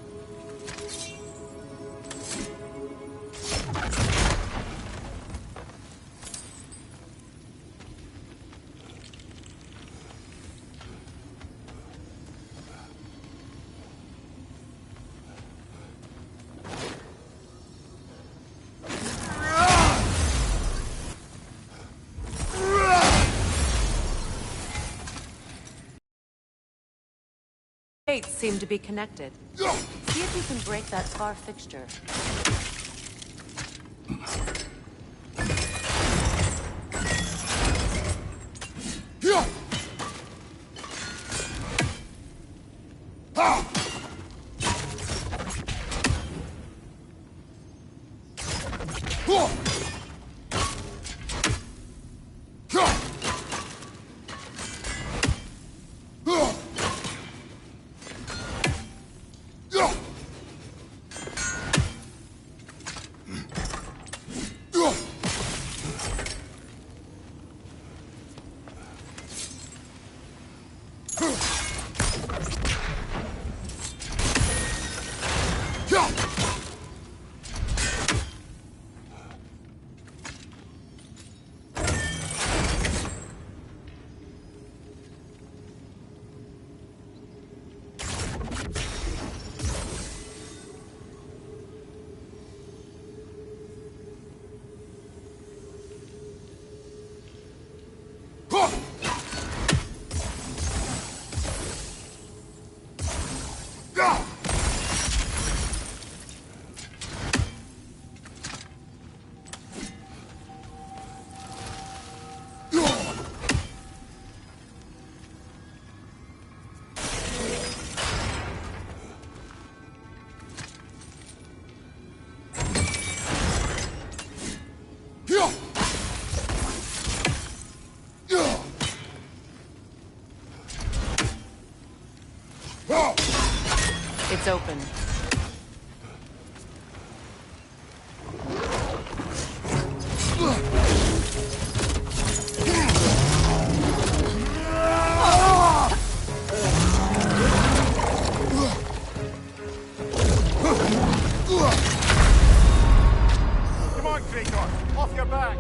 gates seem to be connected. See if you can break that far fixture. It's open. Come on, Kratos! Off your back!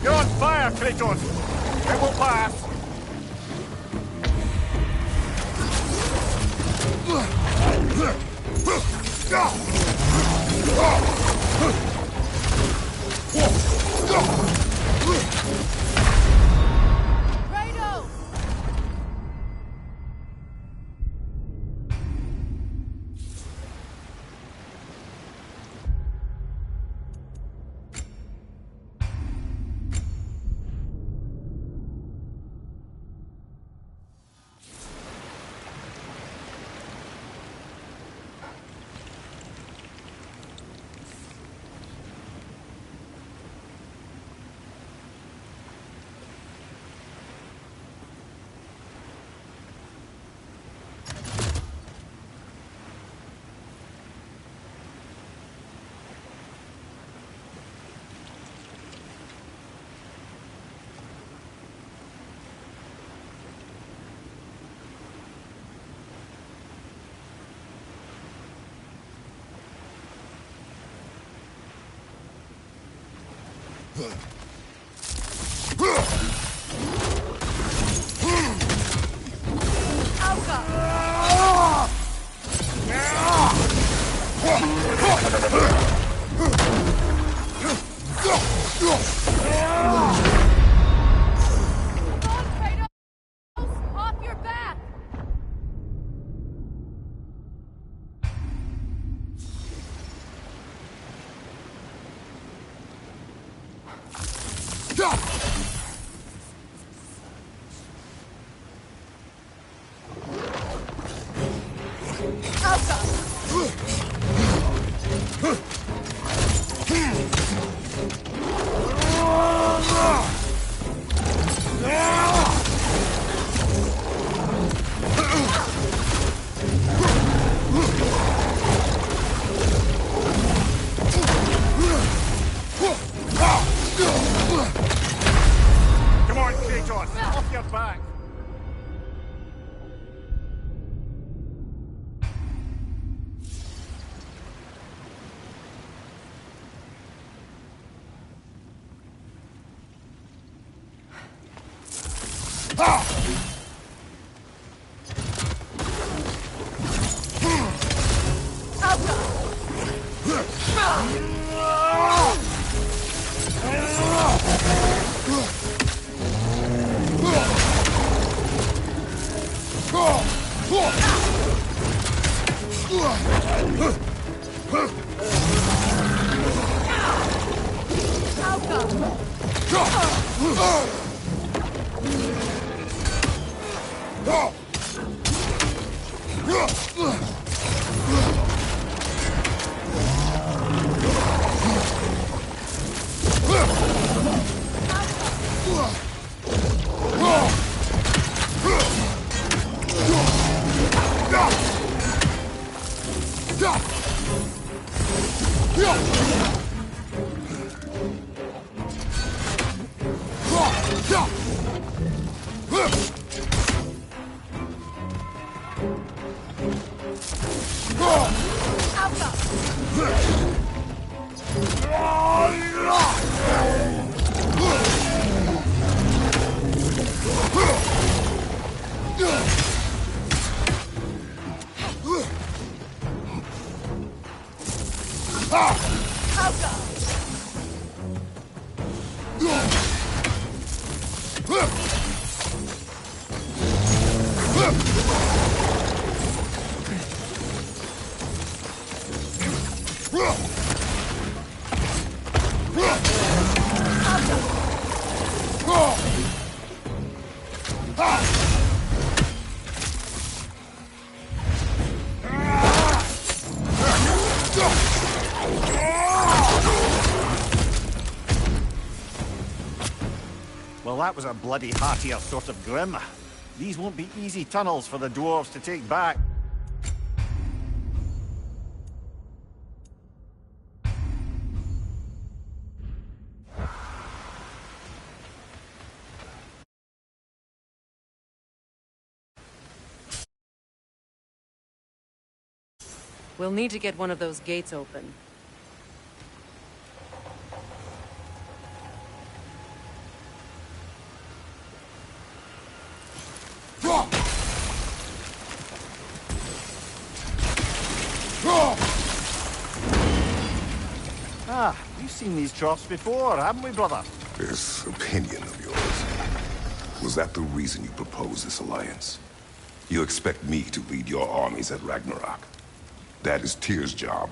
You're on fire, Kratos! It will pass! Off your back! Come on, Kratos! Off your back! Well, that was a bloody heartier sort of grim. These won't be easy tunnels for the dwarves to take back. We'll need to get one of those gates open. We've seen these troughs before, haven't we, brother? This opinion of yours, was that the reason you proposed this alliance? You expect me to lead your armies at Ragnarok? That is Tyr's job,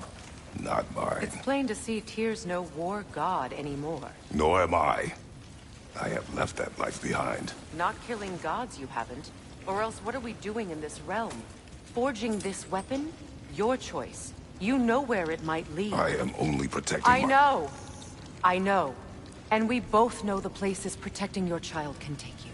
not mine. It's plain to see Tyr's no war god anymore. Nor am I. I have left that life behind. Not killing gods, you haven't. Or else what are we doing in this realm? Forging this weapon? Your choice. You know where it might lead. I am only protecting I know. I know. And we both know the places protecting your child can take you.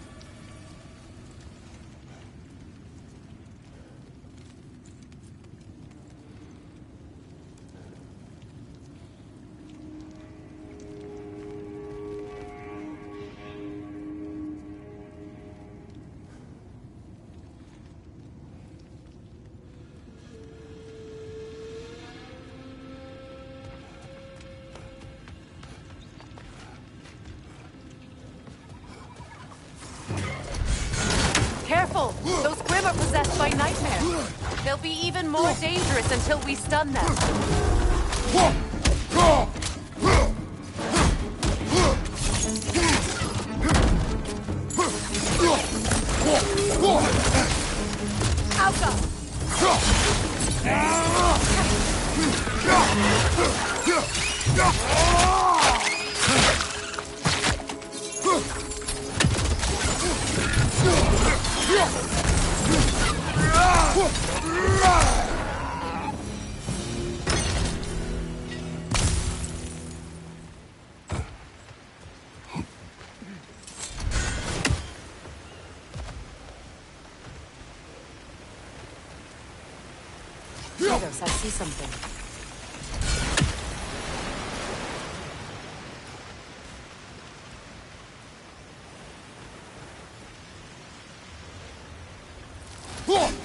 Careful! Those Grim are possessed by nightmares. They'll be even more dangerous until we stun them. Kratos, I see something. Whoa!